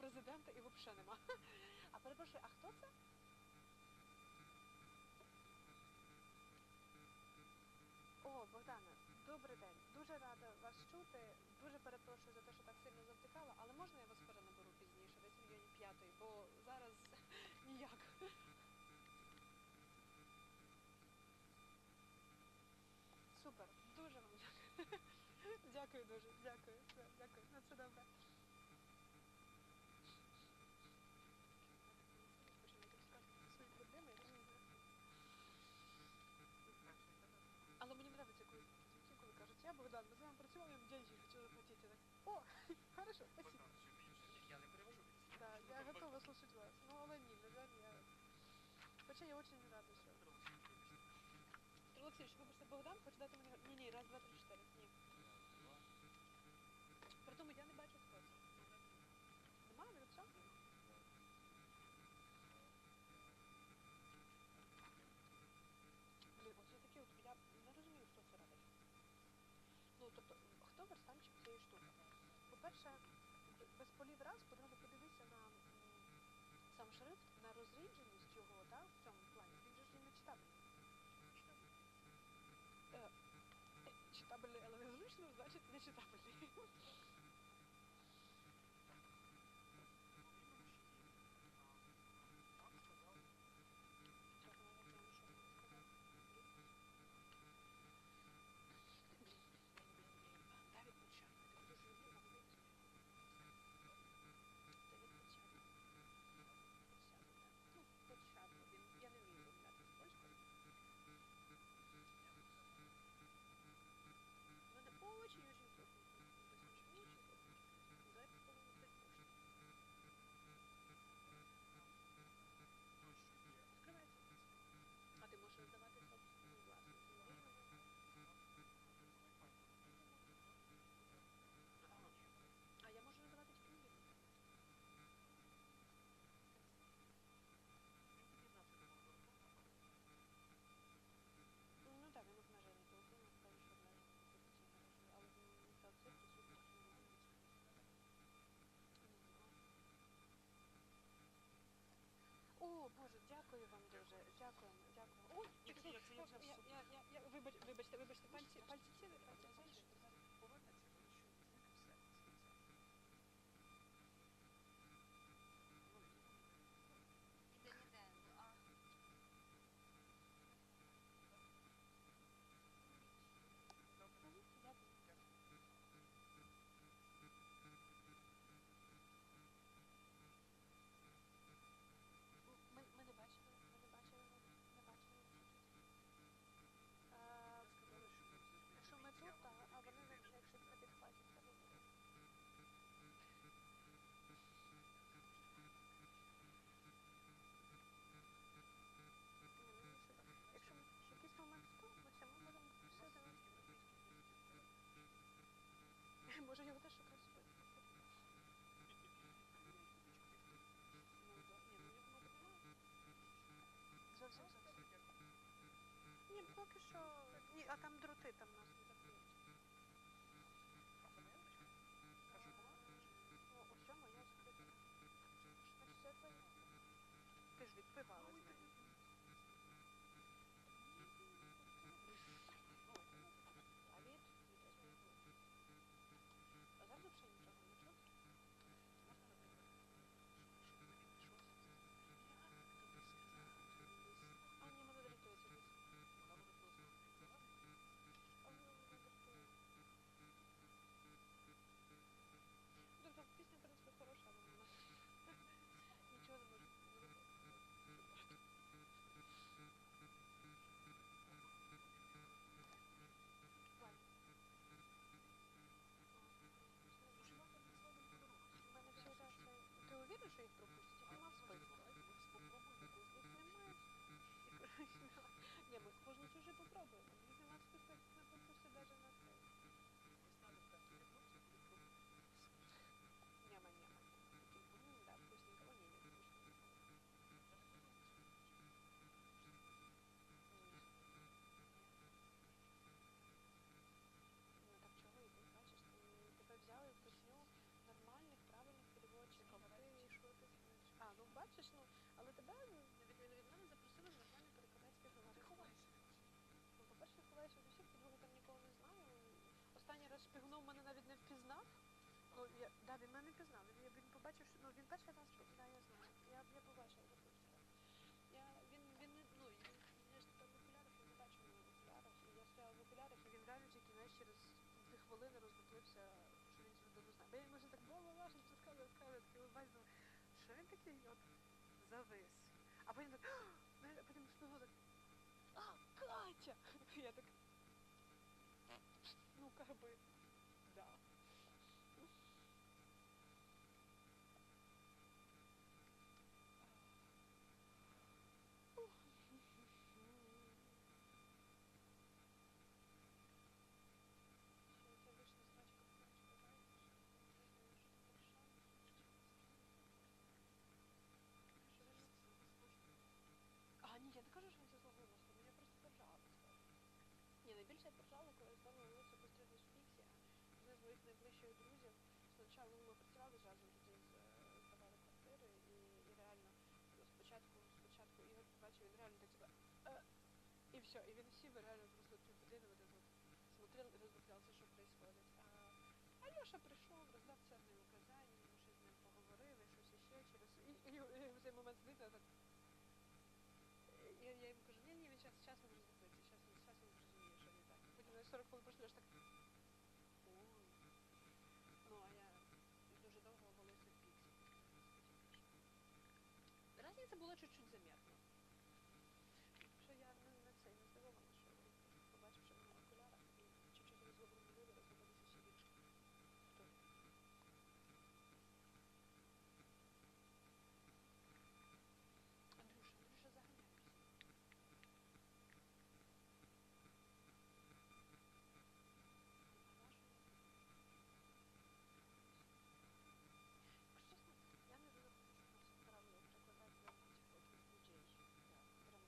президента і взагалі нема. А перепрошую, а хто це? О, Богдане, добрий день. Дуже рада вас чути. Дуже перепрошую за те, що так сильно завтикала, але можна я вас перенаберу пізніше, десь в районі 5-ї, бо зараз ніяк. Супер, дуже вам дякую. Дякую дуже, дякую. Все, дякую. На все добре. Починайте розказувати свої проблеми, я розумію. Але мені подобається, коли кажуть, я Богдан, ми з вами працювали, я вам деньги хочу заплатити. О, хорошо, спасибо. Я не перевожу. Да, я готова слушать вас. Ну, але ні, на жаль, я... Хоча я очень рада, що... Петро Олексійович, вибачте, Богдан, хоче дати мені... Ні, раз, два, три, чотири. Ні. При тому я не бачу, хто це. Нема, не все? Блін, оце такі от, я не розумію, хто це робить. Ну, тобто, хто верстанчик цієї штуки? По-перше, без полів раз, по-друге, подивися на сам шрифт, на розрідженість його, так, в цьому плані. Він же ж не читабельний. Читабельний, але незручно, значить не читабельний. Я не вмію розмовляти з польською. У мене очень-очень плохо. Очень плохо. Дай попробуем дать почту. Открывается. А ты можешь раздавать собственную власть. А я можу раздавать тільки мобільні. Ну так, він обмежений телефон, я скажу, що обмежений. Але так, це присутність. О, Боже, дякую вам дуже. Дякуємо, дякуємо. Ой, вибачте, пальці сіли, пальці сіли. Повернеться, коли що зникне все. Ніде, а... Дякую. Ми не бачили. Що ми тут, а вони якщо на підхваті, це буде. Якщо в якийсь момент втомимося, ми можемо все дивитися. Може його теж шукати спити. Ні, ну його може немає. Зовсім. Ні, поки що... Ні, а там дроти там нас не закриють. О, у цьому я закрита. Значить, це твоє. Ти ж відпивала з нею. Обід? А завжди ще нічого не чути? Можна, наприклад, щоб він пішов, тобі сказати. А, ні, мене дратується. Вона буде просто залазити. Да, він мене пізнав. Він побачив, що він перший раз, да, я знаю. Я побачила таку історію. Він не, я ж тепер в окулярах, я не бачу його в окулярах. І я стояла в окулярах, і він реально тільки, знаєш, через 2 хвилини роздуплився, що він цю людину знає. Бо я може так бла-бла-бла, щось розказує, такий улыбаюсь, думаю, що він такий от завис. А потім так, знаєш, а потім спину так, Катя! Я так, ну, как бы, да. Что у тебя вышла срачка, давай. Ні, я не кажу, що він це злого голосу, я просто поржала, скажу. Ні, найбільше я поржала, коли я здала вулицю пострілись в Піксі. Один з моїх найближчих друзів. Спочатку ми працювали разом тоді, здавали квартири, і реально спочатку Ігор побачив, він реально так типа і все, і він сів, реально просто 3 години вот это вот смотрел і роздивлявся, що происходит. А Льоша прийшов, роздав ценні указання, ми щось з ним поговорили, щось іще через... І в цей момент сидить, так... Я йому кажу, ні, він зараз він роздивиться, зараз він зрозуміє, що не так. Потім на 40 хвилин пройшли, аж так... Ой. Ну, а я дуже довго волосся в Піксі. Разниця була чуть-чуть заметна. Що я на це не здивована, що побачив, що вона в окулярах, і чуть-чуть розгубилися ще більше. Хто? Андрюша, заганяйся. Чесно, я не дуже хочу, щоб нас відправили перекладати прямо людей. Да,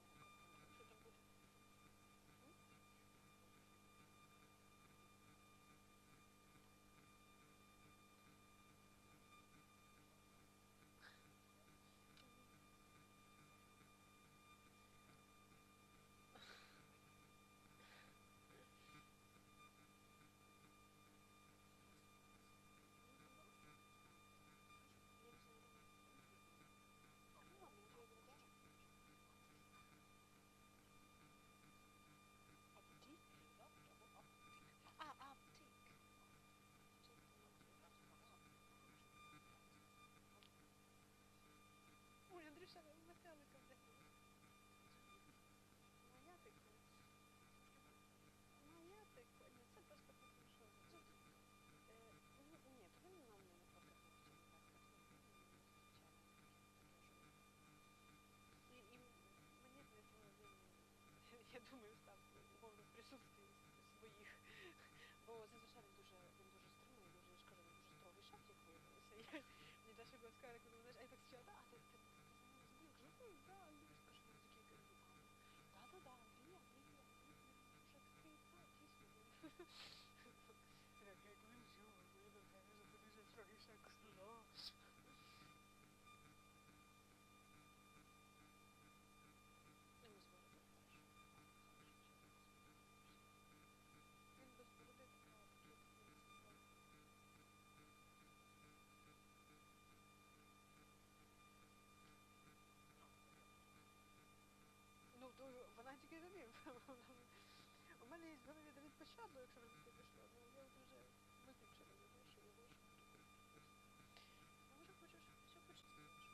прямо як що там буде? Ой, Андрюша, метелика вдягнув. Моя ти коня. Моя ти коня. Це просто потому, що... Ні, повинен на мене повернути, так сказати. І мені для цього він, я думаю, став умовно в присутствии своїх. Бо зазвичай він дуже стрімний, дуже, я ж кажу, він дуже строгий шеф, як виявилося. Мені Даша була сказала, коли вона, а я так сиділа, а ти за мною зробив? Кажу, да, Андрюш, кажу, він такий, кажу, да, Андрій, вже такий, дійсно. Так, як він жив, я думаю, це дуже строгий шеф, кажу, да. Йому з бороди хорошо. Він без бороди така, такий сестра. Ну, то вона тільки за ним. У мене є в голові Давид пощадло, якщо вже таке пішло. Ну, я от вже виключила його, що його ж може хочеш, все хочеш сказати, що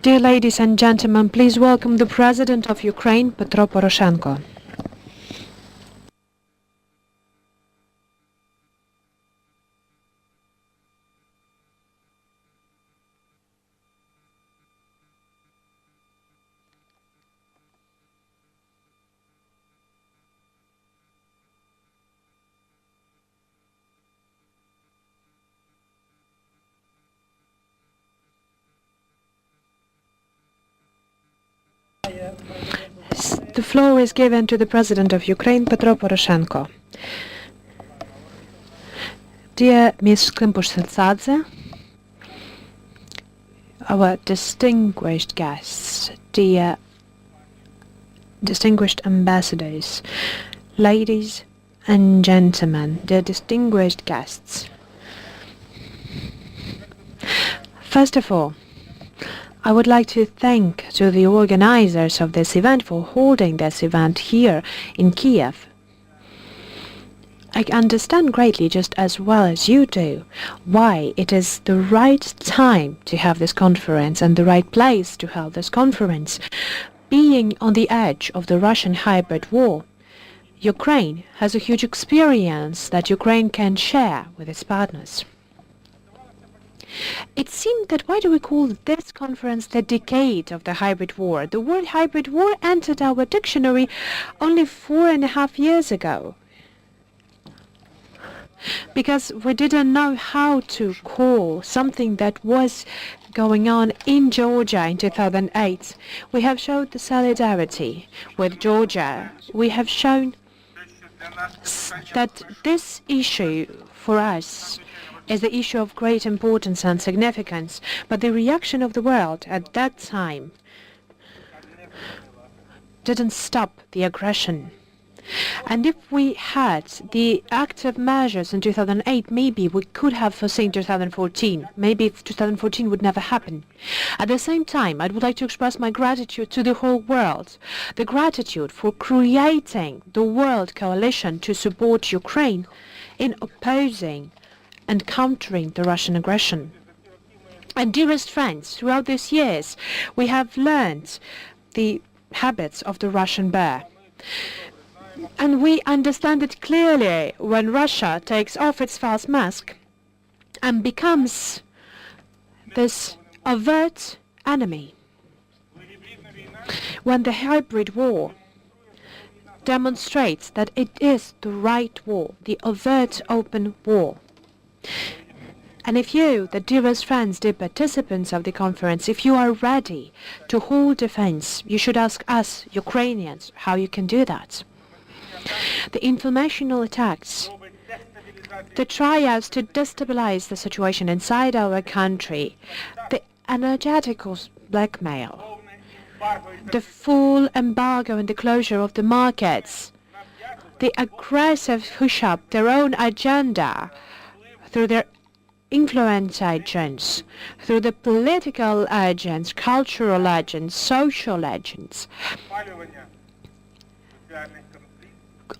Dear ladies and gentlemen, please welcome the President of Ukraine, Petro Poroshenko. The floor is given to the President of Ukraine, Petro Poroshenko. Dear Ms. Klimpush-Sytsadze, our distinguished guests, dear distinguished ambassadors, ladies and gentlemen, dear distinguished guests. First of all, I would like to thank to the organizers of this event for holding this event here in Kiev. I understand greatly, just as well as you do, why it is the right time to have this conference and the right place to hold this conference. Being on the edge of the Russian hybrid war, Ukraine has a huge experience that Ukraine can share with its partners. It seemed that why do we call this conference the decade of the hybrid war? The word hybrid war entered our dictionary only 4.5 years ago. Because we didn't know how to call something that was going on in Georgia in 2008. We have showed the solidarity with Georgia. We have shown that this issue for us is the issue of great importance and significance, but the reaction of the world at that time didn't stop the aggression. And if we had the active measures in 2008, maybe we could have foreseen 2014. Maybe 2014 would never happen. At the same time, I would like to express my gratitude to the whole world. The gratitude for creating the world coalition to support Ukraine in opposing and countering the Russian aggression. And dearest friends, throughout these years, we have learned the habits of the Russian bear. And we understand it clearly when Russia takes off its false mask and becomes this overt enemy. When the hybrid war demonstrates that it is the right war, the overt open war. And if you, the dearest friends, dear participants of the conference, if you are ready to hold defense, you should ask us, Ukrainians, how you can do that. The informational attacks, the tryouts to destabilize the situation inside our country, the energetical blackmail, the full embargo and the closure of the markets, the aggressive push-up their own agenda through their influence agents, through the political agents, cultural agents, social agents,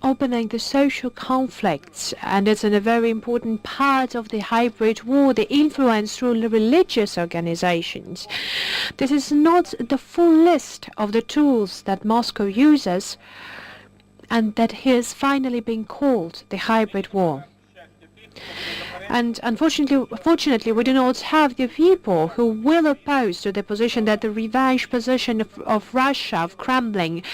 opening the social conflicts, and it's a very important part of the hybrid war, the influence through the religious organizations. This is not the full list of the tools that Moscow uses, and that has finally been called the hybrid war. And unfortunately, we do not have the people who will oppose to the position that the revenge position of Russia, of Kremlin,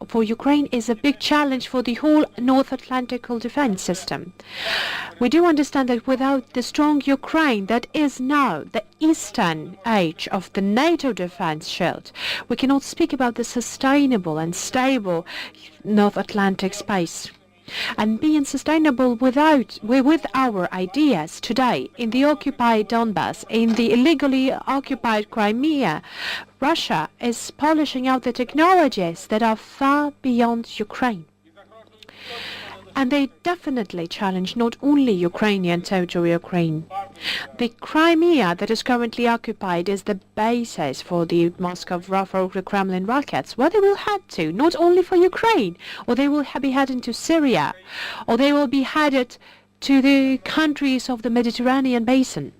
for Ukraine is a big challenge for the whole North Atlantic defense system. We do understand that without the strong Ukraine that is now the eastern edge of the NATO defense shield, we cannot speak about the sustainable and stable North Atlantic space. And being sustainable with our ideas today in the occupied Donbass, in the illegally occupied Crimea, Russia is polishing out the technologies that are far beyond Ukraine. And they definitely challenge not only Ukrainian territory, Ukraine. The Crimea that is currently occupied is the basis for the Moscow, for the Kremlin rockets, where they will head to, not only for Ukraine, or they will be heading to Syria, or they will be headed to the countries of the Mediterranean basin.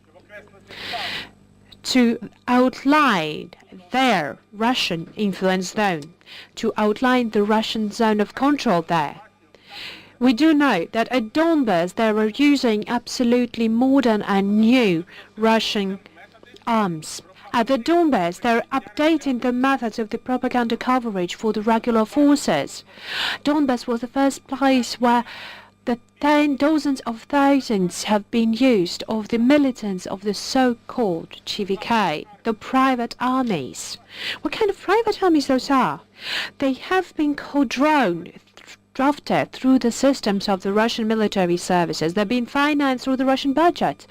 to outline their Russian influence zone, to outline the Russian zone of control there. We do know that at Donbass they were using absolutely modern and new Russian arms. At the Donbass, they're updating the methods of the propaganda coverage for the regular forces. Donbass was the first place where the dozens of thousands have been used of the militants of the so-called GVK, the private armies. What kind of private armies those are? They have been drafted through the systems of the Russian military services. They've been financed through the Russian budget.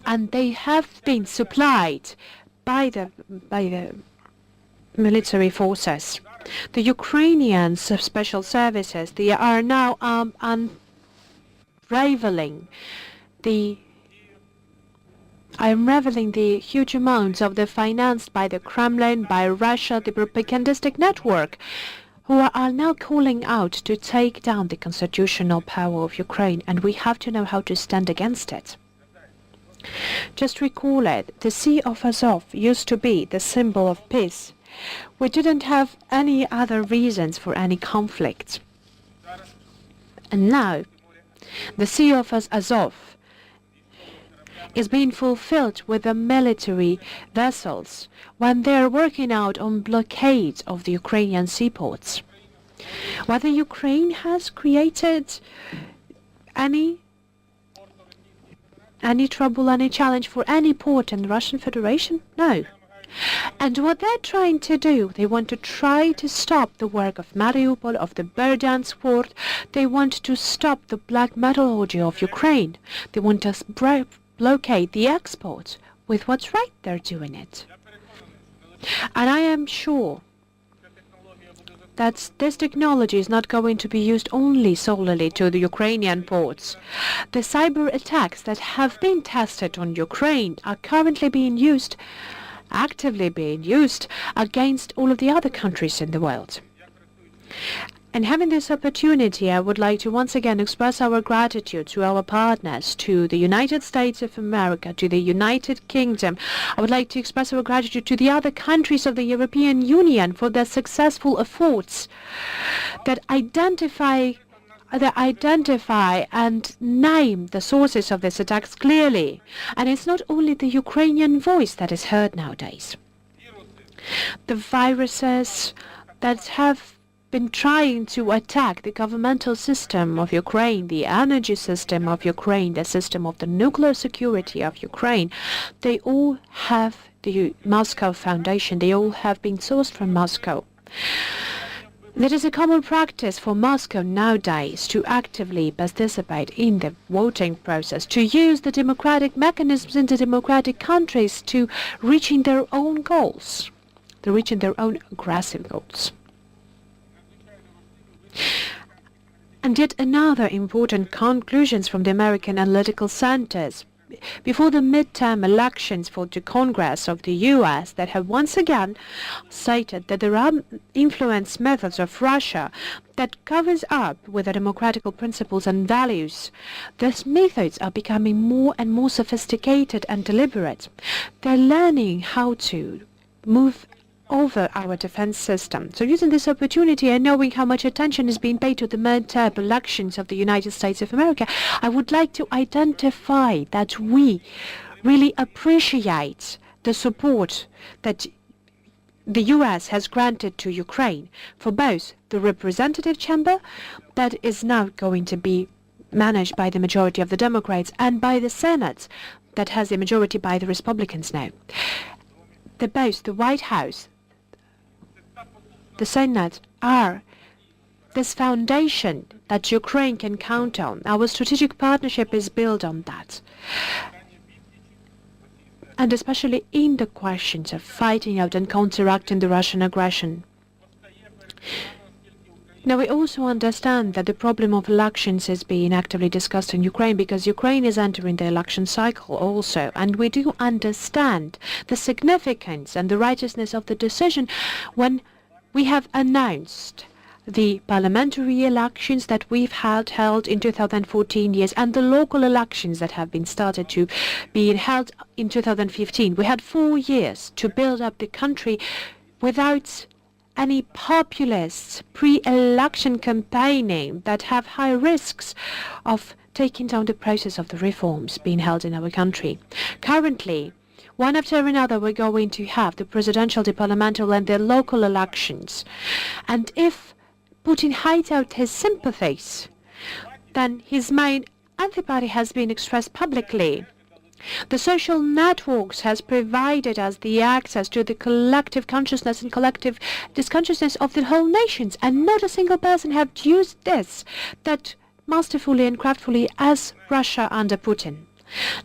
And they have been supplied by the military forces. The Ukrainian special services, they are now unraveling the huge amounts of the financed by the Kremlin, by Russia, the propagandistic network, who are now calling out to take down the constitutional power of Ukraine, and we have to know how to stand against it. Just recall it, the Sea of Azov used to be the symbol of peace. We didn't have any other reasons for any conflict. And now, the Sea of Azov is being fulfilled with the military vessels when they're working out on blockades of the Ukrainian seaports. Whether Ukraine has created any trouble, any challenge for any port in the Russian Federation? No. And what they're trying to do, they want to try to stop the work of Mariupol, of the Berdyansk port. They want to stop the black metallurgy of Ukraine. They want to blockade the exports. With what's right, they're doing it. And I am sure that this technology is not going to be used only solely to the Ukrainian ports. The cyber attacks that have been tested on Ukraine are currently being used, actively being used, against all of the other countries in the world. And having this opportunity, I would like to once again express our gratitude to our partners, to the United States of America, to the United Kingdom. I would like to express our gratitude to the other countries of the European Union for their successful efforts that identify and name the sources of these attacks clearly. And it's not only the Ukrainian voice that is heard nowadays. The viruses that have been trying to attack the governmental system of Ukraine, the energy system of Ukraine, the system of the nuclear security of Ukraine, they all have the Moscow Foundation. They all have been sourced from Moscow. It is a common practice for Moscow nowadays to actively participate in the voting process, to use the democratic mechanisms in the democratic countries to reaching their own goals, to reaching their own aggressive goals. And yet another important conclusions from the American analytical centers before the midterm elections for the Congress of the U.S. that have once again cited that there are influence methods of Russia that covers up with the democratic principles and values. These methods are becoming more and more sophisticated and deliberate. They're learning how to move over our defense system. So using this opportunity and knowing how much attention is being paid to the midterm elections of the United States of America, I would like to identify that we really appreciate the support that the U.S. has granted to Ukraine for both the representative chamber that is now going to be managed by the majority of the Democrats and by the Senate that has the majority by the Republicans now. Both the White House, the Senate are this foundation that Ukraine can count on. Our strategic partnership is built on that. And especially in the questions of fighting out and counteracting the Russian aggression. Now, we also understand that the problem of elections is being actively discussed in Ukraine because Ukraine is entering the election cycle also. And we do understand the significance and the righteousness of the decision when we have announced the parliamentary elections that we've held in 2014 years and the local elections that have been started to be held in 2015. We had 4 years to build up the country without any populist pre-election campaigning that have high risks of taking down the process of the reforms being held in our country. Currently, one after another, we're going to have the presidential, the parliamentary, and the local elections. And if Putin hides out his sympathies, then his main antipathy has been expressed publicly. The social networks has provided us the access to the collective consciousness and collective disconsciousness of the whole nations, and not a single person have used this that masterfully and craftfully as Russia under Putin.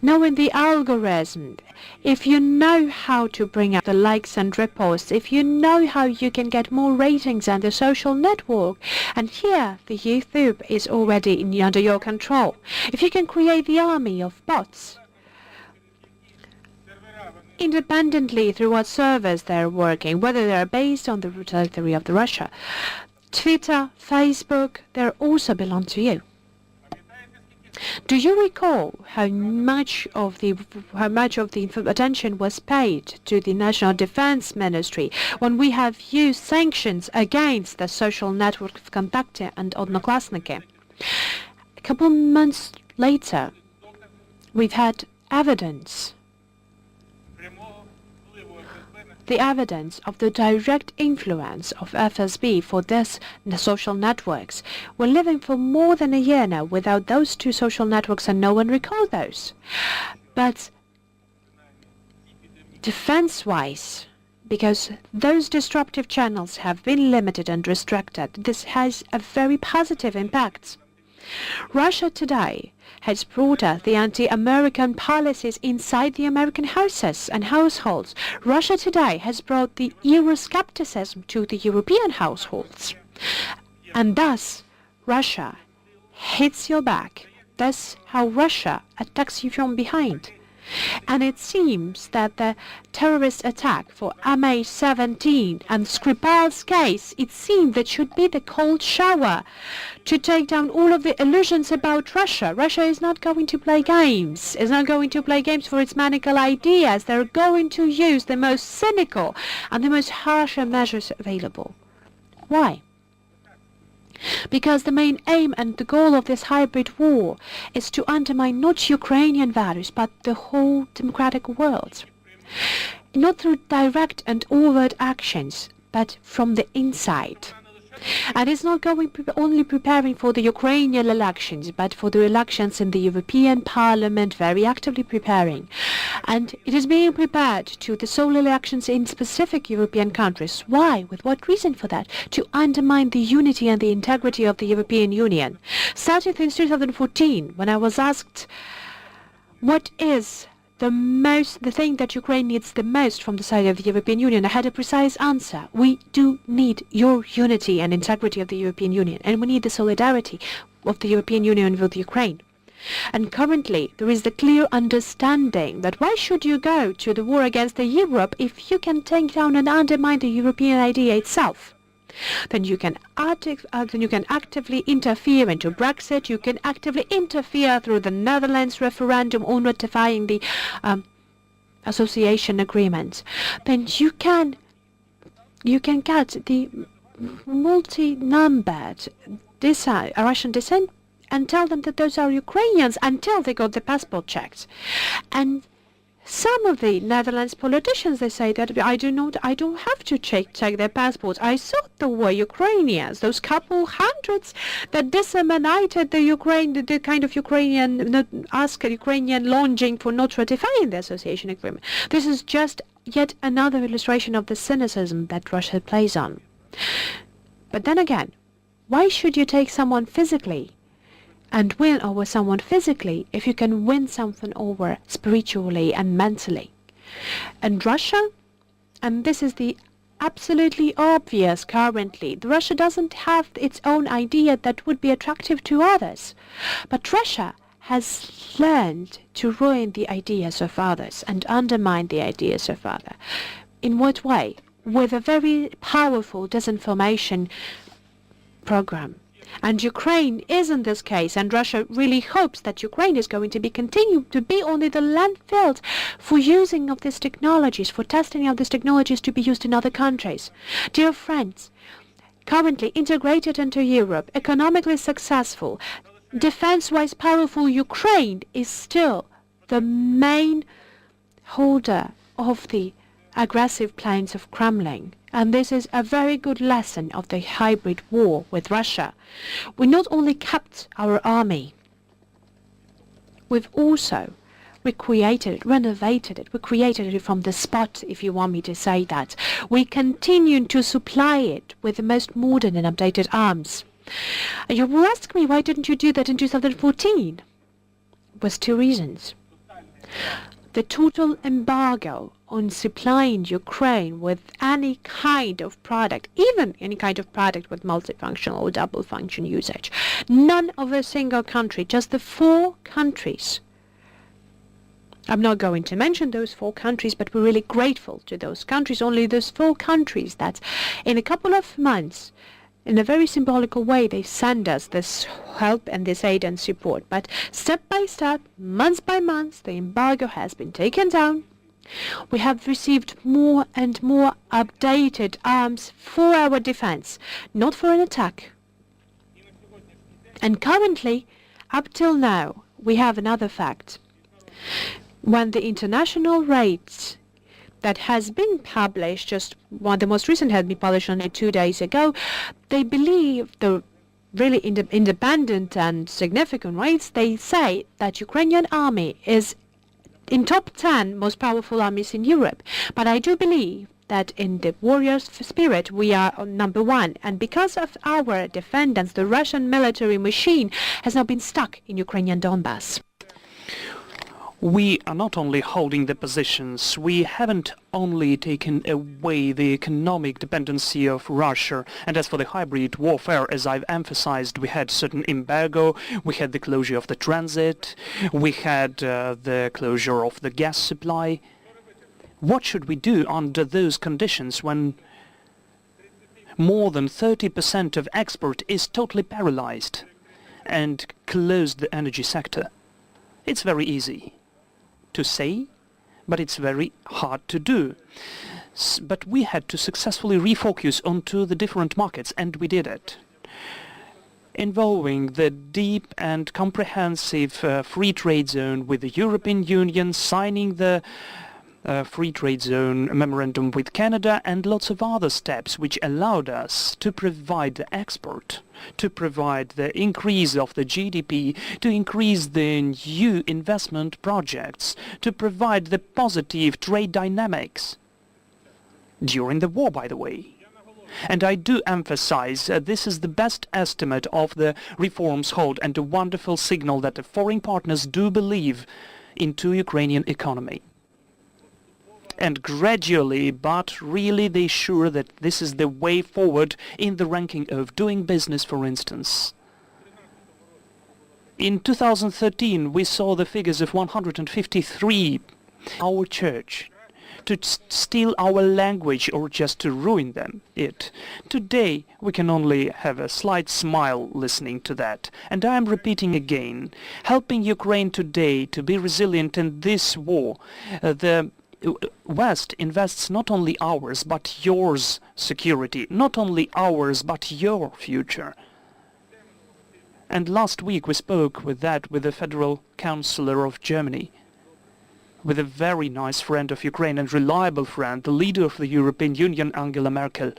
Knowing the algorithm, if you know how to bring up the likes and reposts, if you know how you can get more ratings on the social network, and here the YouTube is already under your control, if you can create the army of bots independently through what servers they're working, whether they're based on the territory of Russia, Twitter, Facebook, they also belong to you. Do you recall how much of the attention was paid to the National Defense Ministry when we have used sanctions against the social network of Kontakte and Odnoklassniki? A couple months later, we've had evidence. The evidence of the direct influence of FSB for the social networks. We're living for more than a year now without those two social networks, and no one recalls those. But defense-wise, because those disruptive channels have been limited and restricted, this has a very positive impact. Russia today has brought us the anti-American policies inside the American houses and households. Russia today has brought the Euroscepticism to the European households. And thus, Russia hits your back. That's how Russia attacks you from behind. And it seems that the terrorist attack for MH17 and Skripal's case, it seemed that should be the cold shower to take down all of the illusions about Russia. Russia is not going to play games. It's not going to play games for its maniacal ideas. They're going to use the most cynical and the most harsh measures available. Why? Because the main aim and the goal of this hybrid war is to undermine not Ukrainian values, but the whole democratic world. Not through direct and overt actions, but from the inside. And it's not going only preparing for the Ukrainian elections, but for the elections in the European Parliament, very actively preparing. And it is being prepared to the sole elections in specific European countries. Why? With what reason for that? To undermine the unity and the integrity of the European Union. Starting since 2014, when I was asked what is the thing that Ukraine needs the most from the side of the European Union, I had a precise answer. We do need your unity and integrity of the European Union, and we need the solidarity of the European Union with Ukraine. And currently, there is the clear understanding that why should you go to the war against Europe if you can take down and undermine the European idea itself? Then you can actively interfere into Brexit. You can actively interfere through the Netherlands referendum on ratifying the association agreement. Then you can get the multi-numbered Russian descent and tell them that those are Ukrainians until they got the passport checked. And some of the Netherlands politicians, they say that I don't have to check their passports. I thought they were Ukrainians. Those couple hundreds that disseminated the kind of Ukrainian longing for not ratifying the association agreement. This is just yet another illustration of the cynicism that Russia plays on. But then again, why should you take someone physically and win over someone physically if you can win something over spiritually and mentally? And Russia, and this is the absolutely obvious currently, Russia doesn't have its own idea that would be attractive to others. But Russia has learned to ruin the ideas of others and undermine the ideas of others. In what way? With a very powerful disinformation program. And Ukraine is in this case, and Russia really hopes that Ukraine is going to be continue to be only the landfill for using of these technologies, for testing of these technologies to be used in other countries. Dear friends, currently integrated into Europe, economically successful, defense-wise powerful Ukraine is still the main holder of the aggressive plans of Kremlin. And this is a very good lesson of the hybrid war with Russia. We not only kept our army, we've also recreated it, renovated it, we created it from the spot, if you want me to say that. We continue to supply it with the most modern and updated arms. And you will ask me, why didn't you do that in 2014? With two reasons. The total embargo on supplying Ukraine with any kind of product, even any kind of product with multifunctional or double function usage. None of a single country, just the 4 countries. I'm not going to mention those 4 countries, but we're really grateful to those countries, only those 4 countries that in a couple of months, in a very symbolical way, they send us this help and this aid and support. But step by step, month by month, the embargo has been taken down. We have received more and more updated arms for our defense, not for an attack. And currently, up till now, we have another fact. When the international rates that has been published, just one, the most recent had been published only 2 days ago, they believe the really independent and significant rates, they say that Ukrainian army is in top 10 most powerful armies in Europe. But I do believe that in the warrior's spirit we are on number 1. And because of our defendants, the Russian military machine has now been stuck in Ukrainian Donbass. We are not only holding the positions, we haven't only taken away the economic dependency of Russia, and as for the hybrid warfare, as I've emphasized, we had certain embargo, we had the closure of the transit, we had the closure of the gas supply. What should we do under those conditions when more than 30% of export is totally paralyzed and closed the energy sector? It's very easy to say, but it's very hard to do. But we had to successfully refocus onto the different markets, and we did it. Involving the deep and comprehensive free trade zone with the European Union, signing the free trade zone memorandum with Canada, and lots of other steps which allowed us to provide the export, to provide the increase of the GDP, to increase the new investment projects, to provide the positive trade dynamics. During the war, by the way. And I do emphasize this is the best estimate of the reforms hold and a wonderful signal that the foreign partners do believe into Ukrainian economy. And gradually, but really they sure that this is the way forward in the ranking of doing business, for instance. In 2013, we saw the figures of 153, our church, to steal our language or just to ruin it. Today, we can only have a slight smile listening to that. And I am repeating again, helping Ukraine today to be resilient in this war, the West invests not only ours but yours security, not only ours but your future. And last week we spoke with the Federal Chancellor of Germany, with a very nice friend of Ukraine and reliable friend, the leader of the European Union, Angela Merkel.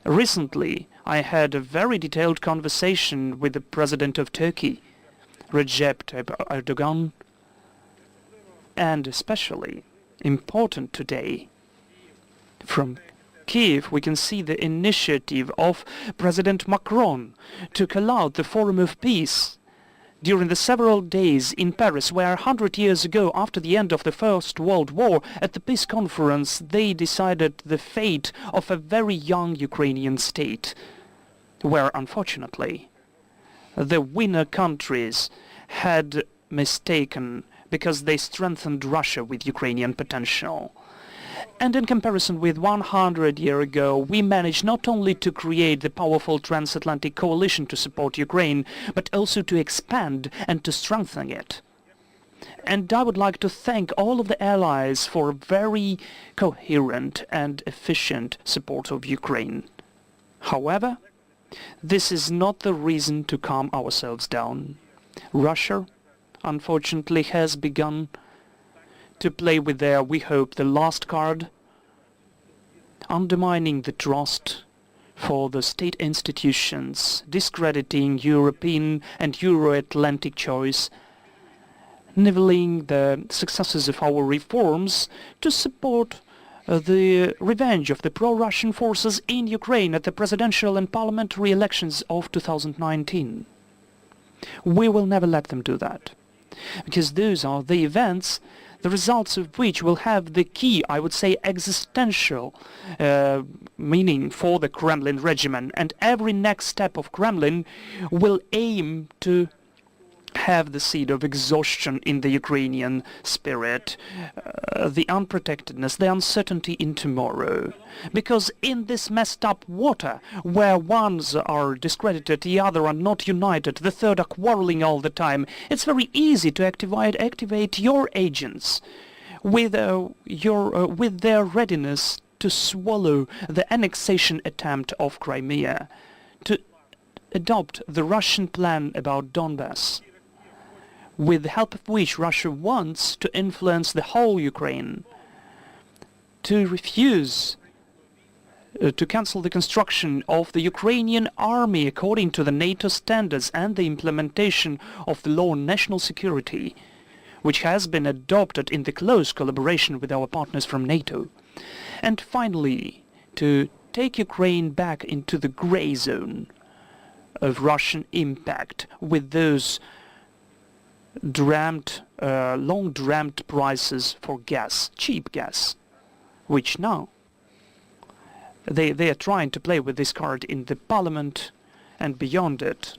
Recently, I had a very detailed conversation with the President of Turkey, Recep Tayyip Erdogan, and especially important today, from Kiev we can see the initiative of President Macron to call out the Forum of Peace during the several days in Paris, where 100 years ago, after the end of the First World War, at the peace conference they decided the fate of a very young Ukrainian state, where unfortunately the winner countries had mistaken because they strengthened Russia with Ukrainian potential. And in comparison with 100 years ago, we managed not only to create the powerful transatlantic coalition to support Ukraine, but also to expand and to strengthen it. And I would like to thank all of the allies for very coherent and efficient support of Ukraine. However, this is not the reason to calm ourselves down. Russia, unfortunately, has begun to play with their, we hope, the last card, undermining the trust for the state institutions, discrediting European and Euro-Atlantic choice, nivelling the successes of our reforms to support the revenge of the pro-Russian forces in Ukraine at the presidential and parliamentary elections of 2019. We will never let them do that, because those are the events, the results of which will have the key, I would say, existential meaning for the Kremlin regime, and every next step of Kremlin will aim to have the seed of exhaustion in the Ukrainian spirit, the unprotectedness, the uncertainty in tomorrow. Because in this messed up water, where ones are discredited, the other are not united, the third are quarreling all the time, it's very easy to activate your agents with their readiness to swallow the annexation attempt of Crimea, to adopt the Russian plan about Donbass, with the help of which Russia wants to influence the whole Ukraine, to refuse to cancel the construction of the Ukrainian army according to the NATO standards and the implementation of the law on national security, which has been adopted in the close collaboration with our partners from NATO. And finally, to take Ukraine back into the grey zone of Russian impact with those long-dreamt prices for gas, cheap gas, which now they are trying to play with this card in the parliament and beyond it.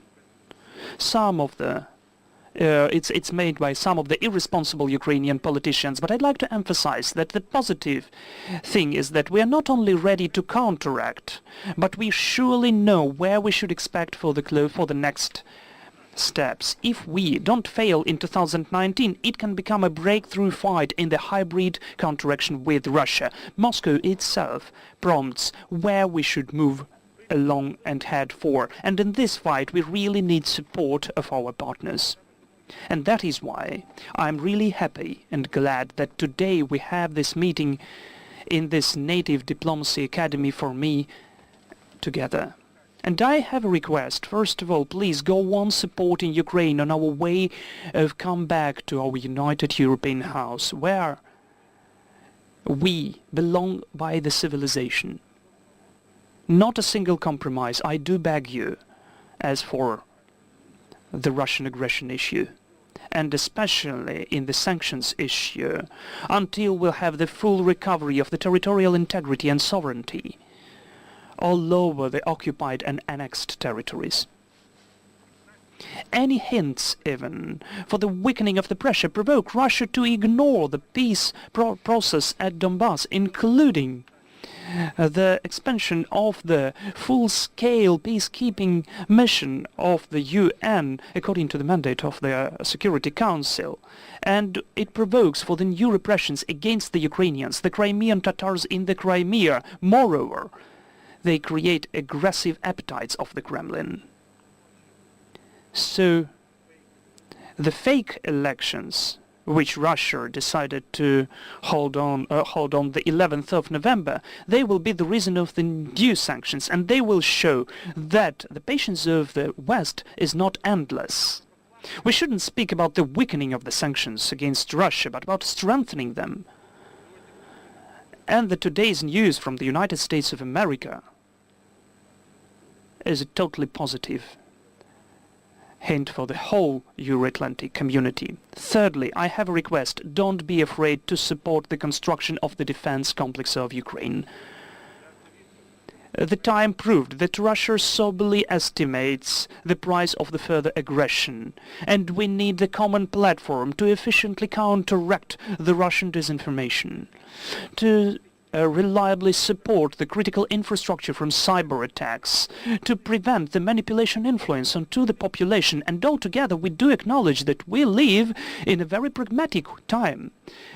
Some of the it's made by some of the irresponsible Ukrainian politicians, but I'd like to emphasize that the positive thing is that we are not only ready to counteract, but we surely know where we should expect for the next steps. If we don't fail in 2019, it can become a breakthrough fight in the hybrid counteraction with Russia. Moscow itself prompts where we should move along and head for, and in this fight we really need support of our partners. And that is why I'm really happy and glad that today we have this meeting in this Native Diplomacy Academy for me together. And I have a request. First of all, please go on supporting Ukraine on our way of comeback to our united European house, where we belong by the civilization. Not a single compromise, I do beg you, as for the Russian aggression issue, and especially in the sanctions issue, until we'll have the full recovery of the territorial integrity and sovereignty all over the occupied and annexed territories. Any hints, even, for the weakening of the pressure provoke Russia to ignore the peace process at Donbass, including the expansion of the full-scale peacekeeping mission of the UN, according to the mandate of the Security Council. And it provokes for the new repressions against the Ukrainians, the Crimean Tatars in the Crimea. Moreover, they create aggressive appetites of the Kremlin. So, the fake elections, which Russia decided to hold on the 11th of November, they will be the reason of the new sanctions, and they will show that the patience of the West is not endless. We shouldn't speak about the weakening of the sanctions against Russia, but about strengthening them. And today's news from the United States of America is a totally positive hint for the whole Euro-Atlantic community. Thirdly, I have a request. Don't be afraid to support the construction of the defense complex of Ukraine. The time proved that Russia soberly estimates the price of the further aggression, and we need the common platform to efficiently counteract the Russian disinformation, to reliably support the critical infrastructure from cyber attacks, to prevent the manipulation influence onto the population, and altogether we do acknowledge that we live in a very pragmatic time,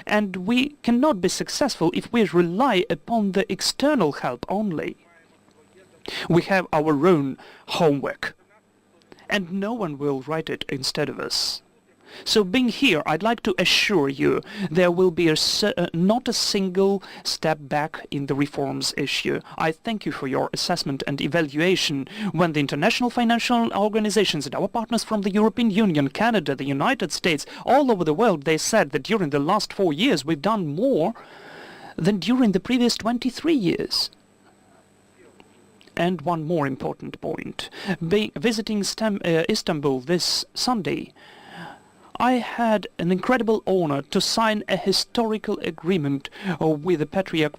and we cannot be successful if we rely upon the external help only. We have our own homework, and no one will write it instead of us. So being here, I'd like to assure you there will be not a single step back in the reforms issue. I thank you for your assessment and evaluation. When the international financial organizations and our partners from the European Union, Canada, the United States, all over the world, they said that during the last 4 years we've done more than during the previous 23 years. And one more important point. Visiting Istanbul this Sunday, I had an incredible honor to sign a historical agreement with the Patriarch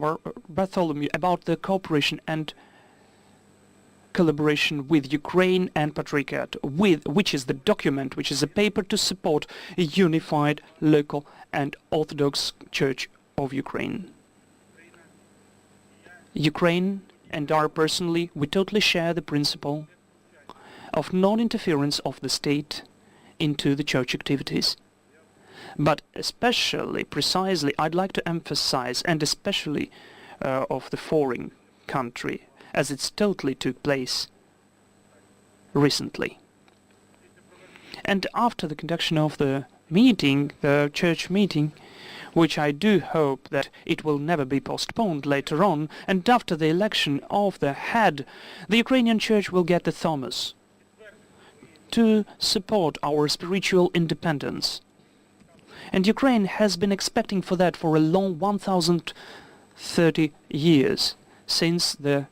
Bartholomew about the cooperation and collaboration with Ukraine and Patriarchate, which is the document, which is a paper to support a unified local and Orthodox Church of Ukraine. Ukraine and I personally, we totally share the principle of non-interference of the state into the church activities. But especially, precisely, I'd like to emphasize, and especially of the foreign country, as it's totally took place recently. And after the conduction of the meeting, the church meeting, which I do hope that it will never be postponed later on, and after the election of the head, the Ukrainian church will get the Thomas to support our spiritual independence. And Ukraine has been expecting for that for a long 1030 years, since the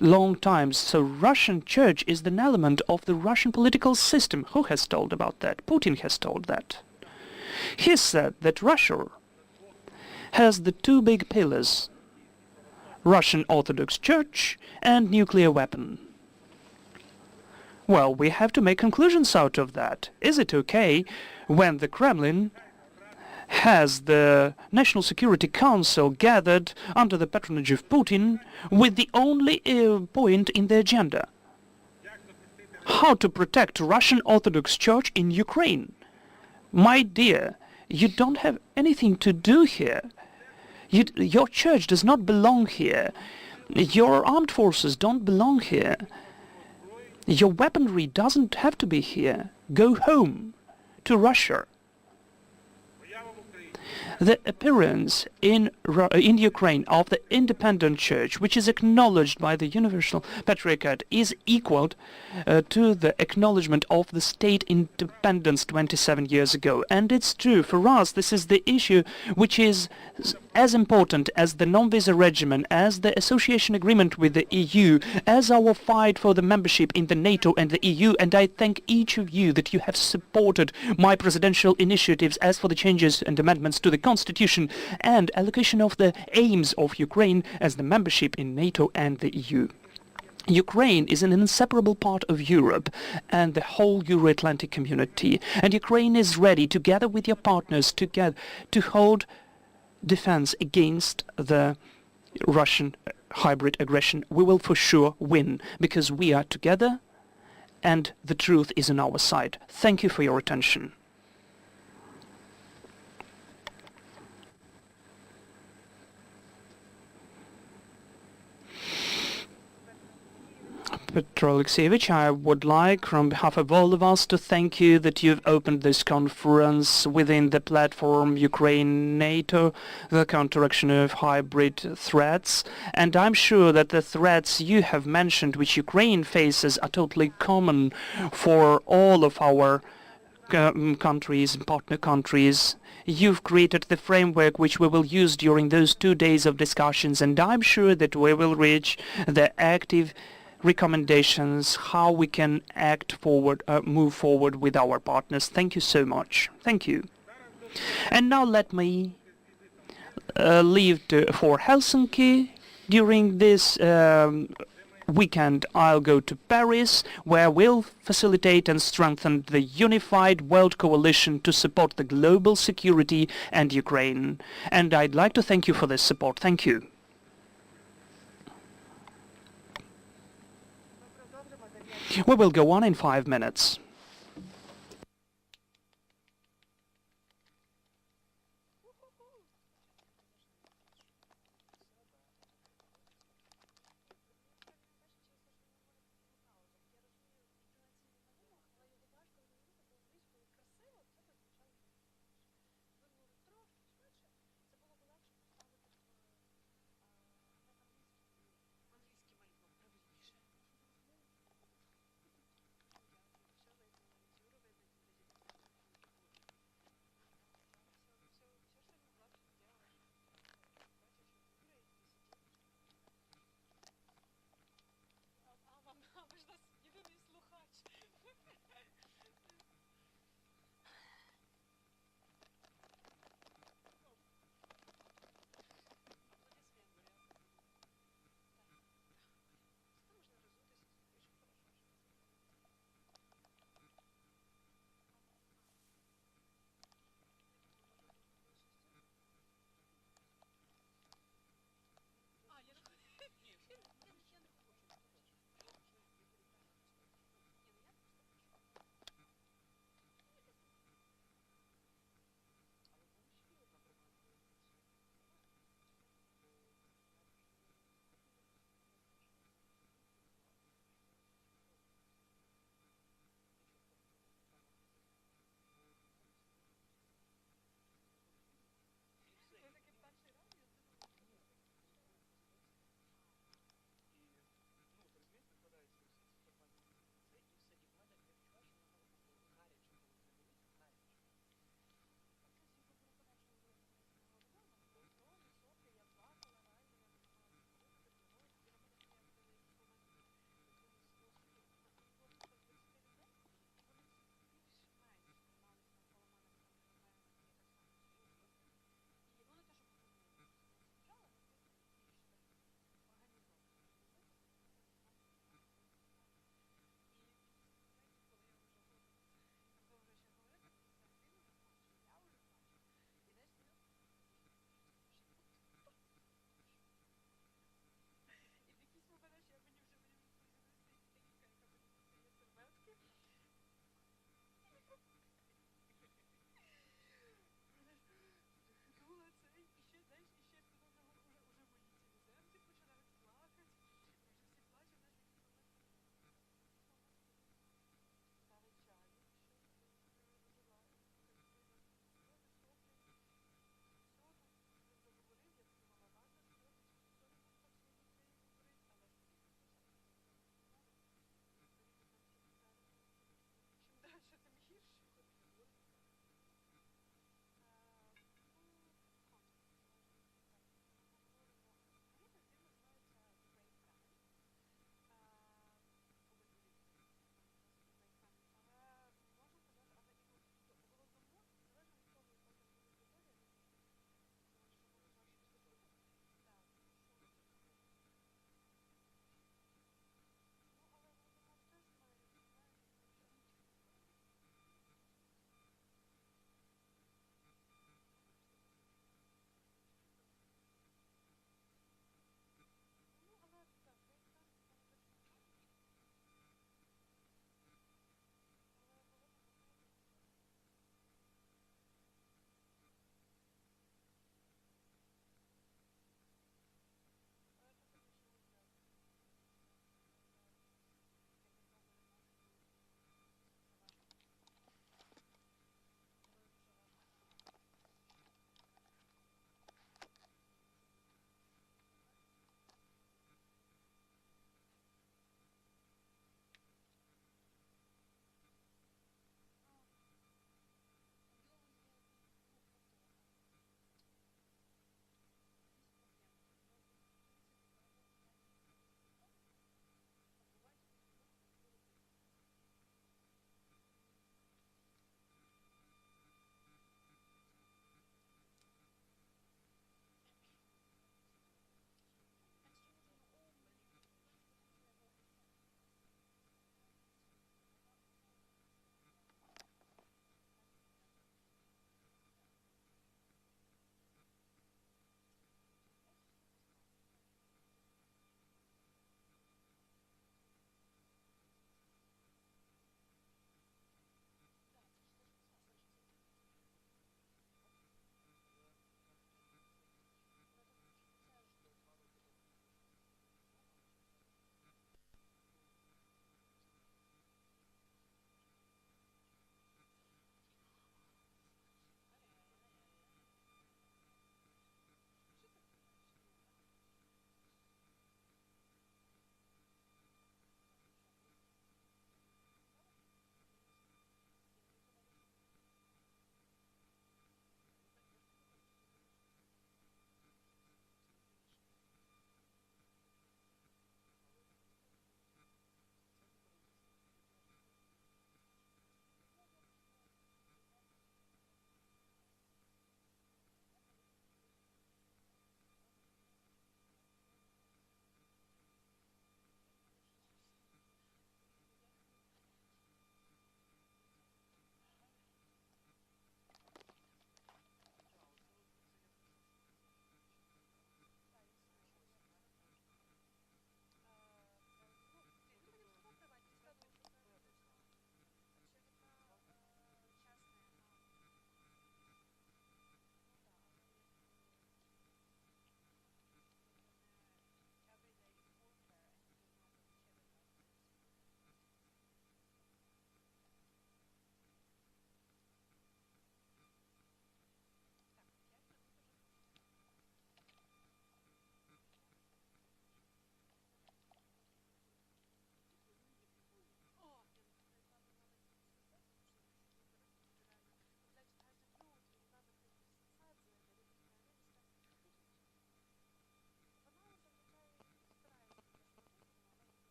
long times. So Russian church is an element of the Russian political system. Who has told about that? Putin has told that. He said that Russia has the two big pillars, Russian Orthodox Church and nuclear weapon. Well, we have to make conclusions out of that. Is it okay when the Kremlin has the National Security Council gathered under the patronage of Putin with the only point in the agenda? How to protect Russian Orthodox Church in Ukraine? My dear, you don't have anything to do here. Your church does not belong here. Your armed forces don't belong here. Your weaponry doesn't have to be here. Go home to Russia. The appearance in Ukraine of the independent church, which is acknowledged by the Universal Patriarchate, is equal to the acknowledgement of the state independence 27 years ago. And it's true, for us, this is the issue which is as important as the non-visa regimen, as the association agreement with the EU, as our fight for the membership in the NATO and the EU. And I thank each of you that you have supported my presidential initiatives as for the changes and amendments to the Constitution and allocation of the aims of Ukraine as the membership in NATO and the EU. Ukraine is an inseparable part of Europe and the whole Euro-Atlantic community, and Ukraine is ready, together with your partners, to hold defense against the Russian hybrid aggression. We will for sure win, because we are together and the truth is on our side. Thank you for your attention. Petro Alexeyevich, I would like, on behalf of all of us, to thank you that you've opened this conference within the platform Ukraine-NATO, the counteraction of hybrid threats. And I'm sure that the threats you have mentioned, which Ukraine faces, are totally common for all of our countries and partner countries. You've created the framework which we will use during those 2 days of discussions, and I'm sure that we will reach the active recommendations how we can move forward with our partners. Thank you so much. Thank you. And now let me leave for Helsinki during this weekend I'll go to Paris, where we'll facilitate and strengthen the unified world coalition to support the global security and Ukraine. And I'd like to thank you for this support. Thank you. We will go on in 5 minutes.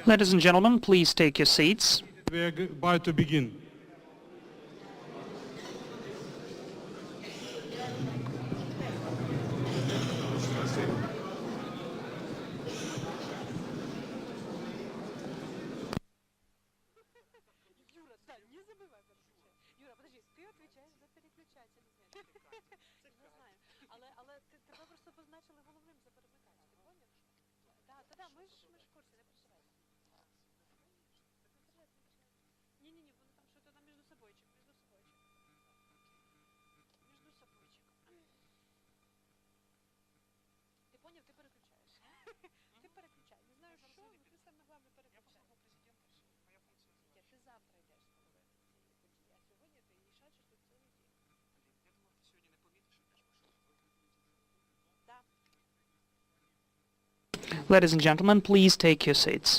Ladies and gentlemen, please take your seats. We are about to begin. Юра, да, не забывай переключати. Юра, подожди, ти відповідаєш за переключатель. Я знаю. Але тебе просто позначили головним за перемикач. Ти поняв? Да, ми ж в курсі, не переживай. Ні-ні-ні, вони там що-то там між собойчик. Ти поняв, ти переключаєш. Ти переключай. Не знаю, що, але ти саме головне переключай. Ні, ти завтра йдеш з половини цієї події, а сьогодні ти її шачиш тут цілий день. Да. Ladies and gentlemen, please take your seats.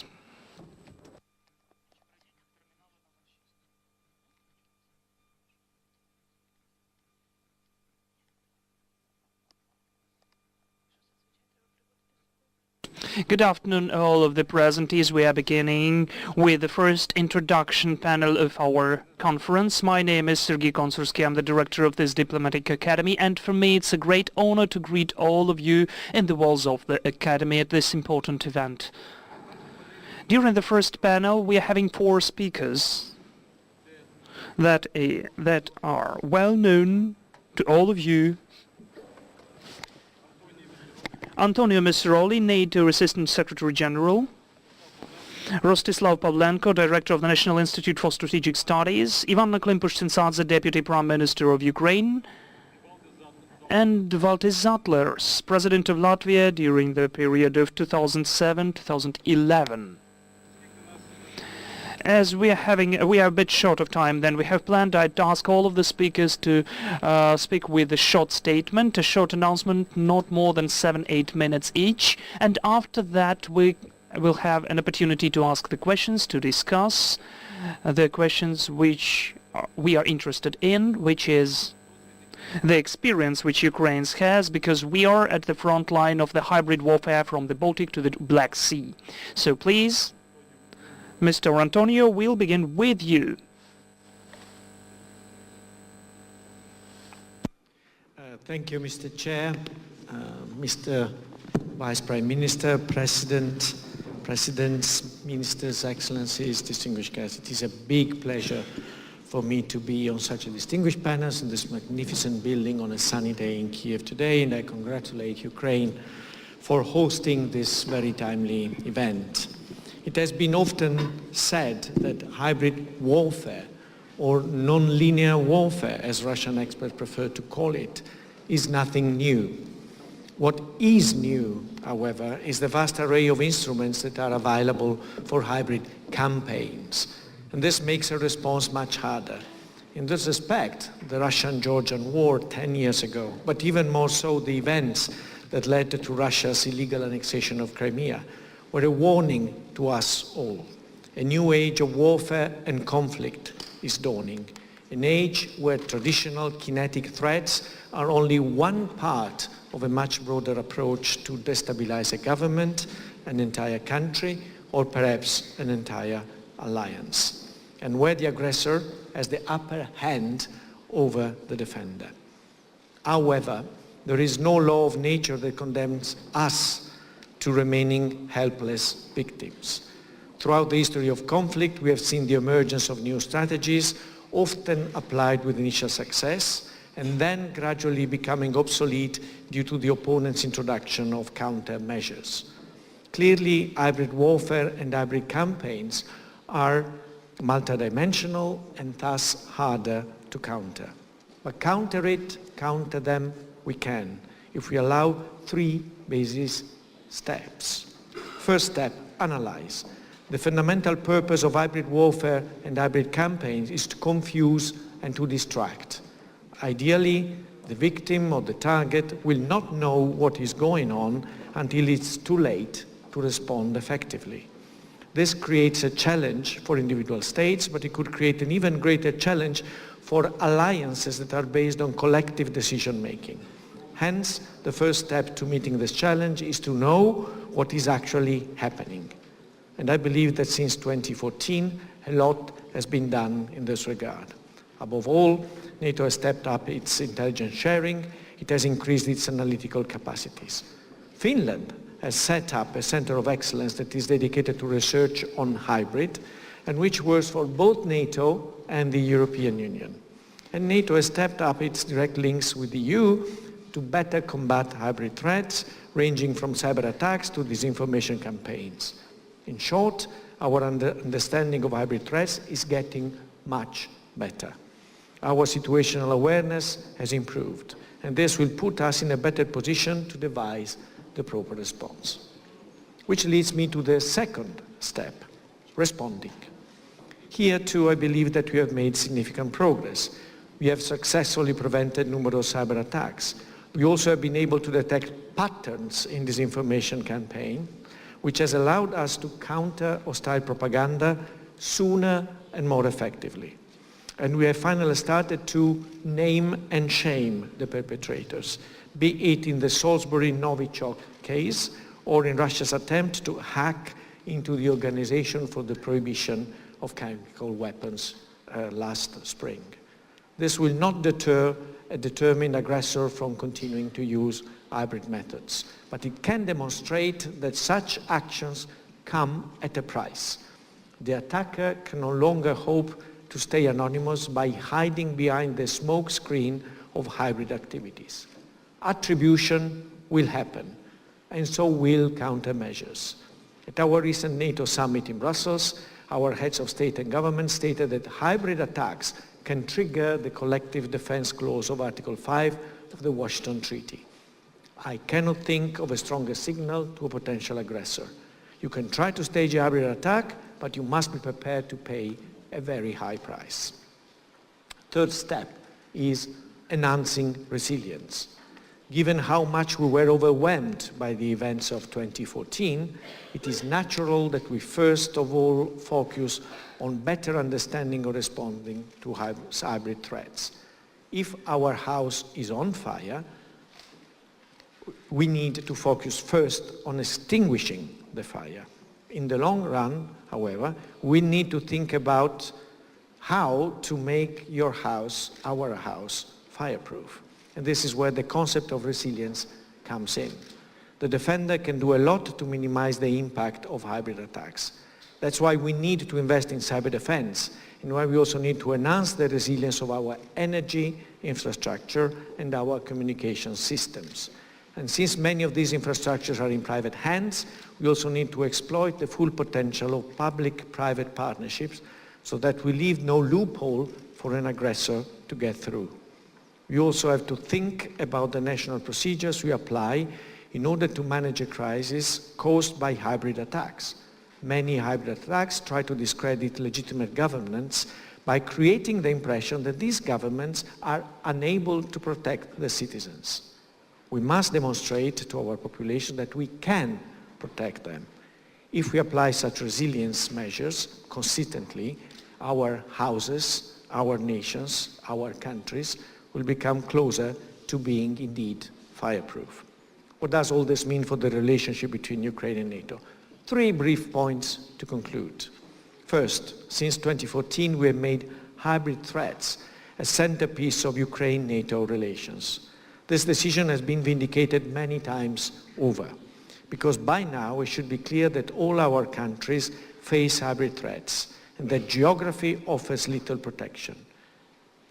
Good afternoon, all of the presenters. We are beginning with the first introduction panel of our conference. My name is Sergei Konsursky. I'm the director of this diplomatic academy, and for me it's a great honor to greet all of you in the walls of the academy at this important event. During the first panel, we are having 4 speakers that are well known to all of you. Antonio Misseroli, NATO Assistant Secretary General, Rostislav Pavlenko, Director of the National Institute for Strategic Studies, Ivana Klimpush-Tsintsadze, Deputy Prime Minister of Ukraine, and Valdis Zatlers, President of Latvia during the period of 2007-2011. As we are a bit short of time than we have planned, I'd ask all of the speakers to speak with a short statement, a short announcement, not more than 7-8 minutes each, and after that we will have an opportunity to ask the questions, to discuss the questions which we are interested in, which is the experience which Ukraine has, because we are at the front line of the hybrid warfare from the Baltic to the Black Sea. So please, Mr. Antonio, we'll begin with you. Thank you, Mr. Chair, Mr. Vice Prime Minister, Presidents, Ministers, Excellencies, distinguished guests. It is a big pleasure for me to be on such a distinguished panel in this magnificent building on a sunny day in Kiev today, and I congratulate Ukraine for hosting this very timely event. It has been often said that hybrid warfare, or non-linear warfare, as Russian experts prefer to call it, is nothing new. What is new, however, is the vast array of instruments that are available for hybrid campaigns. And this makes a response much harder. In this respect, the Russian-Georgian war 10 years ago, but even more so the events that led to Russia's illegal annexation of Crimea, were a warning to us all. A new age of warfare and conflict is dawning. An age where traditional kinetic threats are only one part of a much broader approach to destabilize a government, an entire country, or perhaps an entire alliance, and where the aggressor has the upper hand over the defender. However, there is no law of nature that condemns us to remaining helpless victims. Throughout the history of conflict, we have seen the emergence of new strategies, often applied with initial success, and then gradually becoming obsolete due to the opponent's introduction of countermeasures. Clearly, hybrid warfare and hybrid campaigns are multidimensional and thus harder to counter. But counter them we can, if we allow 3 basic steps. First step, analyze. The fundamental purpose of hybrid warfare and hybrid campaigns is to confuse and to distract. Ideally, the victim or the target will not know what is going on until it's too late to respond effectively. This creates a challenge for individual states, but it could create an even greater challenge for alliances that are based on collective decision-making. Hence, the first step to meeting this challenge is to know what is actually happening. And I believe that since 2014, a lot has been done in this regard. Above all, NATO has stepped up its intelligence sharing. It has increased its analytical capacities. Finland has set up a center of excellence that is dedicated to research on hybrid and which works for both NATO and the European Union. And NATO has stepped up its direct links with the EU to better combat hybrid threats, ranging from cyber attacks to disinformation campaigns. In short, our understanding of hybrid threats is getting much better. Our situational awareness has improved, and this will put us in a better position to devise the proper response. Which leads me to the second step, responding. Here too, I believe that we have made significant progress. We have successfully prevented numerous cyber attacks. We also have been able to detect patterns in disinformation campaign, which has allowed us to counter hostile propaganda sooner and more effectively. And we have finally started to name and shame the perpetrators, be it in the Salisbury Novichok case or in Russia's attempt to hack into the Organization for the Prohibition of Chemical Weapons last spring. This will not deter a determined aggressor from continuing to use hybrid methods, but it can demonstrate that such actions come at a price. The attacker can no longer hope to stay anonymous by hiding behind the smoke screen of hybrid activities. Attribution will happen, and so will countermeasures. At our recent NATO summit in Brussels, our heads of state and government stated that hybrid attacks can trigger the collective defense clause of Article 5 of the Washington Treaty. I cannot think of a stronger signal to a potential aggressor. You can try to stage a hybrid attack, but you must be prepared to pay a very high price. Third step is enhancing resilience. Given how much we were overwhelmed by the events of 2014, it is natural that we first of all focus on better understanding or responding to hybrid threats. If our house is on fire, we need to focus first on extinguishing the fire. In the long run, however, we need to think about how to make your house, our house, fireproof. And this is where the concept of resilience comes in. The defender can do a lot to minimize the impact of hybrid attacks. That's why we need to invest in cyber defense, and why we also need to enhance the resilience of our energy infrastructure and our communication systems. And since many of these infrastructures are in private hands, we also need to exploit the full potential of public-private partnerships so that we leave no loophole for an aggressor to get through. We also have to think about the national procedures we apply in order to manage a crisis caused by hybrid attacks. Many hybrid attacks try to discredit legitimate governments by creating the impression that these governments are unable to protect their citizens. We must demonstrate to our population that we can protect them. If we apply such resilience measures consistently, our houses, our nations, our countries will become closer to being indeed fireproof. What does all this mean for the relationship between Ukraine and NATO? 3 brief points to conclude. First, since 2014, we have made hybrid threats a centerpiece of Ukraine-NATO relations. This decision has been vindicated many times over, because by now it should be clear that all our countries face hybrid threats and that geography offers little protection.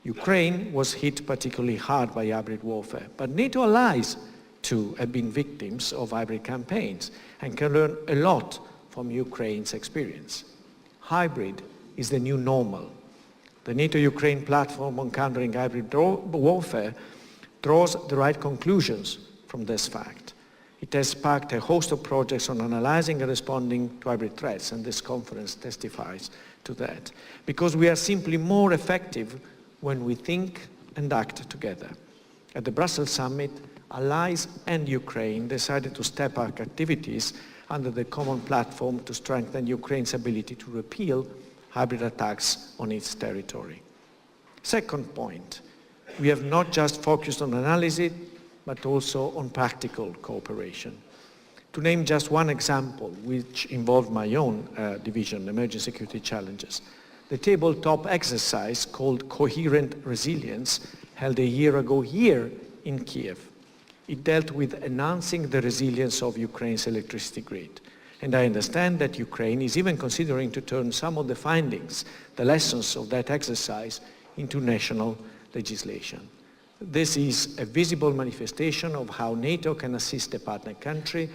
Ukraine was hit particularly hard by hybrid warfare, but NATO allies too have been victims of hybrid campaigns and can learn a lot from Ukraine's experience. Hybrid is the new normal. The NATO-Ukraine platform on countering hybrid warfare draws the right conclusions from this fact. It has sparked a host of projects on analyzing and responding to hybrid threats, and this conference testifies to that, because we are simply more effective when we think and act together. At the Brussels summit, allies and Ukraine decided to step up activities under the common platform to strengthen Ukraine's ability to repel hybrid attacks on its territory. Second point, we have not just focused on analysis, but also on practical cooperation. To name just one example, which involved my own division, Emerging Security Challenges, the tabletop exercise called Coherent Resilience, held a year ago here in Kiev. It dealt with enhancing the resilience of Ukraine's electricity grid. And I understand that Ukraine is even considering to turn some of the findings, the lessons of that exercise, into national legislation. This is a visible manifestation of how NATO can assist a partner country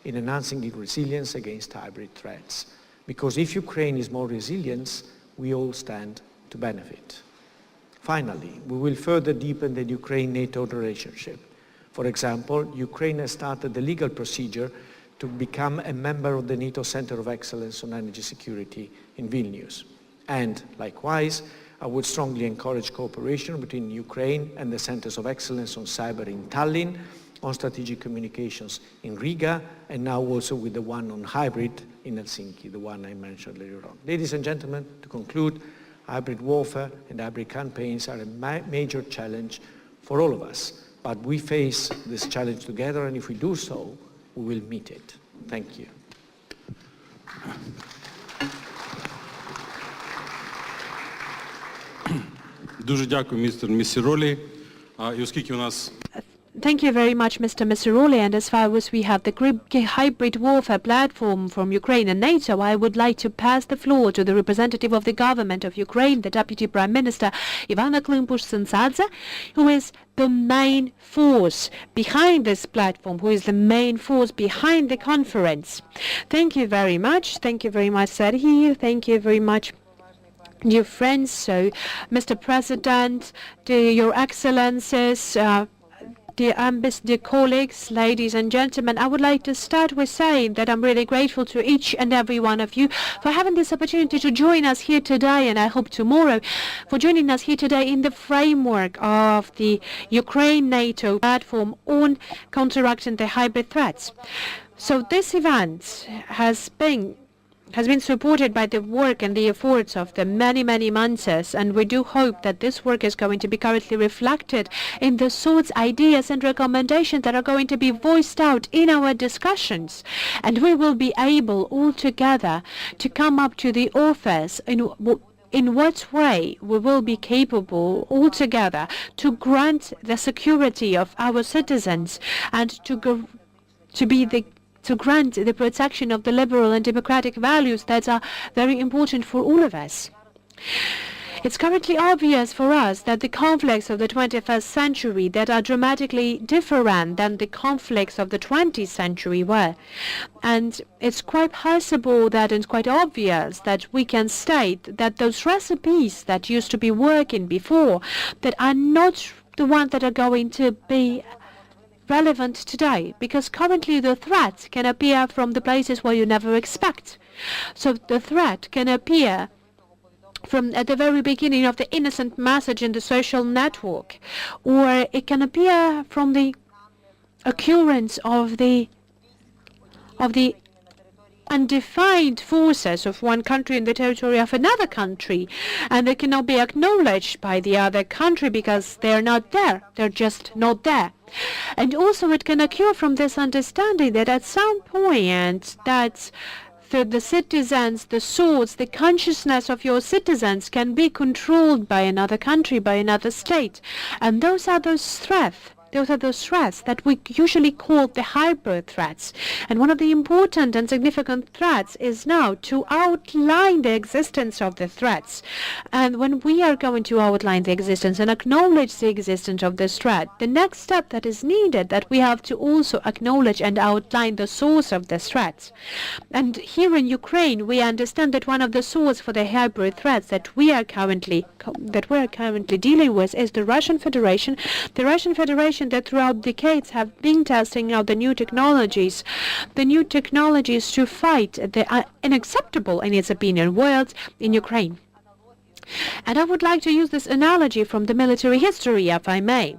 in enhancing its resilience against hybrid threats. Because if Ukraine is more resilient, we all stand to benefit. Finally, we will further deepen the Ukraine-NATO relationship. For example, Ukraine has started the legal procedure to become a member of the NATO Center of Excellence on Energy Security in Vilnius. And likewise, I would strongly encourage cooperation between Ukraine and the Centers of Excellence on Cyber in Tallinn, on strategic communications in Riga, and now also with the one on hybrid in Helsinki, the one I mentioned later on. Ladies and gentlemen, to conclude, hybrid warfare and hybrid campaigns are a major challenge for all of us. But we face this challenge together, and if we do so, we will meet it. Thank you. Дуже дякую, містер Місіролі. І оскільки у нас Thank you very much, Mr. Misiroli. And as far as we have the hybrid warfare platform from Ukraine and NATO, I would like to pass the floor to the representative of the government of Ukraine, the Deputy Prime Minister Ivana Klimpush-Tsintsadze, who is the main force behind this platform, who is the main force behind the conference. Thank you very much. Thank you very much, Serhiy. Thank you very much, dear friends. So, Mr. President, Your Excellencies, dear colleagues, ladies and gentlemen, I would like to start with saying that I'm really grateful to each and every one of you for having this opportunity to join us here today, and I hope tomorrow for joining us here today in the framework of the Ukraine-NATO platform on counteracting the hybrid threats. So this event has been supported by the work and the efforts of the many months, and we do hope that this work is going to be currently reflected in the thoughts, ideas and recommendations that are going to be voiced out in our discussions, and we will be able all together to come up to the office in what way we will be capable all together to grant the security of our citizens and to grant the protection of the liberal and democratic values that are very important for all of us. It's currently obvious for us that the conflicts of the 21st century that are dramatically different than the conflicts of the 20th century were. And it's quite possible that it's quite obvious that we can state that those recipes that used to be working before that are not the ones that are going to be relevant today, because currently the threat can appear from the places where you never expect. So the threat can appear from at the very beginning of the innocent message in the social network, or it can appear from the occurrence of the undefined forces of one country in the territory of another country, and they cannot be acknowledged by the other country because they're not there. They're just not there. And also it can occur from this understanding that at some point that the citizens, the thoughts, the consciousness of your citizens can be controlled by another country, by another state. And those are those threats. Those are those threats that we usually call the hybrid threats. And one of the important and significant threats is now to outline the existence of the threats. And when we are going to outline the existence and acknowledge the existence of this threat, the next step that is needed, that we have to also acknowledge and outline the source of this threat. And here in Ukraine, we understand that one of the sources for the hybrid threats that we are currently dealing with is the Russian Federation. The Russian Federation that throughout decades have been testing out the new technologies to fight the unacceptable, in its opinion, words in Ukraine. And I would like to use this analogy from the military history, if I may.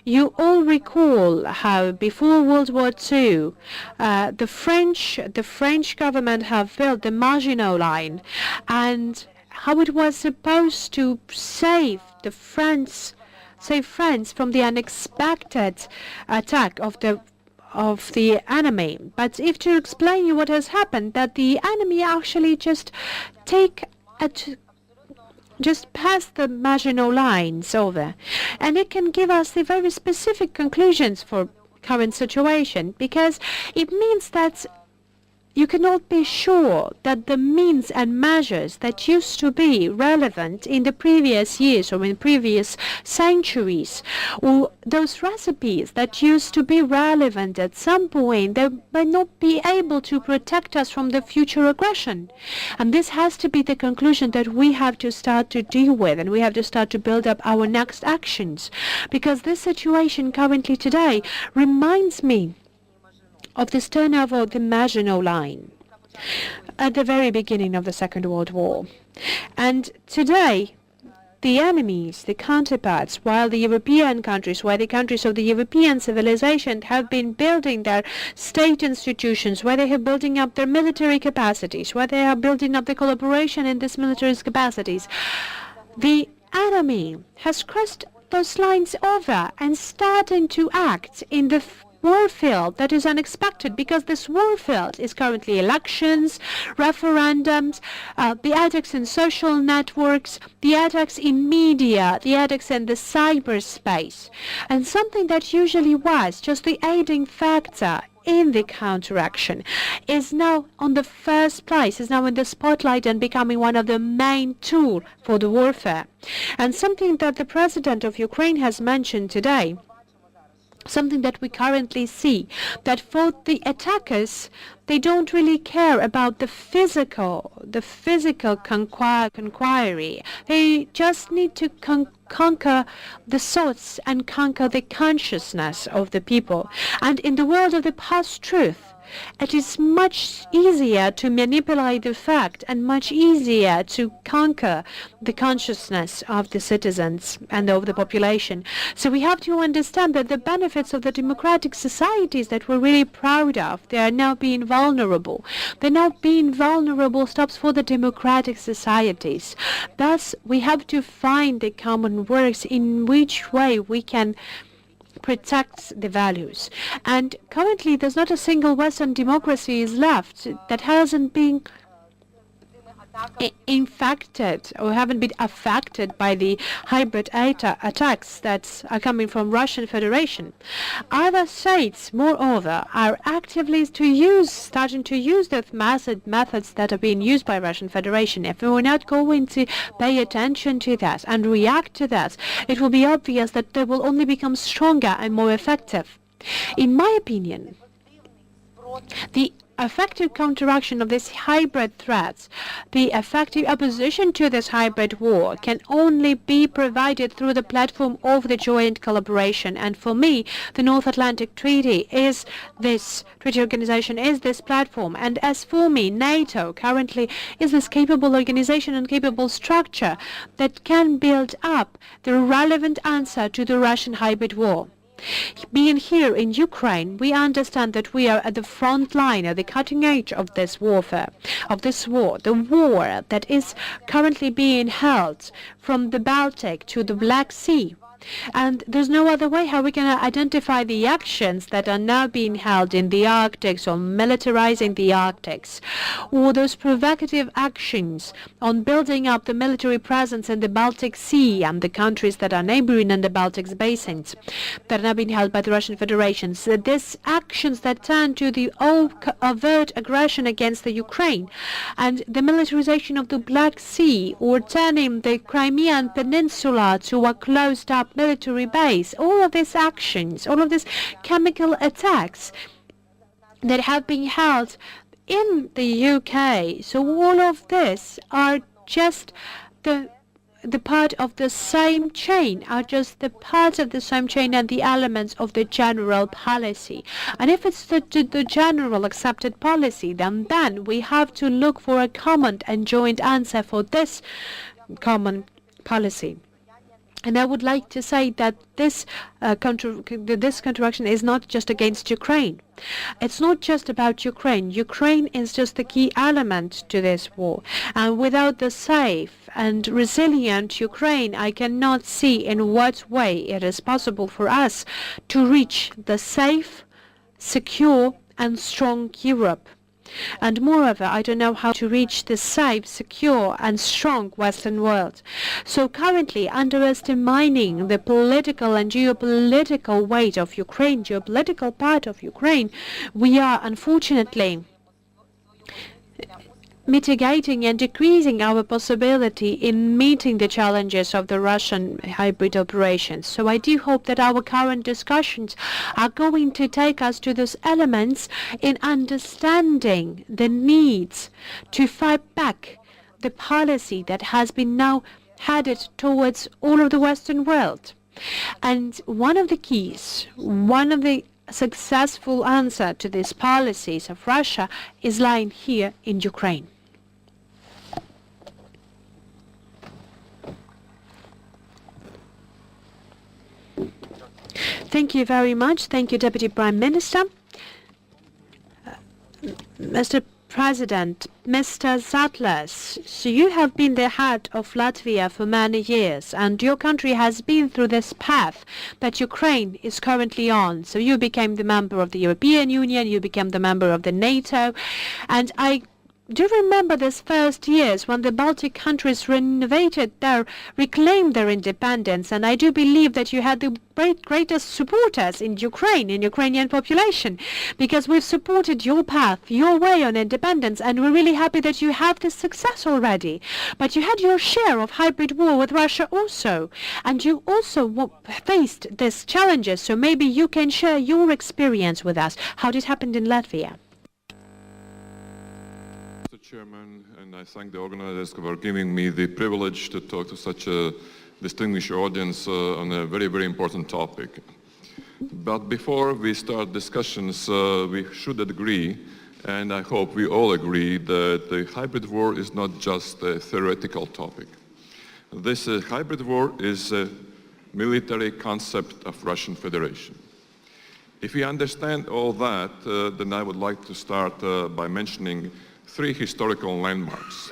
You all recall how before World War II, the French government have built the Maginot Line, and how it was supposed to save France from the unexpected attack of the of the enemy. But if to explain you what has happened, that the enemy actually just pass the marginal lines over, and it can give us the very specific conclusions for current situation, because it means that you cannot be sure that the means and measures that used to be relevant in the previous years or in previous centuries, or those recipes that used to be relevant at some point, they may not be able to protect us from the future aggression. And this has to be the conclusion that we have to start to deal with, and we have to start to build up our next actions. Because this situation currently today reminds me of this turnover of the Maginot Line at the very beginning of the Second World War. And today, the enemies, the counterparts, while the European countries, while the countries of the European civilization have been building their state institutions, where they are building up their military capacities, where they are building up the collaboration in these military capacities, the enemy has crossed those lines over and starting to act in the war field that is unexpected, because this war field is currently elections, referendums, the attacks in social networks, the attacks in media, the attacks in the cyberspace. And something that usually was just the aiding factor in the counteraction is now on the first place, is now in the spotlight and becoming one of the main tools for the warfare. And something that the President of Ukraine has mentioned today, something that we currently see, that for the attackers, they don't really care about the physical conquering. They just need to conquer the thoughts and conquer the consciousness of the people. And in the world of the post-truth, it is much easier to manipulate the fact and much easier to conquer the consciousness of the citizens and of the population. So we have to understand that the benefits of the democratic societies that we're really proud of, they are now being vulnerable. They're now being vulnerable stops for the democratic societies. Thus, we have to find the common works in which way we can protect the values. And currently there's not a single Western democracy is left that hasn't been infected or haven't been affected by the hybrid attacks that are coming from Russian Federation. Other states, moreover, are actively starting to use those methods that are being used by Russian Federation. If we're not going to pay attention to that and react to that, it will be obvious that they will only become stronger and more effective. In my opinion, the effective counteraction of these hybrid threats, the effective opposition to this hybrid war can only be provided through the platform of the joint collaboration. And for me, the North Atlantic Treaty Organization is this platform. And as for me, NATO currently is this capable organization and capable structure that can build up the relevant answer to the Russian hybrid war. Being here in Ukraine, we understand that we are at the front line, at the cutting edge of this warfare, of this war, the war that is currently being held from the Baltic to the Black Sea. And there's no other way how we can identify the actions that are now being held in the Arctic, or militarizing the Arctic, or those provocative actions on building up the military presence in the Baltic Sea and the countries that are neighboring in the Baltic basins that are now being held by the Russian Federation. So these actions that turn to the overt aggression against the Ukraine and the militarization of the Black Sea, or turning the Crimean Peninsula to a closed-up military base, all of these actions, all of these chemical attacks that have been held in the UK. So all of this are just the part of the same chain, are just the parts of the same chain and the elements of the general policy. And if it's the general accepted policy, then we have to look for a common and joint answer for this common policy. And I would like to say that this counteraction is not just against Ukraine. It's not just about Ukraine. Ukraine is just the key element to this war. And without the safe and resilient Ukraine, I cannot see in what way it is possible for us to reach the safe secure and strong Europe. And moreover, I don't know how to reach the safe, secure and strong Western world. So currently, underestimating the political and geopolitical weight of Ukraine, geopolitical part of Ukraine, we are unfortunately mitigating and decreasing our possibility in meeting the challenges of the Russian hybrid operations. So I do hope that our current discussions are going to take us to those elements in understanding the needs to fight back the policy that has been now headed towards all of the Western world. And one of the keys, one of the successful answer to these policies of Russia is lying here in Ukraine. Thank you very much. Thank you, Deputy Prime Minister. Mr. President, Mr. Zatlers, so you have been the head of Latvia for many years, and your country has been through this path that Ukraine is currently on. So you became the member of the European Union, you became the member of the NATO, and I do remember these first years when the Baltic countries reclaimed their independence, and I do believe that you had the greatest supporters in Ukraine, in Ukrainian population, because we've supported your path, your way on independence, and we're really happy that you have this success already. But you had your share of hybrid war with Russia also, and you also faced these challenges, so maybe you can share your experience with us, how it happened in Latvia. Chairman, and I thank the organizers for giving me the privilege to talk to such a distinguished audience on a very, very important topic. But before we start discussions, we should agree, and I hope we all agree, that the hybrid war is not just a theoretical topic. This hybrid war is a military concept of Russian Federation. If we understand all that, then I would like to start by mentioning three historical landmarks.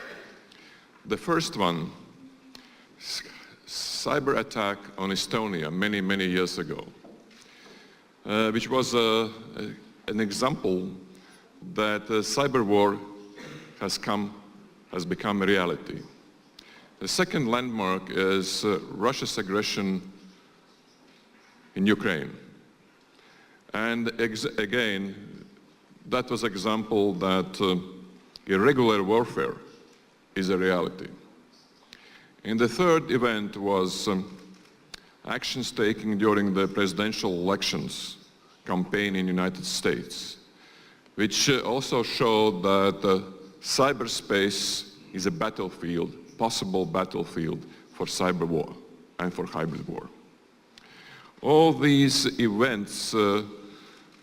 The first one, cyber attack on Estonia many, many years ago, which was an example that cyber war has become a reality. The second landmark is Russia's aggression in Ukraine. And again, that was an example that irregular warfare is a reality. And the third event was actions taken during the presidential elections campaign in the United States, which also showed that cyberspace is a battlefield, possible battlefield for cyber war and for hybrid war. All these events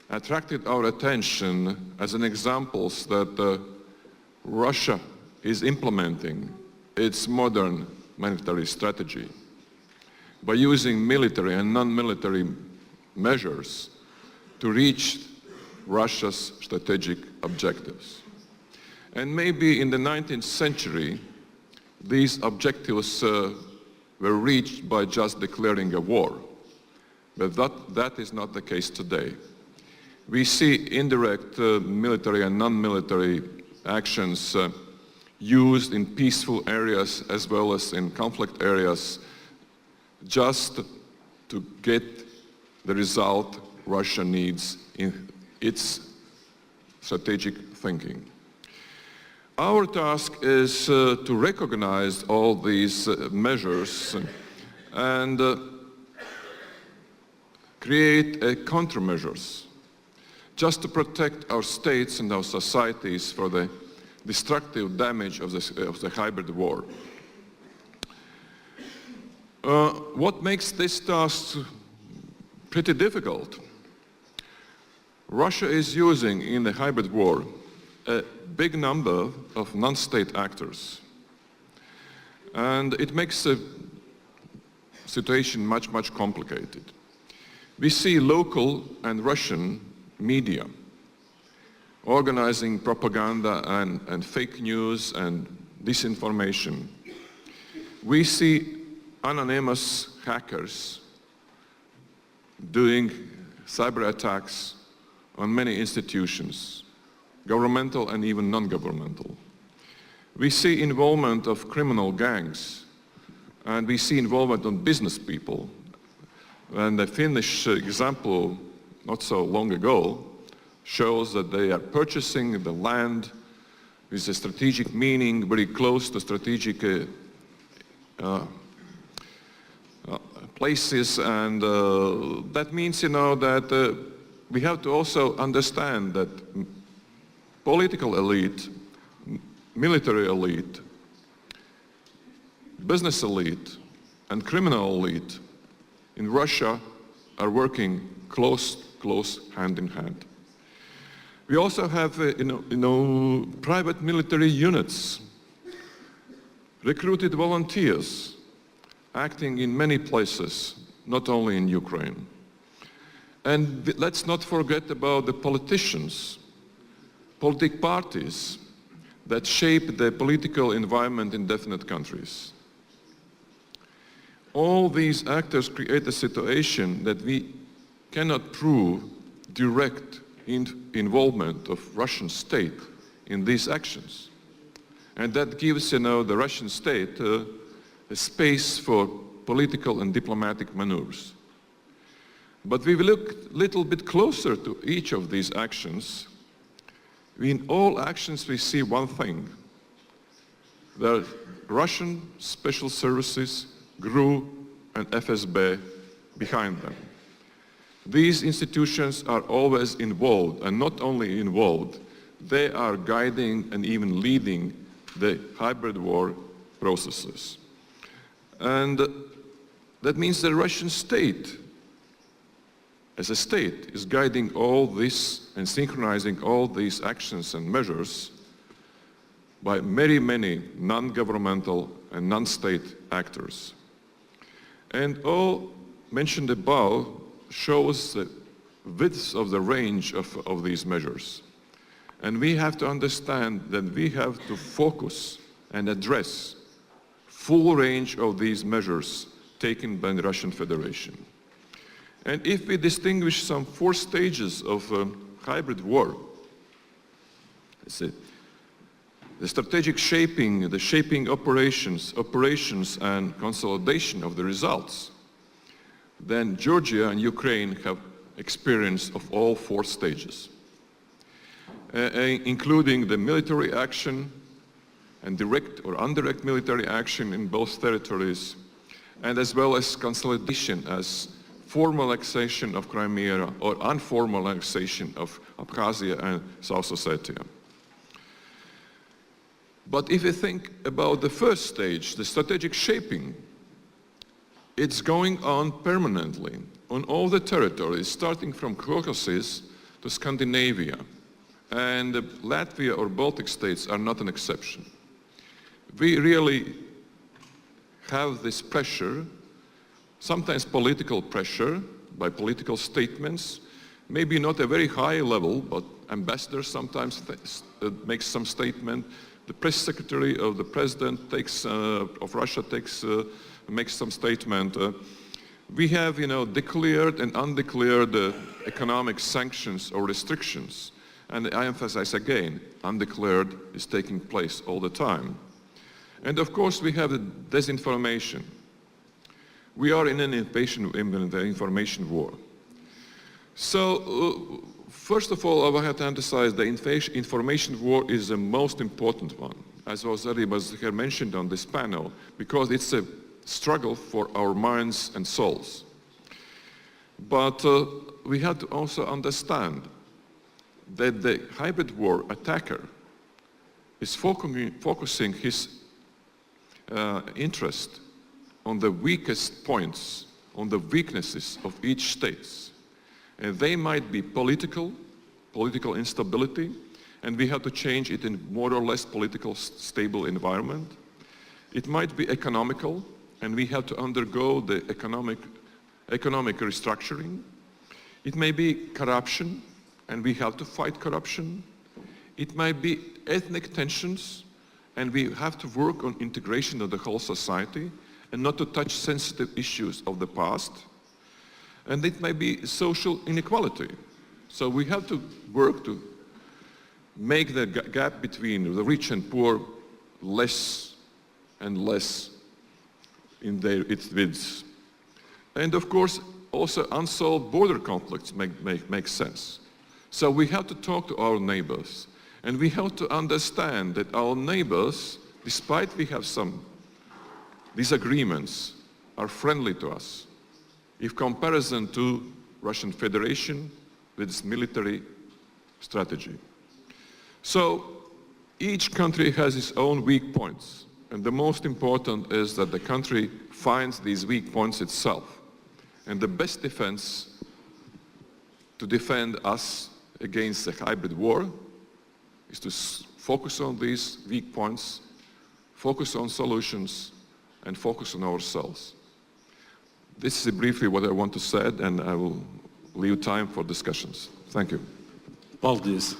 attracted our attention as an examples that Russia is implementing its modern military strategy by using military and non-military measures to reach Russia's strategic objectives. And maybe in the 19th century, these objectives were reached by just declaring a war. But that is not the case today. We see indirect military and non-military actions used in peaceful areas as well as in conflict areas just to get the result Russia needs in its strategic thinking. Our task is to recognize all these measures and create countermeasures just to protect our states and our societies for the destructive damage of the hybrid war. What makes this task pretty difficult? Russia is using in the hybrid war a big number of non-state actors. And it makes the situation much, much complicated. We see local and Russian media organizing propaganda and fake news and disinformation. We see anonymous hackers doing cyber attacks on many institutions, governmental and even non-governmental. We see involvement of criminal gangs, and we see involvement of business people. And the Finnish example, not so long ago, shows that they are purchasing the land with a strategic meaning, very close to strategic places, and that means, that we have to also understand that political elite, military elite, business elite, and criminal elite in Russia are working close hand in hand. We also have, private military units, recruited volunteers, acting in many places, not only in Ukraine. And let's not forget about the politicians, political parties that shape the political environment in definite countries. All these actors create a situation that we cannot prove direct involvement of Russian state in these actions. And that gives, the Russian state a space for political and diplomatic maneuvers. But we will look a little bit closer to each of these actions. In all actions we see one thing. The Russian special services, GRU and FSB behind them. These institutions are always involved, and not only involved, they are guiding and even leading the hybrid war processes. And that means the Russian state, as a state, is guiding all this and synchronizing all these actions and measures by many non-governmental and non-state actors. And all mentioned above shows the width of the range of these measures. And we have to understand that we have to focus and address full range of these measures taken by the Russian Federation. And if we distinguish some 4 stages of hybrid war, the strategic shaping, the shaping operations and consolidation of the results, then Georgia and Ukraine have experience of all 4 stages, including the military action and direct or indirect military action in both territories, and as well as consolidation as formal annexation of Crimea or informal annexation of Abkhazia and South Ossetia. But if you think about the first stage, the strategic shaping, it's going on permanently on all the territories, starting from Caucasus to Scandinavia. And Latvia or Baltic states are not an exception. We really have this pressure, sometimes political pressure by political statements, maybe not a very high level, but ambassadors sometimes make some statement. The press secretary of the president of Russia makes some statement. We have, declared and undeclared economic sanctions or restrictions. And I emphasize again, undeclared is taking place all the time. And of course, we have the disinformation. We are in an information war. So, first of all, I have to emphasize the information war is the most important one, as was here mentioned on this panel, because it's a struggle for our minds and souls. But we have to also understand that the hybrid war attacker is focusing his interest on the weakest points, on the weaknesses of each state. And they might be political instability, and we have to change it in more or less political stable environment. It might be economical, and we have to undergo the economic restructuring. It may be corruption, and we have to fight corruption. It might be ethnic tensions, and we have to work on integration of the whole society and not to touch sensitive issues of the past. And it may be social inequality. So we have to work to make the gap between the rich and poor less and less in its width. And of course, also unsolved border conflicts make sense. So we have to talk to our neighbors, and we have to understand that our neighbors, despite we have some disagreements, are friendly to us in comparison to Russian Federation with its military strategy. So each country has its own weak points, and the most important is that the country finds these weak points itself. And the best defense to defend us against a hybrid war is to focus on these weak points, focus on solutions, and focus on ourselves. This is briefly what I want to say, and I will leave time for discussions. Thank you. Paldies.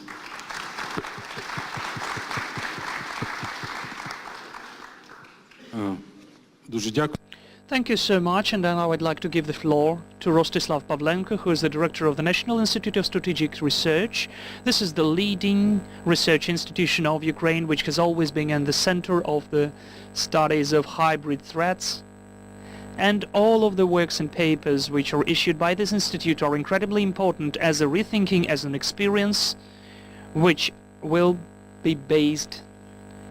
Дуже дякую. Thank you so much, and now I would like to give the floor to Rostislav Pavlenko, who is the director of the National Institute of Strategic Research. This is the leading research institution of Ukraine, which has always been in the center of the studies of hybrid threats. And all of the works and papers which are issued by this institute are incredibly important as a rethinking, as an experience, which will be based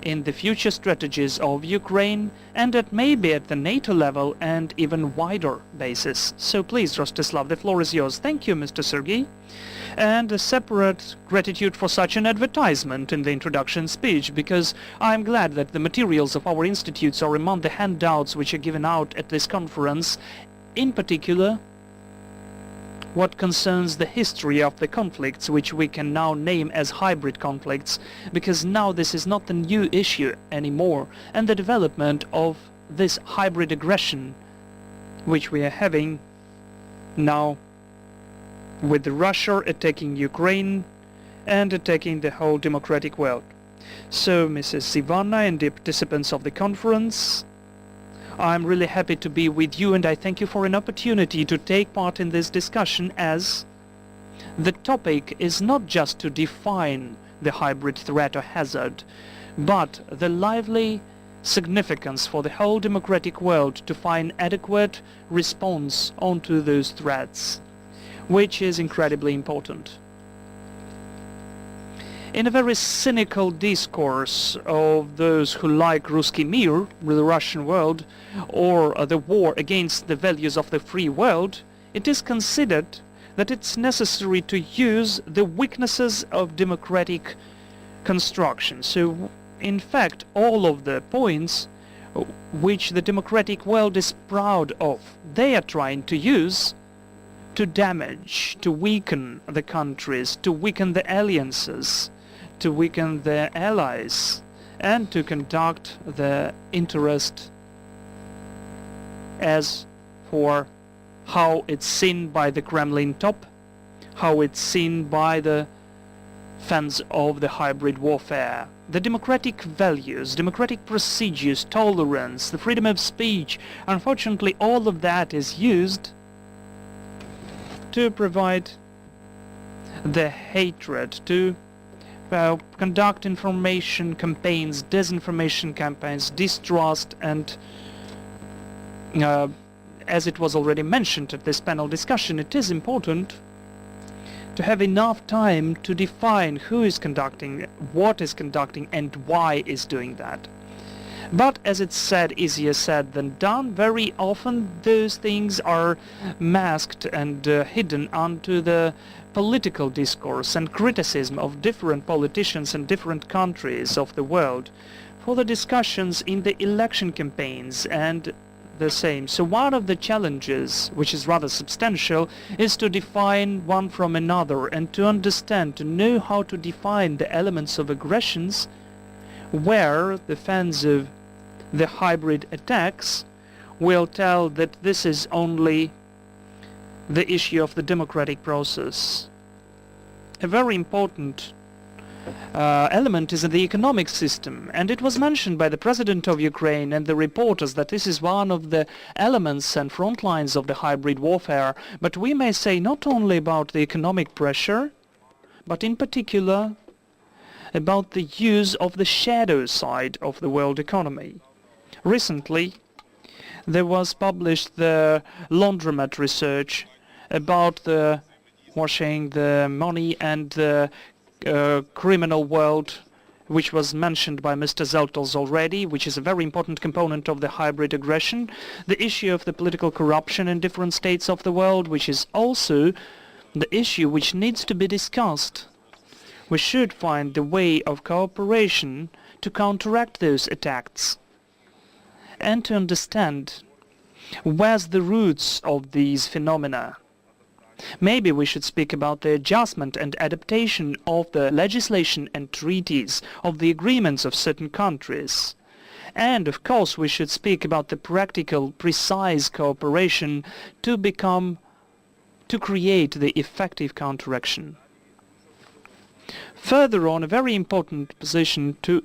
in the future strategies of Ukraine, and at maybe at the NATO level and even wider basis. So please, Rostislav, the floor is yours. Thank you, Mr. Sergei. And a separate gratitude for such an advertisement in the introduction speech, because I'm glad that the materials of our institutes are among the handouts which are given out at this conference, in particular what concerns the history of the conflicts, which we can now name as hybrid conflicts, because now this is not a new issue anymore, and the development of this hybrid aggression which we are having now with Russia attacking Ukraine and attacking the whole democratic world. So, Mrs. Ivana and the participants of the conference, I'm really happy to be with you, and I thank you for an opportunity to take part in this discussion, as the topic is not just to define the hybrid threat or hazard, but the lively significance for the whole democratic world to find adequate response onto those threats, which is incredibly important. In a very cynical discourse of those who like Ruski Mir, the Russian world, or the war against the values of the free world, it is considered that it's necessary to use the weaknesses of democratic construction. So, in fact, all of the points which the democratic world is proud of, they are trying to use to damage, to weaken the countries, to weaken the alliances, to weaken their allies, and to conduct the interest as for how it's seen by the Kremlin top, how it's seen by the fans of the hybrid warfare. The democratic values, democratic procedures, tolerance, the freedom of speech, unfortunately all of that is used to provide the hatred, to conduct information campaigns, disinformation campaigns, distrust, and as it was already mentioned at this panel discussion, it is important to have enough time to define who is conducting, what is conducting, and why is doing that. But as it's said, easier said than done, very often those things are masked and hidden onto the political discourse and criticism of different politicians in different countries of the world for the discussions in the election campaigns and the same. So one of the challenges, which is rather substantial, is to define one from another and to understand, to know how to define the elements of aggressions where the fans of the hybrid attacks will tell that this is only the issue of the democratic process. A very important element is in the economic system, and it was mentioned by the President of Ukraine and the reporters that this is one of the elements and front lines of the hybrid warfare, but we may say not only about the economic pressure, but in particular about the use of the shadow side of the world economy. Recently, there was published the laundromat research about the washing the money and the criminal world, which was mentioned by Mr. Zeltels already, which is a very important component of the hybrid aggression. The issue of the political corruption in different states of the world, which is also the issue which needs to be discussed. We should find the way of cooperation to counteract those attacks and to understand where's the roots of these phenomena. Maybe we should speak about the adjustment and adaptation of the legislation and treaties, of the agreements of certain countries. And of course we should speak about the practical, precise cooperation to create the effective counteraction. Further on, a very important position to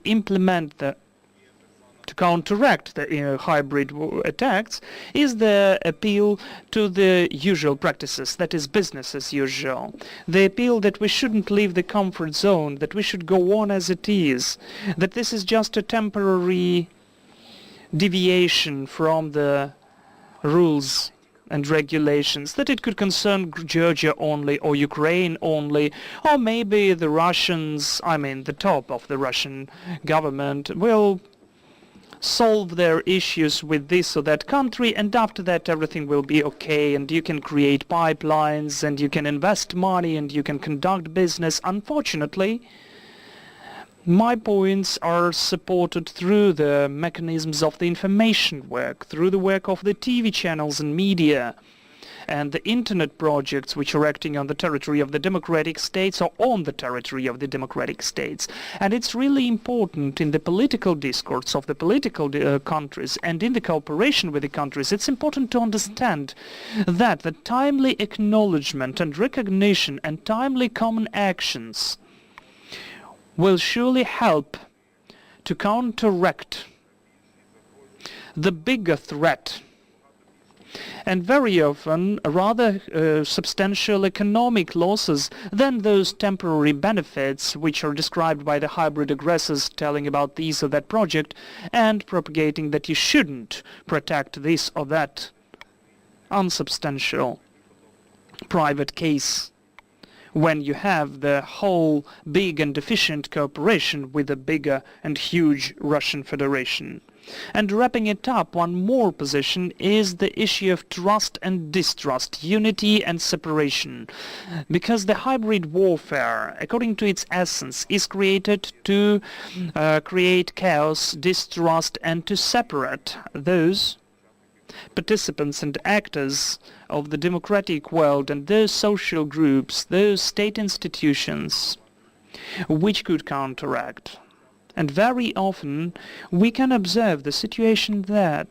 counteract the hybrid attacks is the appeal to the usual practices, that is business as usual. The appeal that we shouldn't leave the comfort zone, that we should go on as it is, that this is just a temporary deviation from the rules and regulations, that it could concern Georgia only or Ukraine only, or maybe the Russians, the top of the Russian government, will solve their issues with this or that country, and after that everything will be okay, and you can create pipelines, and you can invest money, and you can conduct business. Unfortunately, my points are supported through the mechanisms of the information work, through the work of the TV channels and media, and the internet projects which are acting on the territory of the democratic states or on the territory of the democratic states. And it's really important in the political discourse of the political countries and in the cooperation with the countries, it's important to understand that the timely acknowledgement and recognition and timely common actions will surely help to counteract the bigger threat, and very often rather substantial economic losses than those temporary benefits which are described by the hybrid aggressors, telling about this or that project and propagating that you shouldn't protect this or that unsubstantial private case when you have the whole big and efficient cooperation with the bigger and huge Russian Federation. And wrapping it up, one more position is the issue of trust and distrust, unity and separation. Because the hybrid warfare, according to its essence, is created to create chaos, distrust, and to separate those participants and actors of the democratic world and those social groups, those state institutions, which could counteract. And very often we can observe the situation that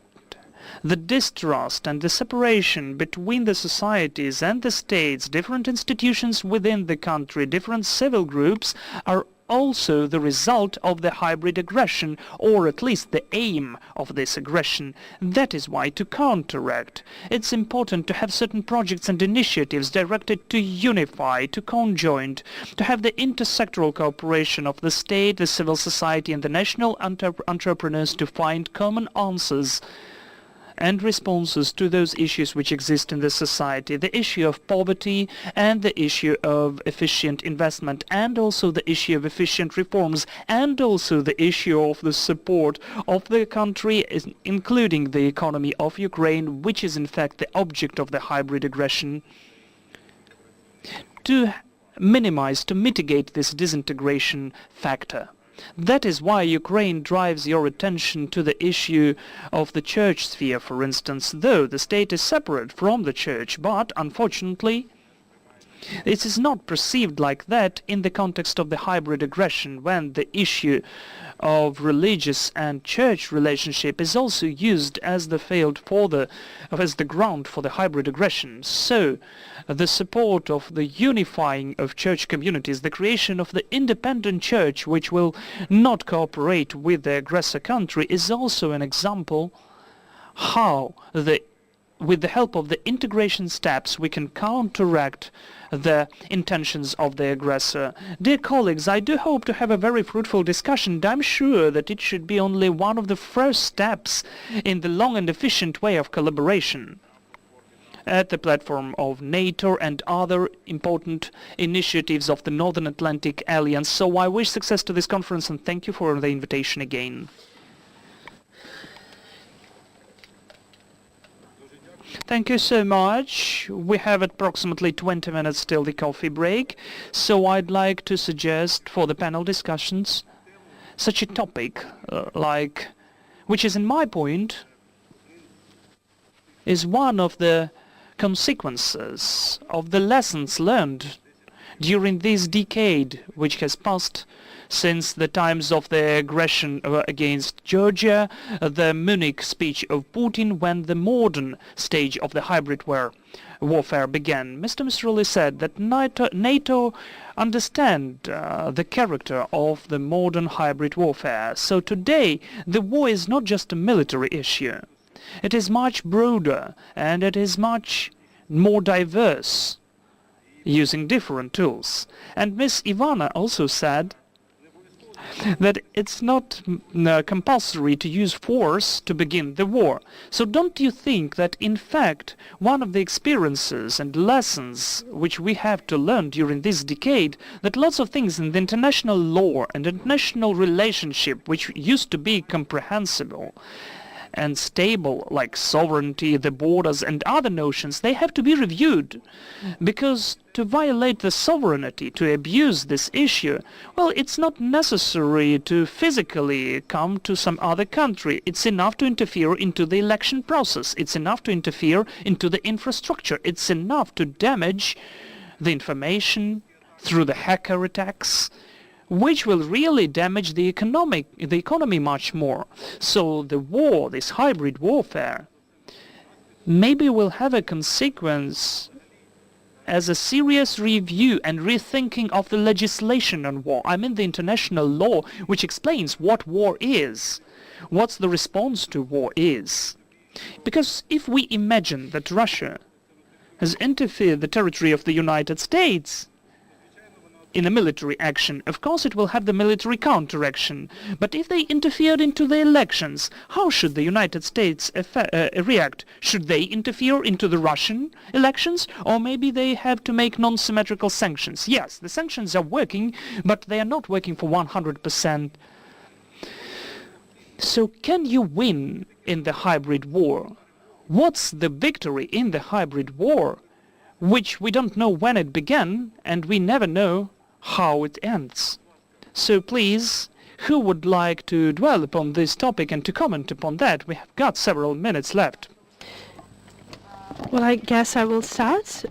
the distrust and the separation between the societies and the states, different institutions within the country, different civil groups, are also the result of the hybrid aggression, or at least the aim of this aggression. That is why, to counteract, it's important to have certain projects and initiatives directed to unify, to conjoin, to have the intersectoral cooperation of the state, the civil society, and the national entrepreneurs to find common answers and responses to those issues which exist in the society, the issue of poverty and the issue of efficient investment, and also the issue of efficient reforms, and also the issue of the support of the country, including the economy of Ukraine, which is in fact the object of the hybrid aggression, to minimize, to mitigate this disintegration factor. That is why Ukraine drives your attention to the issue of the church sphere, for instance, though the state is separate from the church, but unfortunately It is not perceived like that in the context of the hybrid aggression, when the issue of religious and church relationship is also used as the as the ground for the hybrid aggression. So the support of the unifying of church communities, the creation of the independent church which will not cooperate with the aggressor country, is also an example how with the help of the integration steps we can counteract the intentions of the aggressor. Dear colleagues, I do hope to have a very fruitful discussion, and I'm sure that it should be only one of the first steps in the long and efficient way of collaboration at the platform of NATO and other important initiatives of the Northern Atlantic Alliance. So I wish success to this conference, and thank you for the invitation again. Thank you so much. We have approximately 20 minutes till the coffee break, so I'd like to suggest for the panel discussions such a topic which is in my point is one of the consequences of the lessons learned during this decade which has passed since the times of the aggression against Georgia, the Munich speech of Putin, when the modern stage of the hybrid warfare began. Mr. Misroli said that NATO understand the character of the modern hybrid warfare. So today the war is not just a military issue. It is much broader and it is much more diverse, using different tools. And Ms. Ivana also said that it's not compulsory to use force to begin the war. So don't you think that in fact one of the experiences and lessons which we have to learn during this decade, that lots of things in the international law and international relationship which used to be comprehensible and stable, like sovereignty, the borders and other notions, they have to be reviewed. Because to violate the sovereignty, to abuse this issue, well, it's not necessary to physically come to some other country. It's enough to interfere into the election process. It's enough to interfere into the infrastructure. It's enough to damage the information through the hacker attacks, which will really damage the economy much more. So the war, this hybrid warfare, maybe will have a consequence as a serious review and rethinking of the legislation on war. I mean the international law, which explains what war is, what the response to war is. Because if we imagine that Russia has interfered the territory of the United States in a military action, of course it will have the military counteraction. But if they interfered into the elections, how should the United States react? Should they interfere into the Russian elections? Or maybe they have to make non-symmetrical sanctions? Yes, the sanctions are working, but they are not working for 100%. So can you win in the hybrid war? What's the victory in the hybrid war, which we don't know when it began, and we never know how it ends? So please, who would like to dwell upon this topic and to comment upon that? We have got several minutes left. Well, I guess I will start,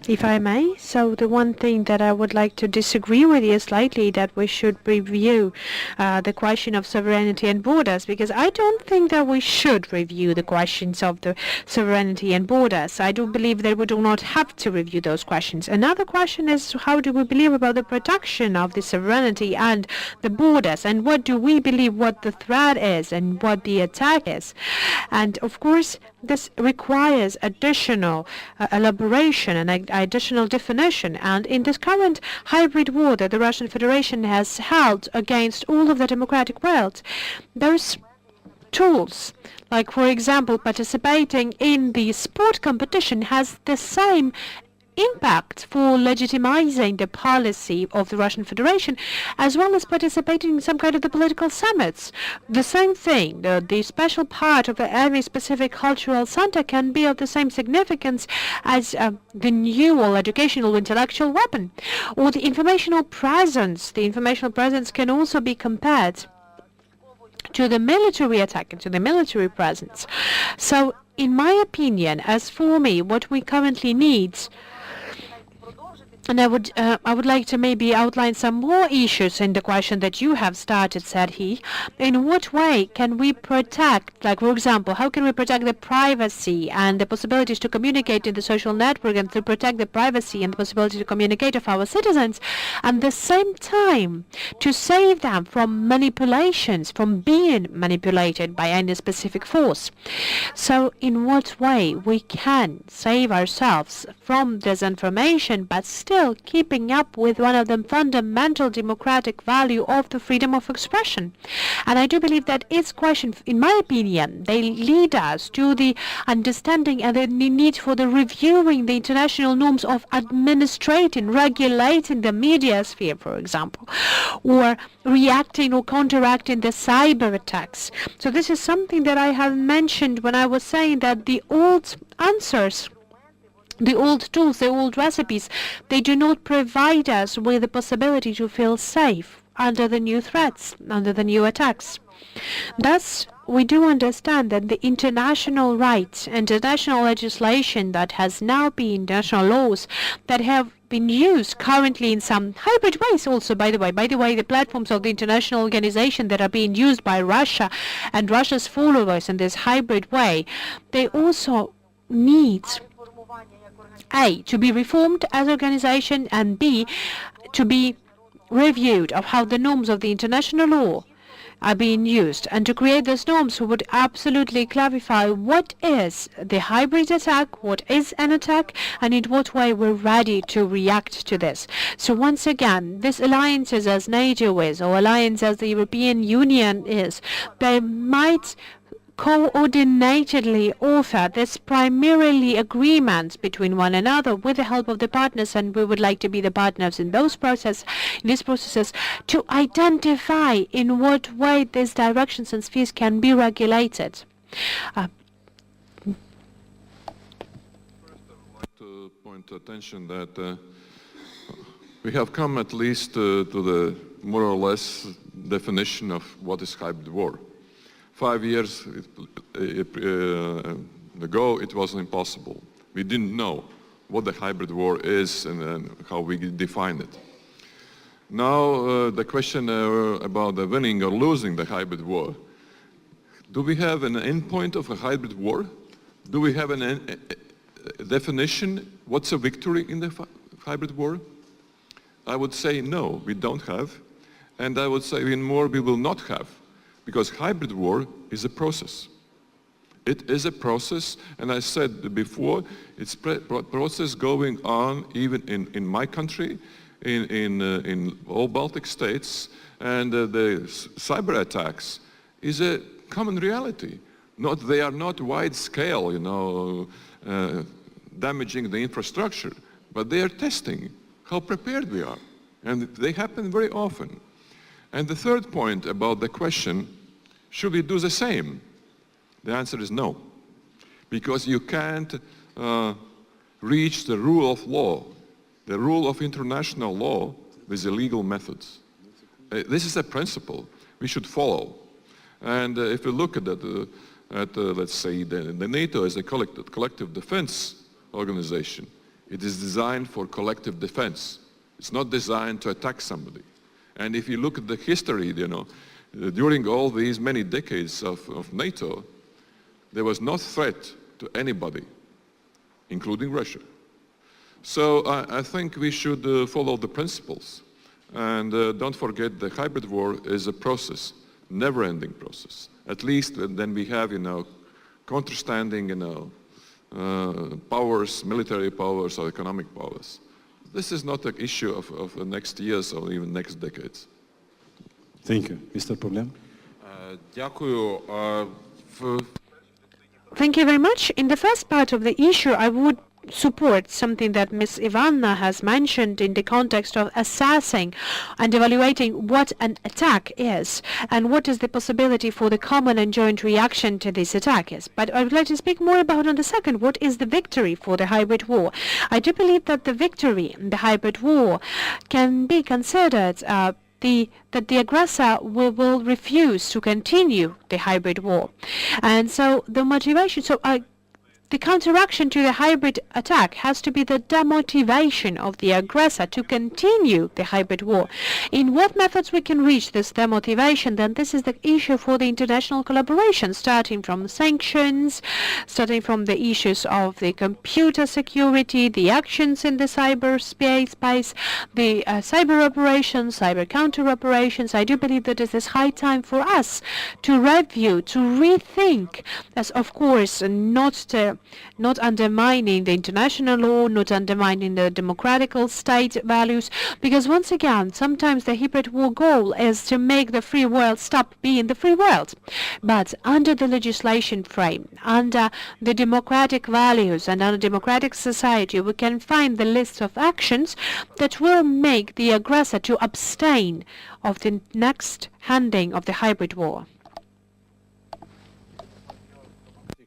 if I may. So the one thing that I would like to disagree with you slightly, that we should review the question of sovereignty and borders, because I don't think that we should review the questions of the sovereignty and borders. I do believe that we do not have to review those questions. Another question is, how do we believe about the protection of the sovereignty and the borders, and what do we believe what the threat is and what the attack is? And of course this requires additional elaboration and additional definition. And in this current hybrid war that the Russian Federation has held against all of the democratic world, those tools, like for example participating in the sport competition, has the same impact for legitimizing the policy of the Russian Federation, as well as participating in some kind of the political summits. The same thing, the special part of any specific cultural center can be of the same significance as the new or educational intellectual weapon. Or the informational presence. The informational presence can also be compared to the military attack and to the military presence. So in my opinion, as for me, what we currently need And I would like to maybe outline some more issues in the question that you have started, said he. In what way can we protect, like for example, how can we protect the privacy and the possibilities to communicate in the social network and to protect the privacy and the possibility to communicate of our citizens, and at the same time to save them from manipulations, from being manipulated by any specific force? So in what way we can save ourselves from disinformation, but still keeping up with one of the fundamental democratic value of the freedom of expression? And I do believe that its question, in my opinion, they lead us to the understanding and the need for the reviewing the international norms of administrating, regulating the media sphere, for example, or reacting or counteracting the cyber attacks. So this is something that I have mentioned when I was saying that the old answers, the old tools, the old recipes, they do not provide us with the possibility to feel safe under the new threats, under the new attacks. Thus, we do understand that the international rights, international legislation that has now been, international laws that have been used currently in some hybrid ways also, by the way, the platforms of the international organization that are being used by Russia and Russia's followers in this hybrid way, they also need A, to be reformed as organization, and B, to be reviewed of how the norms of the international law are being used, and to create those norms who would absolutely clarify what is the hybrid attack, what is an attack, and in what way we're ready to react to this. So once again, these alliances as NATO is, or alliance as the European Union is, they might coordinatedly author this primarily agreements between one another with the help of the partners, and we would like to be the partners in these processes to identify in what way these directions and spheres can be regulated. To point attention that we have come at least to the more or less definition of what is hybrid war. 5 years ago, it was impossible. We didn't know what the hybrid war is and how we define it. Now, the question about the winning or losing the hybrid war. Do we have an endpoint of a hybrid war? Do we have a definition? What's a victory in the hybrid war? I would say no, we don't have. And I would say even more, we will not have. Because hybrid war is a process. It is a process, and I said before, it's a process going on even in my country, in all Baltic states, and the cyber attacks is a common reality. They are not wide scale, damaging the infrastructure, but they are testing how prepared we are, and they happen very often. And the third point about the question, should we do the same? The answer is no, because you can't reach the rule of law, the rule of international law with illegal methods. This is a principle we should follow. And if we look at let's say, the NATO as a collective defense organization, it is designed for collective defense. It's not designed to attack somebody. And if you look at the history, during all these many decades of NATO, there was no threat to anybody, including Russia. So I think we should follow the principles. And don't forget, the hybrid war is a process, never-ending process. At least then we have, counterstanding, powers, military powers or economic powers. This is not an issue of the next years or even next decades. Thank you. Mr. Problem? Thank you very much. In the first part of the issue, I would support something that Ms. Ivana has mentioned in the context of assessing and evaluating what an attack is and what is the possibility for the common and joint reaction to this attack is. But I would like to speak more about on the second, what is the victory for the hybrid war? I do believe that the victory in the hybrid war can be considered that the aggressor will refuse to continue the hybrid war. And so the motivation, the counteraction to the hybrid attack has to be the demotivation of the aggressor to continue the hybrid war. In what methods we can reach this demotivation, then this is the issue for the international collaboration, starting from sanctions, starting from the issues of the computer security, the actions in the cyberspace, the cyber operations, cyber counter operations. I do believe that it is high time for us to review, to rethink, as of course not undermining the international law, not undermining the democratical state values, because once again, sometimes the hybrid war goal is to make the free world stop being the free world. But under the legislation frame, under the democratic values and under democratic society, we can find the list of actions that will make the aggressor to abstain of the next handing of the hybrid war.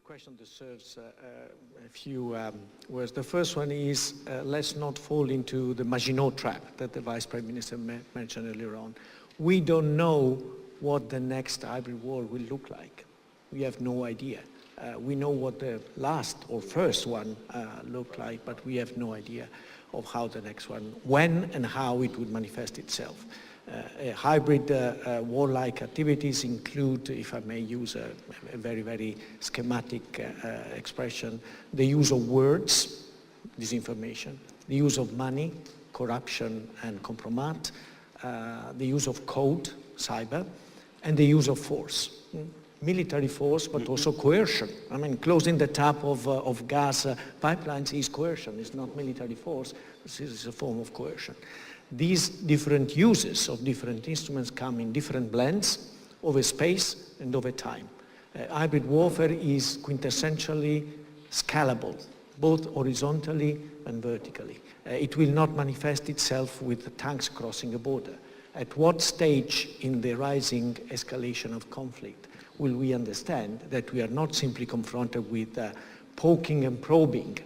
Question deserves a few words. The first one is let's not fall into the Maginot Trap that the Vice Prime Minister mentioned earlier on. We don't know what the next hybrid war will look like. We have no idea. We know what the last or first one looked like, but we have no idea of how the next one, when and how it would manifest itself. Hybrid warlike activities include, if I may use a very, very schematic expression, the use of words, disinformation, the use of money, corruption and compromat, the use of code, cyber, and the use of force. Military force, but also coercion. I mean, closing the tap of gas pipelines is coercion. It's not military force. This is a form of coercion. These different uses of different instruments come in different blends over space and over time. Hybrid warfare is quintessentially scalable, both horizontally and vertically. It will not manifest itself with tanks crossing a border. At what stage in the rising escalation of conflict will we understand that we are not simply confronted with poking and probing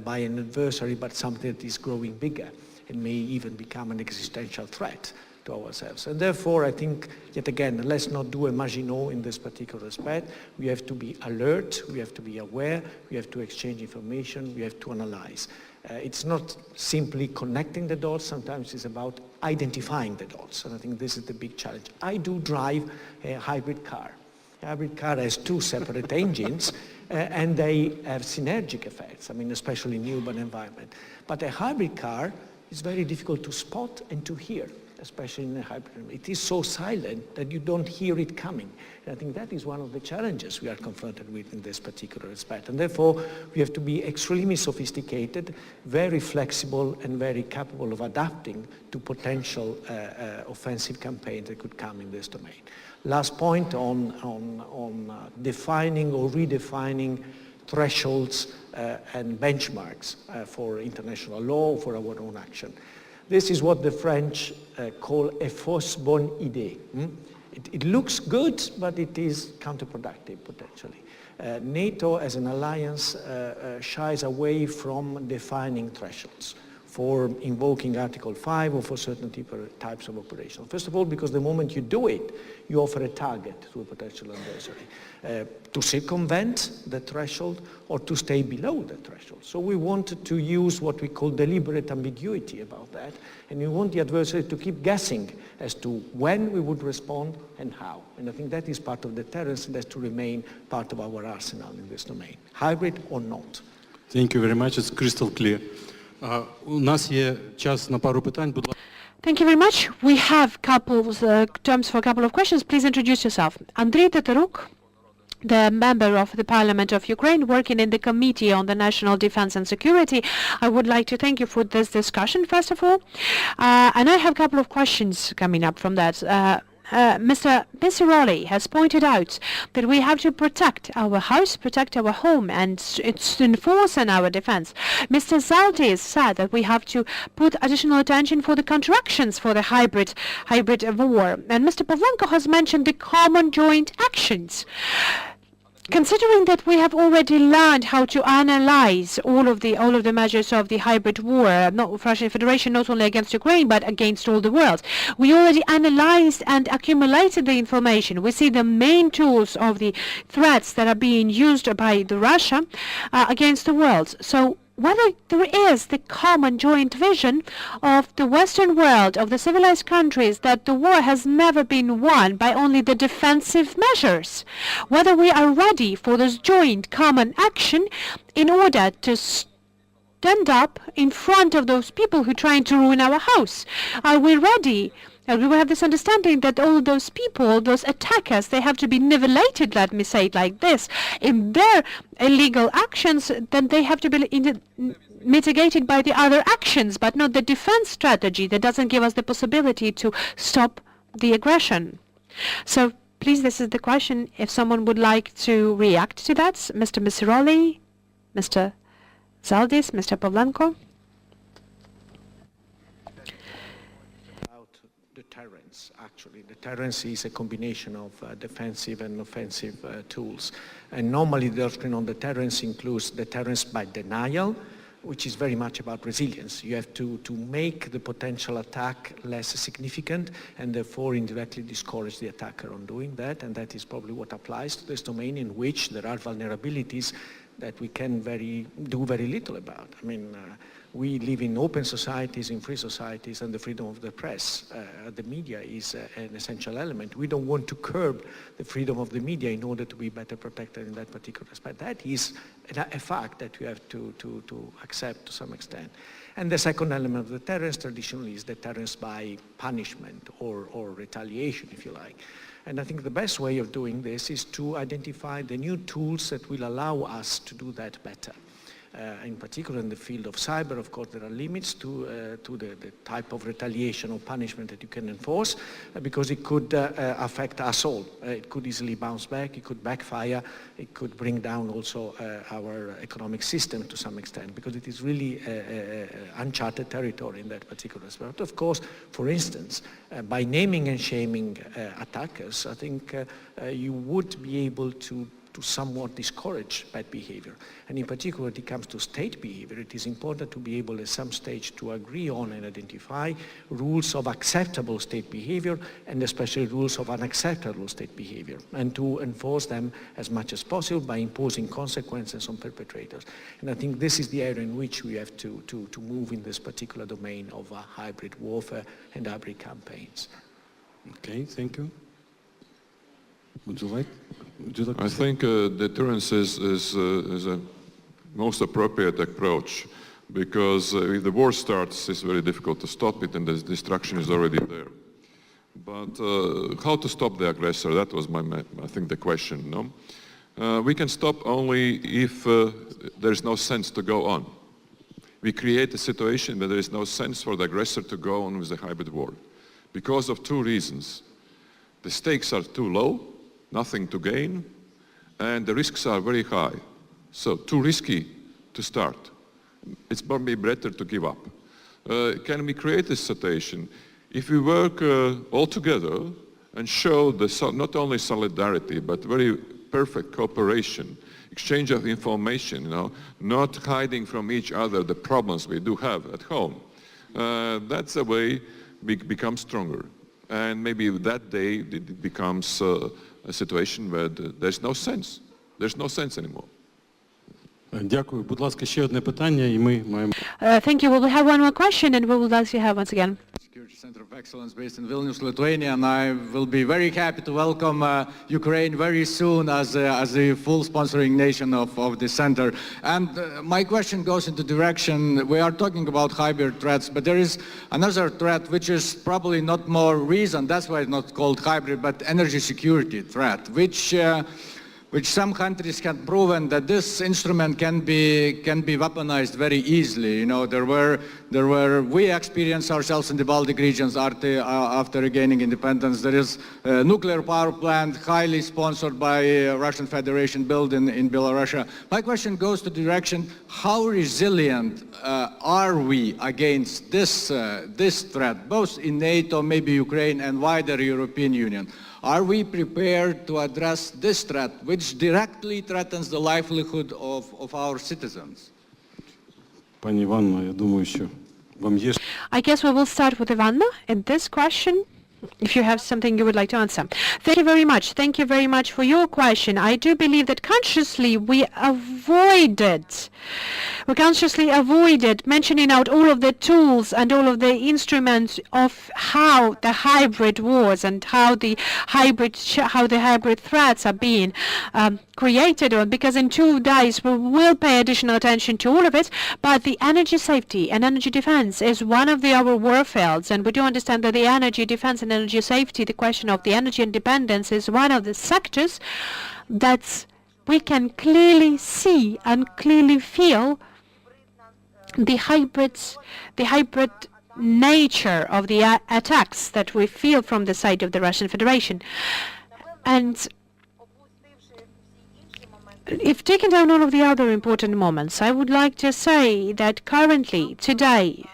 by an adversary, but something that is growing bigger and may even become an existential threat to ourselves. And therefore, I think, yet again, let's not do a Maginot in this particular respect. We have to be alert, we have to be aware, we have to exchange information, we have to analyze. It's not simply connecting the dots, sometimes it's about identifying the dots, and I think this is the big challenge. I do drive a hybrid car. A hybrid car has two separate engines, and they have synergic effects, I mean, especially in urban environment. But a hybrid car is very difficult to spot and to hear, especially in a hybrid. It is so silent that you don't hear it coming. And I think that is one of the challenges we are confronted with in this particular respect. And therefore, we have to be extremely sophisticated, very flexible, and very capable of adapting to potential offensive campaigns that could come in this domain. Last point on defining or redefining thresholds and benchmarks for international law, for our own action. This is what the French call a fausse bonne idée. It looks good, but it is counterproductive potentially. NATO as an alliance shies away from defining thresholds for invoking Article 5 or for certain types of operations. First of all, because the moment you do it, you offer a target to a potential adversary. To circumvent the threshold or to stay below the threshold. So we wanted to use what we call deliberate ambiguity about that, and we want the adversary to keep guessing as to when we would respond and how. And I think that is part of deterrence, and that's to remain part of our arsenal in this domain, hybrid or not. Thank you very much. It's crystal clear. У нас є час на пару питань. Будь ласка. Thank you very much. We have terms for a couple of questions. Please introduce yourself. Andrei Tataruk, the member of the Parliament of Ukraine, working in the Committee on the National Defense and Security. I would like to thank you for this discussion, first of all. And I have a couple of questions coming up from that. Mr. Misiroli has pointed out that we have to protect our house, protect our home, and it's enforce on our defense. Mr. Zaltis said that we have to put additional attention for the counteractions for the hybrid war. And Mr. Pavlenko has mentioned the common joint actions. Considering that we have already learned how to analyze all of the measures of the hybrid war, not Russian Federation, not only against Ukraine but against all the world, we already analyzed and accumulated the information. We see the main tools of the threats that are being used by the Russia against the world. So whether there is the common joint vision of the Western world, of the civilized countries, that the war has never been won by only the defensive measures, whether we are ready for this joint common action in order to stand up in front of those people who are trying to ruin our house. Are we ready? And we will have this understanding that all those people, those attackers, they have to be nivellated, let me say it like this, in their illegal actions, then they have to be mitigated by the other actions, but not the defense strategy that doesn't give us the possibility to stop the aggression. So please, this is the question. If someone would like to react to that, Mr. Misiroli, Mr. Zaldis, Mr. Pavlenko. Deterrence, actually. Deterrence is a combination of defensive and offensive tools. And normally the doctrine on deterrence includes deterrence by denial, which is very much about resilience. You have to make the potential attack less significant and therefore indirectly discourage the attacker on doing that. And that is probably what applies to this domain in which there are vulnerabilities that we can do very little about. I mean, we live in open societies, in free societies, and the freedom of the press. The media is an essential element. We don't want to curb the freedom of the media in order to be better protected in that particular aspect. That is a fact that you have to accept to some extent. And the second element of deterrence traditionally is deterrence by punishment or retaliation, if you like. And I think the best way of doing this is to identify the new tools that will allow us to do that better. In particular in the field of cyber, of course, there are limits to the type of retaliation or punishment that you can enforce because it could affect us all. It could easily bounce back, it could backfire, it could bring down also our economic system to some extent because it is really uncharted territory in that particular aspect. Of course, for instance, by naming and shaming attackers, I think you would be able to somewhat discourage bad behavior. And in particular, when it comes to state behavior, it is important to be able at some stage to agree on and identify rules of acceptable state behavior and especially rules of unacceptable state behavior and to enforce them as much as possible by imposing consequences on perpetrators. And I think this is the area in which we have to move in this particular domain of hybrid warfare and hybrid campaigns. Okay, thank you. Would you like I think deterrence is a most appropriate approach because if the war starts, it's very difficult to stop it and the destruction is already there. But how to stop the aggressor? That was I think the question. No? We can stop only if there's no sense to go on. We create a situation where there is no sense for the aggressor to go on with the hybrid war because of two reasons. The stakes are too low, nothing to gain, and the risks are very high. So too risky to start. It's probably better to give up. Can we create this situation? If we work all together and show not only solidarity, but very perfect cooperation, exchange of information, not hiding from each other the problems we do have at home, that's a way we become stronger. And maybe that day it becomes a situation where there's no sense. There's no sense anymore. Дякую. Будь ласка, ще одне питання, і ми маємо... Thank you. We will have one more question and we will like to have once again. Security Center of Excellence based in Vilnius, Lithuania, and I will be very happy to welcome Ukraine very soon as a full sponsoring nation of the center. And my question goes into direction, we are talking about hybrid threats, but there is another threat which is probably not more recent, that's why it's not called hybrid, but energy security threat, which some countries have proven that this instrument can be weaponized very easily. You know, we experienced ourselves in the Baltic regions after regaining independence. There is a nuclear power plant highly sponsored by Russian Federation built in Belarus. My question goes to the direction, how resilient are we against this threat, both in NATO, maybe Ukraine, and wider European Union? Are we prepared to address this threat, which directly threatens the livelihood of our citizens? Пані Іванно, я думаю, що вам є I guess we will start with Ivana in this question, if you have something you would like to answer. Thank you very much. Thank you very much for your question. I do believe that consciously we consciously avoided mentioning out all of the tools and all of the instruments of how the hybrid wars and how the hybrid threats are being created, or because in 2 days we will pay additional attention to all of it, but the energy safety and energy defense is one of our war fields, and we do understand that the energy defense and energy safety, the question of the energy independence, is one of the sectors that we can clearly see and clearly feel the hybrid nature of the attacks that we feel from the side of the Russian Federation. And if taking down all of the other important moments, I would like to say that currently, today,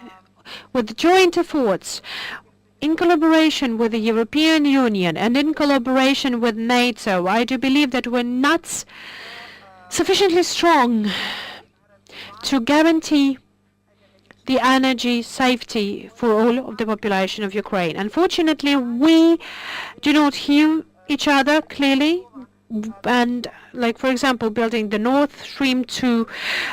with joint efforts, in collaboration with the European Union and in collaboration with NATO, I do believe that we're not sufficiently strong to guarantee the energy safety for all of the population of Ukraine. Unfortunately, we do not hear each other clearly, and like, for example, building the Nord Stream 2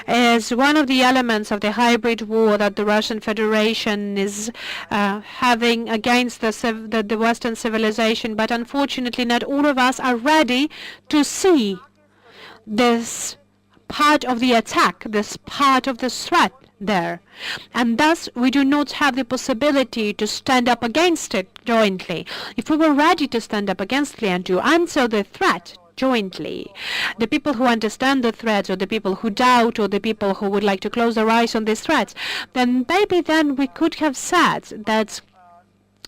is one of the elements of the hybrid war that the Russian Federation is having against the Western civilization. But unfortunately, not all of us are ready to see this part of the attack, this part of the threat there. And thus, we do not have the possibility to stand up against it jointly. If we were ready to stand up against it and to answer the threat jointly, the people who understand the threats, or the people who doubt, or the people who would like to close their eyes on these threats, then maybe then we could have said that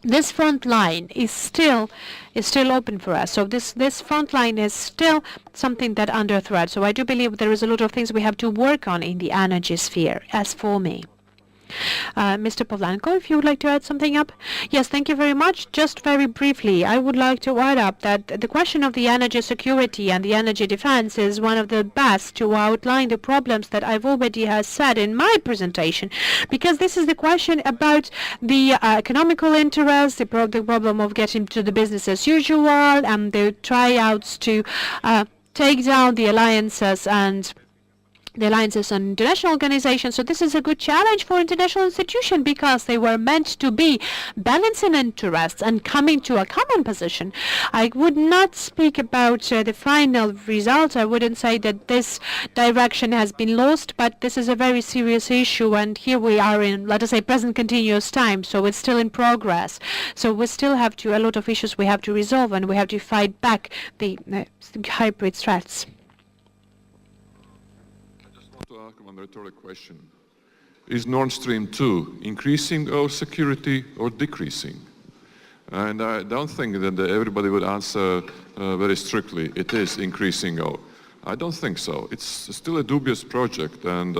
this front line is still open for us. So this front line is still something that under threat. So I do believe there is a lot of things we have to work on in the energy sphere, as for me. Mr. Pavlenko, if you would like to add something up? Yes, thank you very much. Just very briefly, I would like to add up that the question of the energy security and the energy defense is one of the best to outline the problems that I've already said in my presentation, because this is the question about the economical interest, the problem of getting to the business as usual, and the tryouts to take down the alliances and international organizations. So this is a good challenge for international institutions, because they were meant to be balancing interests and coming to a common position. I would not speak about the final results. I wouldn't say that this direction has been lost, but this is a very serious issue, and here we are in, let us say, present continuous time, so it's still in progress. So we still have a lot of issues we have to resolve, and we have to fight back the hybrid threats. One rhetorical question. Is Nord Stream 2 increasing our security or decreasing? And I don't think that everybody would answer very strictly, it is increasing our. I don't think so. It's still a dubious project, and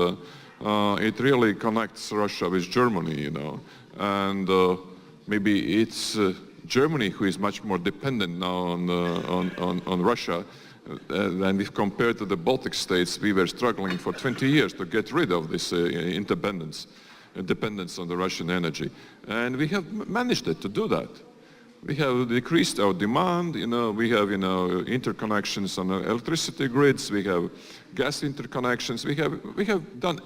it really connects Russia with Germany, you know. And maybe it's Germany who is much more dependent now on Russia. And if compared to the Baltic states, we were struggling for 20 years to get rid of this dependence on the Russian energy. And we have managed to do that. We have decreased our demand, we have, interconnections on electricity grids, we have gas interconnections, we have done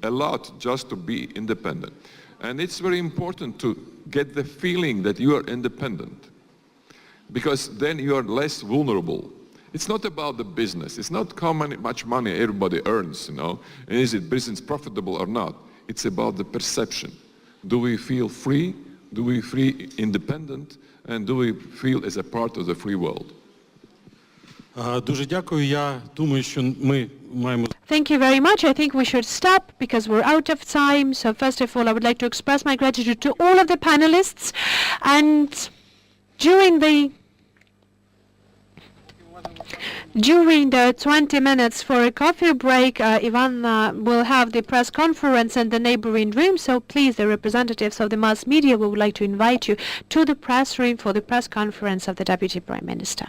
a lot just to be independent. And it's very important to get the feeling that you are independent, because then you are less vulnerable. It's not about the business. It's not how much money everybody earns, and is it business profitable or not. It's about the perception. Do we feel free? Do we feel independent? And do we feel as a part of the free world? Дуже дякую. Я думаю, що ми маємо. Thank you very much. I think we should stop because we're out of time. So first of all, I would like to express my gratitude to all of the panelists. And during the During the 20 minutes for a coffee break, Ivan will have the press conference in the neighboring room, so please, the representatives of the mass media, we would like to invite you to the press room for the press conference of the Deputy Prime Minister.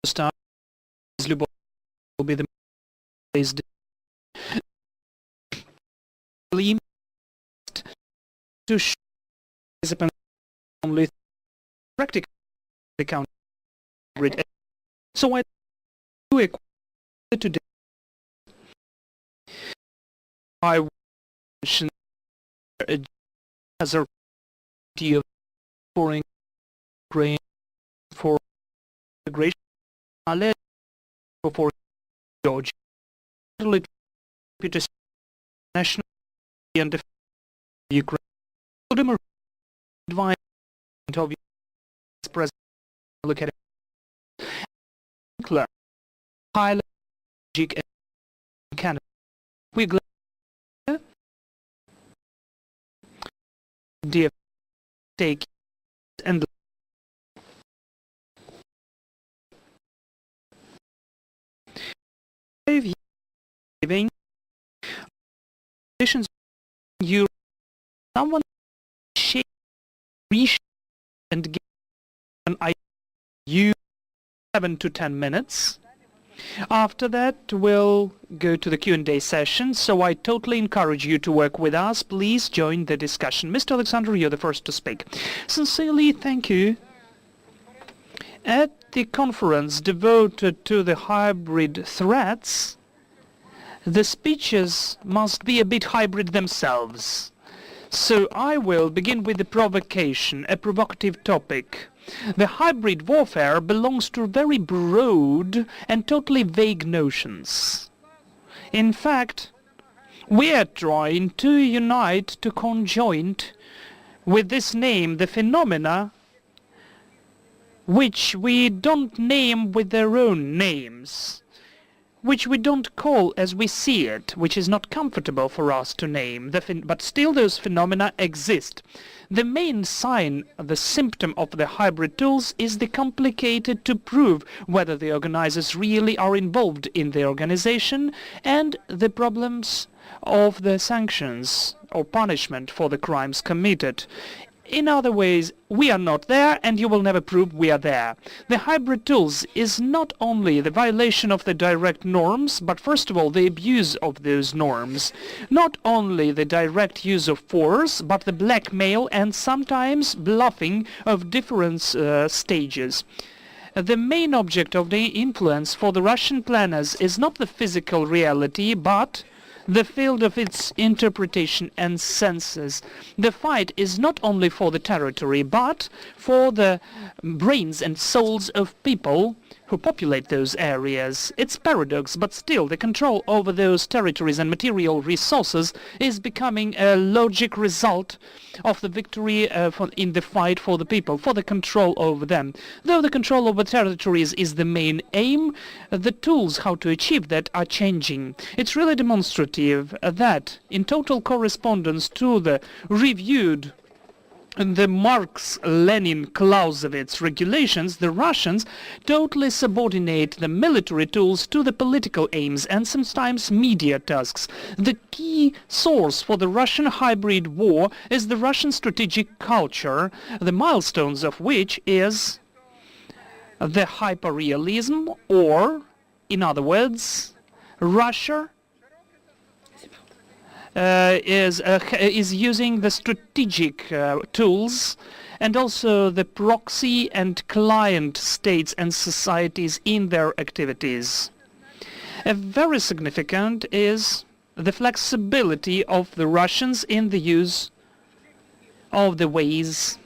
start will be the based to show participants only practical account. So I do it today. I mentioned as a idea for grain for integration. I led for George national and Ukraine. Volodymyr advised of President look at it. High logic in Canada. We're glad dear take and giving conditions you someone shape reach and give an idea you 7 to 10 minutes. After that, we'll go to the Q&A session, so I totally encourage you to work with us. Please join the discussion. Mr. Alexander, you're the first to speak. Sincerely, thank you. At the conference devoted to the hybrid threats, the speeches must be a bit hybrid themselves. So I will begin with the provocation, a provocative topic. The hybrid warfare belongs to very broad and totally vague notions. In fact, we are trying to unite, to conjoint with this name the phenomena which we don't name with their own names, which we don't call as we see it, which is not comfortable for us to name, but still those phenomena exist. The main sign, the symptom of the hybrid tools is the complicated to prove whether the organizers really are involved in the organization and the problems of the sanctions or punishment for the crimes committed. In other ways, we are not there and you will never prove we are there. The hybrid tools is not only the violation of the direct norms, but first of all the abuse of those norms. Not only the direct use of force, but the blackmail and sometimes bluffing of different stages. The main object of the influence for the Russian planners is not the physical reality, but the field of its interpretation and senses. The fight is not only for the territory, but for the brains and souls of people who populate those areas. It's paradox, but still the control over those territories and material resources is becoming a logic result of the victory in the fight for the people, for the control over them. Though the control over territories is the main aim, the tools how to achieve that are changing. It's really demonstrative that in total correspondence to the reviewed the Marx-Lenin-Clausewitz regulations, the Russians totally subordinate the military tools to the political aims and sometimes media tasks. The key source for the Russian hybrid war is the Russian strategic culture, the milestones of which is the hyperrealism, or, in other words, Russia is using the strategic tools and also the proxy and client states and societies in their activities. Very significant is the flexibility of the Russians in the use of the ways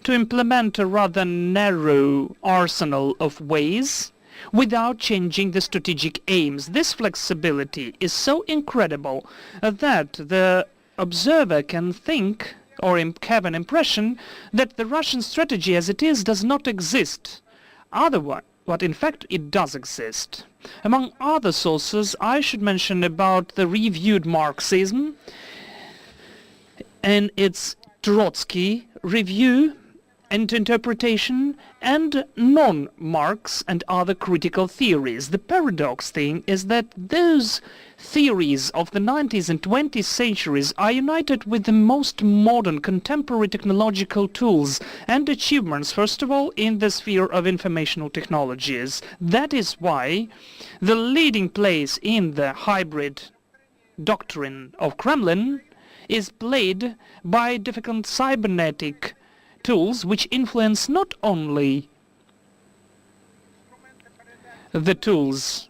to implement a rather narrow arsenal of ways without changing the strategic aims. This flexibility is so incredible that the observer can think or have an impression that the Russian strategy as it is does not exist. Otherwise, but in fact it does exist. Among other sources, I should mention about the reviewed Marxism and its Trotsky review and interpretation, and non-Marx and other critical theories. The paradox thing is that those theories of the 19th and 20th centuries are united with the most modern contemporary technological tools and achievements, first of all, in the sphere of informational technologies. That is why the leading place in the hybrid doctrine of Kremlin is played by different cybernetic tools which influence not only the tools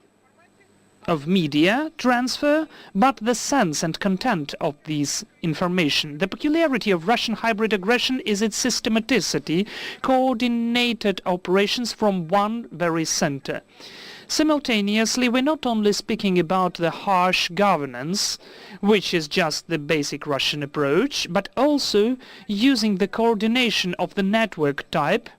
of media transfer, but the sense and content of this information. The peculiarity of Russian hybrid aggression is its systematicity, coordinated operations from one very center. Simultaneously, we're not only speaking about the harsh governance, which is just the basic Russian approach, but also using the coordination of the network type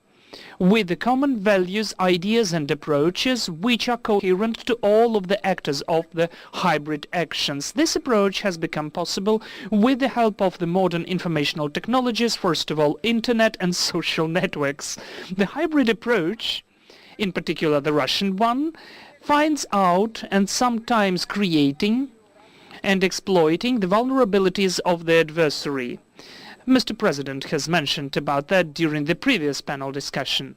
with the common values, ideas and approaches which are coherent to all of the actors of the hybrid actions. This approach has become possible with the help of the modern informational technologies, first of all, internet and social networks. The hybrid approach, in particular the Russian one, finds out and sometimes creating and exploiting the vulnerabilities of the adversary. Mr. President has mentioned about that during the previous panel discussion.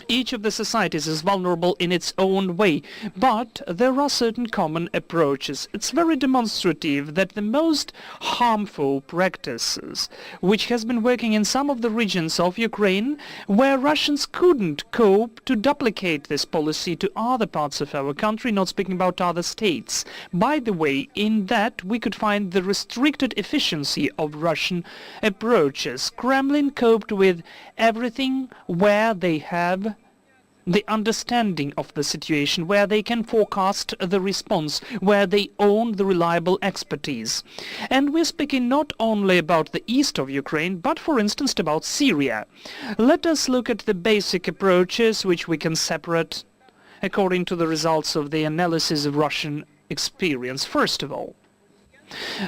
Each of the societies is vulnerable in its own way, but there are certain common approaches. It's very demonstrative that the most harmful practices, which has been working in some of the regions of Ukraine, where Russians couldn't cope to duplicate this policy to other parts of our country, not speaking about other states. By the way, in that we could find the restricted efficiency of Russian approaches. Kremlin coped with everything where they have the understanding of the situation, where they can forecast the response, where they own the reliable expertise. And we're speaking not only about the east of Ukraine, but for instance about Syria. Let us look at the basic approaches which we can separate according to the results of the analysis of Russian experience. First of all,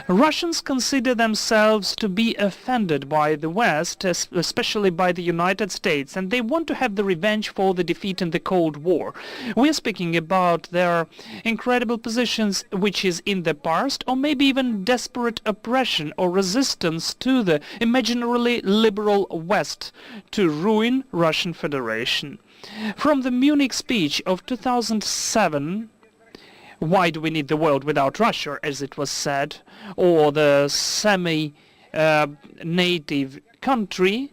Russians consider themselves to be offended by the West, especially by the United States, and they want to have the revenge for the defeat in the Cold War. We are speaking about their incredible positions which is in the past, or maybe even desperate oppression or resistance to the imaginarily liberal West to ruin Russian Federation. From the Munich speech of 2007, "Why do we need the world without Russia?" as it was said, or the semi-native country,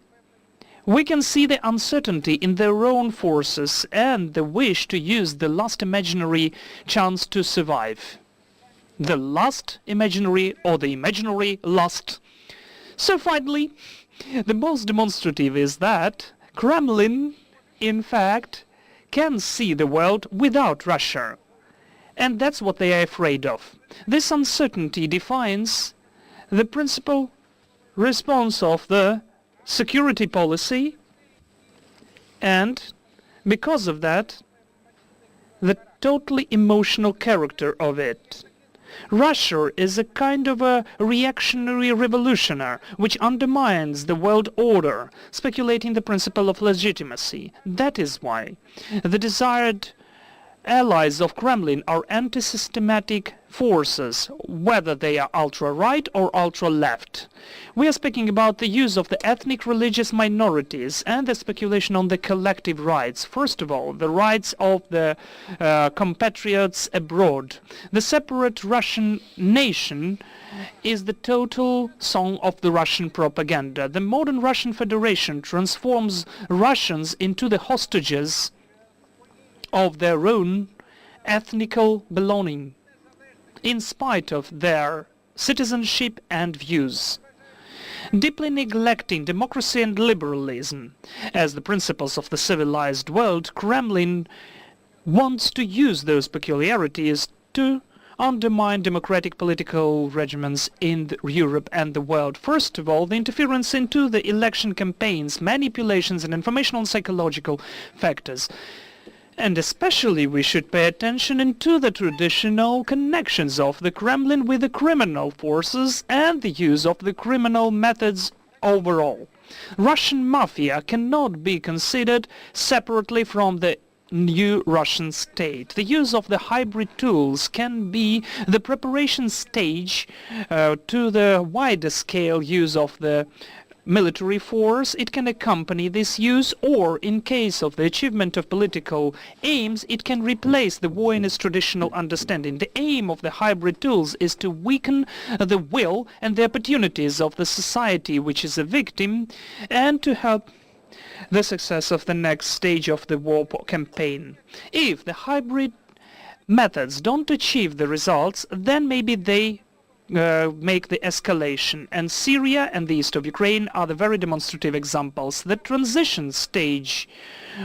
we can see the uncertainty in their own forces and the wish to use the last imaginary chance to survive. The last imaginary or the imaginary lust. So finally, the most demonstrative is that Kremlin, in fact, can see the world without Russia. And that's what they are afraid of. This uncertainty defines the principal response of the security policy, and because of that, the totally emotional character of it. Russia is a kind of a reactionary revolutionary which undermines the world order, speculating the principle of legitimacy. That is why the desired allies of Kremlin are anti-systematic forces, whether they are ultra-right or ultra-left. We are speaking about the use of the ethnic religious minorities and the speculation on the collective rights. First of all, the rights of the compatriots abroad. The separate Russian nation is the total song of the Russian propaganda. The modern Russian Federation transforms Russians into the hostages of their own ethnical belonging, in spite of their citizenship and views. Deeply neglecting democracy and liberalism as the principles of the civilized world, Kremlin wants to use those peculiarities to undermine democratic political regimens in Europe and the world. First of all, the interference into the election campaigns, manipulations and informational and psychological factors. And especially we should pay attention into the traditional connections of the Kremlin with the criminal forces and the use of the criminal methods overall. Russian mafia cannot be considered separately from the new Russian state. The use of the hybrid tools can be the preparation stage to the wider scale use of the military force. It can accompany this use, or in case of the achievement of political aims, it can replace the war in its traditional understanding. The aim of the hybrid tools is to weaken the will and the opportunities of the society which is a victim, and to help the success of the next stage of the war campaign. If the hybrid methods don't achieve the results, then maybe they make the escalation, and Syria and the east of Ukraine are the very demonstrative examples. The transition stage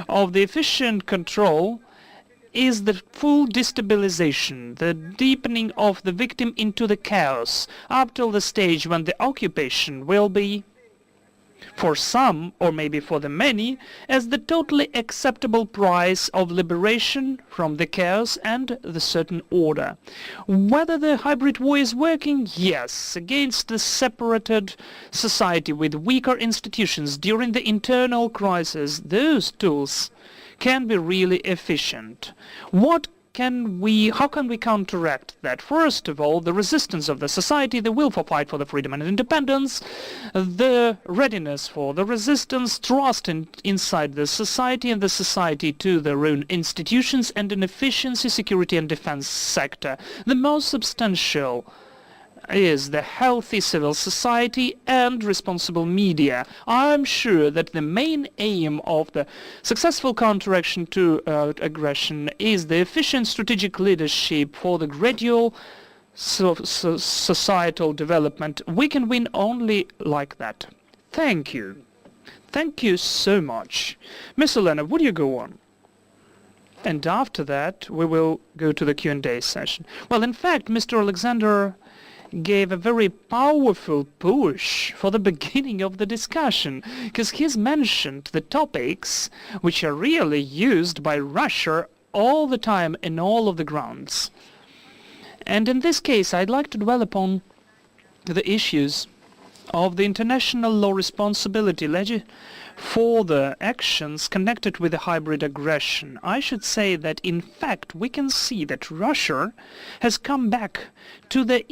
of the efficient control is the full destabilization, the deepening of the victim into the chaos, up till the stage when the occupation will be, for some, or maybe for the many, as the totally acceptable price of liberation from the chaos and the certain order. Whether the hybrid war is working? Yes, against the separated society with weaker institutions during the internal crisis, those tools can be really efficient. How can we counteract that? First of all, the resistance of the society, the will for fight for the freedom and independence, the readiness for the resistance, trust inside the society and the society to their own institutions, and an efficiency, security and defense sector. The most substantial is the healthy civil society and responsible media. I'm sure that the main aim of the successful counteraction to aggression is the efficient strategic leadership for the gradual societal development. We can win only like that. Thank you. Thank you so much. Miss Elena, would you go on? And after that, we will go to the Q&A session. Well, in fact, Mr. Alexander gave a very powerful push for the beginning of the discussion, because he's mentioned the topics which are really used by Russia all the time in all of the grounds. And in this case, I'd like to dwell upon the issues of the international law responsibility for the actions connected with the hybrid aggression. I should say that in fact we can see that Russia has come back to the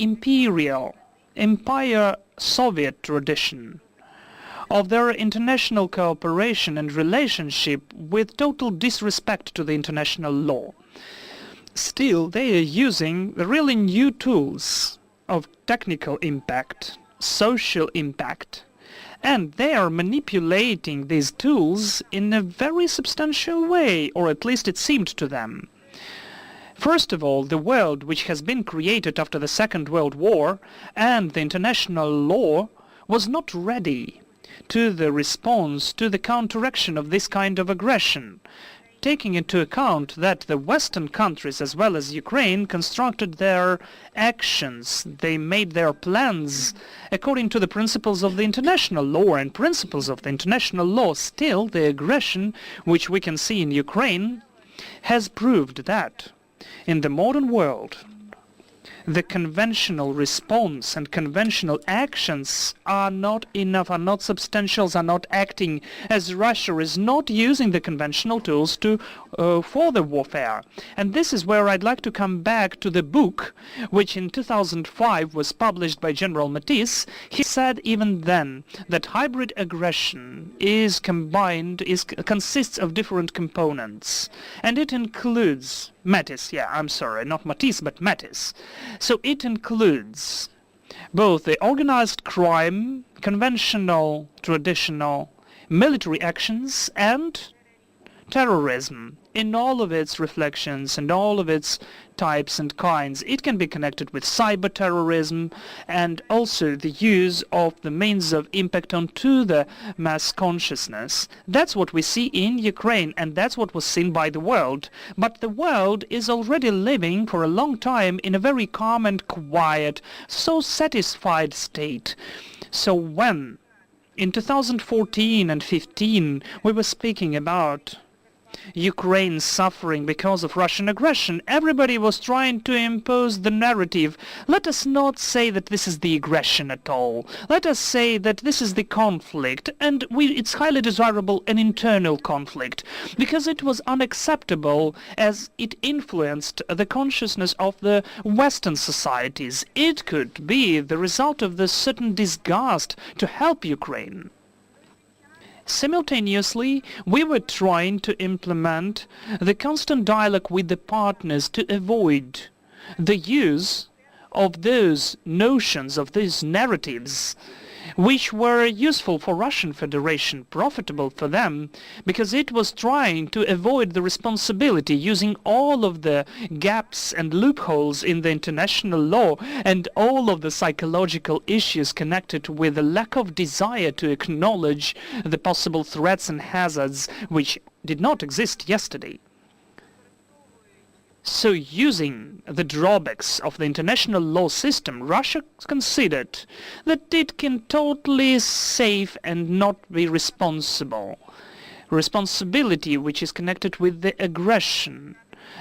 empire Soviet tradition of their international cooperation and relationship with total disrespect to the international law. Still, they are using the really new tools of technical impact, social impact, and they are manipulating these tools in a very substantial way, or at least it seemed to them. First of all, the world which has been created after the Second World War and the international law was not ready to the response to the counteraction of this kind of aggression, taking into account that the Western countries as well as Ukraine constructed their actions, they made their plans according to the principles of the international law and principles of the international law. Still, the aggression which we can see in Ukraine has proved that in the modern world the conventional response and conventional actions are not enough, are not substantial, are not acting, as Russia is not using the conventional tools for the warfare. And this is where I'd like to come back to the book which in 2005 was published by General Matisse. He said even then that hybrid aggression consists of different components, and it includes Matisse, not Matisse, but Matisse. So it includes both the organized crime, conventional, traditional military actions, and terrorism in all of its reflections and all of its types and kinds. It can be connected with cyber terrorism and also the use of the means of impact onto the mass consciousness. That's what we see in Ukraine, and that's what was seen by the world. But the world is already living for a long time in a very calm and quiet, so satisfied state. So when in 2014 and 15 we were speaking about Ukraine suffering because of Russian aggression, everybody was trying to impose the narrative. Let us not say that this is the aggression at all. Let us say that this is the conflict, and it's highly desirable an internal conflict, because it was unacceptable as it influenced the consciousness of the Western societies. It could be the result of the certain disgust to help Ukraine. Simultaneously, we were trying to implement the constant dialogue with the partners to avoid the use of those notions, of these narratives, which were useful for Russian Federation, profitable for them, because it was trying to avoid the responsibility using all of the gaps and loopholes in the international law and all of the psychological issues connected with the lack of desire to acknowledge the possible threats and hazards which did not exist yesterday. So using the drawbacks of the international law system, Russia considered that it can totally save and not be responsible. Responsibility which is connected with the aggression.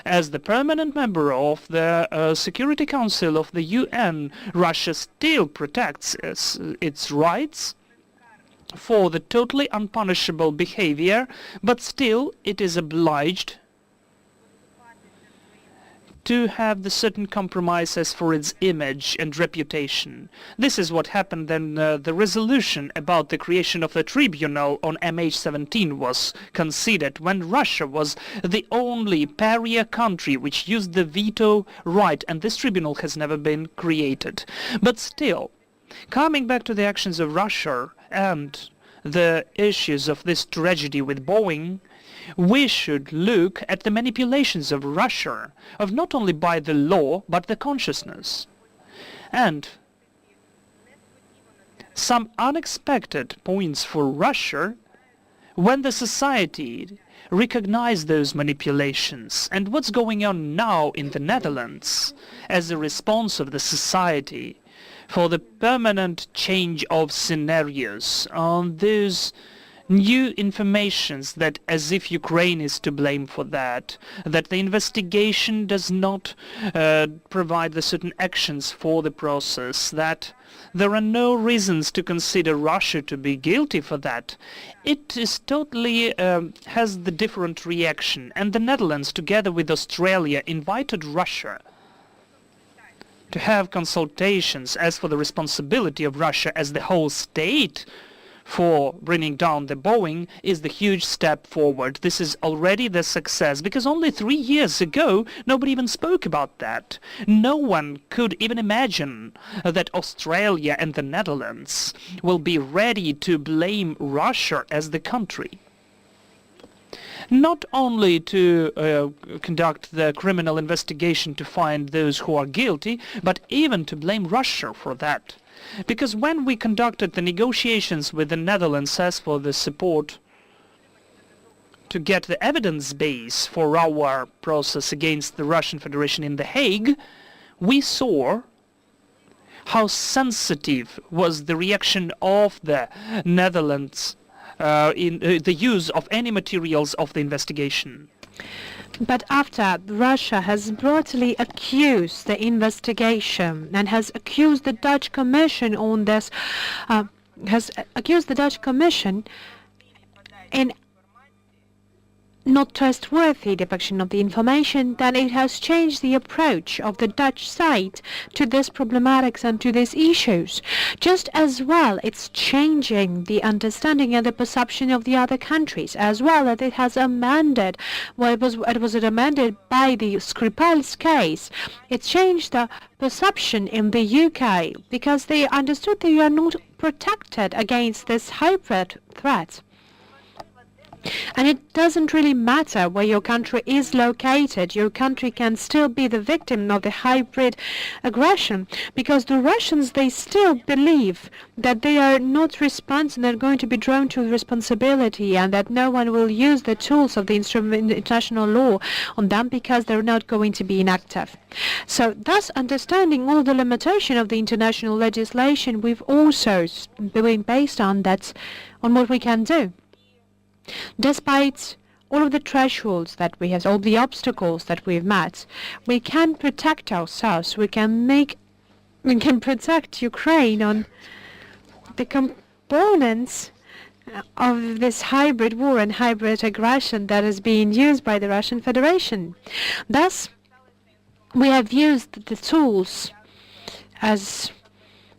As the permanent member of the Security Council of the UN, Russia still protects its rights for the totally unpunishable behavior, but still it is obliged to have the certain compromises for its image and reputation. This is what happened when the resolution about the creation of the tribunal on MH17 was considered, when Russia was the only pariah country which used the veto right, and this tribunal has never been created. But still, coming back to the actions of Russia and the issues of this tragedy with Boeing, we should look at the manipulations of Russia, of not only by the law, but the consciousness. And some unexpected points for Russia when the society recognized those manipulations. And what's going on now in the Netherlands as a response of the society for the permanent change of scenarios on those new informations that as if Ukraine is to blame for that the investigation does not provide the certain actions for the process, that there are no reasons to consider Russia to be guilty for that. It is totally has the different reaction, and the Netherlands together with Australia invited Russia to have consultations as for the responsibility of Russia as the whole state for bringing down the Boeing is the huge step forward. This is already the success, because only 3 years ago nobody even spoke about that. No one could even imagine that Australia and the Netherlands will be ready to blame Russia as the country. Not only to conduct the criminal investigation to find those who are guilty, but even to blame Russia for that. Because when we conducted the negotiations with the Netherlands as for the support to get the evidence base for our process against the Russian Federation in The Hague, we saw how sensitive was the reaction of the Netherlands in the use of any materials of the investigation. But after Russia has broadly accused the investigation and has accused the Dutch Commission on this, has accused the Dutch Commission in not trustworthy depiction of the information, then it has changed the approach of the Dutch side to this problematics and to these issues. Just as well, it's changing the understanding and the perception of the other countries as well, that it has amended, well, it was amended by the Skripal's case. It changed the perception in the UK because they understood that you are not protected against this hybrid threat. And it doesn't really matter where your country is located. Your country can still be the victim of the hybrid aggression, because the Russians, they still believe that they are not responsible, they're going to be drawn to responsibility, and that no one will use the tools of the international law on them because they're not going to be inactive. So thus, understanding all the limitation of the international legislation, we've also been based on that, on what we can do. Despite all of the thresholds that we have, all the obstacles that we've met, we can protect ourselves. We can protect Ukraine on the components of this hybrid war and hybrid aggression that is being used by the Russian Federation. Thus, we have used the tools as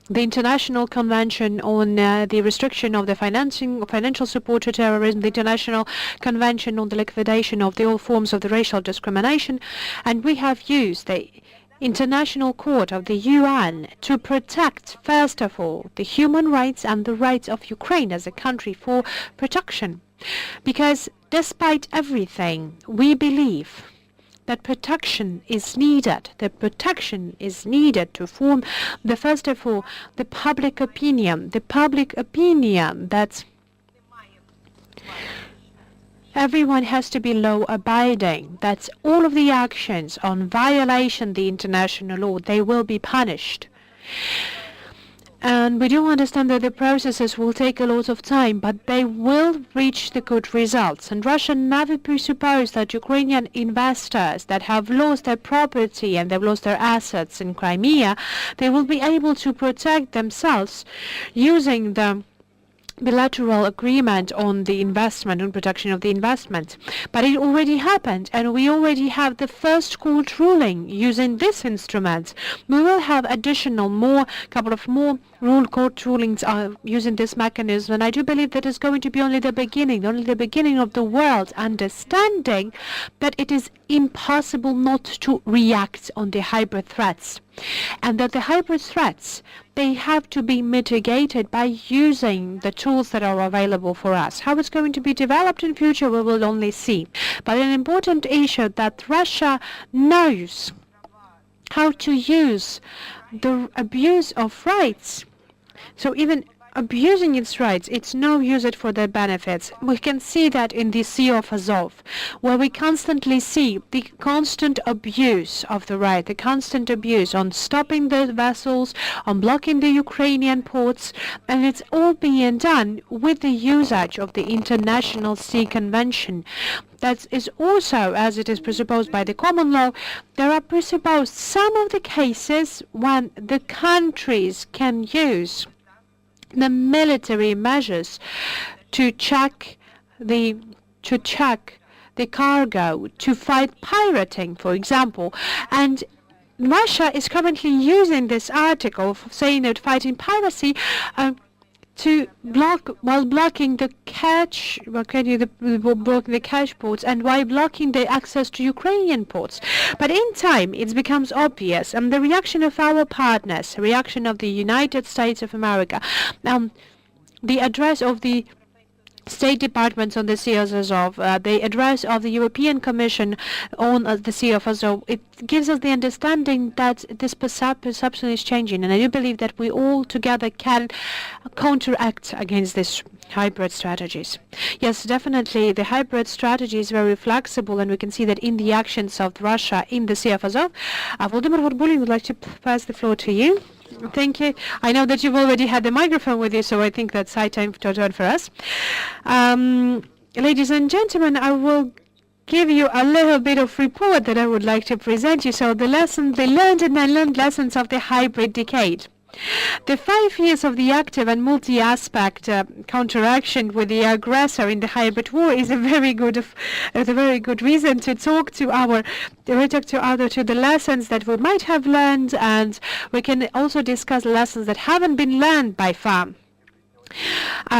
the International Convention on the restriction of the financial support to terrorism, the International Convention on the liquidation of all forms of the racial discrimination, and we have used the International Court of the UN to protect, first of all, the human rights and the rights of Ukraine as a country for protection. Because despite everything, we believe that protection is needed. The protection is needed to form, first of all, the public opinion that everyone has to be law-abiding, that all of the actions on violation of the international law, they will be punished. And we do understand that the processes will take a lot of time, but they will reach the good results. And Russia never presupposed that Ukrainian investors that have lost their property and they've lost their assets in Crimea, they will be able to protect themselves using the bilateral agreement on the investment, on protection of the investment. But it already happened, and we already have the first court ruling using this instrument. We will have couple of more court rulings using this mechanism, and I do believe that is going to be only the beginning of the world understanding that it is impossible not to react on the hybrid threats, and that the hybrid threats, they have to be mitigated by using the tools that are available for us. How it's going to be developed in future, we will only see. But an important issue that Russia knows how to use the abuse of rights. So even abusing its rights, it's no use it for their benefits. We can see that in the Sea of Azov, where we constantly see the constant abuse of the right, the constant abuse on stopping the vessels, on blocking the Ukrainian ports, and it's all being done with the usage of the International Sea Convention. That is also, as it is presupposed by the common law, there are presupposed some of the cases when the countries can use the military measures to check the cargo, to fight pirating, for example. And Russia is currently using this article saying that fighting piracy to blocking the catch ports and while blocking the access to Ukrainian ports. But in time, it becomes obvious, and the reaction of our partners, reaction of the United States of America, the address of the State Departments on the Sea of Azov, the address of the European Commission on the Sea of Azov, it gives us the understanding that this perception is changing, and I do believe that we all together can counteract against these hybrid strategies. Yes, definitely, the hybrid strategy is very flexible, and we can see that in the actions of Russia in the Sea of Azov. Volodymyr Gorbulin would like to pass the floor to you. Thank you. I know that you've already had the microphone with you, so I think that's high time to turn for us. Ladies and gentlemen, I will give you a little bit of report that I would like to present you. So the learned and unlearned lessons of the hybrid decade. The 5 years of the active and multi-aspect counteraction with the aggressor in the hybrid war is a very good reason to talk to the lessons that we might have learned, and we can also discuss lessons that haven't been learned by far.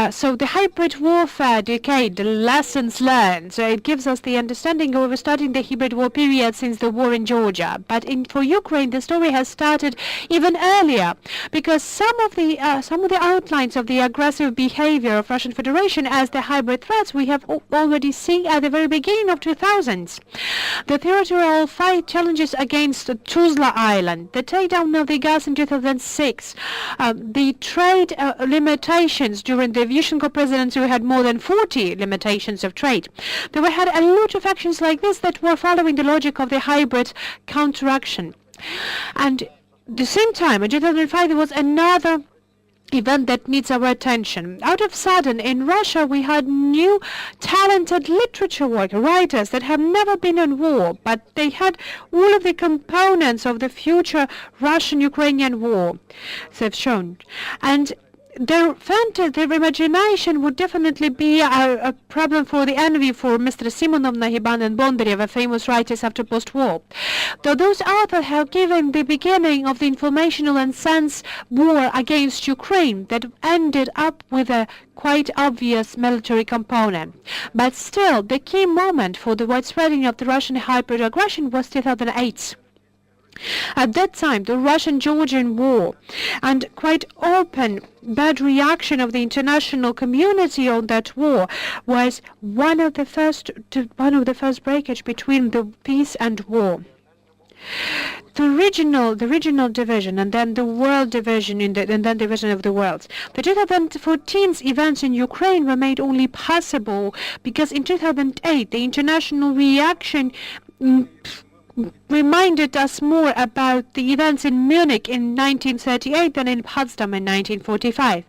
So the hybrid warfare decade, the lessons learned, so it gives us the understanding of starting the hybrid war period since the war in Georgia. But for Ukraine, the story has started even earlier, because some of the outlines of the aggressive behavior of Russian Federation as the hybrid threats we have already seen at the very beginning of 2000s. The territorial fight challenges against Tuzla Island, the takedown of the gas in 2006, the trade limitations during the Yushchenko presidency. We had more than 40 limitations of trade. We had a lot of actions like this that were following the logic of the hybrid counteraction. And at the same time, in 2005, there was another event that needs our attention. Out of sudden, in Russia, we had new talented literature writers that have never been in war, but they had all of the components of the future Russian-Ukrainian war, they've shown. And their imagination would definitely be a problem for the envy for Mr. Simonovna, Hiban, and Bondarev, famous writers after post-war. Though those authors have given the beginning of the informational and sense war against Ukraine that ended up with a quite obvious military component. But still, the key moment for the widespreading of the Russian hybrid aggression was 2008. At that time, the Russian-Georgian war and quite open bad reaction of the international community on that war was one of the first breakage between the peace and war. The regional division and then the world division and then division of the world. The 2014 events in Ukraine were made only possible because in 2008 the international reaction reminded us more about the events in Munich in 1938 than in Potsdam in 1945.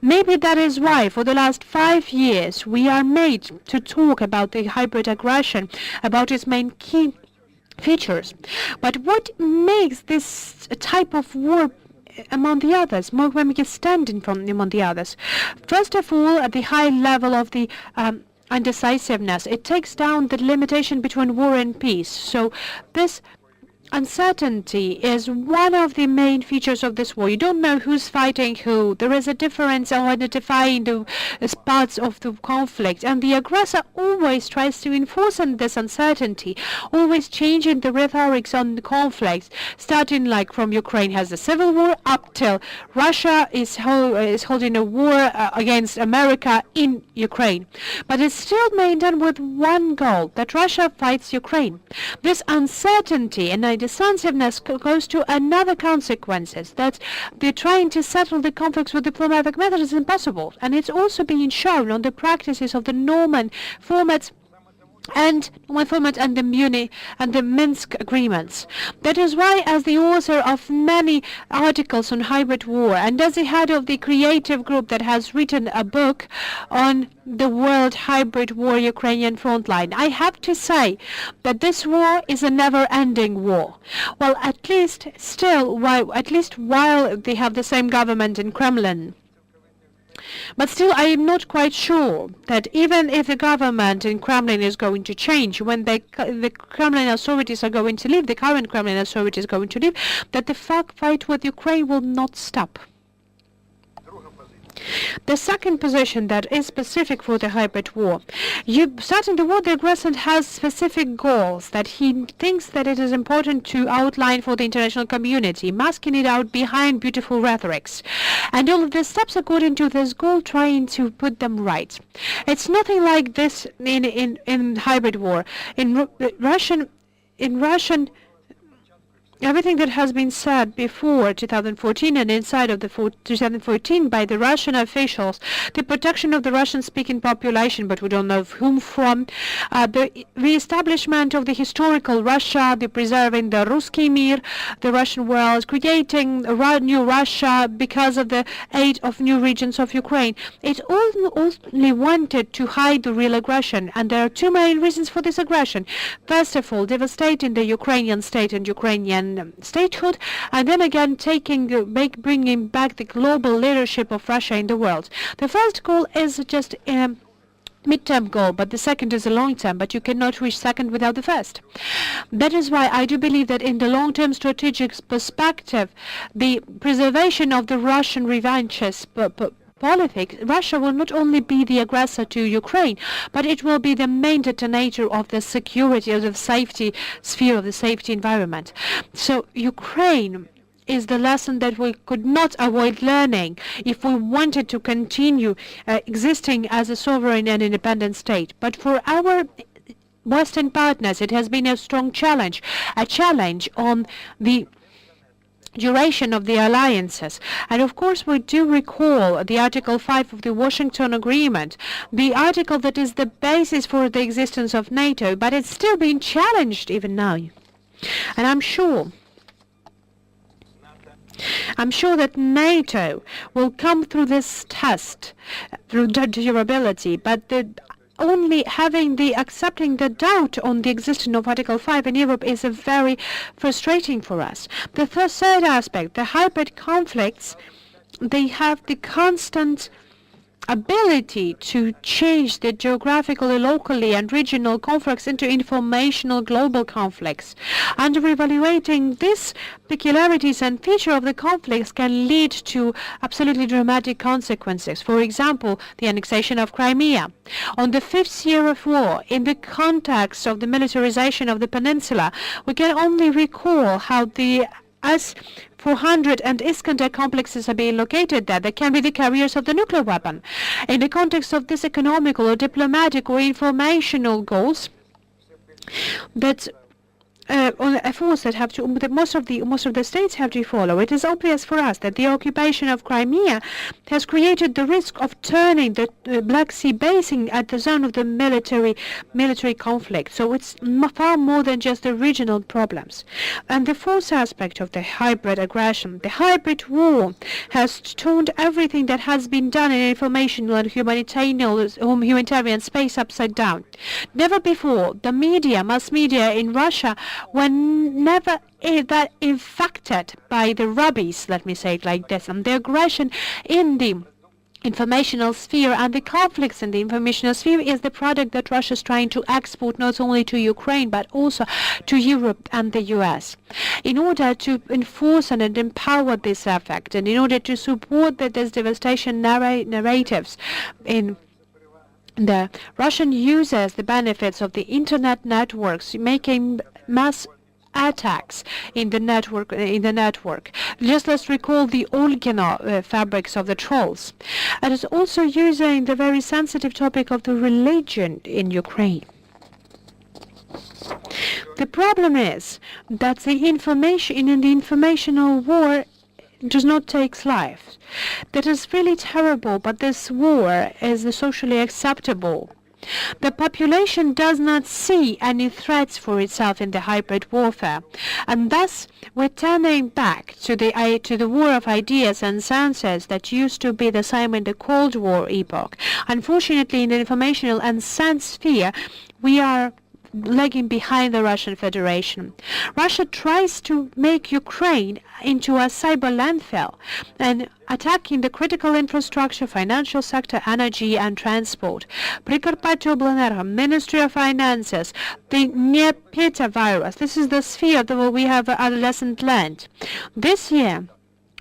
Maybe that is why for the last 5 years we are made to talk about the hybrid aggression, about its main key features. But what makes this type of war among the others, more when we get standing from among the others? First of all, at the high level of the undecisiveness. It takes down the limitation between war and peace. So this uncertainty is one of the main features of this war. You don't know who's fighting who. There is a difference of identifying the spots of the conflict, and the aggressor always tries to enforce on this uncertainty, always changing the rhetorics on the conflicts, starting like from Ukraine has the civil war up till Russia is holding a war against America in Ukraine. But it's still maintained with one goal, that Russia fights Ukraine. This uncertainty and decisiveness goes to another consequences, that they're trying to settle the conflicts with diplomatic methods is impossible. And it's also being shown on the practices of the Norman formats and the Munich and the Minsk agreements. That is why, as the author of many articles on hybrid war and as the head of the creative group that has written a book on the world hybrid war Ukrainian frontline, I have to say that this war is a never-ending war. Well, at least while they have the same government in Kremlin. But still, I am not quite sure that even if the government in Kremlin is going to change, when the Kremlin authorities are going to leave, the current Kremlin authorities are going to leave, that the fight with Ukraine will not stop. The second position that is specific for the hybrid war. Starting the war, the aggressor has specific goals that he thinks that it is important to outline for the international community, masking it out behind beautiful rhetorics. And all of the steps according to this goal, trying to put them right. It's nothing like this in hybrid war. In Russian, everything that has been said before 2014 and inside of the 2014 by the Russian officials, the protection of the Russian-speaking population, but we don't know whom from, the re-establishment of the historical Russia, the preserving the Ruski Mir, the Russian world, creating a new Russia because of the aid of new regions of Ukraine. It only wanted to hide the real aggression, and there are two main reasons for this aggression. First of all, devastating the Ukrainian state and Ukrainian statehood, and then again bringing back the global leadership of Russia in the world. The first goal is just a mid-term goal, but the second is a long-term, but you cannot reach second without the first. That is why I do believe that in the long-term strategic perspective, the preservation of the Russian revanchist politics, Russia will not only be the aggressor to Ukraine, but it will be the main detonator of the security, of the safety sphere, of the safety environment. So Ukraine is the lesson that we could not avoid learning if we wanted to continue existing as a sovereign and independent state. But for our Western partners, it has been a strong challenge, a challenge on the duration of the alliances. And of course we do recall the Article 5 of the Washington Agreement, the article that is the basis for the existence of NATO, but it's still being challenged even now. And I'm sure I'm sure that NATO will come through this test, through durability, but only accepting the doubt on the existence of Article 5 in Europe is very frustrating for us. The third aspect, the hybrid conflicts, they have the constant ability to change the geographically, locally and regional conflicts into informational global conflicts. And evaluating these peculiarities and features of the conflicts can lead to absolutely dramatic consequences. For example, the annexation of Crimea. On the 5th year of war, in the context of the militarization of the peninsula, we can only recall how the S-400 and Iskander complexes are being located there. They can be the carriers of the nuclear weapon. In the context of these economical or diplomatic or informational goals, that a force that most of the states have to follow. It is obvious for us that the occupation of Crimea has created the risk of turning the Black Sea basin at the zone of the military conflict. So it's far more than just the regional problems. And the fourth aspect of the hybrid aggression, the hybrid war, has turned everything that has been done in informational and humanitarian space upside down. Never before the mass media in Russia were never that infected by the rubbish, let me say it like this, and the aggression in the informational sphere, and the conflicts in the informational sphere is the product that Russia is trying to export not only to Ukraine but also to Europe and the US. In order to enforce and empower this effect, and in order to support this devastation narratives in the Russian uses the benefits of the internet networks, making mass attacks in the network. Just let's recall the Olgino fabrics of the trolls. And it's also using the very sensitive topic of the religion in Ukraine. The problem is that the information in the informational war does not take life. That is really terrible, but this war is socially acceptable. The population does not see any threats for itself in the hybrid warfare, and thus we're turning back to the war of ideas and senses that used to be the same in the Cold War epoch. Unfortunately, in the informational and sense sphere, we are lagging behind the Russian Federation. Russia tries to make Ukraine into a cyber landfill and attacking the critical infrastructure, financial sector, energy and transport. Prikarpatya Ministry of Finances, the Dnepr virus. This is the sphere where we have adolescent land. This year,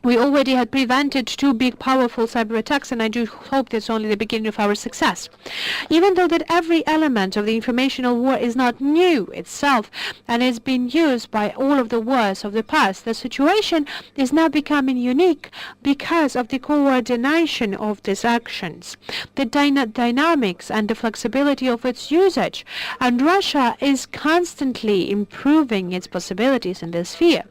we already had prevented 2 big, powerful cyber attacks, and I do hope that's only the beginning of our success. Even though that every element of the informational war is not new itself, and it's been used by all of the wars of the past, the situation is now becoming unique because of the coordination of these actions, the dynamics and the flexibility of its usage. And Russia is constantly improving its possibilities in this sphere.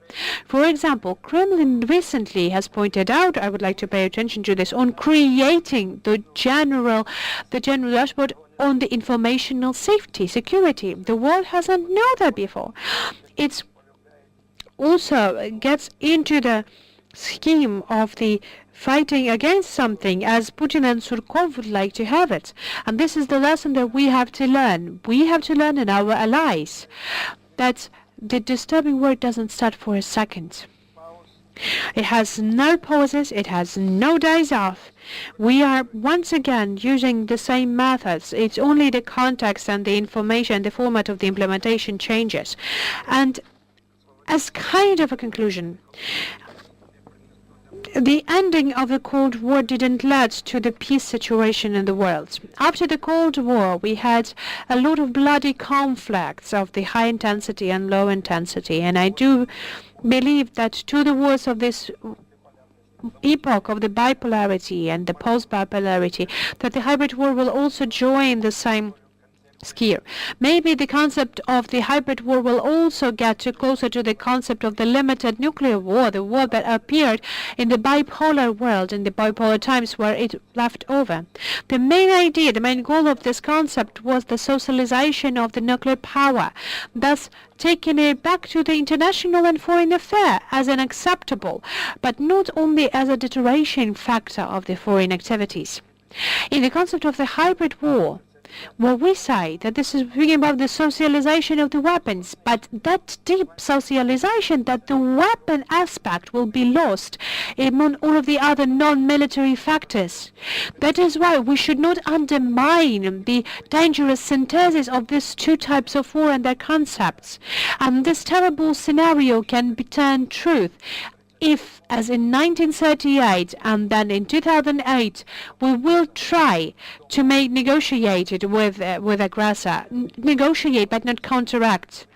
For example, Kremlin recently has pointed out, I would like to pay attention to this, on creating the general dashboard on the informational security. The world hasn't known that before. It also gets into the scheme of the fighting against something as Putin and Surkov would like to have it. And this is the lesson that we have to learn. We have to learn, and our allies, that the disturbing word doesn't start for a second. It has no pauses, it has no days off. We are once again using the same methods. It's only the context and the information, the format of the implementation changes. And as kind of a conclusion, the ending of the Cold War didn't lead to the peace situation in the world. After the Cold War, we had a lot of bloody conflicts of the high intensity and low intensity, and I do believe that to the wars of this epoch of the bipolarity and the post-bipolarity, that the hybrid war will also join the same skier. Maybe the concept of the hybrid war will also get closer to the concept of the limited nuclear war, the war that appeared in the bipolar world, in the bipolar times where it left over. The main idea, the main goal of this concept was the socialization of the nuclear power, thus taking it back to the international and foreign affair as an acceptable, but not only as a deterioration factor of the foreign activities. In the concept of the hybrid war, well, we say that this is bringing about the socialization of the weapons, but that deep socialization, that the weapon aspect will be lost among all of the other non-military factors. That is why we should not undermine the dangerous synthesis of these two types of war and their concepts. And this terrible scenario can be turned truth if, as in 1938 and then in 2008, we will try to negotiate it with aggressor, negotiate but not counteract.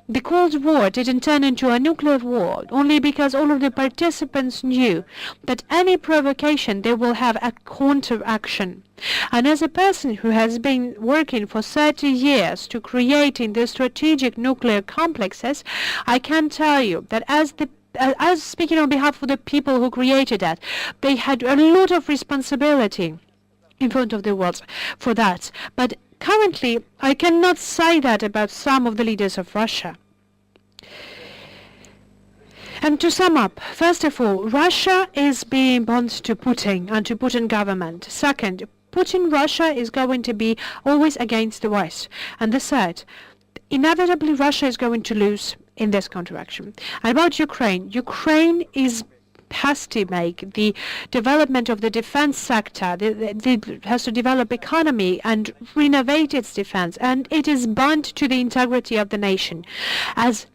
The Cold War didn't turn into a nuclear war only because all of the participants knew that any provocation they will have a counteraction. And as a person who has been working for 30 years to creating the strategic nuclear complexes, I can tell you that as speaking on behalf of the people who created that, they had a lot of responsibility in front of the world for that. But currently, I cannot say that about some of the leaders of Russia. And to sum up, first of all, Russia is being bound to Putin and to Putin government. Second, Russia is going to be always against the West. And the third, inevitably Russia is going to lose in this counteraction. And about Ukraine, Ukraine has to make the development of the defense sector, has to develop economy and renovate its defense, and it is bound to the integrity of the nation as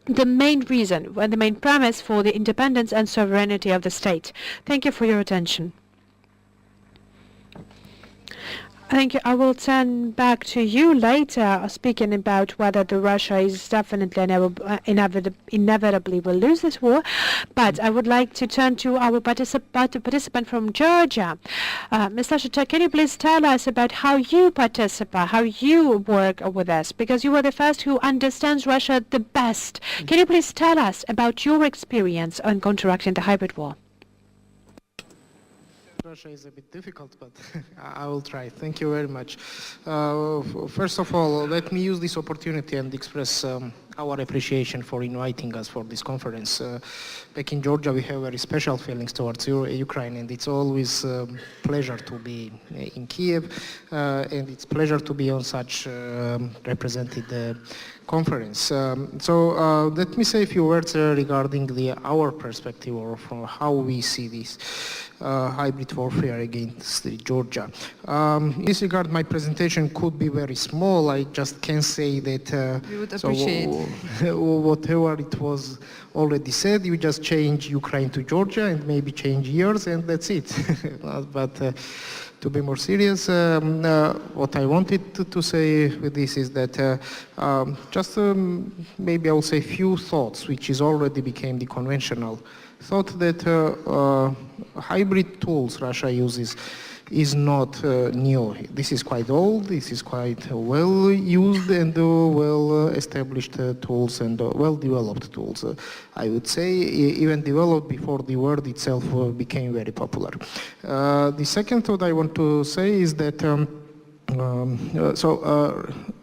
the main reason and the main premise for the independence and sovereignty of the state. Thank you for your attention. Thank you. I will turn back to you later, speaking about whether the Russia is definitely inevitably will lose this war. But I would like to turn to our participant from Georgia. Mr. Shata, can you please tell us about how you participate, how you work with us? Because you are the first who understands Russia the best. Can you please tell us about your experience on counteracting the hybrid war? Russia is a bit difficult, but I will try. Thank you very much. First of all, let me use this opportunity and express our appreciation for inviting us for this conference. Back in Georgia, we have very special feelings towards Ukraine, and it's always a pleasure to be in Kiev, and it's a pleasure to be on such represented conference. So let me say a few words regarding our perspective or from how we see this hybrid warfare against Georgia. In this regard, my presentation could be very small. I just can say that We would appreciate. Whatever it was already said, you just change Ukraine to Georgia and maybe change years, and that's it. But to be more serious, what I wanted to say with this is that maybe I will say a few thoughts, which is already became the conventional thought that hybrid tools Russia uses is not new. This is quite old, this is quite well used and well established tools and well developed tools. I would say even developed before the word itself became very popular. The second thought I want to say is that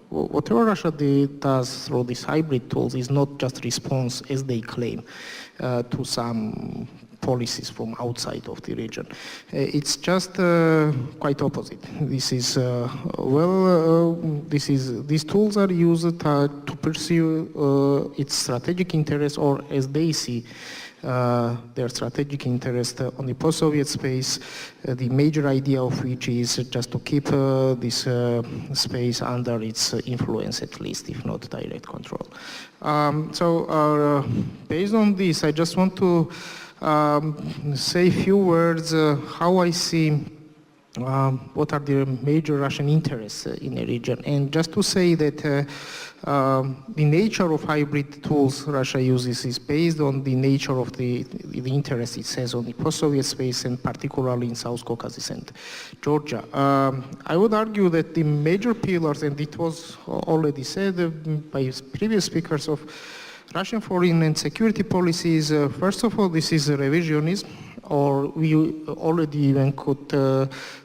whatever Russia does through these hybrid tools is not just response, as they claim, to some policies from outside of the region. It's just quite opposite. This is these tools are used to pursue its strategic interest, or as they see their strategic interest on the post-Soviet space, the major idea of which is just to keep this space under its influence, at least, if not direct control. Based on this, I just want to say a few words how I see what are the major Russian interests in the region. And just to say that the nature of hybrid tools Russia uses is based on the nature of the interest it has on the post-Soviet space, and particularly in South Caucasus and Georgia. I would argue that the major pillars, and it was already said by previous speakers, of Russian foreign and security policies, first of all, this is revisionism, or we already even could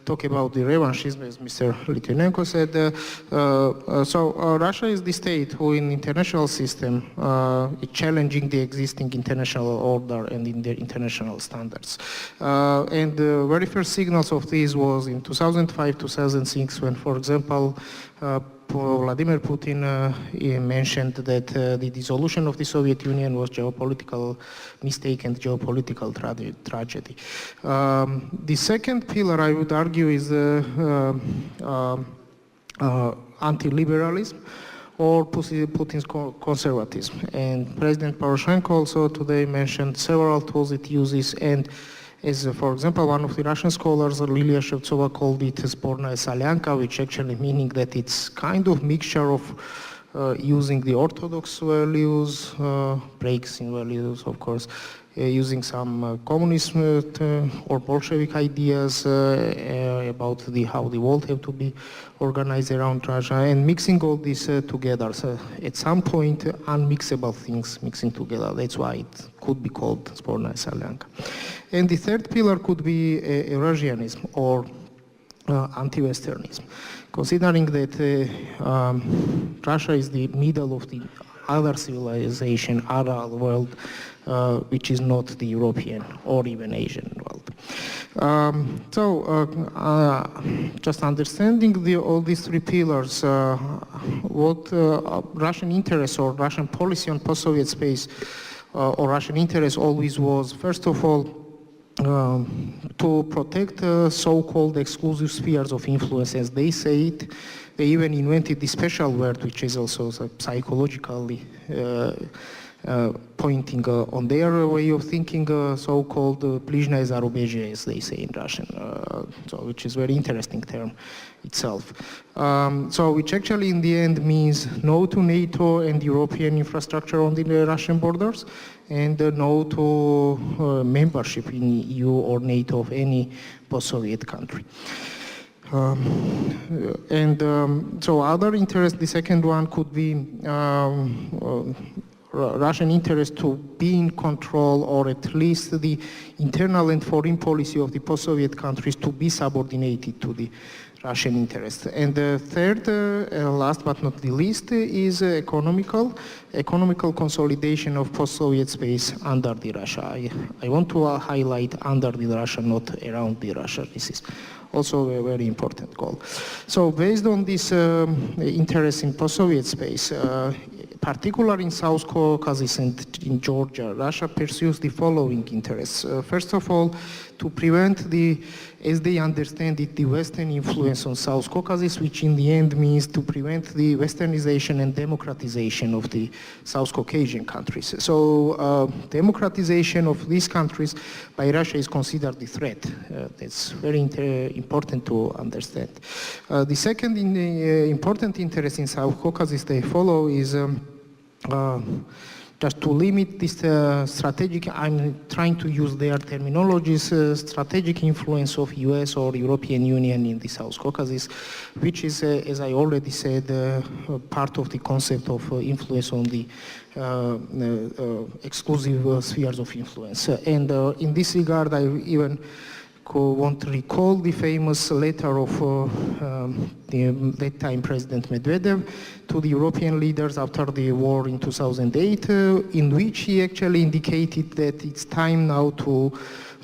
talk about the revanchism, as Mr. Litvinenko said. Russia is the state who in international system is challenging the existing international order and in the international standards. And the very first signals of this was in 2005, 2006, when, for example, Vladimir Putin mentioned that the dissolution of the Soviet Union was geopolitical mistake and geopolitical tragedy. The second pillar, I would argue, is anti-liberalism or Putin's conservatism. And President Poroshenko also today mentioned several tools it uses, and as, for example, one of the Russian scholars, Lilia Shevtsova, called it Spornaya Solyanka, which actually meaning that it's kind of mixture of using the orthodox values, breaks in values, of course, using some communist or Bolshevik ideas about how the world have to be organized around Russia, and mixing all this together. So at some point, unmixable things mixing together. That's why it could be called Spornaya Solyanka. And the third pillar could be Eurasianism or anti-Westernism, considering that Russia is the middle of the other civilization, other world, which is not the European or even Asian world. Just understanding all these three pillars, what Russian interests or Russian policy on post-Soviet space or Russian interest always was, first of all, to protect so-called exclusive spheres of influence, as they say it. They even invented the special word, which is also psychologically pointing on their way of thinking, so-called blizhnaya zarubezhye, as they say in Russian, which is a very interesting term itself. Which actually in the end means no to NATO and European infrastructure on the Russian borders, and no to membership in EU or NATO of any post-Soviet country. Other interest, the second one could be Russian interest to be in control, or at least the internal and foreign policy of the post-Soviet countries to be subordinated to the Russian interest. And the third, last but not the least, is economical consolidation of post-Soviet space under the Russia. I want to highlight under the Russia, not around the Russia. This is also a very important goal. So based on this interest in post-Soviet space, particularly in South Caucasus and in Georgia, Russia pursues the following interests. First of all, to prevent the, as they understand it, the Western influence on South Caucasus, which in the end means to prevent the Westernization and democratization of the South Caucasian countries. So democratization of these countries by Russia is considered a threat. That's very important to understand. The second important interest in South Caucasus they follow is just to limit this strategic, I'm trying to use their terminologies, strategic influence of US or European Union in the South Caucasus, which is, as I already said, part of the concept of influence on the exclusive spheres of influence. And in this regard, I even want to recall the famous letter of that time President Medvedev to the European leaders after the war in 2008, in which he actually indicated that it's time now to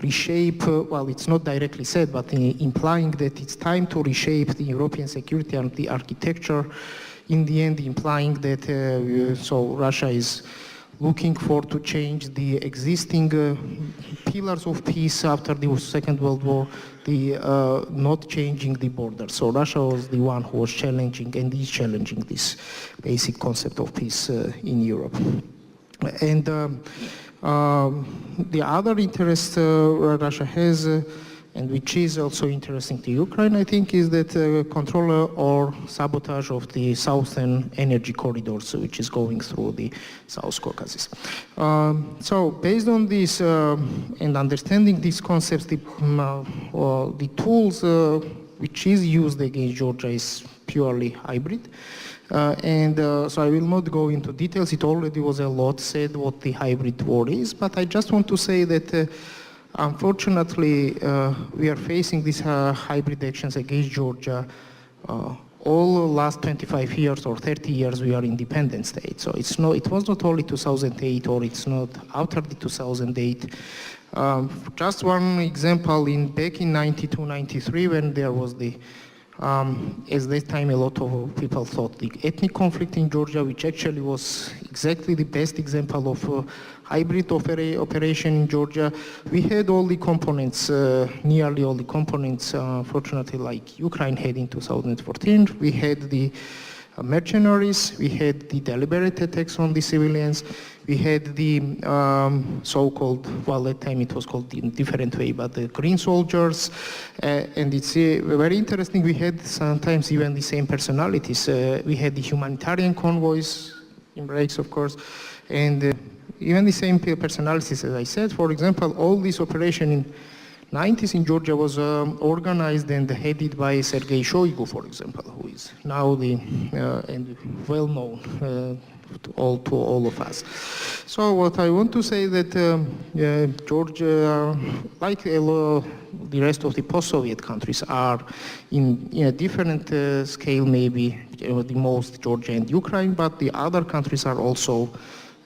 reshape, well, it's not directly said, but implying that it's time to reshape the European security and the architecture, in the end implying that so Russia is looking for to change the existing pillars of peace after the Second World War, not changing the borders. So Russia was the one who was challenging and is challenging this basic concept of peace in Europe. And the other interest Russia has and which is also interesting to Ukraine, I think, is that control or sabotage of the southern energy corridors, which is going through the South Caucasus. So based on this and understanding these concepts, the tools which is used against Georgia is purely hybrid. So I will not go into details. It already was a lot said what the hybrid war is, but I just want to say that unfortunately we are facing these hybrid actions against Georgia all the last 25 years or 30 years we are independent state. So it was not only 2008 or it's not after the 2008. Just one example, back in 92, 93 when there was the at that time, a lot of people thought the ethnic conflict in Georgia, which actually was exactly the best example of hybrid operation in Georgia. We had all the components, nearly all the components, fortunately, like Ukraine had in 2014. We had the mercenaries, we had the deliberate attacks on the civilians, we had the so-called, well, at that time it was called in a different way, but the green soldiers, and it's very interesting, we had sometimes even the same personalities. We had the humanitarian convoys, in breaks of course, and even the same personalities, as I said. For example, all this operation in 90s in Georgia was organized and headed by Sergei Shoigu, for example, who is now the and well known to all of us. So what I want to say that Georgia, like the rest of the post-Soviet countries, are in a different scale, maybe the most Georgia and Ukraine, but the other countries are also,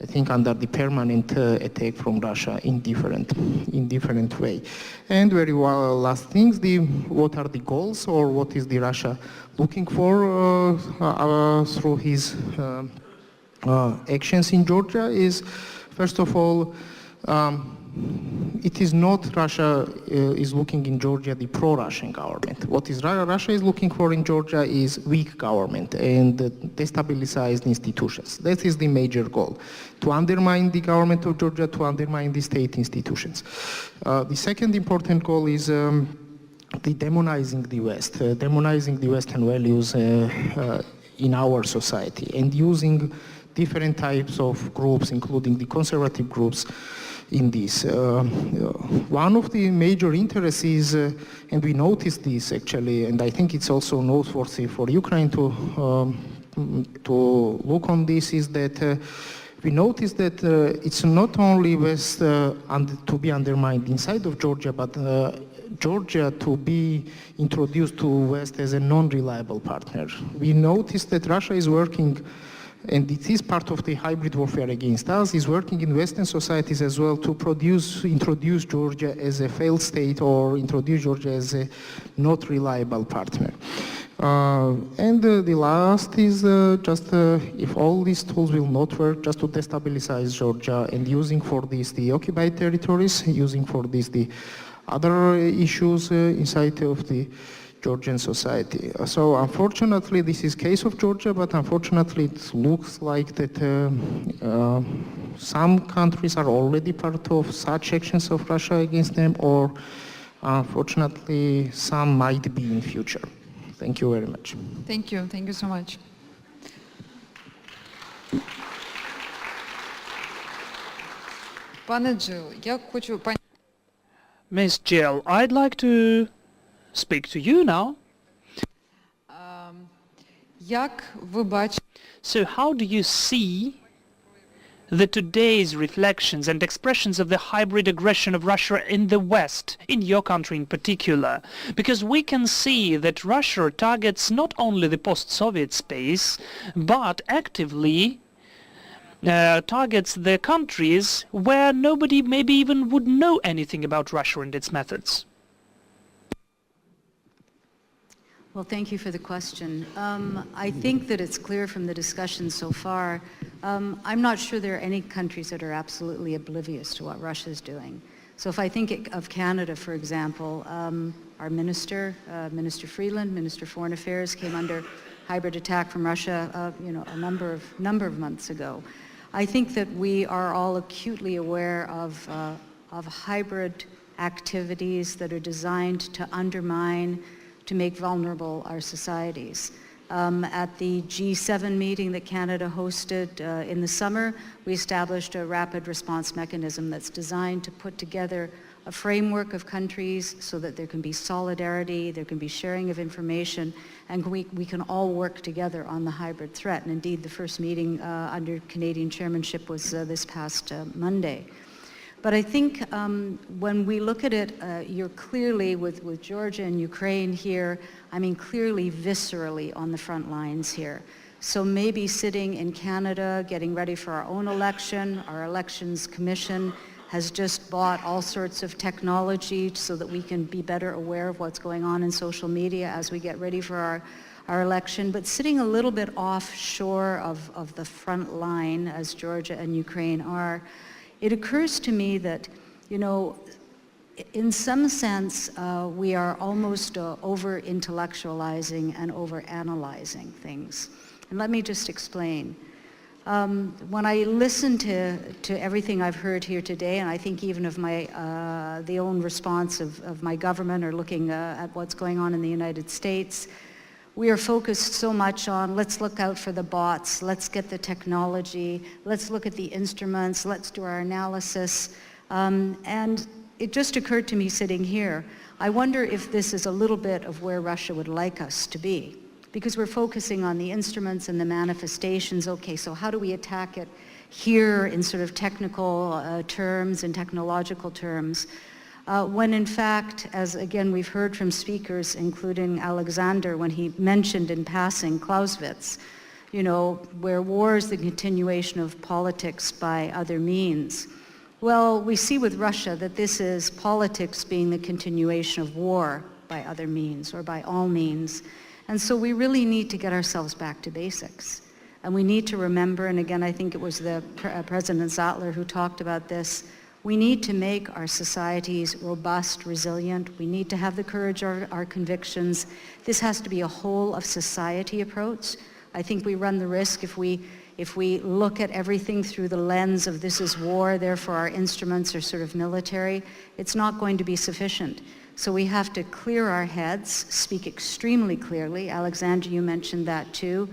I think, under the permanent attack from Russia in different way. And very well, last things, what are the goals, or what is the Russia looking for through his actions in Georgia is, first of all, it is not Russia is looking in Georgia the pro-Russian government. What is Russia is looking for in Georgia is weak government and destabilized institutions. That is the major goal, to undermine the government of Georgia, to undermine the state institutions. The second important goal is the demonizing the West, demonizing the Western values in our society, and using different types of groups, including the conservative groups, in this. One of the major interests is, and we noticed this actually, and I think it's also noteworthy for Ukraine to look on this, is that we noticed that it's not only West to be undermined inside of Georgia, but Georgia to be introduced to West as a non-reliable partner. We noticed that Russia is working, and it is part of the hybrid warfare against us, is working in Western societies as well to introduce Georgia as a failed state, or introduce Georgia as a not reliable partner. And the last is just if all these tools will not work, just to destabilize Georgia, and using for this the occupied territories, using for this the other issues inside of the Georgian society. So unfortunately, this is case of Georgia, but unfortunately it looks like that some countries are already part of such actions of Russia against them, or unfortunately some might be in future. Thank you very much. Thank you so much. Пане Джил, я хочу... Ms. Jill, I'd like to speak to you now. Як ви бачите... So how do you see today's reflections and expressions of the hybrid aggression of Russia in the West, in your country in particular? Because we can see that Russia targets not only the post-Soviet space, but actively targets the countries where nobody maybe even would know anything about Russia and its methods. Well, thank you for the question. I think that it's clear from the discussion so far, I'm not sure there are any countries that are absolutely oblivious to what Russia's doing. So if I think of Canada, for example, our minister, Minister Freeland, Minister of Foreign Affairs, came under hybrid attack from Russia, a number of months ago. I think that we are all acutely aware of hybrid activities that are designed to undermine, to make vulnerable our societies. At the G7 meeting that Canada hosted in the summer, we established a rapid response mechanism that's designed to put together a framework of countries so that there can be solidarity, there can be sharing of information, and we can all work together on the hybrid threat. And indeed, the first meeting under Canadian chairmanship was this past Monday. But I think when we look at it, you're clearly, with Georgia and Ukraine here, I mean clearly viscerally on the front lines here. So maybe sitting in Canada, getting ready for our own election, our elections commission has just bought all sorts of technology so that we can be better aware of what's going on in social media as we get ready for our election. But sitting a little bit offshore of the front line, as Georgia and Ukraine are, it occurs to me that, you know, in some sense, we are almost over-intellectualizing and over-analyzing things. And let me just explain. When I listen to everything I've heard here today, and I think even of my the own response of my government or looking at what's going on in the United States, we are focused so much on let's look out for the bots, let's get the technology, let's look at the instruments, let's do our analysis. And it just occurred to me sitting here, I wonder if this is a little bit of where Russia would like us to be. Because we're focusing on the instruments and the manifestations. Okay, so how do we attack it here in sort of technical terms and technological terms? When in fact, as again we've heard from speakers, including Alexander, when he mentioned in passing Clausewitz, you know, where war is the continuation of politics by other means. Well, we see with Russia that this is politics being the continuation of war by other means or by all means. And so we really need to get ourselves back to basics. And we need to remember, and again, I think it was the President Zattler who talked about this, we need to make our societies robust, resilient. We need to have the courage of our convictions. This has to be a whole of society approach. I think we run the risk if we look at everything through the lens of this is war, therefore our instruments are sort of military, it's not going to be sufficient. So we have to clear our heads, speak extremely clearly. Alexander, you mentioned that too.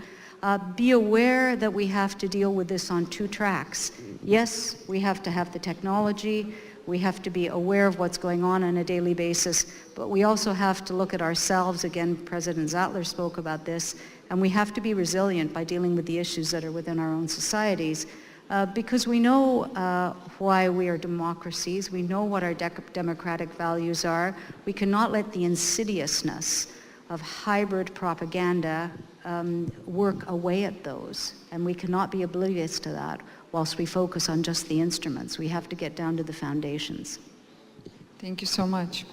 Be aware that we have to deal with this on two tracks. Yes, we have to have the technology. We have to be aware of what's going on a daily basis. But we also have to look at ourselves. Again, President Zattler spoke about this. And we have to be resilient by dealing with the issues that are within our own societies. Because we know why we are democracies, we know what our democratic values are. We cannot let the insidiousness of hybrid propaganda work away at those. And we cannot be oblivious to that whilst we focus on just the instruments. We have to get down to the foundations. Thank you so much.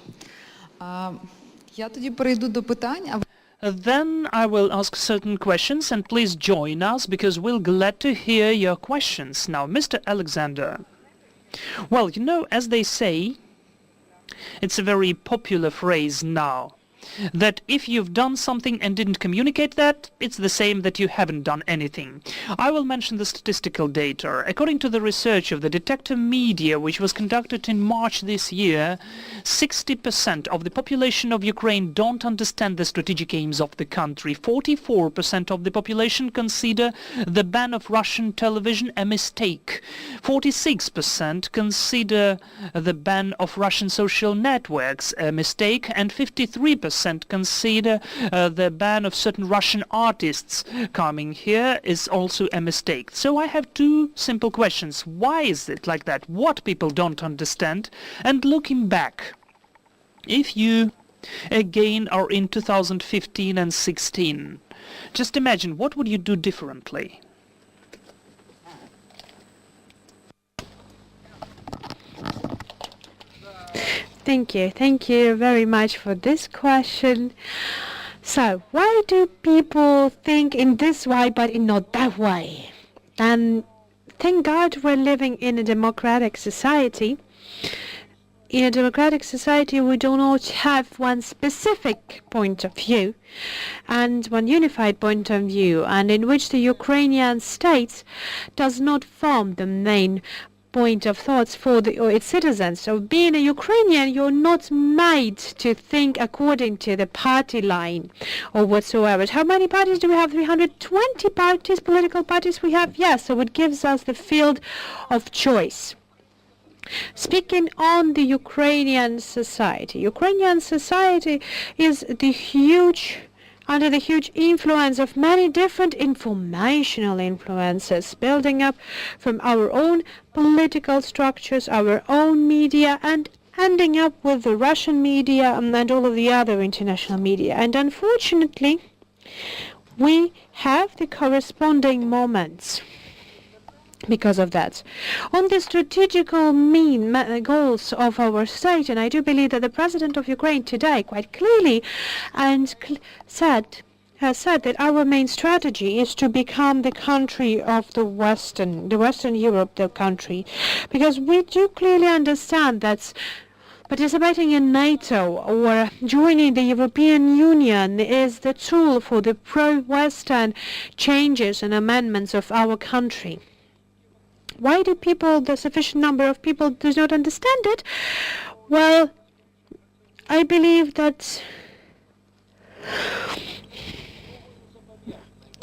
Я тоді перейду до питань. Then I will ask certain questions, and please join us because we're glad to hear your questions. Now, Mr. Alexander. Well, you know, as they say, it's a very popular phrase now, that if you've done something and didn't communicate that, it's the same that you haven't done anything. I will mention the statistical data. According to the research of the Detector Media, which was conducted in March this year, 60% of the population of Ukraine don't understand the strategic aims of the country. 44% of the population consider the ban of Russian television a mistake. 46% consider the ban of Russian social networks a mistake, and 53% consider the ban of certain Russian artists coming here is also a mistake. So I have two simple questions. Why is it like that? What people don't understand? And looking back, if you again are in 2015 and 16, just imagine, what would you do differently? Thank you. Thank you very much for this question. So, why do people think in this way but in not that way? And thank God we're living in a democratic society. In a democratic society, we do not have one specific point of view and one unified point of view, and in which the Ukrainian state does not form the main point of thoughts for its citizens. So being a Ukrainian, you're not made to think according to the party line or whatsoever. How many parties do we have? 320 parties, political parties we have? Yes, so it gives us the field of choice. Speaking on the Ukrainian society is under the huge influence of many different informational influences building up from our own political structures, our own media, and ending up with the Russian media and all of the other international media. And unfortunately, we have the corresponding moments because of that. On the strategical goals of our state, and I do believe that the President of Ukraine today quite clearly and has said that our main strategy is to become the country of the Western Europe, the country, because we do clearly understand that participating in NATO or joining the European Union is the tool for the pro-Western changes and amendments of our country. Why do the sufficient number of people do not understand it? Well, I believe that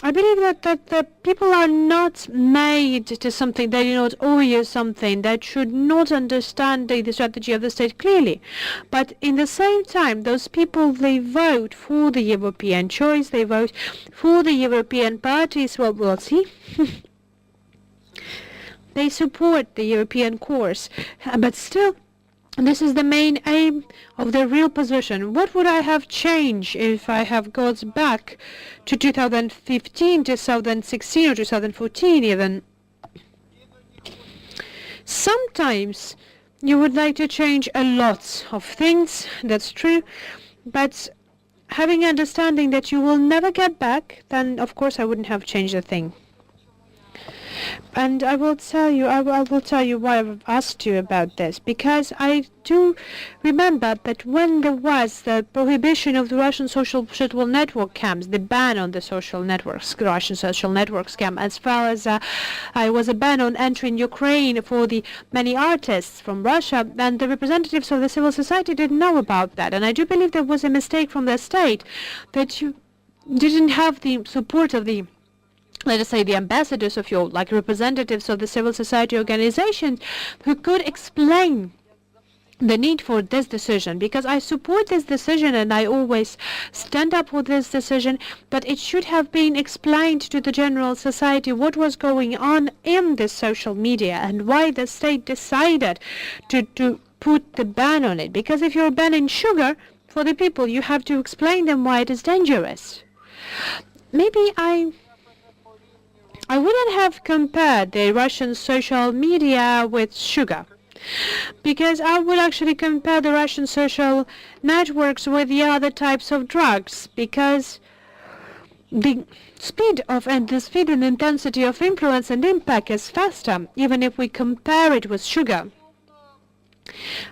the people are not made to something. They do not owe you something. They should not understand the strategy of the state clearly. But in the same time, those people, they vote for the European choice. They vote for the European parties. Well, we'll see. They support the European course, but still, this is the main aim of the real position. What would I have changed if I have got back to 2015, 2016, or 2014 even? Sometimes you would like to change a lot of things, that's true, but having understanding that you will never get back, then of course I wouldn't have changed a thing. And I will tell you why I've asked you about this, because I do remember that when there was the prohibition of the Russian social network scams, the ban on the social networks, the Russian social network scam, as far as I was a ban on entering Ukraine for the many artists from Russia, and the representatives of the civil society didn't know about that. And I do believe there was a mistake from the state that you didn't have the support of the, let us say, the ambassadors of your, like representatives of the civil society organizations who could explain the need for this decision, because I support this decision and I always stand up for this decision, but it should have been explained to the general society what was going on in the social media and why the state decided to put the ban on it. Because if you're banning sugar for the people, you have to explain them why it is dangerous. Maybe I wouldn't have compared the Russian social media with sugar, because I would actually compare the Russian social networks with the other types of drugs, because the speed and intensity of influence and impact is faster, even if we compare it with sugar.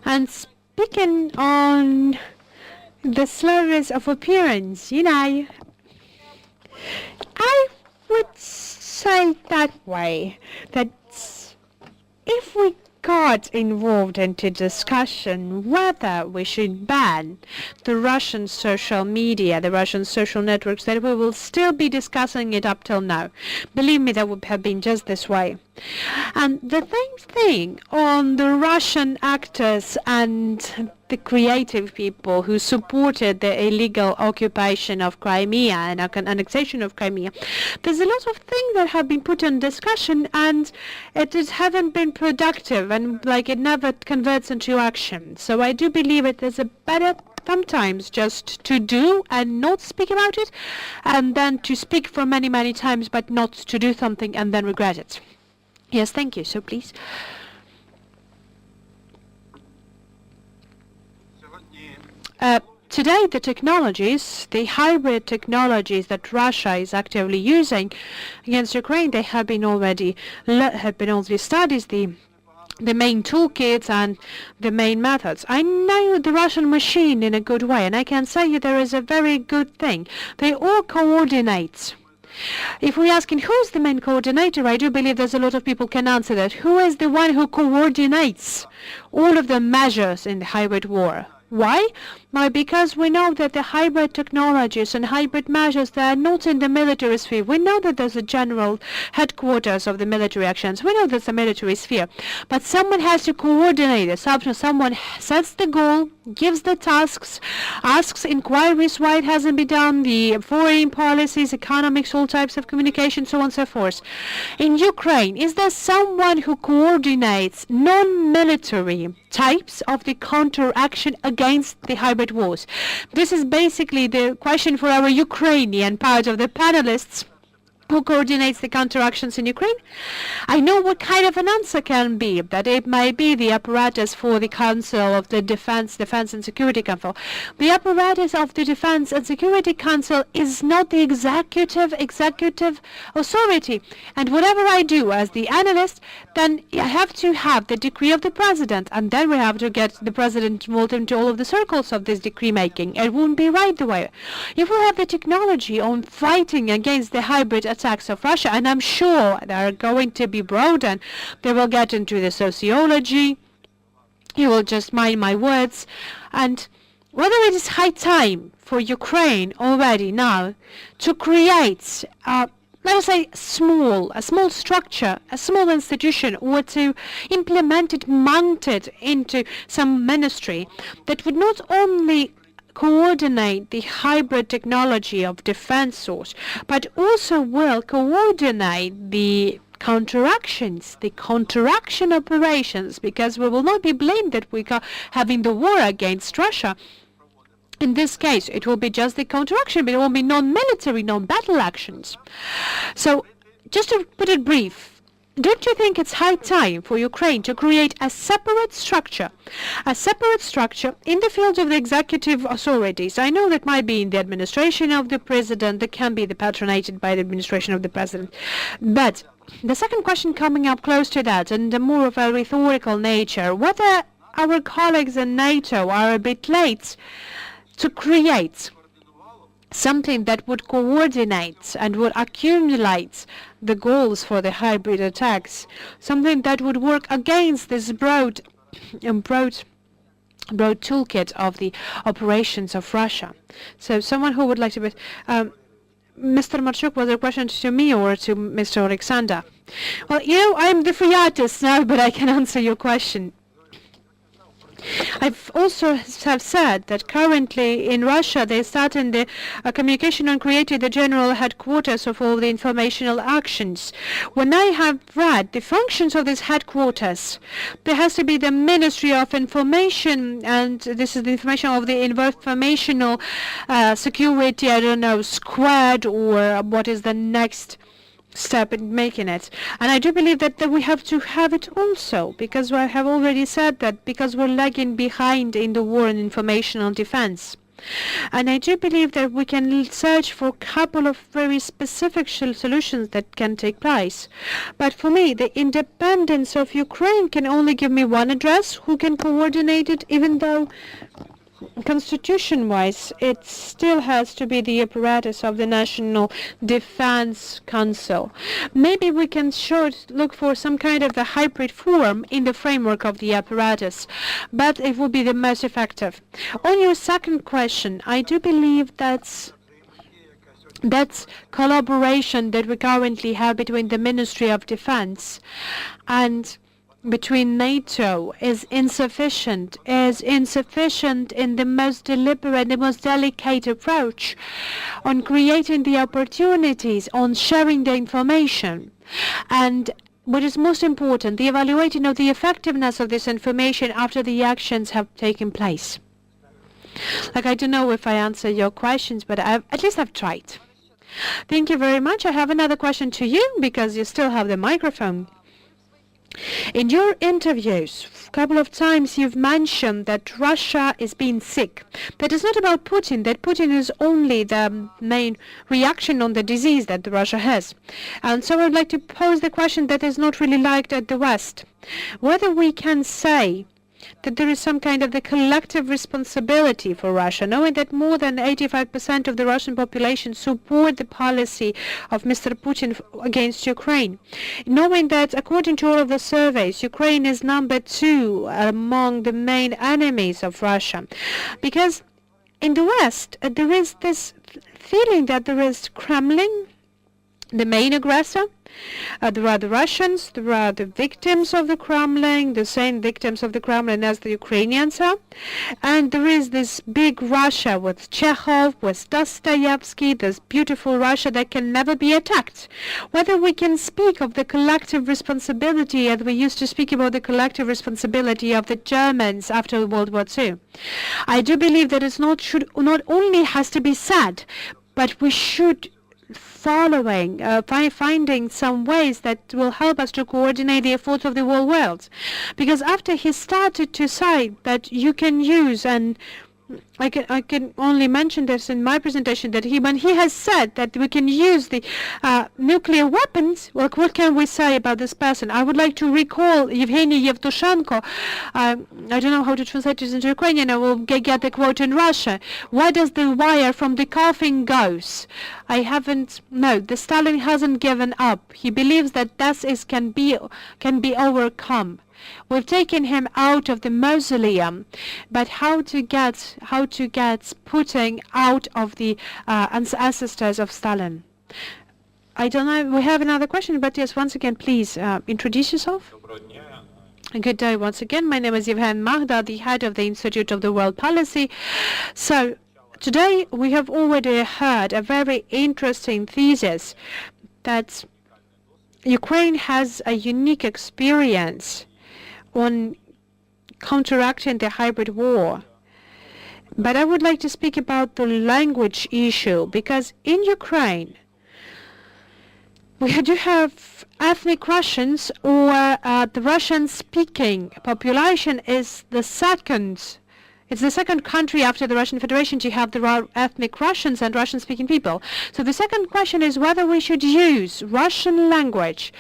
And speaking on the slurs of appearance, I would say that way, that if we got involved into discussion whether we should ban the Russian social media, the Russian social networks, that we will still be discussing it up till now. Believe me, that would have been just this way. And the same thing on the Russian actors and the creative people who supported the illegal occupation of Crimea and annexation of Crimea. There's a lot of things that have been put in discussion, and it haven't been productive, and it never converts into action. So I do believe it is a better sometimes just to do and not speak about it, and then to speak for many, many times but not to do something and then regret it. Yes, thank you. So please. Today, the technologies, the hybrid technologies that Russia is actively using against Ukraine, they have been already studied, the main toolkits and the main methods. I know the Russian machine in a good way, and I can say you there is a very good thing. They all coordinate If we're asking who's the main coordinator, I do believe there's a lot of people can answer that. Who is the one who coordinates all of the measures in the hybrid war? Why? Why? Because we know that the hybrid technologies and hybrid measures, they are not in the military sphere. We know that there's a general headquarters of the military actions. We know there's a military sphere. But someone has to coordinate this. Someone sets the goal, gives the tasks, asks inquiries why it hasn't been done, the foreign policies, economics, all types of communication, so on and so forth. In Ukraine, is there someone who coordinates non-military types of the counteraction against the hybrid wars? This is basically the question for our Ukrainian part of the panelists. Who coordinates the counteractions in Ukraine? I know what kind of an answer can be, that it might be the apparatus for the Council of the Defense and Security Council. The apparatus of the Defense and Security Council is not the executive authority. And whatever I do as the analyst, then I have to have the decree of the president, and then we have to get the president involved into all of the circles of this decree making. It won't be right the way. If we have the technology on fighting against the hybrid attacks of Russia, and I'm sure they are going to be broad and they will get into the sociology, you will just mind my words, and whether it is high time for Ukraine already now to create let us say a small structure, a small institution, or to implement it, mount it into some ministry that would not only coordinate the hybrid technology of defense source, but also will coordinate the counteractions, the counteraction operations, because we will not be blamed that we are having the war against Russia. In this case, it will be just the counteraction, but it will be non-military, non-battle actions. So, just to put it brief, don't you think it's high time for Ukraine to create a separate structure in the field of the executive authorities? I know that might be in the administration of the president, that can be patronated by the administration of the president. But the second question coming up close to that, and more of a rhetorical nature, whether our colleagues in NATO are a bit late to create something that would coordinate and would accumulate the goals for the hybrid attacks, something that would work against this broad toolkit of the operations of Russia. So someone who would like to Mr. Marchuk, was there a question to me or to Mr. Alexander? Well, I'm the free artist now, but I can answer your question. I've also have said that currently in Russia they started the communication and created the general headquarters of all the informational actions. When I have read the functions of this headquarters, there has to be the Ministry of Information, and this is the information of the informational security, I don't know, squad, or what is the next step in making it. And I do believe that we have to have it also, because I have already said that because we're lagging behind in the war on informational defense. And I do believe that we can search for a couple of very specific solutions that can take place. But for me, the independence of Ukraine can only give me one address who can coordinate it, even though constitution-wise, it still has to be the apparatus of the National Defense Council. Maybe we can look for some kind of the hybrid form in the framework of the apparatus, but it will be the most effective. On your second question, I do believe that's collaboration that we currently have between the Ministry of Defense and between NATO is insufficient in the most deliberate, the most delicate approach on creating the opportunities, on sharing the information. And what is most important, the evaluating of the effectiveness of this information after the actions have taken place. I don't know if I answer your questions, but at least I've tried. Thank you very much. I have another question to you, because you still have the microphone. In your interviews, a couple of times you've mentioned that Russia is being sick. That is not about Putin, that Putin is only the main reaction on the disease that Russia has. And so I'd like to pose the question that is not really liked at the West. Whether we can say that there is some kind of the collective responsibility for Russia, knowing that more than 85% of the Russian population support the policy of Mr. Putin against Ukraine, knowing that according to all of the surveys, Ukraine is number 2 among the main enemies of Russia, because in the West there is this feeling that there is Kremlin, the main aggressor. There are the Russians, there are the victims of the Kremlin, the same victims of the Kremlin as the Ukrainians are. And there is this big Russia with Chekhov, with Dostoevsky, this beautiful Russia that can never be attacked. Whether we can speak of the collective responsibility, as we used to speak about the collective responsibility of the Germans after World War II. I do believe that it's not only has to be said, but we should finding some ways that will help us to coordinate the efforts of the whole world. Because after he started to say that you can use, and I can only mention this in my presentation, that when he has said that we can use the nuclear weapons, well, what can we say about this person? I would like to recall Yevgeny Yevtushenko. I don't know how to translate this into Ukrainian. I will get the quote in Russia. Why does the wire from the coffin goes? The Stalin hasn't given up. He believes that this can be overcome. We've taken him out of the mausoleum, but how to get Putin out of the ancestors of Stalin? I don't know. We have another question, but yes, once again, please introduce yourself. Good day once again. My name is Yevhen Magda, the head of the Institute of the World Policy. So today we have already heard a very interesting thesis that Ukraine has a unique experience on counteracting the hybrid war. But I would like to speak about the language issue, because in Ukraine we do have ethnic Russians, or the Russian-speaking population is the second. It's the second country after the Russian Federation to have the ethnic Russians and Russian-speaking people. So the second question is whether we should use Russian language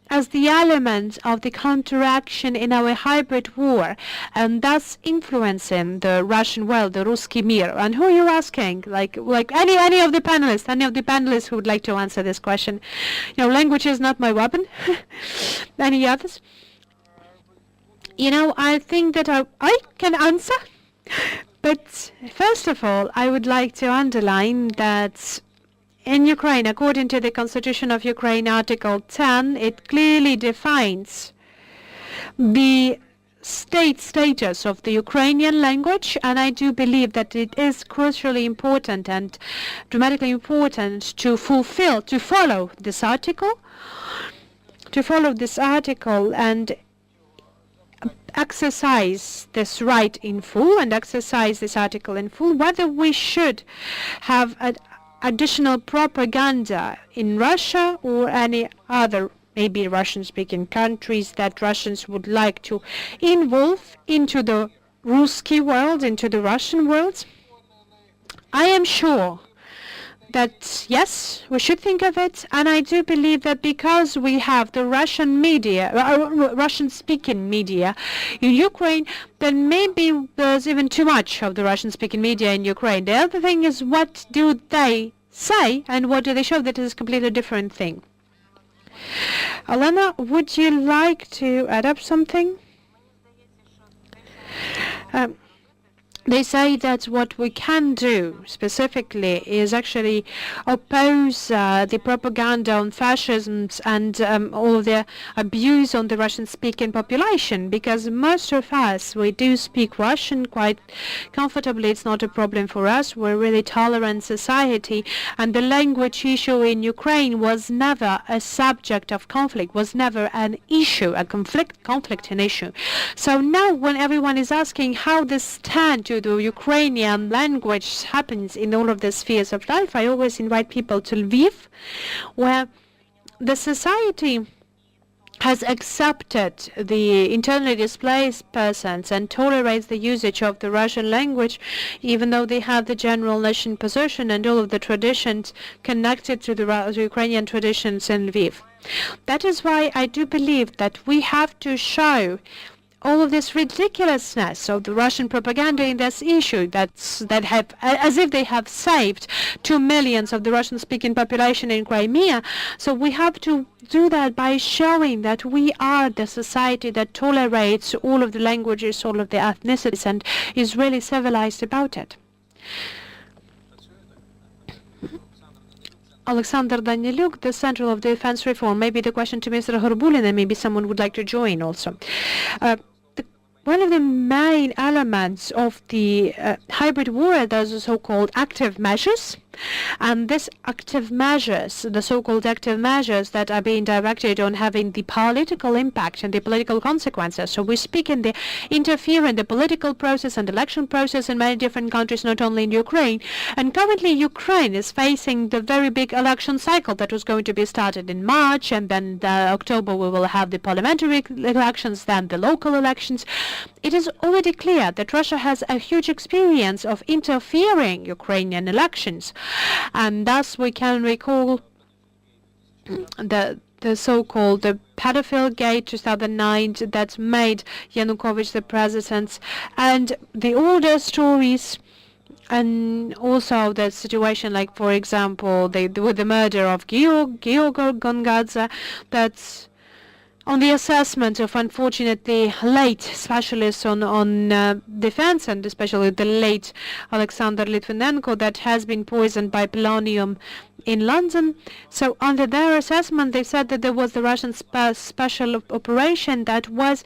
as the element of the counteraction in our hybrid war, and thus influencing the Russian world, the Ruski Mir. And who are you asking? Like any of the panelists who would like to answer this question. Language is not my weapon. Any others? I think that I can answer. But first of all, I would like to underline that in Ukraine, according to the Constitution of Ukraine, Article 10, it clearly defines the state status of the Ukrainian language, and I do believe that it is crucially important and dramatically important to follow this article and exercise this right in full and exercise this article in full. Whether we should have additional propaganda in Russia or any other, maybe Russian-speaking countries that Russians would like to involve into the Ruski world, into the Russian world, I am sure that yes, we should think of it, and I do believe that because we have the Russian media, Russian-speaking media in Ukraine, then maybe there's even too much of the Russian-speaking media in Ukraine. The other thing is, what do they say and what do they show? That is a completely different thing. Alena, would you like to add up something? They say that what we can do specifically is actually oppose the propaganda on fascism and all of the abuse on the Russian-speaking population, because most of us, we do speak Russian quite comfortably. It's not a problem for us. We're a really tolerant society, and the language issue in Ukraine was never a subject of conflict, was never an issue, a conflict an issue. So now when everyone is asking how this stand to the Ukrainian language happens in all of the spheres of life, I always invite people to Lviv, where the society has accepted the internally displaced persons and tolerates the usage of the Russian language, even though they have the general Russian position and all of the traditions connected to the Ukrainian traditions in Lviv. That is why I do believe that we have to show all of this ridiculousness of the Russian propaganda in this issue as if they have saved 2 million of the Russian-speaking population in Crimea. So we have to do that by showing that we are the society that tolerates all of the languages, all of the ethnicities, and is really civilized about it. Alexander Daniluk, the Central of Defense Reform. Maybe the question to Mr. Horbulin, and maybe someone would like to join also. One of the main elements of the hybrid war are those so-called active measures. And these active measures, the so-called active measures that are being directed on having the political impact and the political consequences. So we speak in the interfere in the political process and election process in many different countries, not only in Ukraine. And currently Ukraine is facing the very big election cycle that was going to be started in March, and then October we will have the parliamentary elections, then the local elections. It is already clear that Russia has a huge experience of interfering Ukrainian elections. And thus we can recall the so-called the pedophile gate 2009 that made Yanukovych the president, and the older stories, and also the situation like, for example, with the murder of Georg Gongadze, that's on the assessment of, unfortunately, late specialists on defense, and especially the late Alexander Litvinenko, that has been poisoned by polonium in London. So under their assessment, they said that there was the Russian special operation that was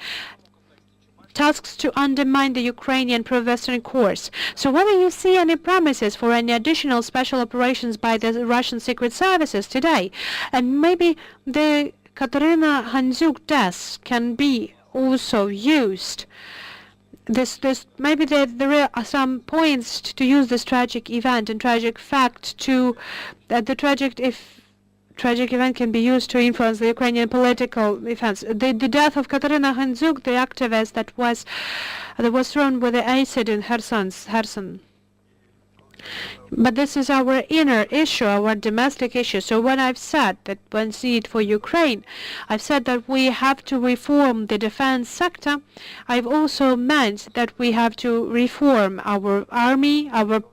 tasked to undermine the Ukrainian pro-Western course. So whether you see any promises for any additional special operations by the Russian secret services today, and maybe the Katerina Handzuk death can be also used. Maybe there are some points to use this tragic event and tragic fact to the tragic event can be used to influence the Ukrainian political events. The death of Katerina Handzuk, the activist that was thrown with the acid in Kherson. But this is our inner issue, our domestic issue. So when I've said that when see it for Ukraine, I've said that we have to reform the defense sector. I've also meant that we have to reform our army, our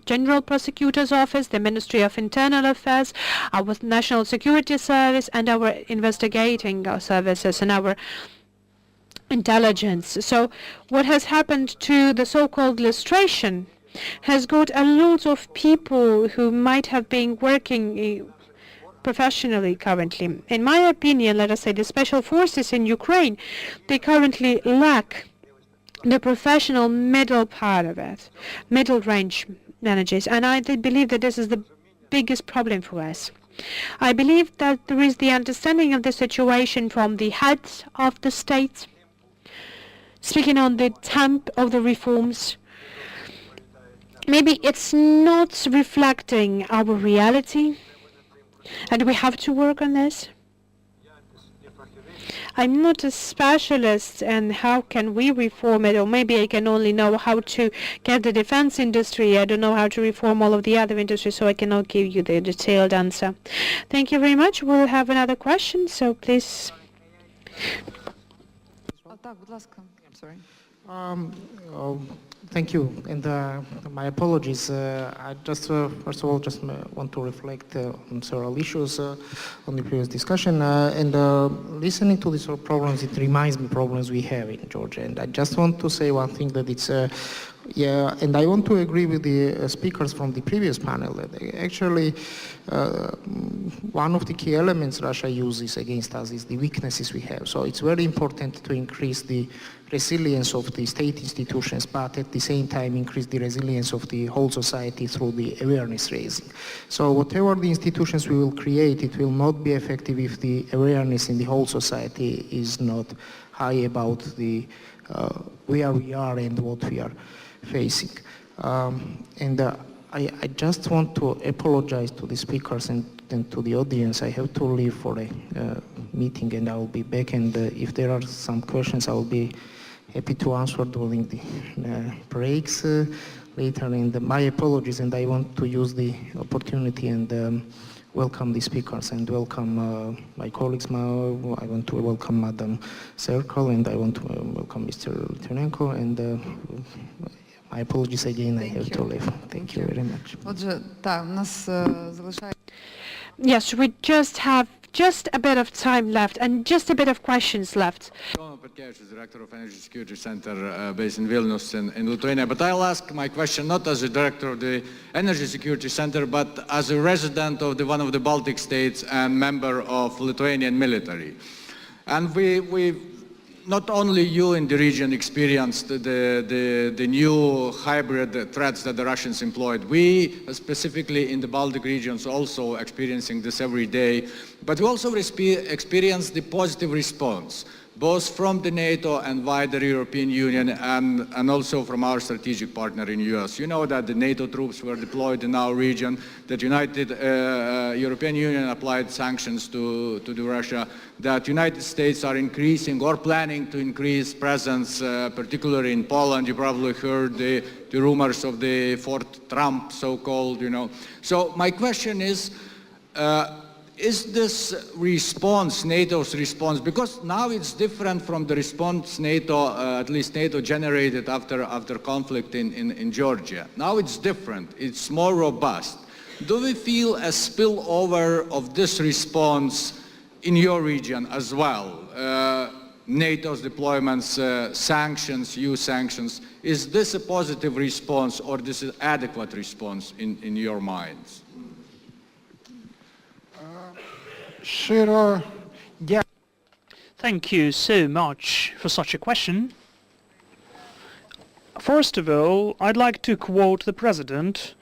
General Prosecutor's Office, the Ministry of Internal Affairs, our National Security Service, and our investigating services and our intelligence. So what has happened to the so-called lustration has got a lot of people who might have been working professionally currently. In my opinion, let us say the special forces in Ukraine, they currently lack the professional middle part of it, middle range managers, and I believe that this is the biggest problem for us. I believe that there is the understanding of the situation from the heads of the state, speaking on the temp of the reforms. Maybe it's not reflecting our reality, and we have to work on this. I'm not a specialist in how can we reform it, or maybe I can only know how to get the defense industry. I don't know how to reform all of the other industries, so I cannot give you the detailed answer. Thank you very much. We'll have another question, so please. Sorry. Thank you, and my apologies. I just, first of all, just want to reflect on several issues on the previous discussion, and listening to these problems, it reminds me problems we have in Georgia, and I just want to say one thing, that it's, yeah, and I want to agree with the speakers from the previous panel, that actually one of the key elements Russia uses against us is the weaknesses we have. So it's very important to increase the resilience of the state institutions, but at the same time increase the resilience of the whole society through the awareness raising. So whatever the institutions we will create, it will not be effective if the awareness in the whole society is not high about the where we are and what we are facing. I just want to apologize to the speakers and to the audience. I have to leave for a meeting, and I will be back, and if there are some questions, I will be happy to answer during the breaks later. And my apologies, and I want to use the opportunity and welcome the speakers and welcome my colleagues. I want to welcome Madam Serkal and I want to welcome Mr. Litvinenko, and my apologies again, I have to leave. Thank you very much. Отже, так, у нас залишається... Yes, we just have just a bit of time left and just a bit of questions left. Director of Energy Security Center based in Vilnius in Lithuania. But I'll ask my question not as a director of the Energy Security Center, but as a resident of one of the Baltic states and member of Lithuanian military. And we not only you in the region experienced the new hybrid threats that the Russians employed. We, specifically in the Baltic regions, also experiencing this every day. But we also experience the positive response, both from the NATO and wider European Union and also from our strategic partner in the US. You know that the NATO troops were deployed in our region, that United European Union applied sanctions to Russia, that United States are increasing or planning to increase presence, particularly in Poland. You probably heard the rumors of the Fort Trump, so-called, you know. So my question is this response, NATO's response, because now it's different from the response NATO, at least NATO generated after conflict in Georgia. Now it's different, it's more robust. Do we feel a spillover of this response in your region as well? NATO's deployments, sanctions, EU sanctions, is this a positive response or this is adequate response in your minds? Thank you so much for such a question. First of all, I'd like to quote the President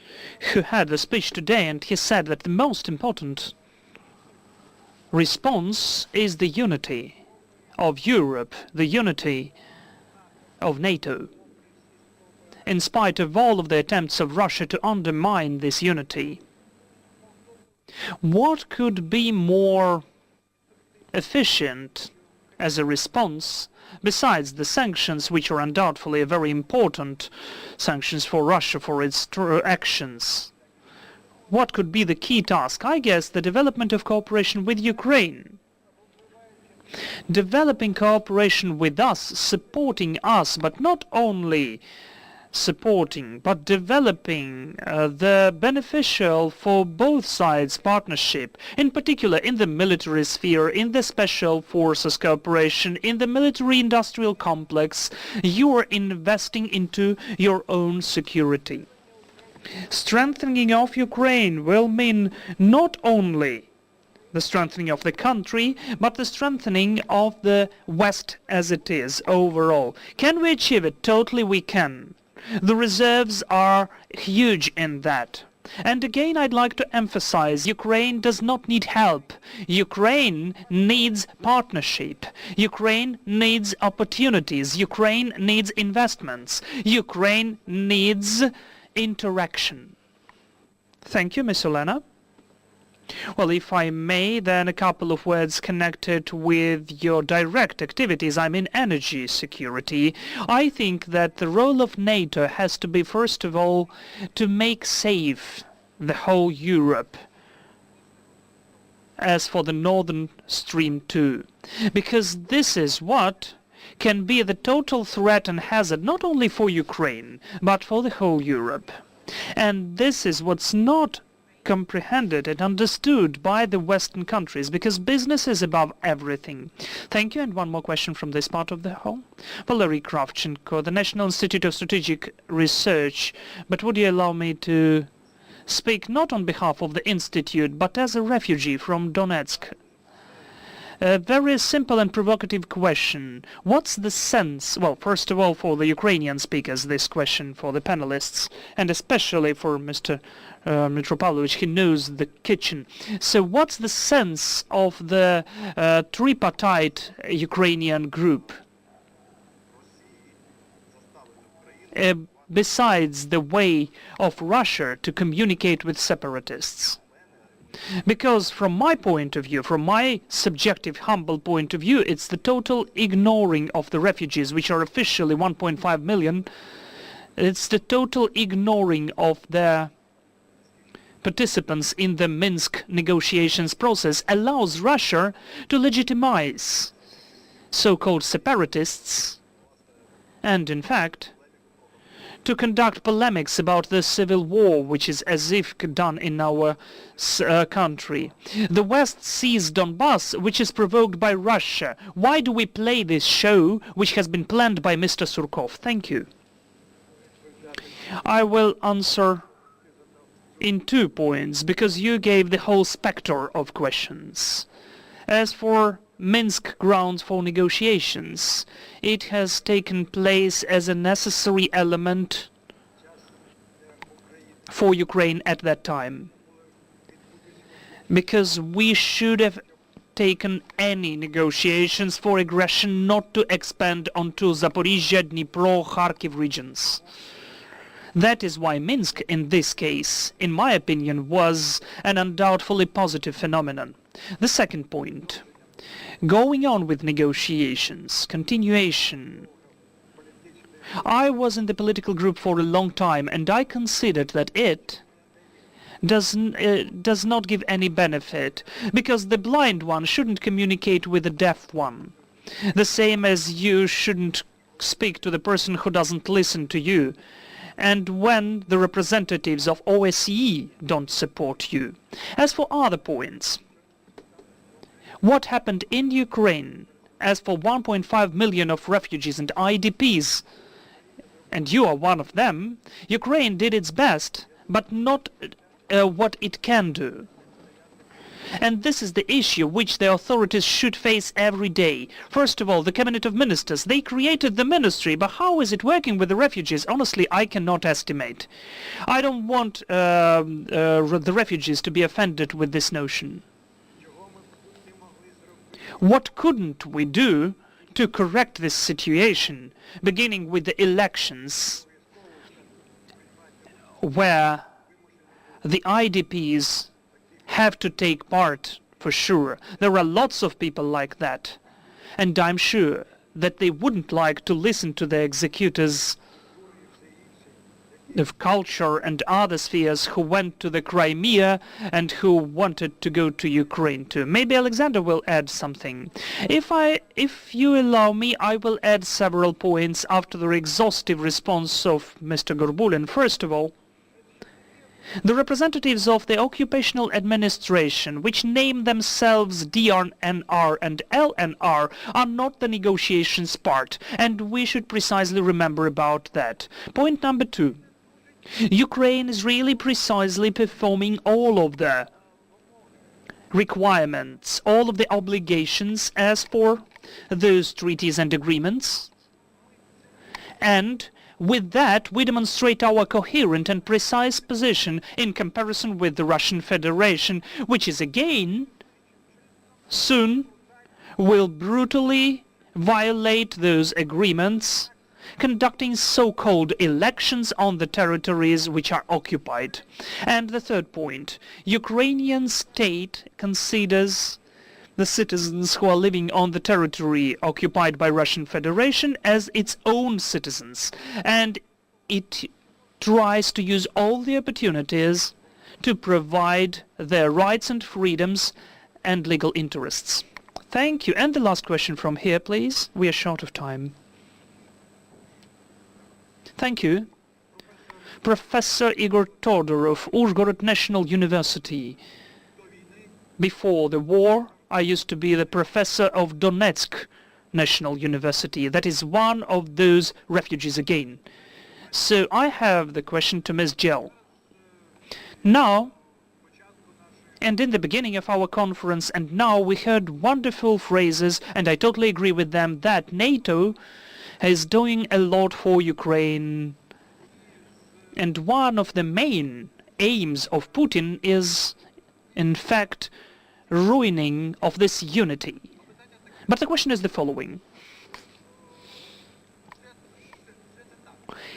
who had the speech today, and he said that the most important response is the unity of Europe, the unity of NATO. In spite of all of the attempts of Russia to undermine this unity, what could be more efficient as a response, besides the sanctions, which are undoubtedly very important sanctions for Russia for its actions? What could be the key task? I guess the development of cooperation with Ukraine. Developing cooperation with us, supporting us, but not only supporting, but developing the beneficial for both sides partnership, in particular in the military sphere, in the special forces cooperation, in the military-industrial complex. You are investing into your own security. Strengthening of Ukraine will mean not only the strengthening of the country, but the strengthening of the West as it is overall. Can we achieve it? Totally we can. The reserves are huge in that. And again, I'd like to emphasize, Ukraine does not need help. Ukraine needs partnership. Ukraine needs opportunities. Ukraine needs investments. Ukraine needs interaction. Thank you, Ms. Olena. Well, if I may, then a couple of words connected with your direct activities. I mean energy security. I think that the role of NATO has to be, first of all, to make safe the whole Europe. As for the Northern Stream 2, because this is what can be the total threat and hazard not only for Ukraine, but for the whole Europe. And this is what's not comprehended and understood by the Western countries, because business is above everything. Thank you. And one more question from this part of the hall. Valery Kravchenko, the National Institute of Strategic Research. But would you allow me to speak not on behalf of the Institute, but as a refugee from Donetsk? A very simple and provocative question. What's the sense, well, first of all, for the Ukrainian speakers, this question for the panelists, and especially for Mr. Mitropavlovich, he knows the kitchen. So what's the sense of the tripartite Ukrainian group? Besides the way of Russia to communicate with separatists. Because from my point of view, from my subjective, humble point of view, it's the total ignoring of the refugees, which are officially 1.5 million. It's the total ignoring of their participants in the Minsk negotiations process allows Russia to legitimize so-called separatists and, in fact, to conduct polemics about the civil war, which is as if done in our country. The West sees Donbass, which is provoked by Russia. Why do we play this show, which has been planned by Mr. Surkov? Thank you. I will answer in 2 points, because you gave the whole spectre of questions. As for Minsk grounds for negotiations, it has taken place as a necessary element for Ukraine at that time, because we should have taken any negotiations for aggression not to expand onto Zaporizhia, Dnipro, Kharkiv regions. That is why Minsk, in this case, in my opinion, was an undoubtedly positive phenomenon. The second point. Going on with negotiations, continuation. I was in the political group for a long time, and I considered that it does not give any benefit, because the blind one shouldn't communicate with the deaf one. The same as you shouldn't speak to the person who doesn't listen to you, and when the representatives of OSCE don't support you. As for other points, what happened in Ukraine, as for 1.5 million of refugees and IDPs, and you are one of them, Ukraine did its best, but not what it can do. And this is the issue which the authorities should face every day. First of all, the Cabinet of Ministers, they created the ministry, but how is it working with the refugees? Honestly, I cannot estimate. I don't want the refugees to be offended with this notion. What couldn't we do to correct this situation, beginning with the elections, where the IDPs have to take part, for sure. There are lots of people like that, and I'm sure that they wouldn't like to listen to the executors of culture and other spheres who went to the Crimea and who wanted to go to Ukraine too. Maybe Alexander will add something. If you allow me, I will add several points after the exhaustive response of Mr. Gorbulin. First of all, the representatives of the occupational administration, which name themselves DNR and LNR, are not the negotiations part, and we should precisely remember about that. Point number 2. Ukraine is really precisely performing all of the requirements, all of the obligations as for those treaties and agreements, and with that, we demonstrate our coherent and precise position in comparison with the Russian Federation, which is again, soon, will brutally violate those agreements, conducting so-called elections on the territories which are occupied. And the third point, Ukrainian state considers the citizens who are living on the territory occupied by Russian Federation as its own citizens, and it tries to use all the opportunities to provide their rights and freedoms and legal interests. Thank you. And the last question from here, please. We are short of time. Thank you. Professor Igor Todorov, Uzhgorod National University. Before the war, I used to be the professor of Donetsk National University. That is one of those refugees again. So I have the question to Ms. Gell. Now, and in the beginning of our conference, and now we heard wonderful phrases, and I totally agree with them, that NATO is doing a lot for Ukraine. And one of the main aims of Putin is, in fact, ruining of this unity. But the question is the following.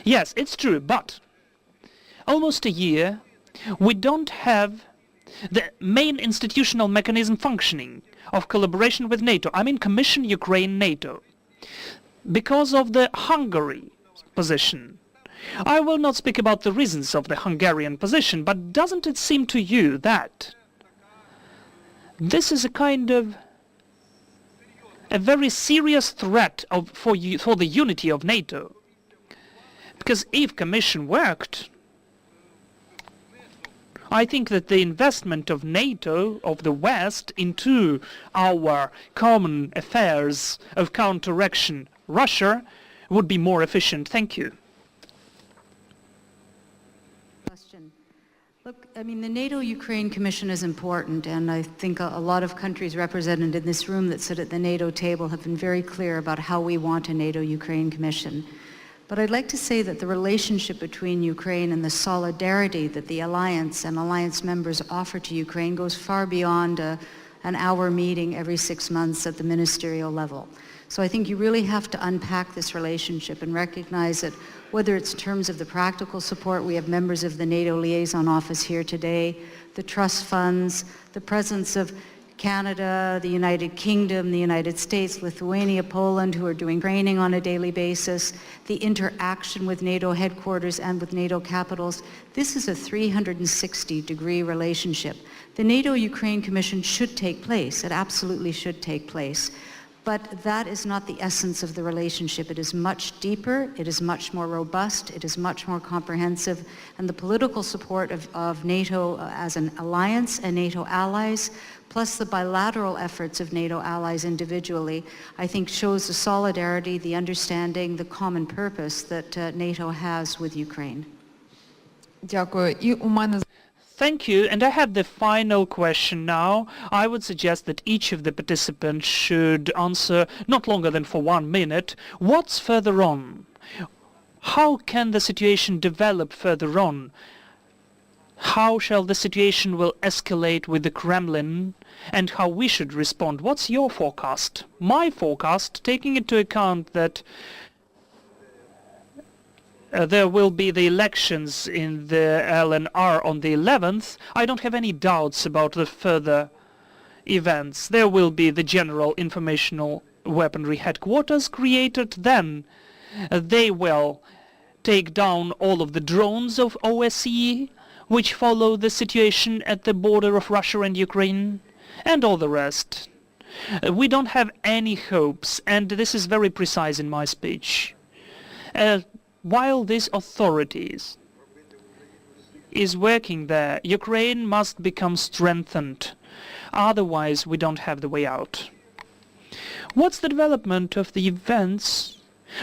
Yes, it's true, but almost a year we don't have the main institutional mechanism functioning of collaboration with NATO. I mean Commission Ukraine NATO. Because of the Hungary position, I will not speak about the reasons of the Hungarian position, but doesn't it seem to you that this is a kind of a very serious threat for the unity of NATO? Because if Commission worked, I think that the investment of NATO, of the West, into our common affairs of counteraction Russia would be more efficient. Thank you. Look, I mean, the NATO-Ukraine Commission is important, and I think a lot of countries represented in this room that sit at the NATO table have been very clear about how we want a NATO-Ukraine Commission. But I'd like to say that the relationship between Ukraine and the solidarity that the alliance and alliance members offer to Ukraine goes far beyond an hour meeting every 6 months at the ministerial level. So I think you really have to unpack this relationship and recognize that whether it's in terms of the practical support, we have members of the NATO Liaison Office here today, the trust funds, the presence of Canada, the United Kingdom, the United States, Lithuania, Poland, who are doing training on a daily basis, the interaction with NATO headquarters and with NATO capitals. This is a 360-degree relationship. The NATO-Ukraine Commission should take place. It absolutely should take place. But that is not the essence of the relationship. It is much deeper, it is much more robust, it is much more comprehensive, and the political support of NATO as an alliance and NATO allies, plus the bilateral efforts of NATO allies individually, I think shows the solidarity, the understanding, the common purpose that NATO has with Ukraine. Дякую. І у мене Thank you. And I have the final question now. I would suggest that each of the participants should answer not longer than for 1 minute. What's further on? How can the situation develop further on? How shall the situation will escalate with the Kremlin and how we should respond? What's your forecast? My forecast, taking into account that there will be the elections in the LNR on the 11th, I don't have any doubts about the further events. There will be the General Informational Weaponry Headquarters created. Then they will take down all of the drones of OSCE, which follow the situation at the border of Russia and Ukraine, and all the rest. We don't have any hopes, and this is very precise in my speech. While these authorities is working there, Ukraine must become strengthened. Otherwise, we don't have the way out. What's the development of the events?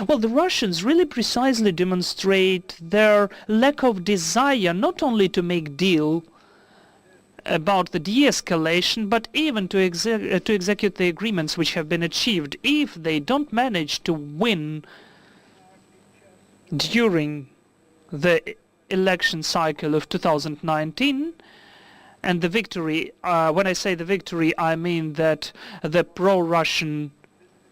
Well, the Russians really precisely demonstrate their lack of desire not only to make deal about the de-escalation, but even to execute the agreements which have been achieved. If they don't manage to win during the election cycle of 2019, and the victory, when I say the victory, I mean that the pro-Russian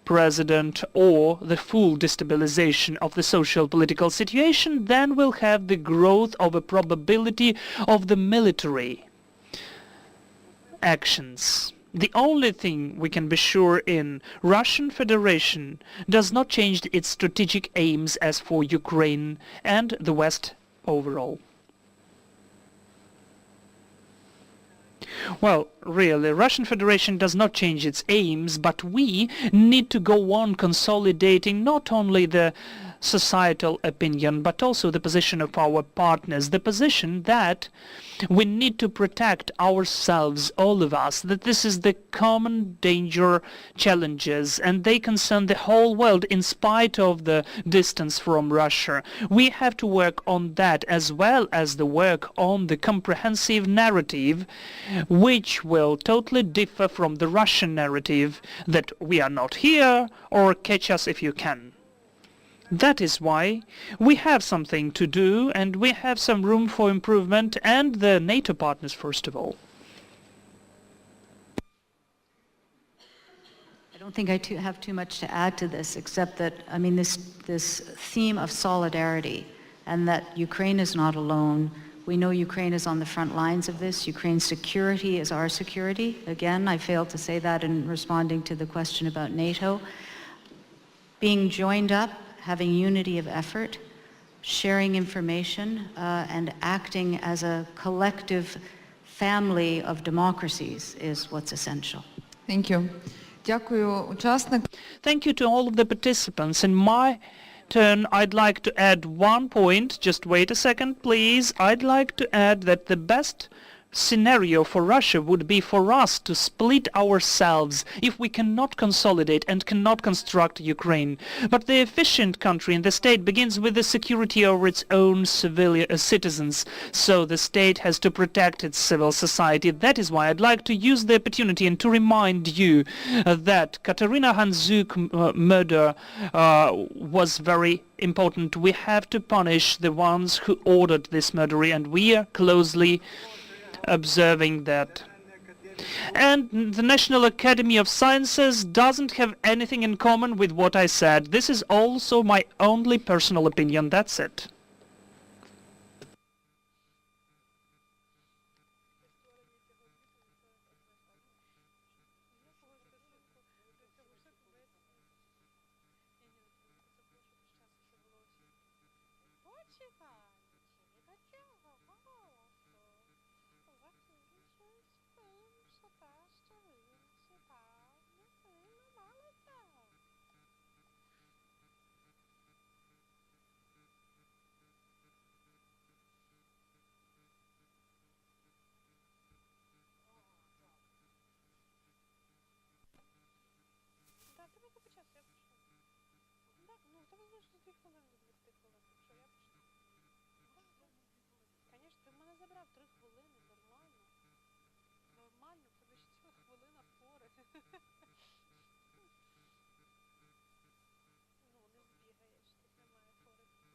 president or the full destabilization of the social political situation, then we'll have the growth of a probability of the military actions. The only thing we can be sure in, Russian Federation does not change its strategic aims as for Ukraine and the West overall. Well, really, Russian Federation does not change its aims, but we need to go on consolidating not only the societal opinion, but also the position of our partners, the position that we need to protect ourselves, all of us, that this is the common danger challenges, and they concern the whole world in spite of the distance from Russia. We have to work on that as well as the work on the comprehensive narrative, which will totally differ from the Russian narrative that we are not here or catch us if you can. That is why we have something to do, and we have some room for improvement, and the NATO partners first of all. I don't think I have too much to add to this, except that, I mean, this theme of solidarity, and that Ukraine is not alone. We know Ukraine is on the front lines of this. Ukraine's security is our security. Again, I failed to say that in responding to the question about NATO. Being joined up, having unity of effort, sharing information, and acting as a collective family of democracies is what's essential. Thank you. Дякую учасникам. Thank you to all of the participants. In my turn, I'd like to add one point. Just wait a second, please. I'd like to add that the best scenario for Russia would be for us to split ourselves if we cannot consolidate and cannot construct Ukraine. But the efficient country and the state begins with the security over its own civilian citizens. So the state has to protect its civil society. That is why I'd like to use the opportunity and to remind you that Katerina Handzuk murder was very important. We have to punish the ones who ordered this murder, and we are closely observing that. And the National Academy of Sciences doesn't have anything in common with what I said. This is also my only personal opinion. That's it. Так, давайте по часу, я почну. Так, ну, та ви залишите 2 хвилини до 20 хвилин. Що, я почну? Звісно, ти в мене забрав 3 хвилини, нормально. Нормально, це лише ціла хвилина фори. Ну, не збігаєш, тут немає фори. Що стало холодно?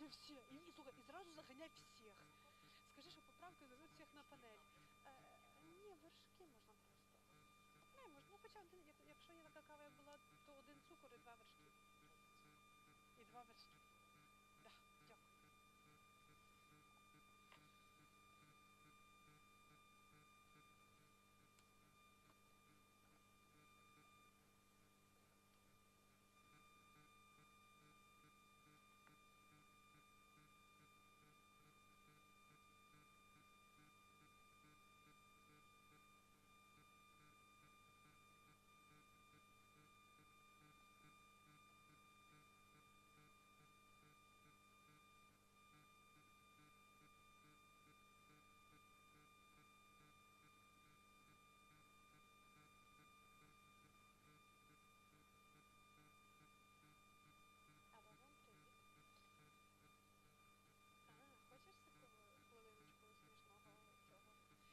всі. І, слухай, і зразу заганяй всіх. Скажи, що поправкою зовуть всіх на панель. Ні, вершки можна просто. Не, можна, ну хоча один, якщо є така кава, як була, то один цукор і 2 вершки. І 2 вершки. Да, дякую. Алло, вам привіт. Хочеш таку хвилиночку смішного цього?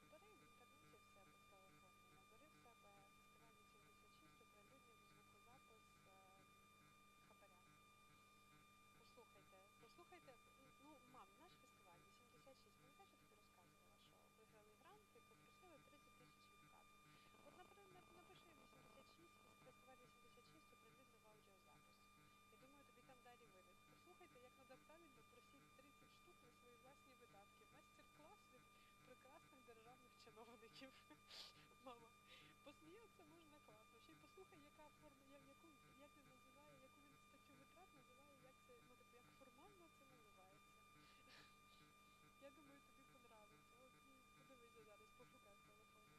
Збери в інтернеті в себе з телефону, набери в себе фестиваль 86, оприлюднив звукозапис хабаря. Послухайте, ну, мам, наш фестиваль 86, пам'ятаєш, я тобі розказувала, що виграли грант і попросили 30 тисяч відкату. От, наприклад, напиши 86, фестиваль 86, оприлюднив аудіозапис. Я думаю, тобі там далі вийдуть. Послухайте, як треба правильно просити 30 штук на свої власні видатки. Майстер-клас від прекрасних державних чиновників. Мама, посміятися можна класно. Ще й послухай, яка форма, як він називає, яку він статтю витрат називає, як це, ну, типу, як формально це називається. Я думаю, тобі понравиться. От, подивися зараз, пошукай в телефоні.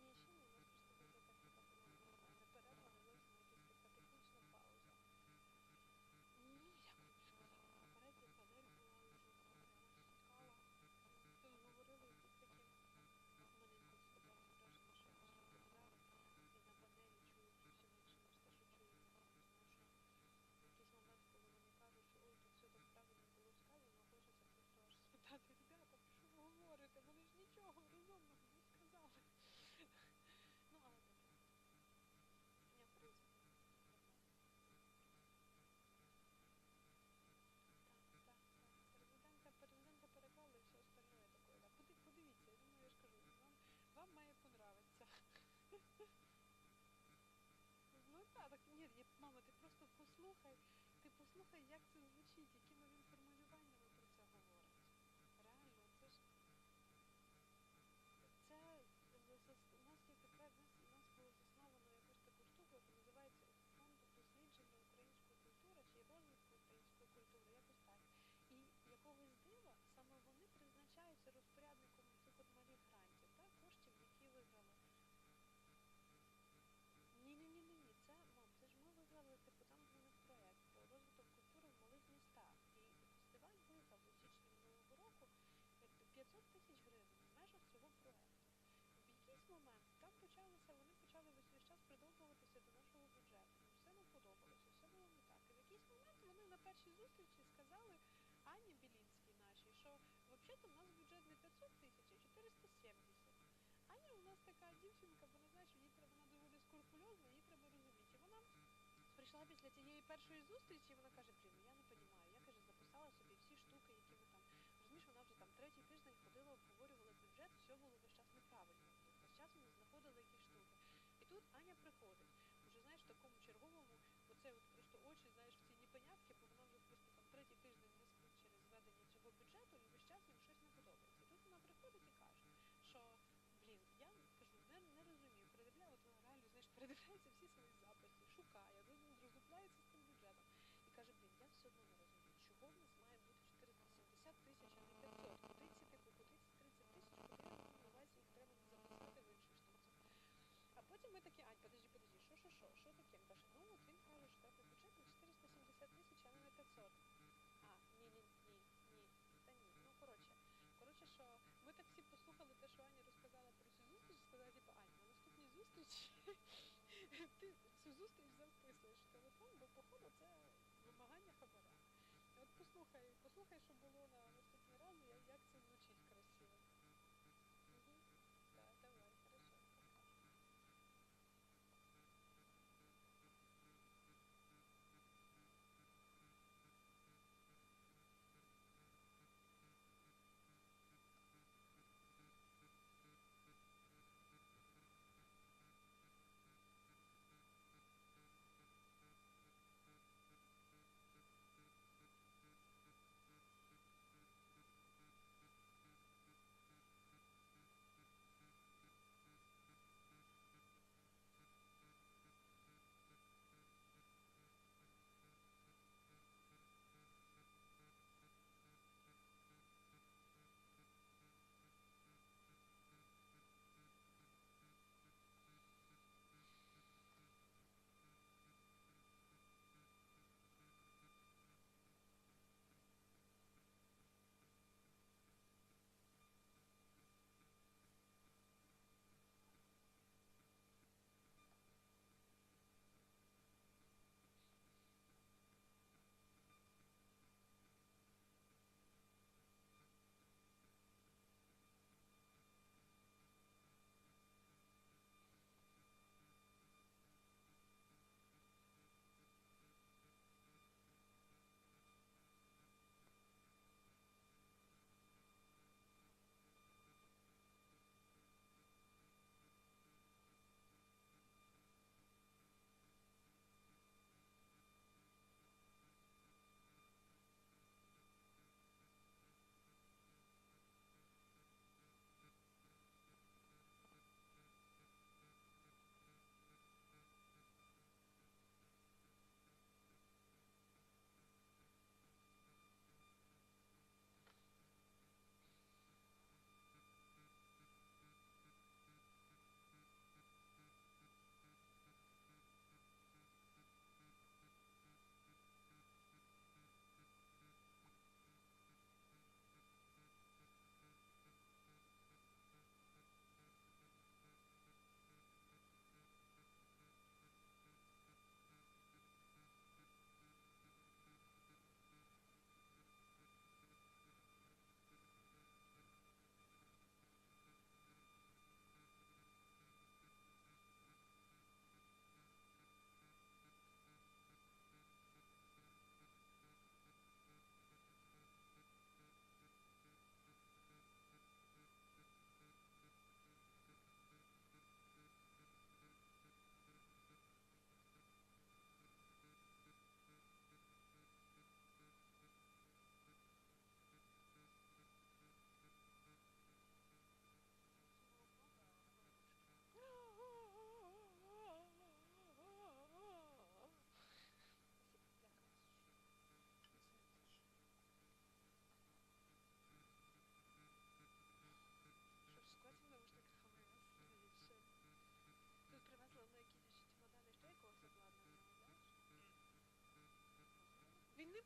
Ні, ще ні, у нас просто бібліотека була не перерва, не зовсім якась така технічна пауза. Ну, як тобі сказала, попередня панель була вже, я вас спіткала. Тут говорили якісь такі, у мене інколи складається враження, що я просто розмовляю і на панелі чую зовсім інше, ніж те, що чую я. Тому що в якийсь момент, коли вони кажуть, що ой, тут все так правильно було сказано, хочеться просто аж спитати, ребята, про що ви говорите? Вони ж нічого розумного не сказали. Ну, але таке. Ні, в принципі, нормально. Так. Президента переклали і все остальное такое. Да. Подивіться, я думаю, я ж кажу, вам має понравиться. Ну так, ні, мама, ти просто послухай, як це звучить, якими він формулюваннями про це говорить. Реально, це ж... У нас є така, у нас було засновано якусь таку штуку, яка називається Фонд дослідження української культури чи розвитку української культури, якось так. І якогось дива саме вони призначаються розпорядником цих от малих грантів, так, коштів, які виграли. Ні, це, мам, це ж ми виграли, типу, там в них проєкт про розвиток культури в малих містах. І фестиваль виграв у січні минулого року 500 тисяч гривень в межах цього проєкту. В якийсь момент там вони почали весь час придовбуватися до нашого бюджету. Все не подобалося, все було не так. І в якийсь момент вони на першій зустрічі сказали Ані Білінській нашій, що взагалі-то в нас бюджет не 500 тисяч, а 470. Аня у нас така дівчинка, вона знає, що вона доволі скрупульозна, їй треба розуміти. І вона прийшла після цієї першої зустрічі, і вона каже, я не розумію, я, каже, записала собі всі штуки, які ми там, розумієш, вона вже там третій тиждень ходила, обговорювала бюджет, все було весь час неправильно, весь час ми знаходили якісь штуки. І тут Аня приходить, вже, знаєш, в такому черговому, оце от просто очі, знаєш, в ці непонятки, бо вона вже просто там третій тиждень несуть через ведення цього бюджету, і весь час їм щось не подобається. І тут вона приходить і каже, що я кажу, не розумію, реально, знаєш, передивляється всі свої записи, шукає, роздупляється з цим бюджетом. І каже, я все одно не розумію, чого в нас має бути 470 тисяч, а не 500. Куди ці 30 тисяч, куди я маю на увазі, їх треба записати в іншій штуці. А потім ми такі, Ань, подожди, що таке? Він каже, от він каже, що треба бюджет на 470 тисяч, а не на 500. Ну, коротше, що ми так всі послухали те, що Аня розказала про цю зустріч, сказали, Ань, на наступній зустрічі ти цю зустріч записуєш в телефон, бо, походу, це вимагання хабаря. І от послухай, що було на наступний раз, як це звучить красиво. Так, давай, хорошо, пока.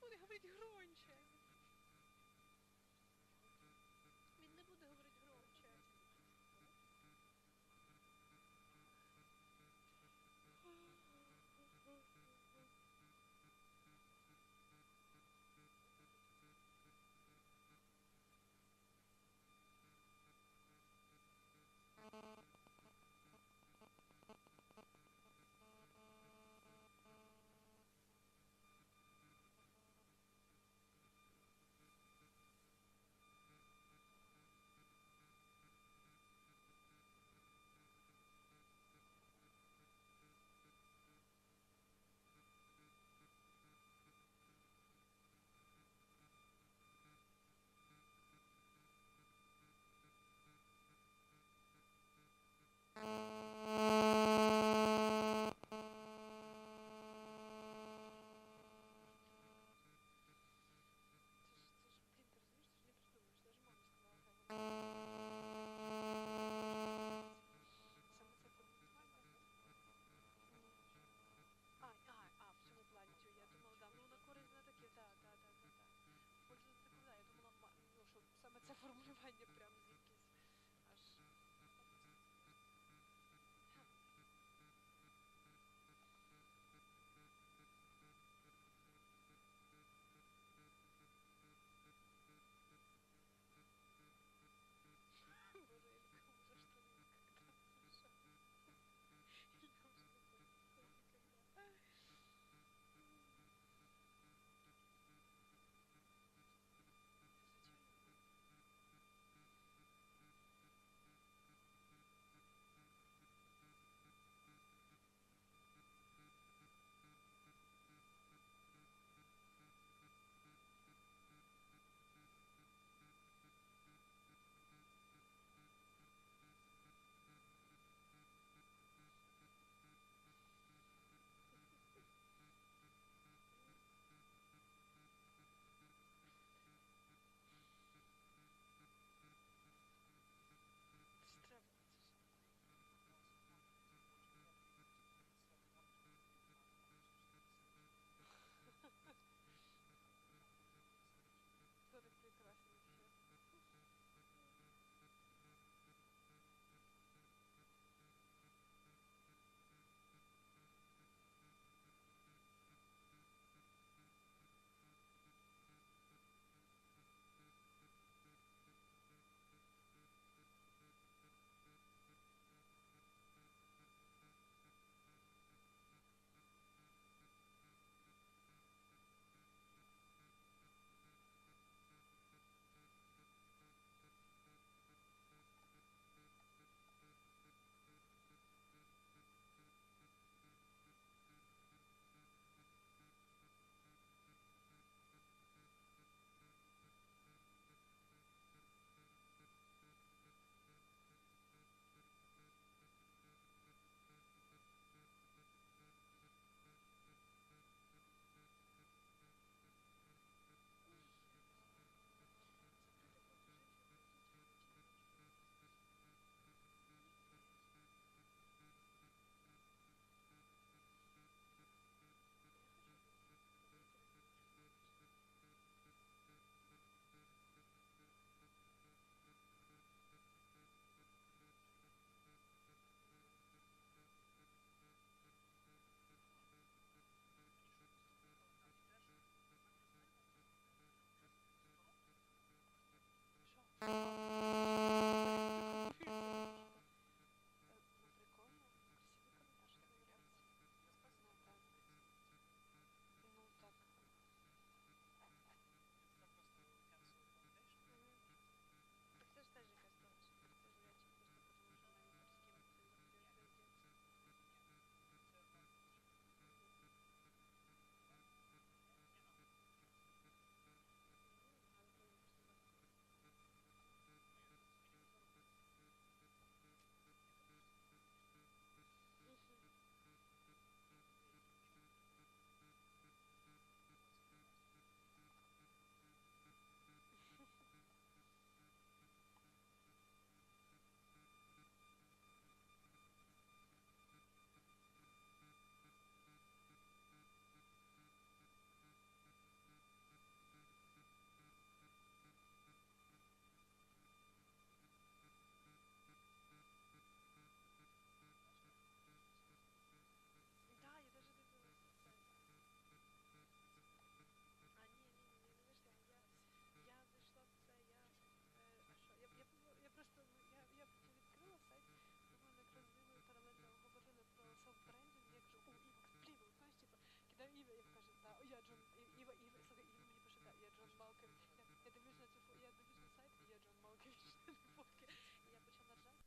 буде говорити громче. Він не буде говорити громче. Саме це формулювання прям звідкись аж. Боже, Илька уже что никогда. Илька уже не хочет никогда. Кто так прекрасен вообще? Джон Малкович. Я дивлюсь на цю я дивлюсь на сайт, і є Джон Малкович фотки. І я почала ржати.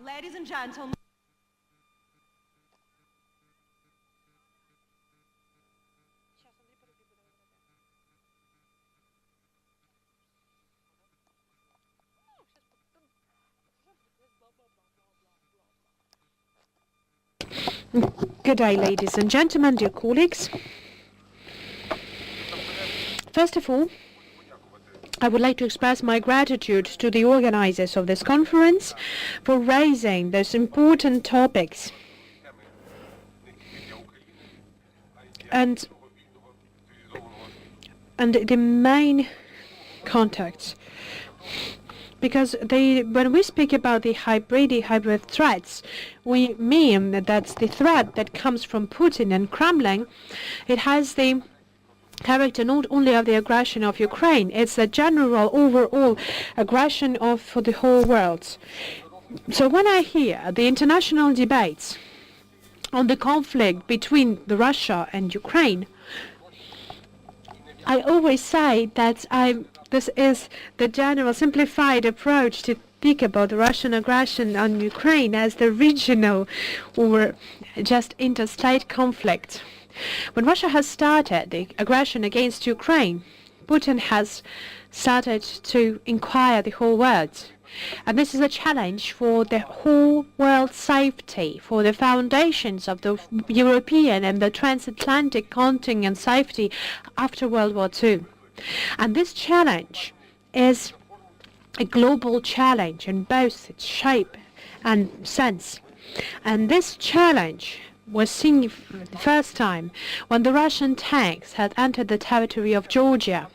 Ladies and gentlemen. Сейчас Андрій Парубій буде говорити. Ну, сейчас бла-бла-бла-бла-бла-бла-бла. Good day, ladies and gentlemen, dear colleagues. First of all, I would like to express my gratitude to the organizers of this conference for raising those important topics and the main contacts because when we speak about the hybrid threats, we mean that that's the threat that comes from Putin and Kremlin. It has the character not only of the aggression of Ukraine, it's a general overall aggression for the whole world. So when I hear the international debates on the conflict between Russia and Ukraine, I always say that this is the general simplified approach to speak about the Russian aggression on Ukraine as the regional or just interstate conflict. When Russia has started the aggression against Ukraine, Putin has started to inquire the whole world. And this is a challenge for the whole world's safety, for the foundations of the European and the transatlantic continent safety after World War II. And this challenge is a global challenge in both its shape and sense. And this challenge was seen for the first time when the Russian tanks had entered the territory of Georgia.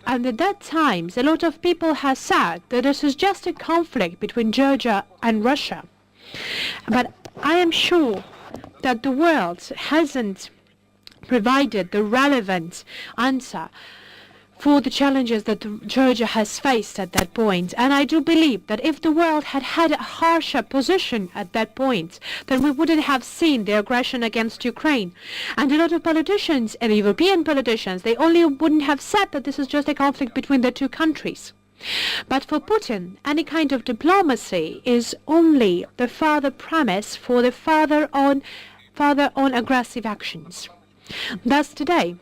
And at that time, a lot of people have said that this is just a conflict between Georgia and Russia. But I am sure that the world hasn't provided the relevant answer for the challenges that Georgia has faced at that point. And I do believe that if the world had had a harsher position at that point, then we wouldn't have seen the aggression against Ukraine. And a lot of politicians and European politicians, they only wouldn't have said that this is just a conflict between the two countries. But for Putin, any kind of diplomacy is only the further premise for the further on aggressive actions. Thus today,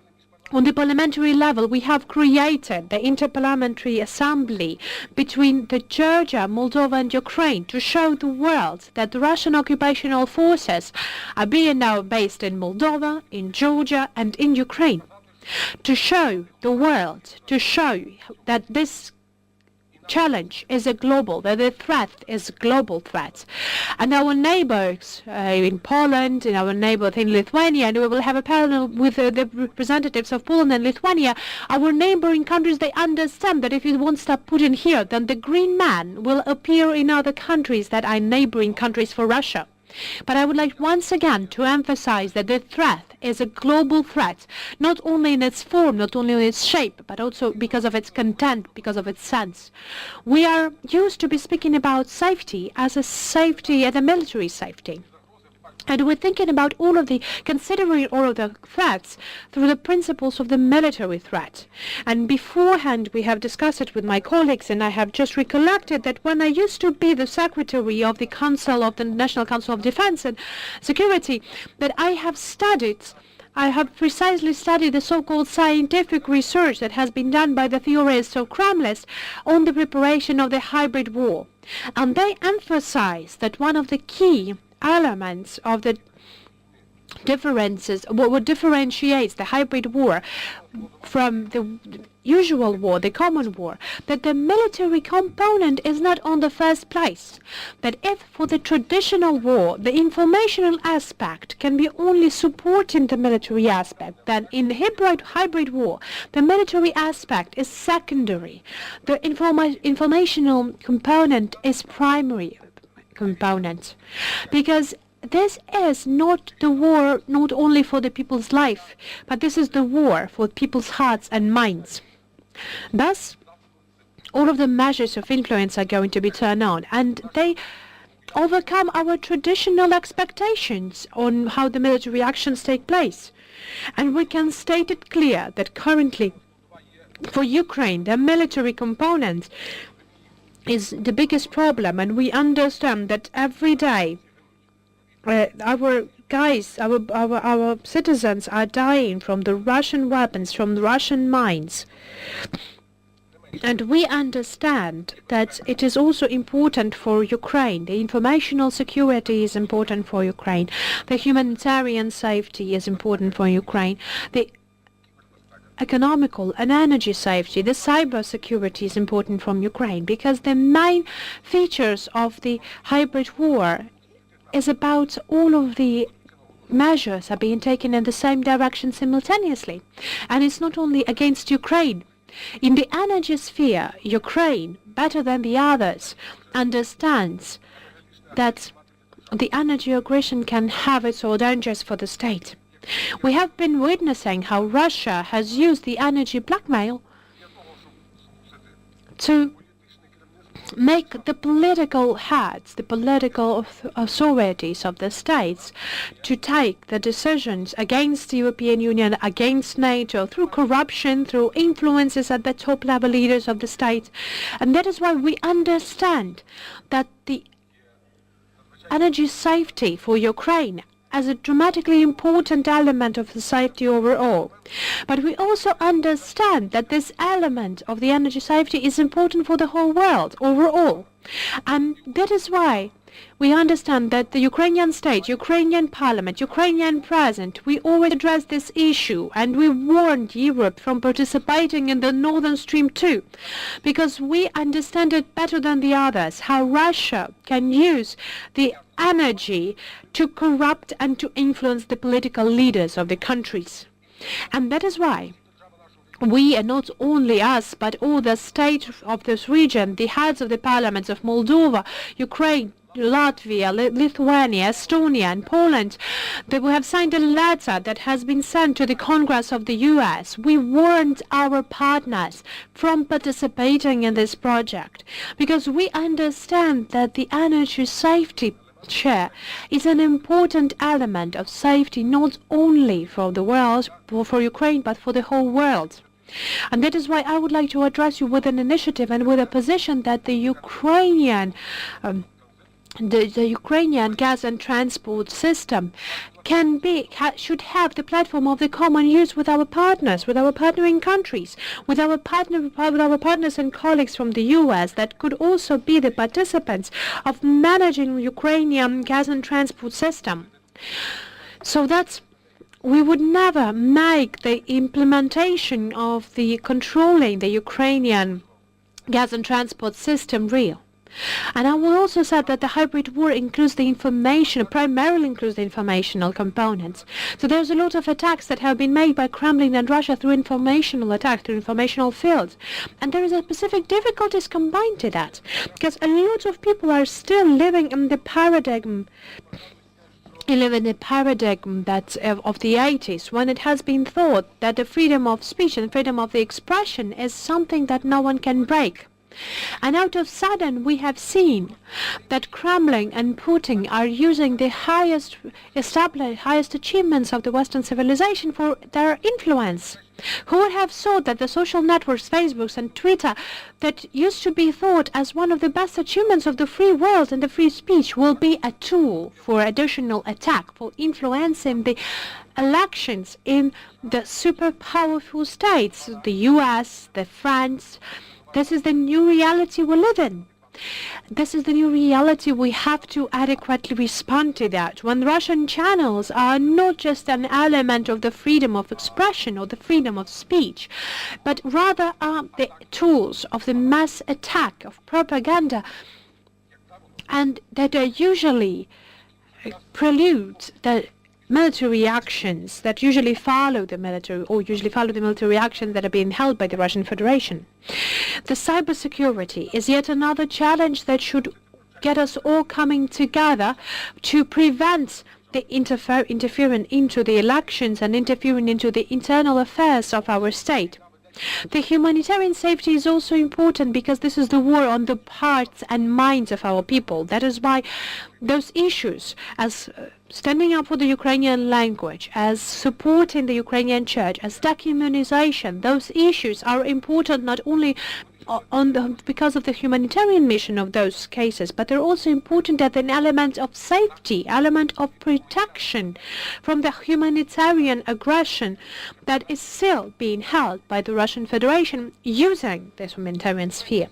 on the parliamentary level, we have created the Interparliamentary Assembly between Georgia, Moldova and Ukraine to show the world that the Russian occupational forces are being now based in Moldova, in Georgia and in Ukraine. To show the world, to show that this challenge is that the threat is a global threat. And our neighbors in Poland, and our neighbors in Lithuania, and we will have a panel with the representatives of Poland and Lithuania, our neighboring countries, they understand that if you won't stop Putin here, then the green man will appear in other countries that are neighboring countries for Russia. But I would like once again to emphasize that the threat is a global threat, not only in its form, not only in its shape, but also because of its content, because of its sense. We are used to be speaking about safety as a military safety. And we're thinking about considering all of the threats through the principles of the military threat. And beforehand, we have discussed it with my colleagues, and I have just recollected that when I used to be the secretary of the National Council of Defense and Security, that I have precisely studied the so-called scientific research that has been done by the theorists of Kremlin on the preparation of the hybrid war. And they emphasize that one of the key elements of the differences, what differentiates the hybrid war from the usual war, the common war, that the military component is not on the first place. That if for the traditional war, the informational aspect can be only supporting the military aspect, then in hybrid war, the military aspect is secondary. The informational component is primary component, because this is not the war not only for the people's life, but this is the war for people's hearts and minds. Thus, all of the measures of influence are going to be turned on, and they overcome our traditional expectations on how the military actions take place. And we can state it clear that currently, for Ukraine, the military component is the biggest problem, and we understand that every day our citizens are dying from the Russian weapons, from the Russian mines. And we understand that it is also important for Ukraine. The informational security is important for Ukraine. The humanitarian safety is important for Ukraine. The economical and energy safety, the cyber security is important from Ukraine, because the main features of the hybrid war is about all of the measures are being taken in the same direction simultaneously. And it's not only against Ukraine, In the energy sphere, Ukraine, better than the others, understands that the energy aggression can have its own dangers for the state. We have been witnessing how Russia has used the energy blackmail to make the political heads, the political authorities of the states, to take the decisions against the European Union, against NATO, through corruption, through influences at the top level leaders of the state. And that is why we understand that the energy safety for Ukraine as a dramatically important element of the safety overall. But we also understand that this element of the energy safety is important for the whole world overall. And that is why we understand that the Ukrainian state, Ukrainian parliament, Ukrainian president, we always address this issue and we warned Europe from participating in the Northern Stream 2 because we understand it better than the others, how Russia can use the energy to corrupt and to influence the political leaders of the countries. And that is why we, and not only us, but all the states of this region, the heads of the parliaments of Moldova, Ukraine, Latvia, Lithuania, Estonia and Poland, that we have signed a letter that has been sent to the Congress of the US. We warned our partners from participating in this project because we understand that the energy safety share is an important element of safety not only for the world, for Ukraine, but for the whole world. And that is why I would like to address you with an initiative and with a position that the Ukrainian gas and transport system should have the platform of the common use with our partners, with our partnering countries, with our partners and colleagues from the US that could also be the participants of managing Ukrainian gas and transport system. So that we would never make the implementation of the controlling the Ukrainian gas and transport system real. And I will also say that the hybrid war includes the information, primarily includes the informational components. So there's a lot of attacks that have been made by Kremlin and Russia through informational attacks, through informational fields. And there is a specific difficulties combined to that, because a lot of people are still living in the paradigm that of the 80s, when it has been thought that the freedom of speech and freedom of the expression is something that no one can break. And out of sudden we have seen that Kremlin and Putin are using the highest achievements of the Western civilization for their influence. Who would have thought that the social networks, Facebook and Twitter, that used to be thought as one of the best achievements of the free world and the free speech, will be a tool for additional attack, for influencing the elections in the super powerful states, the US, the France. This is the new reality we live in. This is the new reality. We have to adequately respond to that. When Russian channels are not just an element of the freedom of expression or the freedom of speech, but rather are the tools of the mass attack of propaganda, and that are usually prelude the military actions that usually follow the military actions that are being held by the Russian Federation. The cybersecurity is yet another challenge that should get us all coming together to prevent the interfering into the elections and interfering into the internal affairs of our state. The humanitarian safety is also important because this is the war on the hearts and minds of our people. That is why those issues as standing up for the Ukrainian language, as supporting the Ukrainian church, as dehumanization, those issues are important not only because of the humanitarian mission of those cases, but they're also important as an element of safety, element of protection from the humanitarian aggression that is still being held by the Russian Federation using this humanitarian sphere.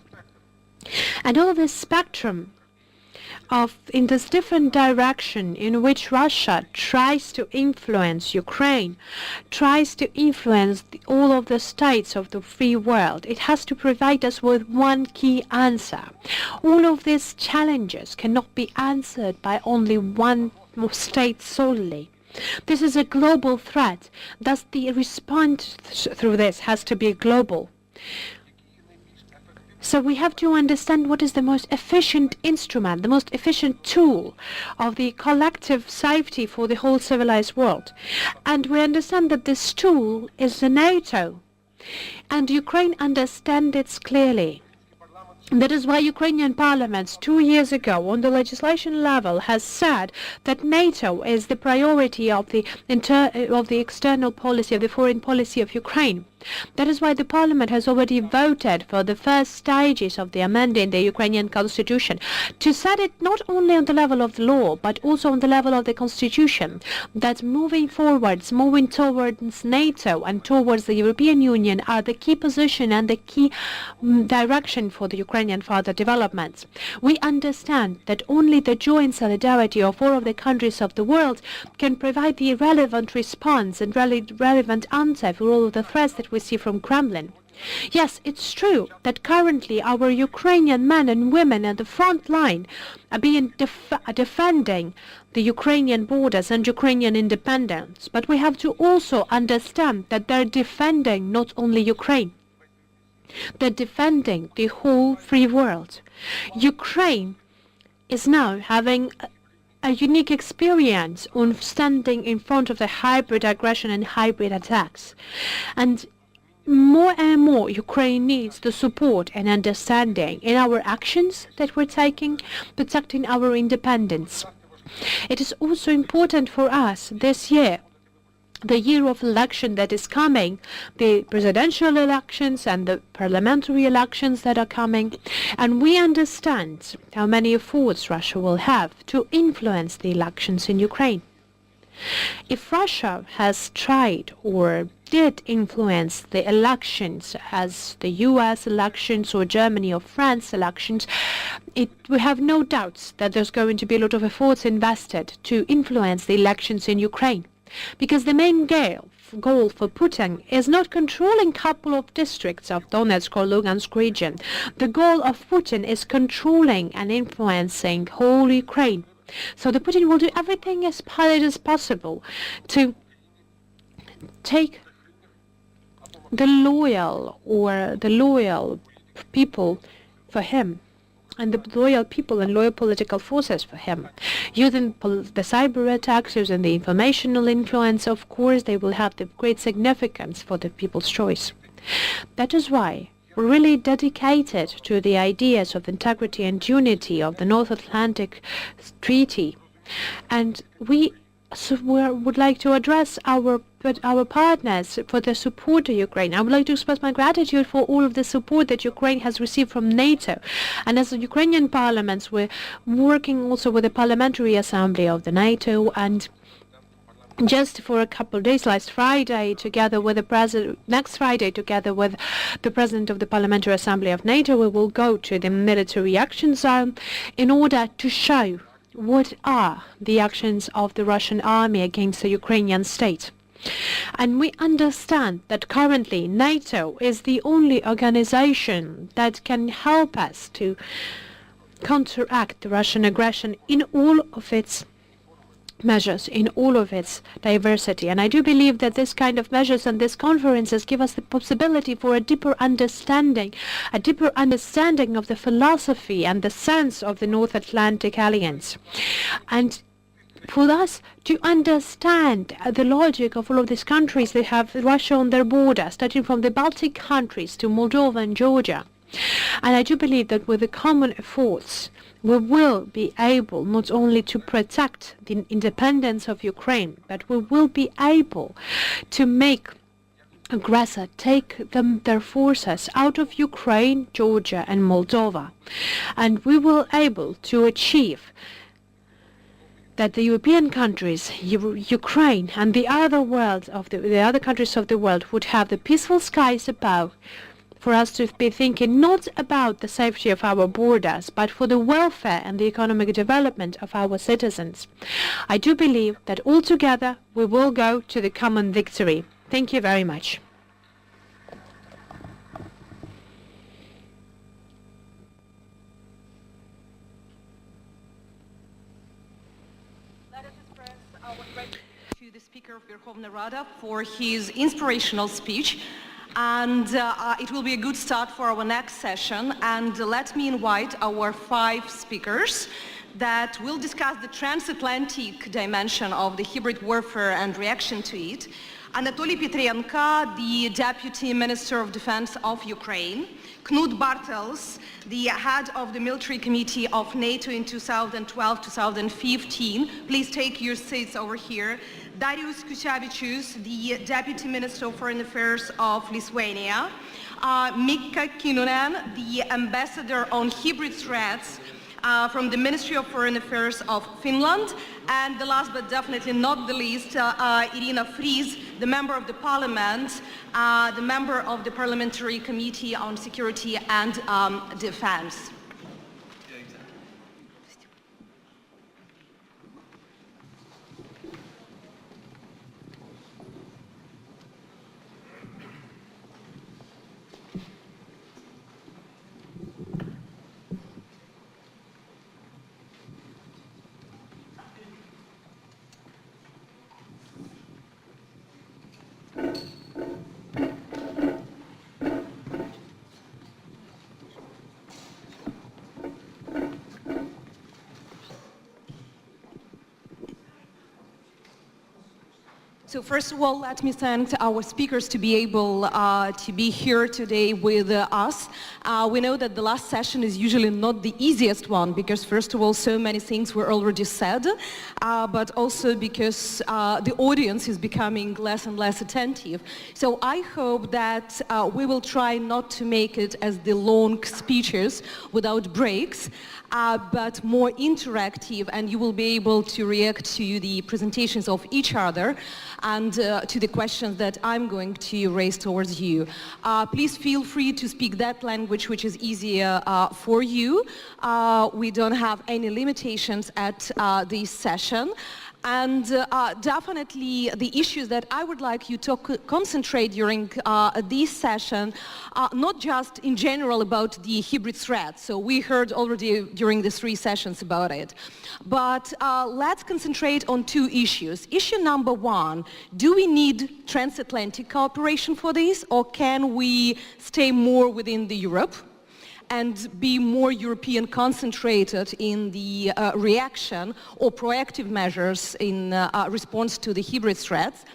And all this spectrum in this different direction in which Russia tries to influence Ukraine, tries to influence all of the states of the free world, it has to provide us with one key answer. All of these challenges cannot be answered by only one state solely. This is a global threat. Thus, the response through this has to be global. So we have to understand what is the most efficient instrument, the most efficient tool of the collective safety for the whole civilized world. And we understand that this tool is the NATO. And Ukraine understands it clearly. That is why Ukrainian parliament 2 years ago on the legislation level has said that NATO is the priority of the external policy, of the foreign policy of Ukraine. That is why the parliament has already voted for the first stages of the amending the Ukrainian constitution to set it not only on the level of the law but also on the level of the constitution, that moving forwards, moving towards NATO and towards the European Union are the key position and the key direction for the Ukrainian further development. We understand that only the joint solidarity of all of the countries of the world can provide the relevant response and relevant answer for all of the threats that we see from Kremlin. Yes, it's true that currently our Ukrainian men and women at the front line are being defending the Ukrainian borders and Ukrainian independence, but we have to also understand that they're defending not only Ukraine, they're defending the whole free world. Ukraine is now having a unique experience on standing in front of the hybrid aggression and hybrid attacks. And more and more Ukraine needs the support and understanding in our actions that we're taking, protecting our independence. It is also important for us this year, the year of election that is coming, the presidential elections and the parliamentary elections that are coming, and we understand how many efforts Russia will have to influence the elections in Ukraine. If Russia has tried or did influence the elections as the US elections or Germany or France elections, we have no doubts that there's going to be a lot of efforts invested to influence the elections in Ukraine. Because the main goal for Putin is not controlling a couple of districts of Donetsk or Lugansk region. The goal of Putin is controlling and influencing whole Ukraine. So the Putin will do everything as possible to take the loyal people for him, and the loyal people and loyal political forces for him. Using the cyber attacks, using the informational influence, of course, they will have the great significance for the people's choice. That is why we're really dedicated to the ideas of integrity and unity of the North Atlantic Treaty. And we would like to address our partners for the support to Ukraine. I would like to express my gratitude for all of the support that Ukraine has received from NATO. And as the Ukrainian parliaments, we're working also with the Parliamentary Assembly of the NATO, and just for a couple of days, next Friday, together with the President of the Parliamentary Assembly of NATO, we will go to the military action zone in order to show what are the actions of the Russian army against the Ukrainian state. And we understand that currently NATO is the only organization that can help us to counteract the Russian aggression in all of its measures, in all of its diversity. And I do believe that this kind of measures and these conferences give us the possibility for a deeper understanding of the philosophy and the sense of the North Atlantic Alliance. And for us to understand the logic of all of these countries that have Russia on their border, starting from the Baltic countries to Moldova and Georgia. And I do believe that with the common efforts, we will be able not only to protect the independence of Ukraine, but we will be able to make aggressor take their forces out of Ukraine, Georgia and Moldova. And we will be able to achieve that the European countries, Ukraine and the other countries of the world would have the peaceful skies above, for us to be thinking not about the safety of our borders, but for the welfare and the economic development of our citizens. I do believe that all together we will go to the common victory. Thank you very much. Let us express our gratitude to the Speaker of Verkhovna Rada for his inspirational speech. and it will be a good start for our next session. And let me invite our 5 speakers that will discuss the transatlantic dimension of the hybrid warfare and reaction to it. Anatoly Petrenko, the Deputy Minister of Defense of Ukraine. Knut Bartels, the head of the Military Committee of NATO in 2012-2015. Please take your seats over here. Darius Kusevičius, the Deputy Minister of Foreign Affairs of Lithuania. Mikka Kinnunen, the Ambassador on Hybrid Threats from the Ministry of Foreign Affairs of Finland. And the last but definitely not the least, Irina Fries, the Member of the Parliament, the Member of the Parliamentary Committee on Security and Defense. So first of all, let me thank our speakers to be able to be here today with us. We know that the last session is usually not the easiest one because first of all, so many things were already said, but also because the audience is becoming less and less attentive. So I hope that we will try not to make it as the long speeches without breaks, but more interactive, and you will be able to react to the presentations of each other and to the questions that I'm going to raise towards you. Please feel free to speak that language which is easier for you. We don't have any limitations at this session. And definitely the issues that I would like you to concentrate during this session are not just in general about the hybrid threat. So we heard already during the 3 sessions about it. But let's concentrate on 2 issues. Issue number 1, do we need transatlantic cooperation for this, or can we stay more within the Europe and be more European concentrated in the reaction or proactive measures in response to the hybrid threats?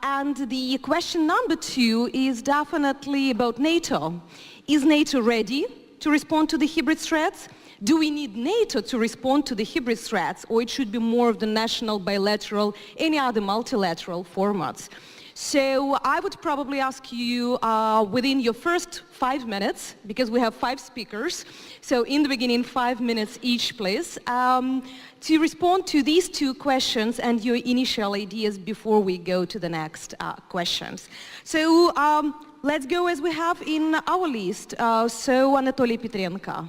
And the question number 2 is definitely about NATO. Is NATO ready to respond to the hybrid threats? Do we need NATO to respond to the hybrid threats, or it should be more of the national, bilateral, any other multilateral formats? So I would probably ask you within your first 5 minutes, because we have 5 speakers, so in the beginning 5 minutes each, please, to respond to these 2 questions and your initial ideas before we go to the next questions. So let's go as we have in our list. So Anatoly Petrenko.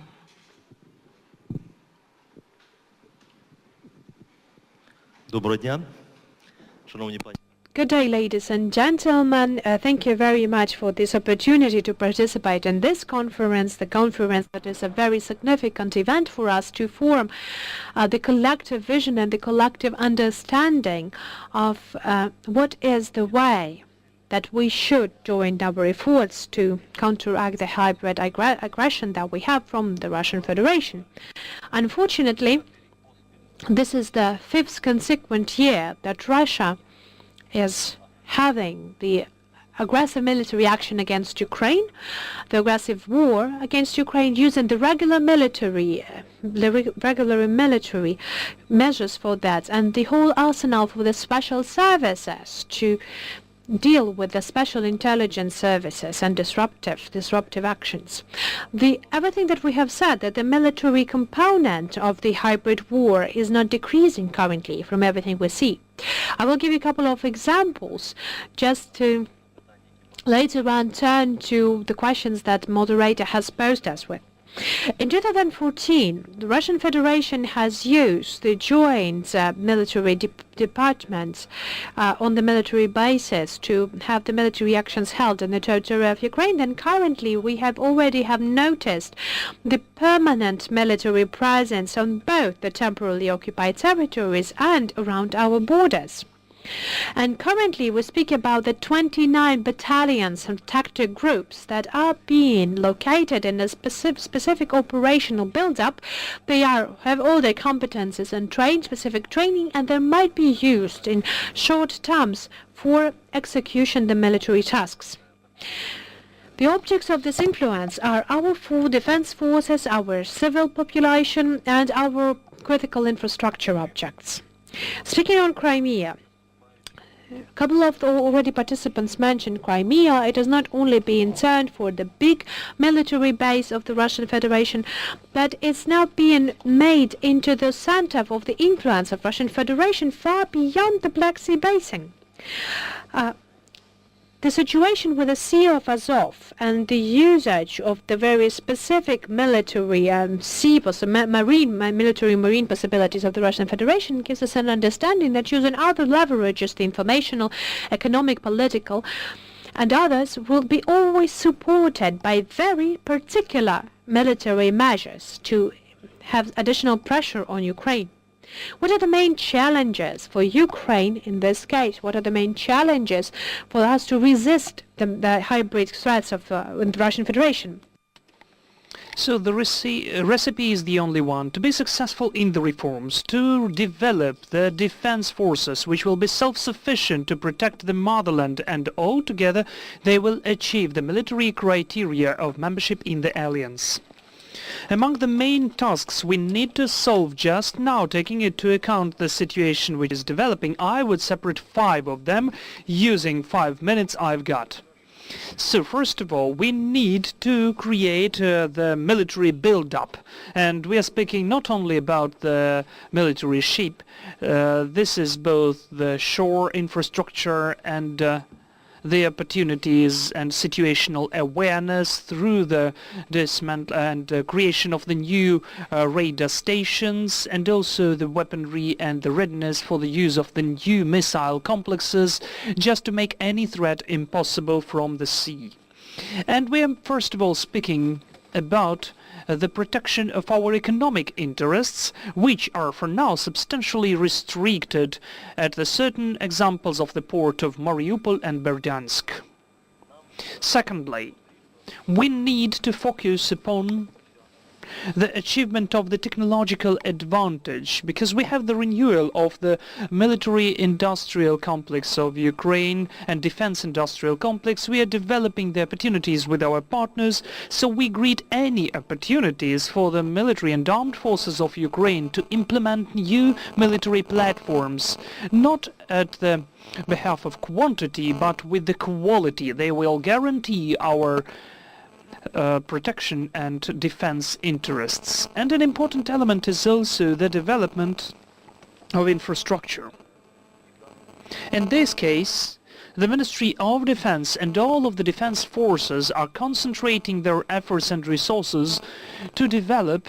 Доброго дня, шановні пані. Good day, ladies and gentlemen. Thank you very much for this opportunity to participate in this conference, the conference that is a very significant event for us to form the collective vision and the collective understanding of what is the way that we should join our efforts to counteract the hybrid aggression that we have from the Russian Federation. Unfortunately, this is the 5th consecutive year that Russia is having the aggressive military action against Ukraine, the aggressive war against Ukraine, using the regular military measures for that, and the whole arsenal for the special services to deal with the special intelligence services and disruptive actions. Everything that we have said, that the military component of the hybrid war is not decreasing currently from everything we see. I will give you a couple of examples just to later on turn to the questions that moderator has posed us with. In 2014, the Russian Federation has used the joint military departments on the military basis to have the military actions held in the territory of Ukraine. And currently, we already have noticed the permanent military presence on both the temporarily occupied territories and around our borders. And currently we speak about the 29 battalions and tactic groups that are being located in a specific operational build-up. They have all their competences and specific training, and they might be used in short terms for execution the military tasks. The objects of this influence are our full defense forces, our civil population, and our critical infrastructure objects. Speaking on Crimea, a couple of the already participants mentioned Crimea. It has not only been turned for the big military base of the Russian Federation, but it's now being made into the center of the influence of Russian Federation far beyond the Black Sea basin. The situation with the Sea of Azov and the usage of the very specific military marine possibilities of the Russian Federation gives us an understanding that using other leverages, the informational, economic, political, and others, will be always supported by very particular military measures to have additional pressure on Ukraine. What are the main challenges for Ukraine in this case? What are the main challenges for us to resist the hybrid threats of the Russian Federation? So the recipe is the only one. To be successful in the reforms, to develop the defense forces which will be self-sufficient to protect the motherland, and altogether they will achieve the military criteria of membership in the alliance. Among the main tasks we need to solve just now, taking into account the situation which is developing, I would separate 5 of them using 5 minutes I've got. So first of all, we need to create the military build-up, and we are speaking not only about the military ship. This is both the shore infrastructure and the opportunities and situational awareness through the dismantle and creation of the new radar stations, and also the weaponry and the readiness for the use of the new missile complexes, just to make any threat impossible from the sea. And we are first of all speaking about the protection of our economic interests, which are for now substantially restricted at the certain examples of the port of Mariupol and Berdyansk. Secondly, we need to focus upon the achievement of the technological advantage, because we have the renewal of the military industrial complex of Ukraine and defense industrial complex. We are developing the opportunities with our partners, so we greet any opportunities for the military and armed forces of Ukraine to implement new military platforms, not at the behalf of quantity, but with the quality. They will guarantee our protection and defense interests. And an important element is also the development of infrastructure. In this case, the Ministry of Defense and all of the defense forces are concentrating their efforts and resources to develop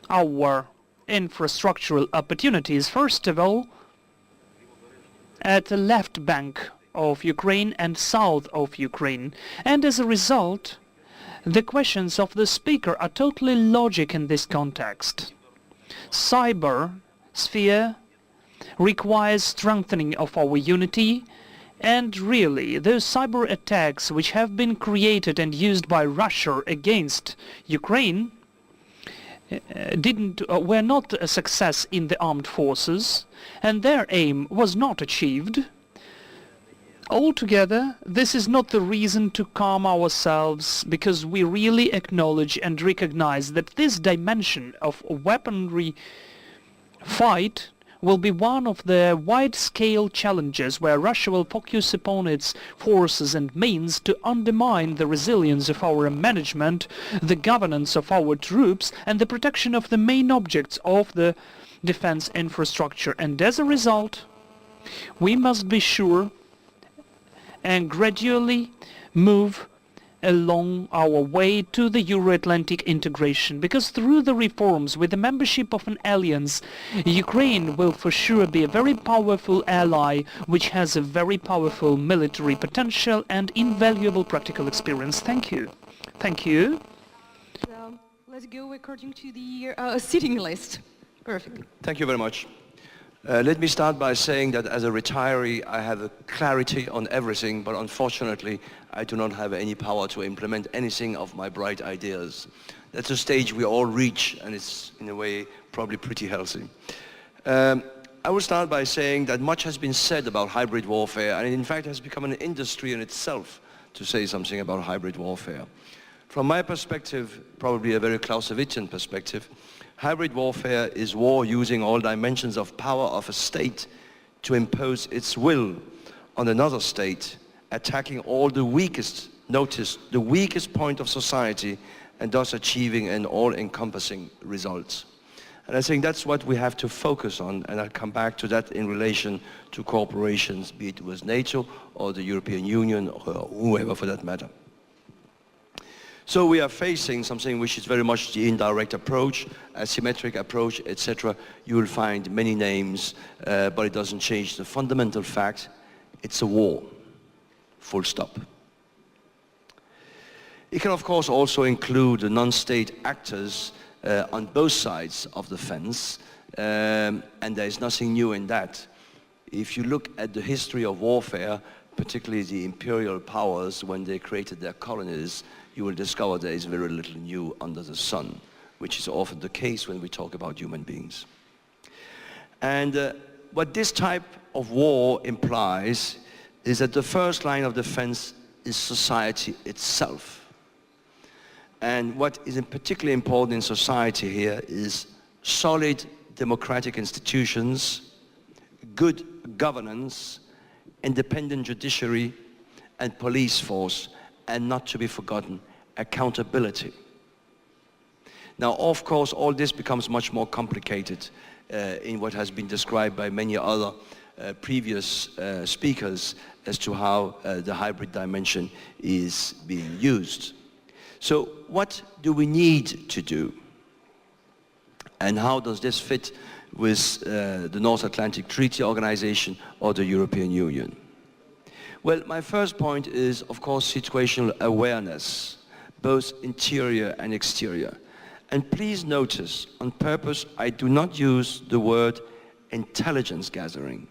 our infrastructural opportunities, first of all, at the left bank of Ukraine and south of Ukraine. And as a result, the questions of the speaker are totally logic in this context. Cyber sphere requires strengthening of our unity, and really those cyber attacks which have been created and used by Russia against Ukraine were not a success in the armed forces, and their aim was not achieved. Altogether, this is not the reason to calm ourselves, because we really acknowledge and recognize that this dimension of weaponry fight will be one of the wide-scale challenges where Russia will focus upon its forces and means to undermine the resilience of our management, the governance of our troops, and the protection of the main objects of the defense infrastructure. And as a result, we must be sure and gradually move along our way to the Euro-Atlantic integration, because through the reforms, with the membership of an alliance, Ukraine will for sure be a very powerful ally which has a very powerful military potential and invaluable practical experience. Thank you. Thank you. Let's go according to the sitting list. Perfect. Thank you very much. Let me start by saying that as a retiree, I have a clarity on everything, but unfortunately, I do not have any power to implement anything of my bright ideas. That's a stage we all reach, and it's, in a way, probably pretty healthy. I will start by saying that much has been said about hybrid warfare, and it in fact has become an industry in itself to say something about hybrid warfare. From my perspective, probably a very Clausewitzian perspective, hybrid warfare is war using all dimensions of power of a state to impose its will on another state, attacking all the weakest, notice, the weakest point of society, and thus achieving an all-encompassing result. And I think that's what we have to focus on, and I'll come back to that in relation to corporations, be it with NATO or the European Union or whoever for that matter. So we are facing something which is very much the indirect approach, asymmetric approach, etc. You will find many names, but it doesn't change the fundamental fact. It's a war, full stop. It can of course also include the non-state actors on both sides of the fence, and there is nothing new in that. If you look at the history of warfare, particularly the imperial powers, when they created their colonies, you will discover there is very little new under the sun, which is often the case when we talk about human beings. And what this type of war implies is that the first line of defense is society itself. And what is particularly important in society here is solid democratic institutions, good governance, independent judiciary, and police force, and not to be forgotten, accountability. Now, of course, all this becomes much more complicated in what has been described by many other previous speakers as to how the hybrid dimension is being used. So what do we need to do? And how does this fit with the North Atlantic Treaty Organization or the European Union? Well, my first point is, of course, situational awareness, both interior and exterior. And please notice, on purpose, I do not use the word intelligence gathering.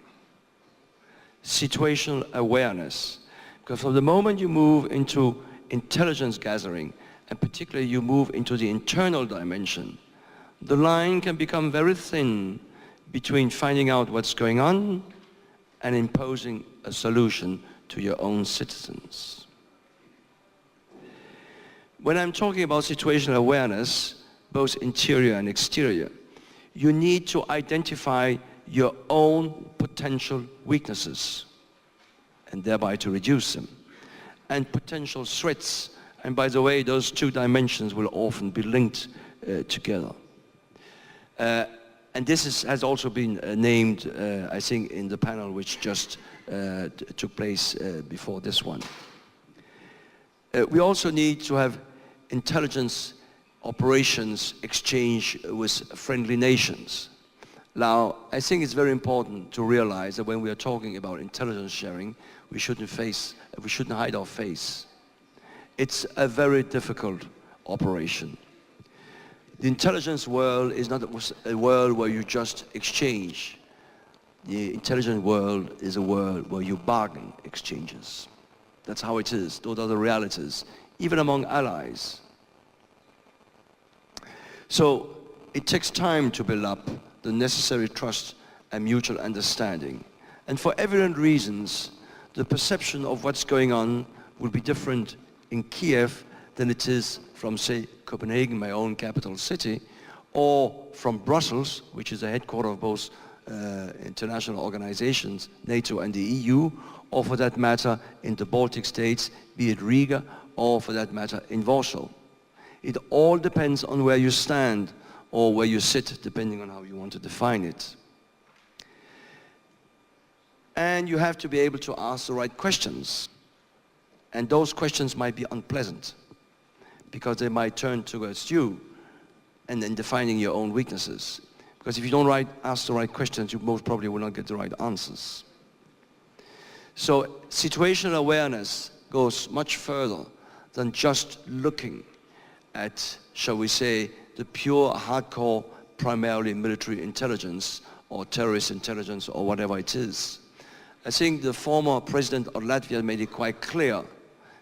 Situational awareness. Because from the moment you move into intelligence gathering, and particularly you move into the internal dimension, the line can become very thin between finding out what's going on and imposing a solution to your own citizens. When I'm talking about situational awareness, both interior and exterior, you need to identify your own potential weaknesses and thereby to reduce them, and potential threats. And by the way, those two dimensions will often be linked together. And this has also been named, I think, in the panel which just took place before this one. We also need to have intelligence operations exchange with friendly nations. Now, I think it's very important to realize that when we are talking about intelligence sharing, we shouldn't hide our face. It's a very difficult operation. The intelligence world is not a world where you just exchange. The intelligent world is a world where you bargain exchanges. That's how it is. Those are the realities, even among allies. So it takes time to build up the necessary trust and mutual understanding. And for evident reasons, the perception of what's going on will be different in Kiev than it is from, say, Copenhagen, my own capital city, or from Brussels, which is the headquarters of both international organizations, NATO and the EU, or for that matter in the Baltic states, be it Riga, or for that matter in Warsaw. It all depends on where you stand or where you sit, depending on how you want to define it. And you have to be able to ask the right questions. And those questions might be unpleasant, because they might turn towards you and then defining your own weaknesses. Because if you don't ask the right questions, you most probably will not get the right answers. So situational awareness goes much further than just looking at, shall we say, the pure, hardcore, primarily military intelligence or terrorist intelligence or whatever it is. I think the former president of Latvia made it quite clear.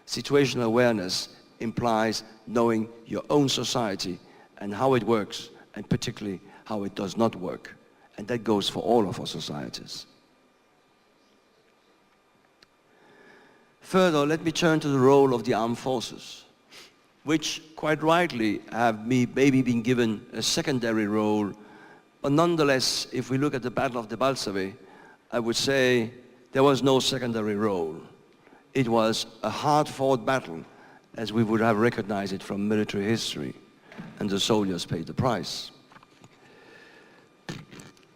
Situational awareness implies knowing your own society and how it works, and particularly how it does not work. And that goes for all of our societies. Further, let me turn to the role of the armed forces, which quite rightly have maybe been given a secondary role. But nonetheless, if we look at the Battle of Debaltseve, I would say there was no secondary role. It was a hard-fought battle, as we would have recognized it from military history, and the soldiers paid the price.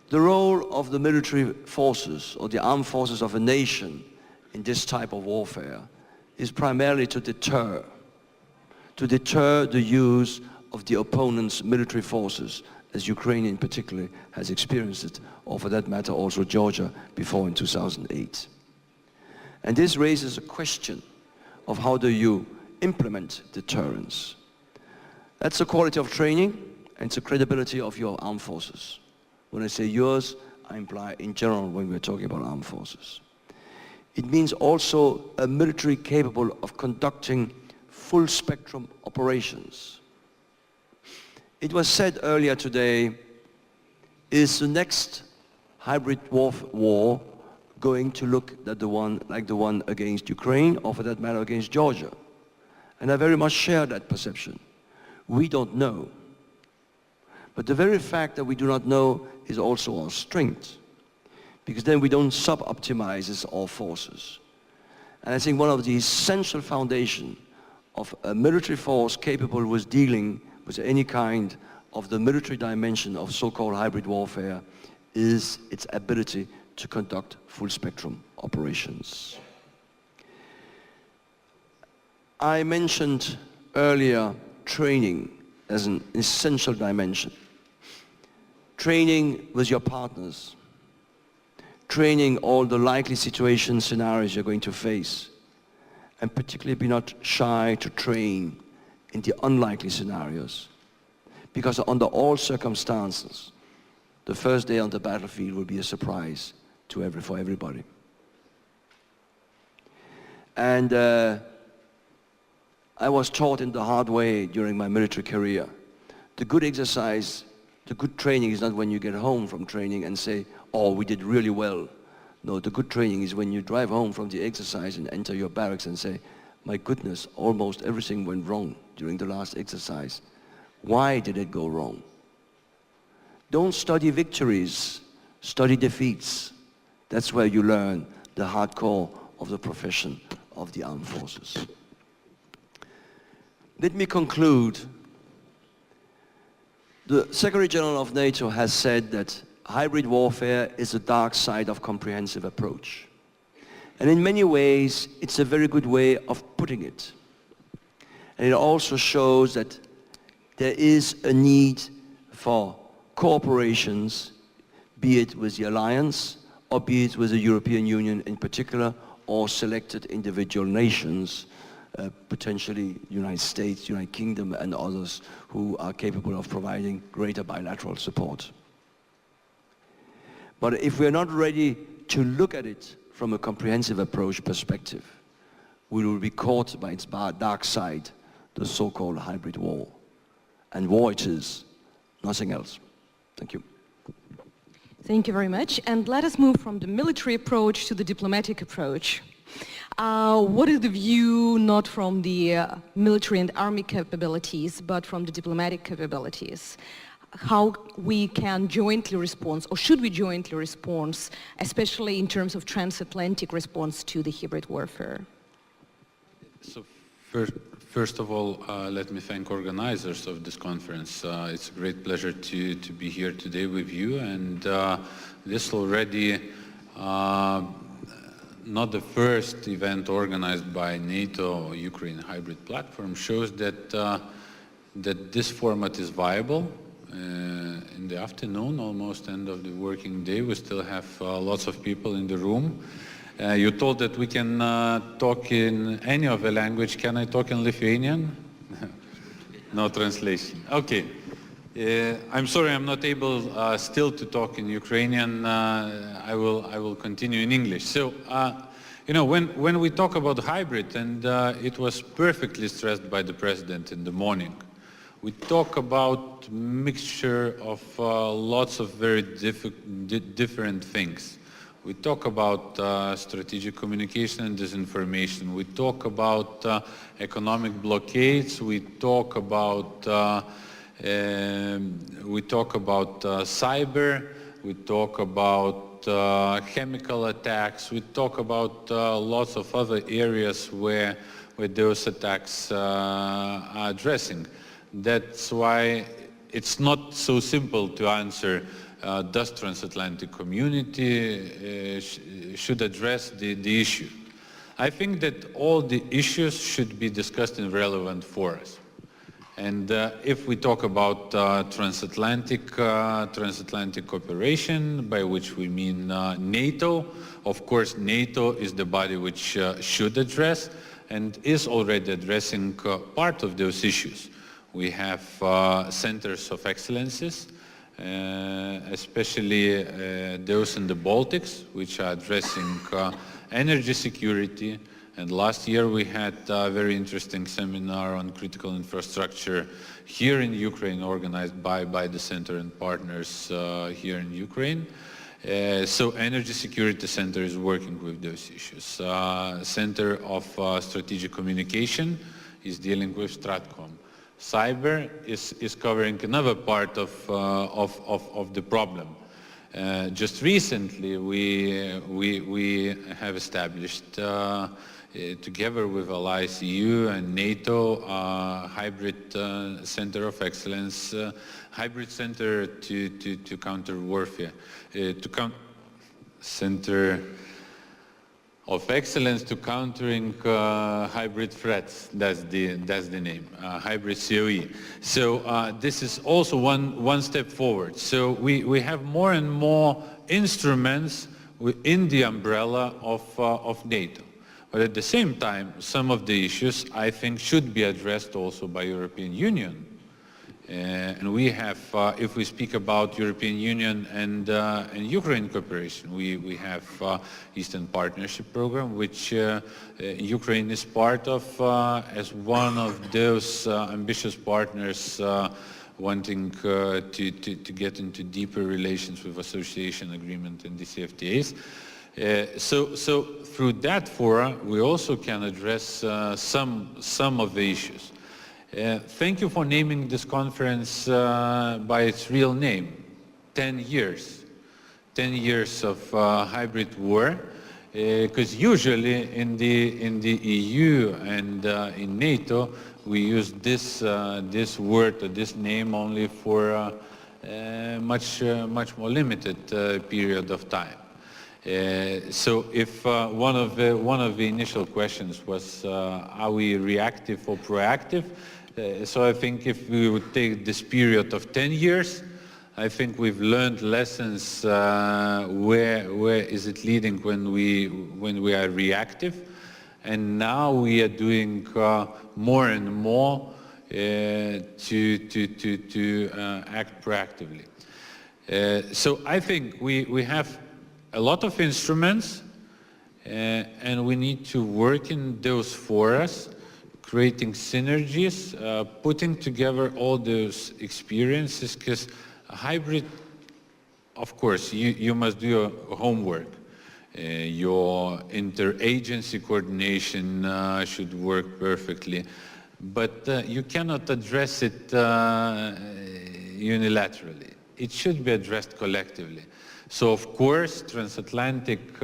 The role of the military forces, or the armed forces of a nation in this type of warfare, is primarily to deter the use of the opponent's military forces, as Ukraine in particular has experienced it, or for that matter also Georgia before in 2008. And this raises a question of how do you implement deterrence. That's the quality of training and it's the credibility of your armed forces. When I say yours, I imply in general when we're talking about armed forces. It means also a military capable of conducting full spectrum operations. It was said earlier today, is the next hybrid war going to look like the one against Ukraine, or for that matter against Georgia? And I very much share that perception. We don't know. But the very fact that we do not know is also our strength, because then we don't sub-optimize our forces. And I think one of the essential foundations of a military force capable with dealing with any kind of the military dimension of so-called hybrid warfare is its ability to conduct full-spectrum operations. I mentioned earlier training as an essential dimension. Training with your partners. Training all the likely situations, scenarios you're going to face. And particularly be not shy to train in the unlikely scenarios. Because under all circumstances, the first day on the battlefield will be a surprise for everybody. And I was taught in the hard way during my military career. The good exercise, the good training is not when you get home from training and say, oh, we did really well. No, the good training is when you drive home from the exercise and enter your barracks and say, my goodness, almost everything went wrong during the last exercise. Why did it go wrong? Don't study victories, study defeats. That's where you learn the hardcore of the profession of the armed forces. Let me conclude. The Secretary General of NATO has said that hybrid warfare is the dark side of comprehensive approach. And in many ways, it's a very good way of putting it. And it also shows that there is a need for cooperations, be it with the alliance, or be it with the European Union in particular, or selected individual nations, potentially United States, United Kingdom, and others who are capable of providing greater bilateral support. But if we're not ready to look at it from a comprehensive approach perspective, we will be caught by its dark side, the so-called hybrid war. And war it is, nothing else. Thank you. Thank you very much. And let us move from the military approach to the diplomatic approach. What is the view not from the military and army capabilities, but from the diplomatic capabilities? How we can jointly respond, or should we jointly respond, especially in terms of transatlantic response to the hybrid warfare? So first of all, let me thank organizers of this conference. It's a great pleasure to be here today with you, and this already not the first event organized by NATO Ukraine hybrid platform shows that that this format is viable. In the afternoon, almost end of the working day, we still have lots of people in the room. You told that we can talk in any of the language. Can I talk in Lithuanian? No translation. Okay. I'm sorry, I'm not able still to talk in Ukrainian. I will continue in English. So, you know, when we talk about hybrid, and it was perfectly stressed by the President in the morning, we talk about mixture of lots of very different things. We talk about strategic communication and disinformation. We talk about economic blockades. We talk about cyber. We talk about chemical attacks. We talk about lots of other areas where those attacks are addressing. That's why it's not so simple to answer. Does transatlantic community should address the issue? I think that all the issues should be discussed in relevant forums. And if we talk about transatlantic cooperation, by which we mean NATO, of course NATO is the body which should address and is already addressing part of those issues. We have centers of excellences, especially those in the Baltics, which are addressing energy security. And last year we had a very interesting seminar on critical infrastructure here in Ukraine, organized by the center and partners here in Ukraine. So Energy Security Center is working with those issues. Center of Strategic Communication is dealing with Stratcom. Cyber is covering another part of the problem. Just recently, we have established, together with allies EU and NATO, hybrid center of excellence, hybrid center to counter warfare, center of excellence to countering hybrid threats. That's the name, hybrid COE. So this is also one step forward. So we have more and more instruments within the umbrella of NATO. But at the same time, some of the issues I think should be addressed also by European Union. And we have, if we speak about European Union and Ukraine cooperation, we have Eastern Partnership Program, which Ukraine is part of as one of those ambitious partners wanting to get into deeper relations with association agreement and DCFTAs. So through that forum, we also can address some of the issues. Thank you for naming this conference by its real name, 10 years. 10 years of hybrid war, because usually in the EU and in NATO, we use this word or this name only for a much more limited period of time. So if one of the initial questions was, are we reactive or proactive? So I think if we would take this period of 10 years, I think we've learned lessons where is it leading when we are reactive, and now we are doing more and more to act proactively. So I think we have a lot of instruments, and we need to work in those for us, creating synergies, putting together all those experiences, because hybrid, of course, you must do your homework. Your interagency coordination should work perfectly, but you cannot address it unilaterally. It should be addressed collectively. So of course, transatlantic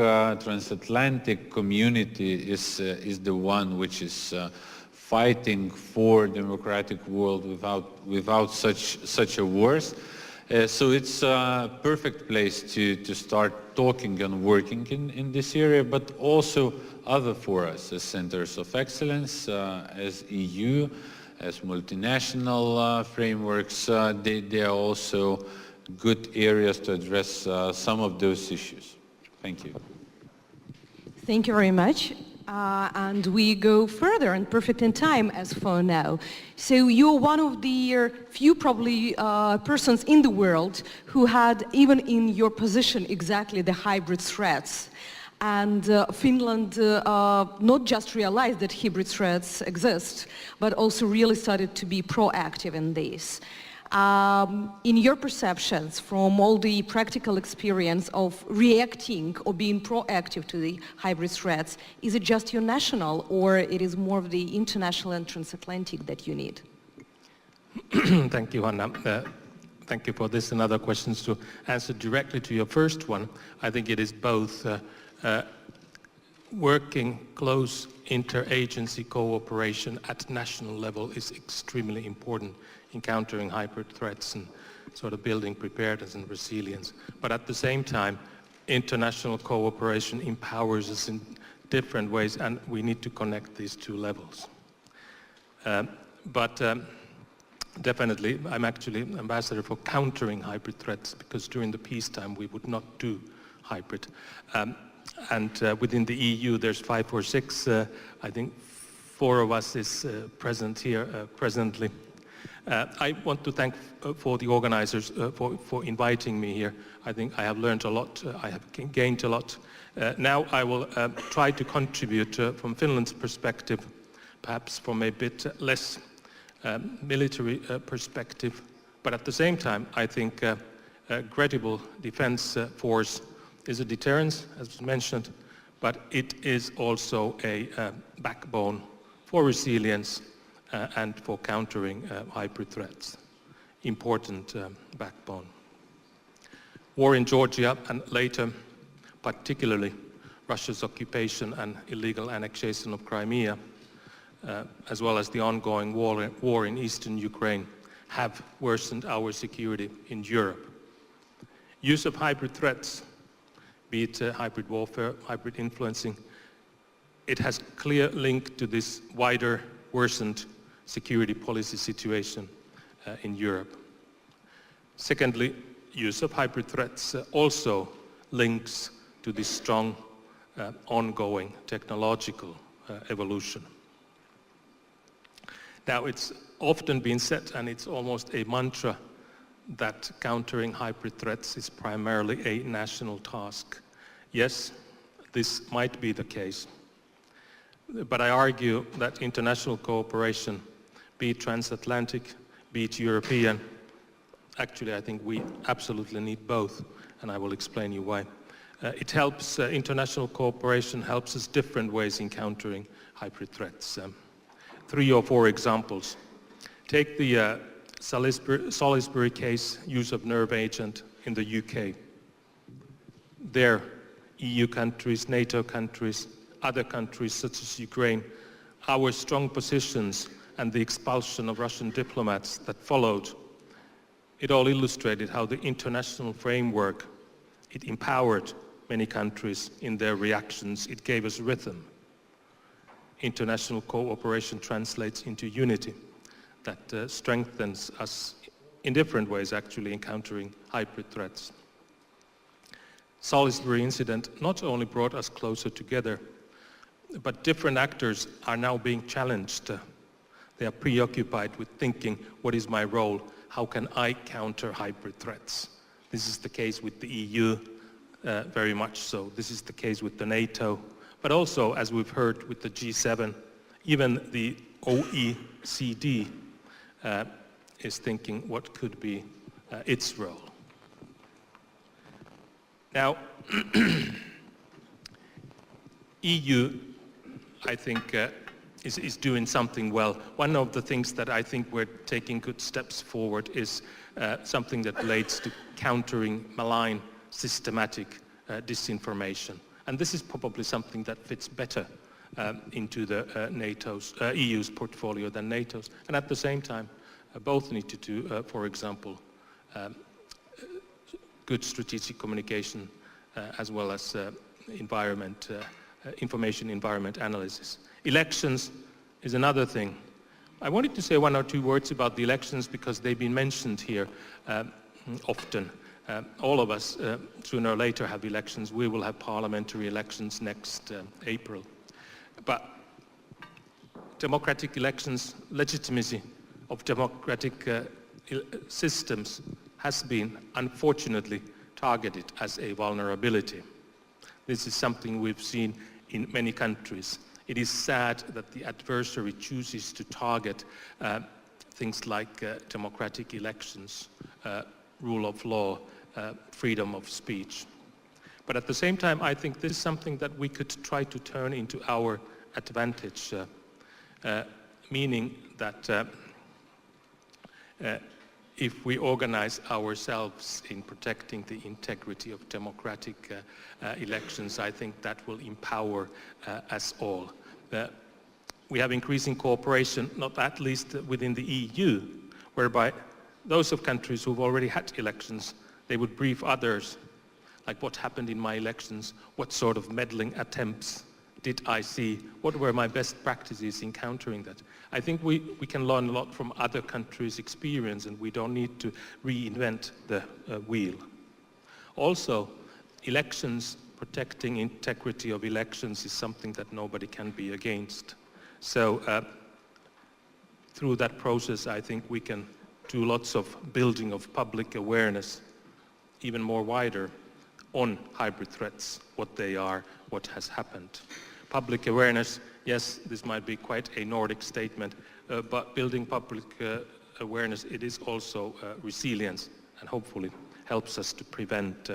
community is the one which is fighting for democratic world without such a wars. So it's a perfect place to start talking and working in this area, but also other for us as centers of excellence, as EU, as multinational frameworks. They are also good areas to address some of those issues. Thank you. Thank you very much. and we go further and perfect in time as for now. So you're one of the few probably persons in the world who had, even in your position, exactly the hybrid threats. And Finland not just realized that hybrid threats exist, but also really started to be proactive in this. In your perceptions, from all the practical experience of reacting or being proactive to the hybrid threats, is it just your national, or it is more of the international and transatlantic that you need? Thank you, Anna. Thank you for this and other questions. To answer directly to your first one, I think it is both. Working close interagency cooperation at national level is extremely important in countering hybrid threats and sort of building preparedness and resilience. But at the same time, international cooperation empowers us in different ways, and we need to connect these two levels. Definitely, I'm actually ambassador for countering hybrid threats, because during the peacetime we would not do hybrid. Within the EU, there's 5 or 6. I think 4 of us is present here presently. I want to thank for the organizers for inviting me here. I think I have learned a lot. I have gained a lot. Now I will try to contribute from Finland's perspective, perhaps from a bit less military perspective. But at the same time, I think a credible defense force is a deterrence, as was mentioned, but it is also a backbone for resilience and for countering hybrid threats. Important backbone. War in Georgia and later, particularly Russia's occupation and illegal annexation of Crimea, as well as the ongoing war in eastern Ukraine, have worsened our security in Europe. Use of hybrid threats, be it hybrid warfare, hybrid influencing, it has clear link to this wider worsened security policy situation in Europe. Secondly, use of hybrid threats also links to this strong ongoing technological evolution. Now, it's often been said, and it's almost a mantra, that countering hybrid threats is primarily a national task. Yes, this might be the case, but I argue that international cooperation, be it transatlantic, be it European, actually I think we absolutely need both, and I will explain you why. It helps, international cooperation helps us different ways in countering hybrid threats. 3 or 4 examples. Take the Salisbury case, use of nerve agent in the UK. There, EU countries, NATO countries, other countries such as Ukraine, our strong positions and the expulsion of Russian diplomats that followed, it all illustrated how the international framework, it empowered many countries in their reactions. It gave us rhythm. International cooperation translates into unity that strengthens us in different ways, actually, in countering hybrid threats. Salisbury incident not only brought us closer together, but different actors are now being challenged. They are preoccupied with thinking, what is my role? How can I counter hybrid threats? This is the case with the EU, very much so. This is the case with the NATO, but also, as we've heard, with the G7, even the OECD is thinking what could be its role. Now, EU, I think, is doing something well. One of the things that I think we're taking good steps forward is something that relates to countering malign, systematic disinformation. And this is probably something that fits better into the EU's portfolio than NATO's. And at the same time, both need to do, for example, good strategic communication as well as information environment analysis. Elections is another thing. I wanted to say 1 or 2 words about the elections because they've been mentioned here often. All of us, sooner or later, have elections. We will have parliamentary elections next April. But democratic elections, legitimacy of democratic systems has been unfortunately targeted as a vulnerability. This is something we've seen in many countries. It is sad that the adversary chooses to target things like democratic elections, rule of law, freedom of speech. But at the same time, I think this is something that we could try to turn into our advantage, meaning that if we organize ourselves in protecting the integrity of democratic elections, I think that will empower us all. We have increasing cooperation, not at least within the EU, whereby those of countries who've already had elections, they would brief others, like what happened in my elections, what sort of meddling attempts did I see, what were my best practices in countering that. I think we can learn a lot from other countries' experience, and we don't need to reinvent the wheel. Also, elections, protecting integrity of elections is something that nobody can be against. So through that process, I think we can do lots of building of public awareness, even more wider, on hybrid threats, what they are, what has happened. Public awareness, yes, this might be quite a Nordic statement, but building public awareness, it is also resilience, and hopefully helps us to prevent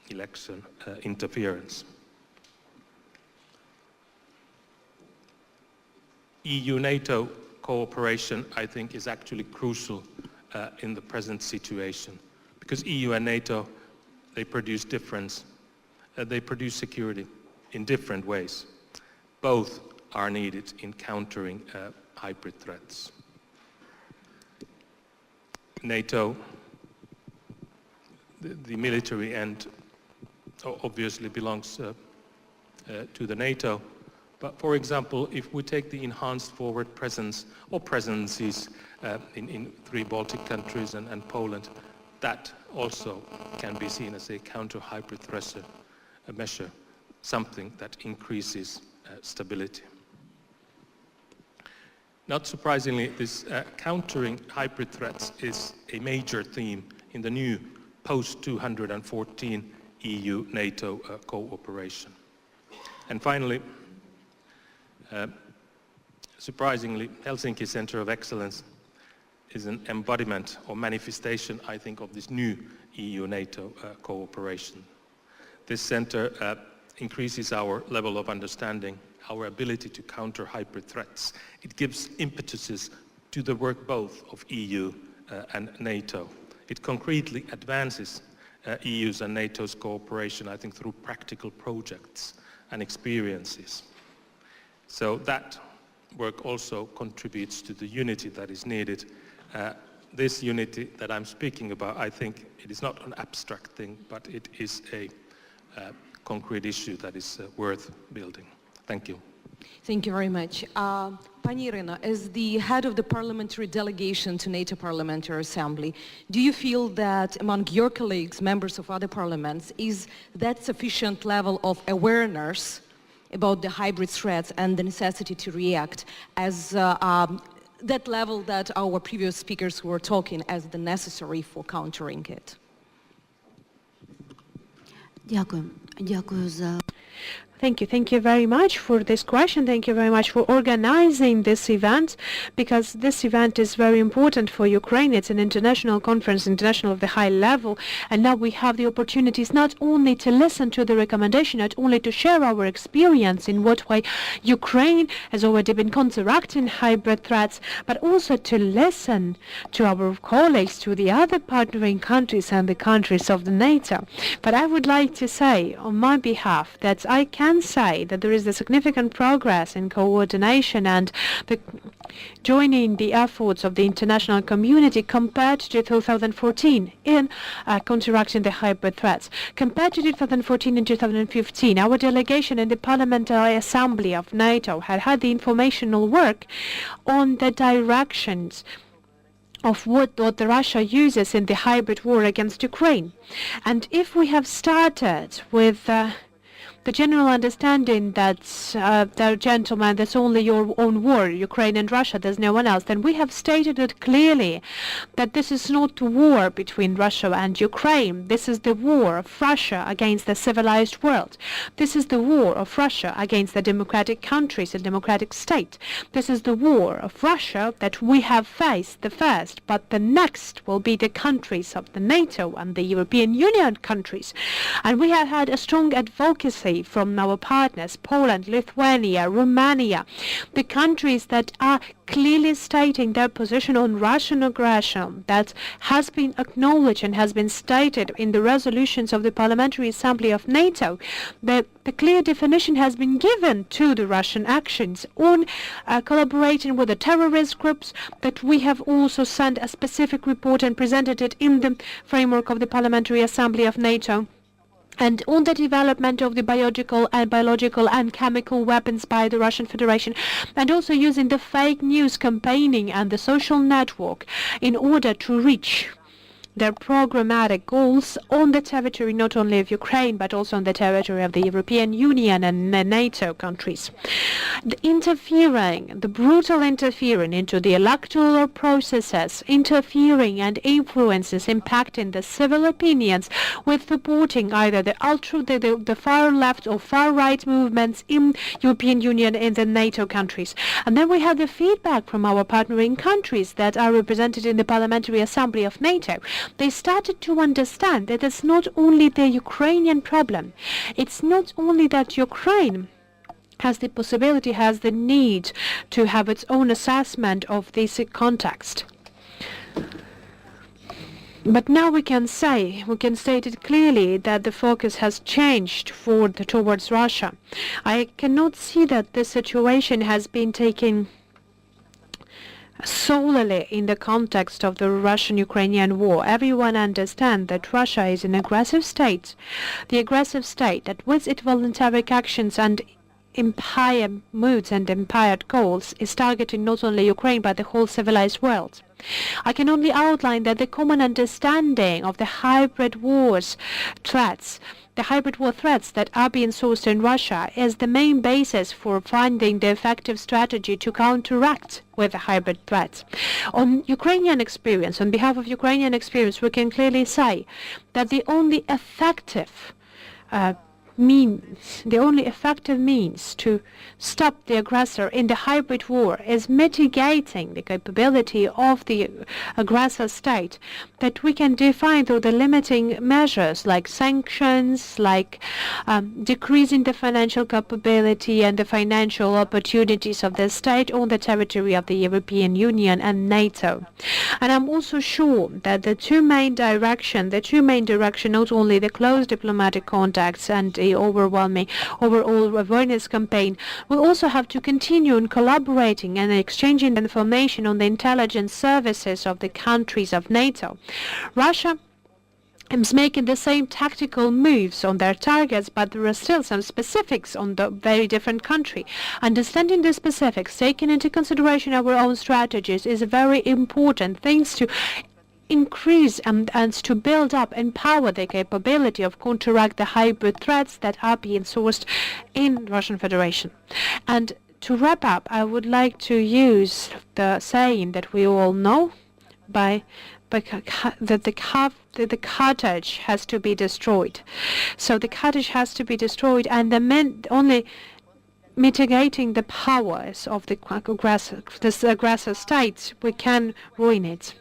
election interference. EU-NATO cooperation, I think, is actually crucial in the present situation, because EU and NATO, they produce difference. They produce security in different ways. Both are needed in countering hybrid threats. NATO, the military end, obviously belongs to the NATO. But for example, if we take the enhanced forward presence or presences in 3 Baltic countries and Poland, that also can be seen as a counter-hybrid threat measure, something that increases stability. Not surprisingly, this countering hybrid threats is a major theme in the new post-2014 EU-NATO cooperation. And finally, surprisingly, Helsinki Center of Excellence is an embodiment or manifestation, I think, of this new EU-NATO cooperation. This center increases our level of understanding, our ability to counter hybrid threats. It gives impetuses to the work both of EU and NATO. It concretely advances EU's and NATO's cooperation, I think, through practical projects and experiences. So that work also contributes to the unity that is needed. This unity that I'm speaking about, I think it is not an abstract thing, but it is a concrete issue that is worth building. Thank you. Thank you very much. Pani Irina, as the head of the parliamentary delegation to NATO Parliamentary Assembly, do you feel that among your colleagues, members of other parliaments, is that sufficient level of awareness about the hybrid threats and the necessity to react as that level that our previous speakers were talking as the necessary for countering it? Thank you very much for this question. Thank you very much for organizing this event, because this event is very important for Ukraine. It's an international conference, international of the high level, and now we have the opportunities not only to listen to the recommendation, not only to share our experience in what way Ukraine has already been counteracting hybrid threats, but also to listen to our colleagues, to the other partnering countries and the countries of the NATO. But I would like to say on my behalf that I can say that there is a significant progress in coordination and joining the efforts of the international community compared to 2014 in counteracting the hybrid threats. Compared to 2014 and 2015, our delegation in the Parliamentary Assembly of NATO had the informational work on the directions of what Russia uses in the hybrid war against Ukraine. And if we have started with the general understanding that, gentlemen, there's only your own war, Ukraine and Russia, there's no one else, then we have stated it clearly that this is not war between Russia and Ukraine. This is the war of Russia against the civilized world. This is the war of Russia against the democratic countries and democratic state. This is the war of Russia that we have faced the first, but the next will be the countries of the NATO and the European Union countries. And we have had a strong advocacy from our partners, Poland, Lithuania, Romania, the countries that are clearly stating their position on Russian aggression that has been acknowledged and has been stated in the resolutions of the Parliamentary Assembly of NATO. The clear definition has been given to the Russian actions on collaborating with the terrorist groups, that we have also sent a specific report and presented it in the framework of the Parliamentary Assembly of NATO. And on the development of the biological and chemical weapons by the Russian Federation, and also using the fake news campaigning and the social network in order to reach their programmatic goals on the territory not only of Ukraine but also on the territory of the European Union and the NATO countries. The brutal interfering into the electoral processes, interfering and influences impacting the civil opinions with supporting either the far left or far right movements in European Union and the NATO countries. And then we have the feedback from our partnering countries that are represented in the Parliamentary Assembly of NATO. They started to understand that it's not only the Ukrainian problem. It's not only that Ukraine has the possibility, has the need to have its own assessment of this context. But now we can state it clearly that the focus has changed towards Russia. I cannot see that the situation has been taken solely in the context of the Russian-Ukrainian war. Everyone understands that Russia is an aggressive state, the aggressive state that with its voluntary actions and empire moods and empired goals is targeting not only Ukraine but the whole civilized world. I can only outline that the common understanding of the hybrid war threats that are being sourced in Russia is the main basis for finding the effective strategy to counteract with the hybrid threats. On Ukrainian experience, on behalf of Ukrainian experience, we can clearly say that the only effective means to stop the aggressor in the hybrid war is mitigating the capability of the aggressor state that we can define through the limiting measures like sanctions, like decreasing the financial capability and the financial opportunities of the state on the territory of the European Union and NATO. And I'm also sure that the two main direction, not only the close diplomatic contacts and the overall awareness campaign, we also have to continue in collaborating and exchanging information on the intelligence services of the countries of NATO. Russia is making the same tactical moves on their targets, but there are still some specifics on the very different country. Understanding the specifics, taking into consideration our own strategies is very important. Things to increase and to build up, empower the capability of counteract the hybrid threats that are being sourced in Russian Federation. And to wrap up, I would like to use the saying that we all know, that the cartridge has to be destroyed. So the cartridge has to be destroyed, and only mitigating the powers of the aggressor state, we can ruin it.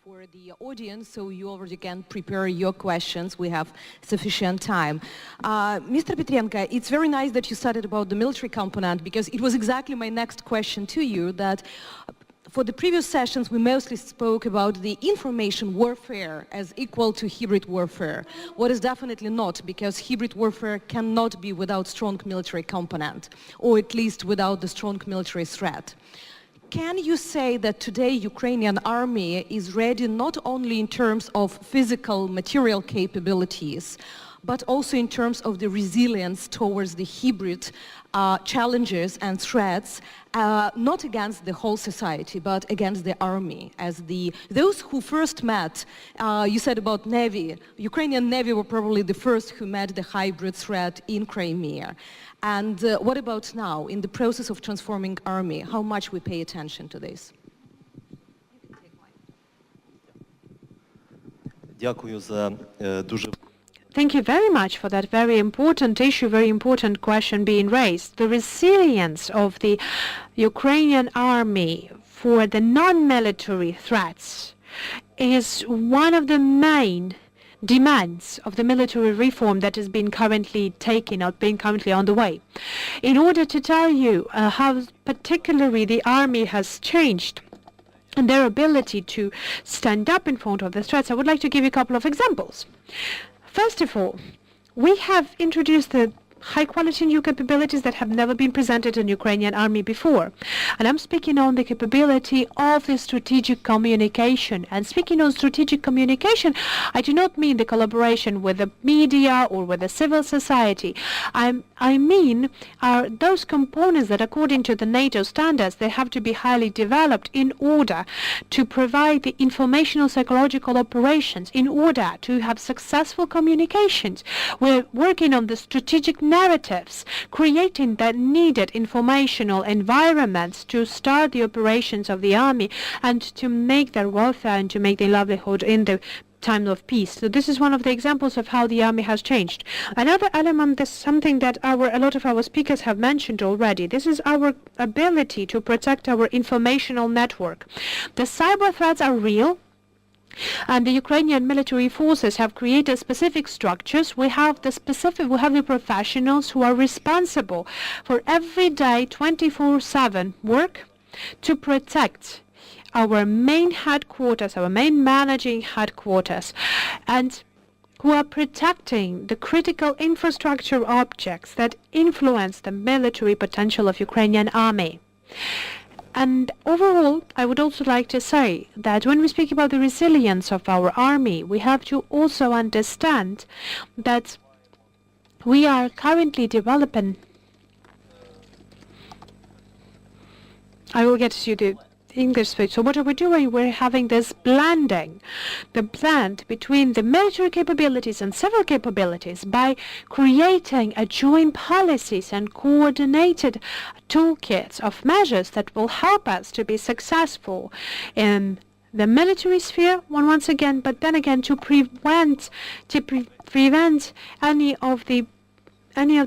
For the audience, so you already can prepare your questions. We have sufficient time. Mr. Petrenko, it's very nice that you started about the military component, because it was exactly my next question to you, that for the previous sessions, we mostly spoke about the information warfare as equal to hybrid warfare. What is definitely not, because hybrid warfare cannot be without strong military component, or at least without the strong military threat. Can you say that today Ukrainian army is ready not only in terms of physical material capabilities, but also in terms of the resilience towards the hybrid challenges and threats, not against the whole society, but against the army. As those who first met, you said about Navy, Ukrainian Navy were probably the first who met the hybrid threat in Crimea. And what about now, in the process of transforming army, how much we pay attention to this? Дякую за дуже. Thank you very much for that very important issue, very important question being raised. The resilience of the Ukrainian army for the non-military threats is one of the main demands of the military reform that has been currently on the way. In order to tell you how particularly the army has changed and their ability to stand up in front of the threats, I would like to give you a couple of examples. First of all, we have introduced the high-quality new capabilities that have never been presented in the Ukrainian army before. And I'm speaking on the capability of the strategic communication. And speaking on strategic communication, I do not mean the collaboration with the media or with the civil society. I mean those components that, according to the NATO standards, they have to be highly developed in order to provide the informational psychological operations, in order to have successful communications. We're working on the strategic narratives, creating the needed informational environments to start the operations of the army and to make their welfare and to make their livelihood in the time of peace. So this is one of the examples of how the army has changed. Another element is something that a lot of our speakers have mentioned already. This is our ability to protect our informational network. The cyber threats are real, and the Ukrainian military forces have created specific structures. We have the professionals who are responsible for everyday 24/7 work to protect our main headquarters, our main managing headquarters, and who are protecting the critical infrastructure objects that influence the military potential of Ukrainian army. And overall, I would also like to say that when we speak about the resilience of our army, we have to also understand that we are currently developing. I will get to the English speech. So what are we doing? We're having this blend between the military capabilities and civil capabilities by creating a joint policies and coordinated toolkits of measures that will help us to be successful in the military sphere once again, but then again to prevent any of the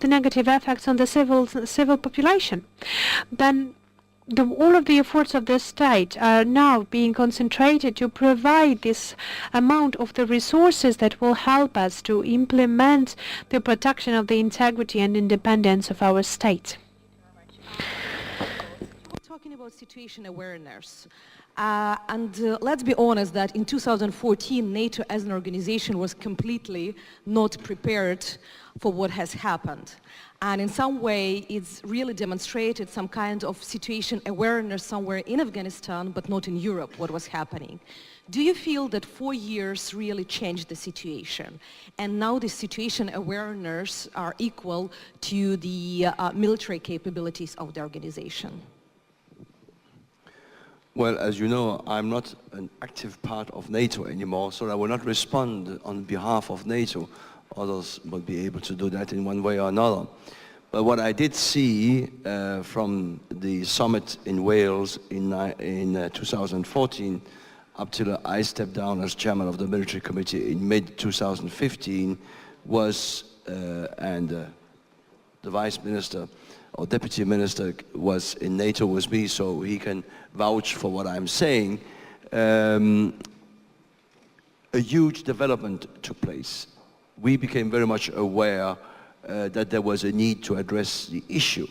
negative effects on the civil population. Then all of the efforts of the state are now being concentrated to provide this amount of the resources that will help us to implement the protection of the integrity and independence of our state. We're talking about situation awareness. Let's be honest that in 2014, NATO as an organization was completely not prepared for what has happened. And in some way, it's really demonstrated some kind of situation awareness somewhere in Afghanistan, but not in Europe, what was happening. Do you feel that 4 years really changed the situation? And now the situation awareness are equal to the military capabilities of the organization? Well, as you know, I'm not an active part of NATO anymore, so I will not respond on behalf of NATO. Others will be able to do that in one way or another. But what I did see from the summit in Wales in 2014 up till I stepped down as chairman of the military committee in mid-2015 was, and the vice minister or deputy minister was in NATO with me, so he can vouch for what I'm saying. A huge development took place. We became very much aware that there was a need to address the issue.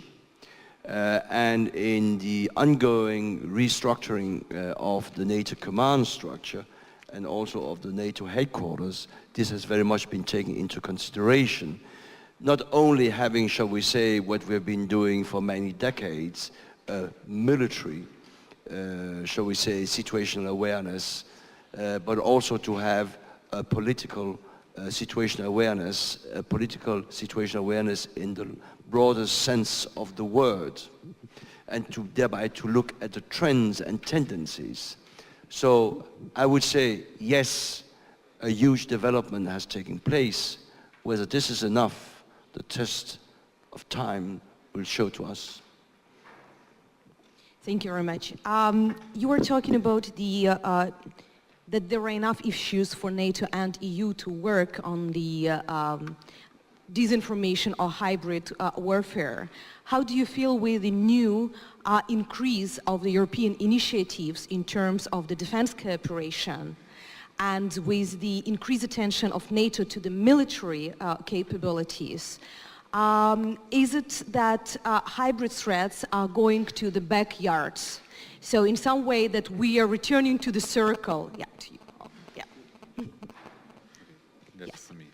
And in the ongoing restructuring of the NATO command structure and also of the NATO headquarters, this has very much been taken into consideration. Not only having, shall we say, what we've been doing for many decades, military, shall we say, situational awareness, but also to have a political situation awareness, political situation awareness in the broader sense of the word, and to thereby to look at the trends and tendencies. So I would say, yes, a huge development has taken place. Whether this is enough, the test of time will show to us. Thank you very much. You were talking about that there are enough issues for NATO and EU to work on the disinformation or hybrid warfare. How do you feel with the new increase of the European initiatives in terms of the defense cooperation, and with the increased attention of NATO to the military capabilities? Is it that hybrid threats are going to the backyards? So in some way that we are returning to the circle? Yeah, to you. Yeah. That's Yes. for me.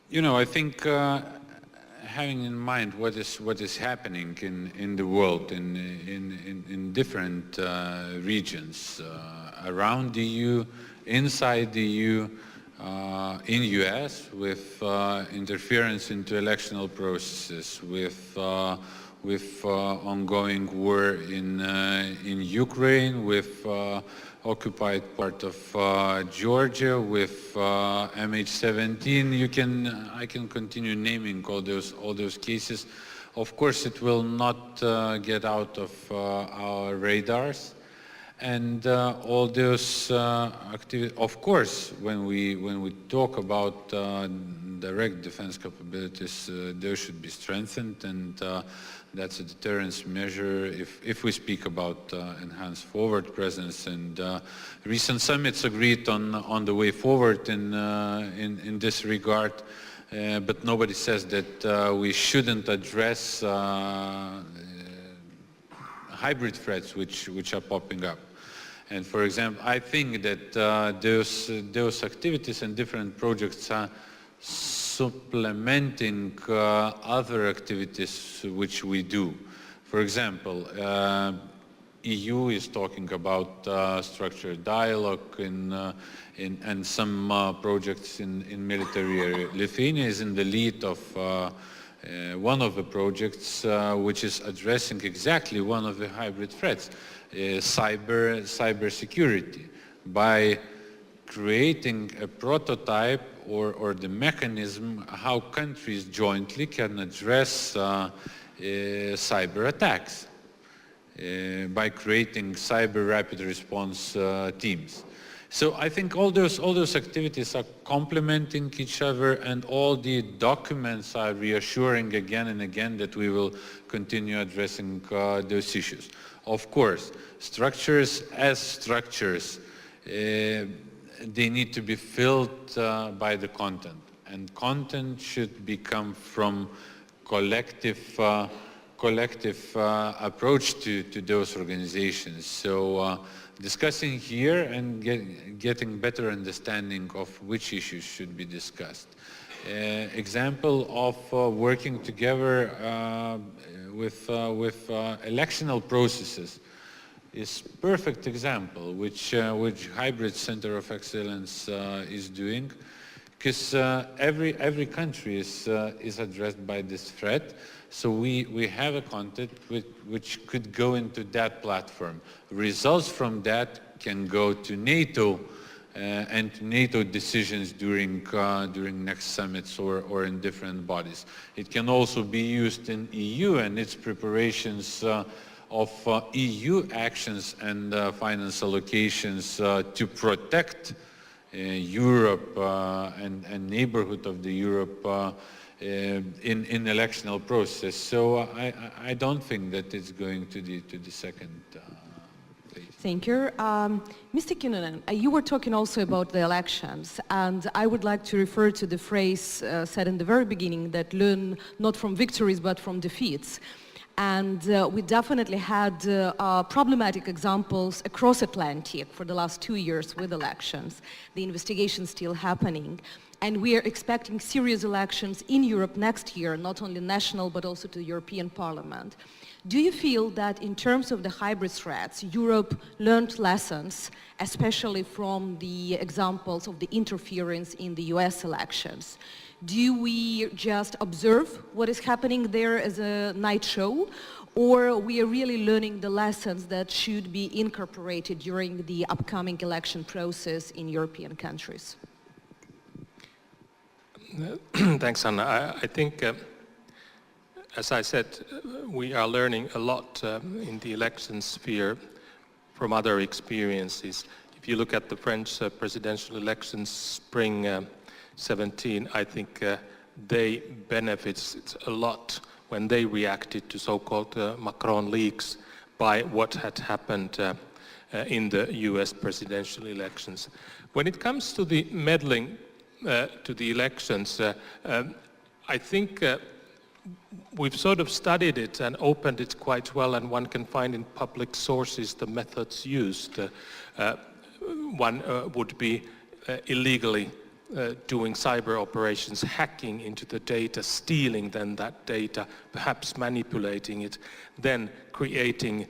You know, I think having in mind what is happening in the world, in different regions around the EU, inside the EU, in US, with interference into electoral processes, with ongoing war in Ukraine, with occupied part of Georgia, with MH17. I can continue naming all those cases. Of course, it will not get out of our radars. And all those activities, of course, when we talk about direct defense capabilities, they should be strengthened, and that's a deterrence measure if we speak about enhanced forward presence. And recent summits agreed on the way forward in this regard, but nobody says that we shouldn't address hybrid threats which are popping up. And for example, I think that those activities and different projects are supplementing other activities which we do. For example, EU is talking about structured dialogue and some projects in military area. Lithuania is in the lead of one of the projects which is addressing exactly one of the hybrid threats, cyber security, by creating a prototype or the mechanism how countries jointly can address cyber attacks by creating cyber rapid response teams. So I think all those activities are complementing each other, and all the documents are reassuring again and again that we will continue addressing those issues. Of course, structures as structures, they need to be filled by the content, and content should become from collective approach to those organizations. So discussing here and getting better understanding of which issues should be discussed. Example of working together with electoral processes is perfect example which Hybrid Center of Excellence is doing, because every country is addressed by this threat. So we have a content which could go into that platform. Results from that can go to NATO and to NATO decisions during next summits or in different bodies. It can also be used in EU and its preparations of EU actions and finance allocations to protect Europe and neighborhood of the Europe in electoral process. So I don't think that it's going to the second phase. Thank you. Mr. Kinnunen, you were talking also about the elections, and I would like to refer to the phrase said in the very beginning that learn not from victories but from defeats. And we definitely had problematic examples across Atlantic for the last 2 years with elections, the investigation still happening. and we are expecting serious elections in Europe next year, not only national but also to the European Parliament. Do you feel that in terms of the hybrid threats, Europe learned lessons, especially from the examples of the interference in the US elections? Do we just observe what is happening there as a night show, or we are really learning the lessons that should be incorporated during the upcoming election process in European countries? Thanks, Anna. I think, as I said, we are learning a lot in the election sphere from other experiences. If you look at the French presidential elections spring 17, I think they benefited a lot when they reacted to so-called Macron leaks by what had happened in the US presidential elections. When it comes to the meddling to the elections, I think we've sort of studied it and opened it quite well, and one can find in public sources the methods used. One would be illegally doing cyber operations, hacking into the data, stealing then that data, perhaps manipulating it, then creating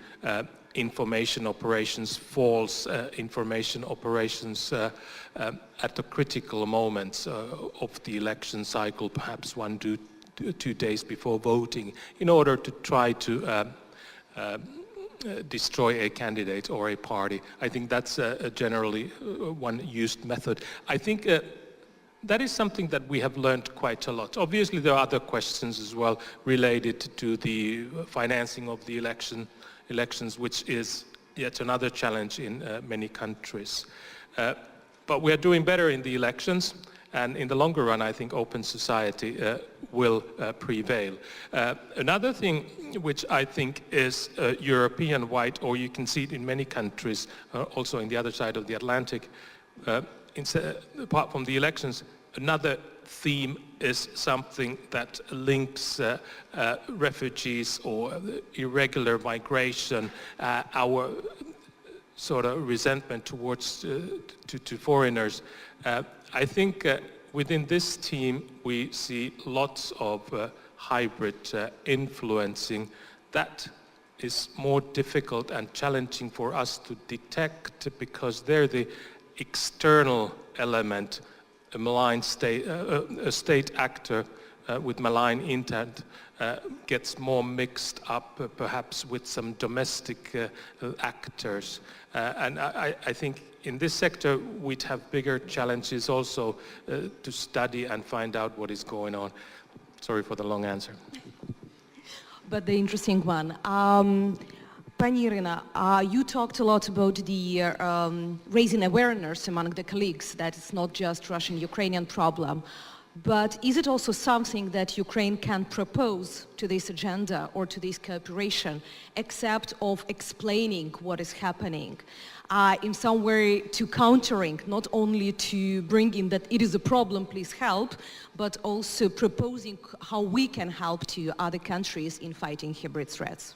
information operations, false information operations at the critical moments of the election cycle, perhaps 1 to 2 days before voting, in order to try to destroy a candidate or a party. I think that's generally one used method. I think that is something that we have learned quite a lot. Obviously, there are other questions as well related to the financing of the elections, which is yet another challenge in many countries. But we are doing better in the elections, and in the longer run, I think open society will prevail. Another thing which I think is European-wide, or you can see it in many countries, also in the other side of the Atlantic, apart from the elections, another theme is something that links refugees or irregular migration, our sort of resentment towards to foreigners. I think within this team we see lots of hybrid influencing. That is more difficult and challenging for us to detect because they're the external element, a malign state, a state actor with malign intent gets more mixed up perhaps with some domestic actors. And I think in this sector we'd have bigger challenges also to study and find out what is going on. Sorry for the long answer. But the interesting one. Pani Irina, you talked a lot about the raising awareness among the colleagues that it's not just Russian-Ukrainian problem, but is it also something that Ukraine can propose to this agenda or to this cooperation, except of explaining what is happening, in some way to countering, not only to bring in that it is a problem, please help, but also proposing how we can help to other countries in fighting hybrid threats?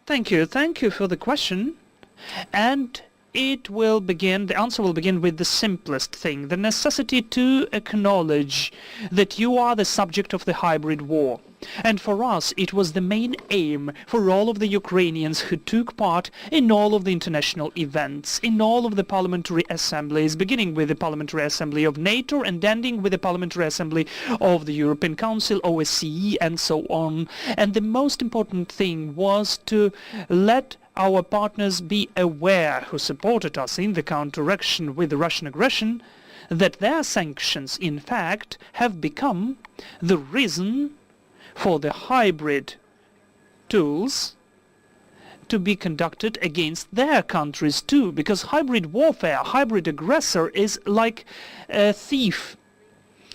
Thank you for the question. And the answer will begin with the simplest thing, the necessity to acknowledge that you are the subject of the hybrid war. And for us, it was the main aim for all of the Ukrainians who took part in all of the international events, in all of the parliamentary assemblies, beginning with the Parliamentary Assembly of NATO and ending with the Parliamentary Assembly of the European Council, OSCE, and so on. And the most important thing was to let our partners be aware, who supported us in the counteraction with the Russian aggression, that their sanctions, in fact, have become the reason for the hybrid tools to be conducted against their countries too, because hybrid warfare, hybrid aggressor is like a thief.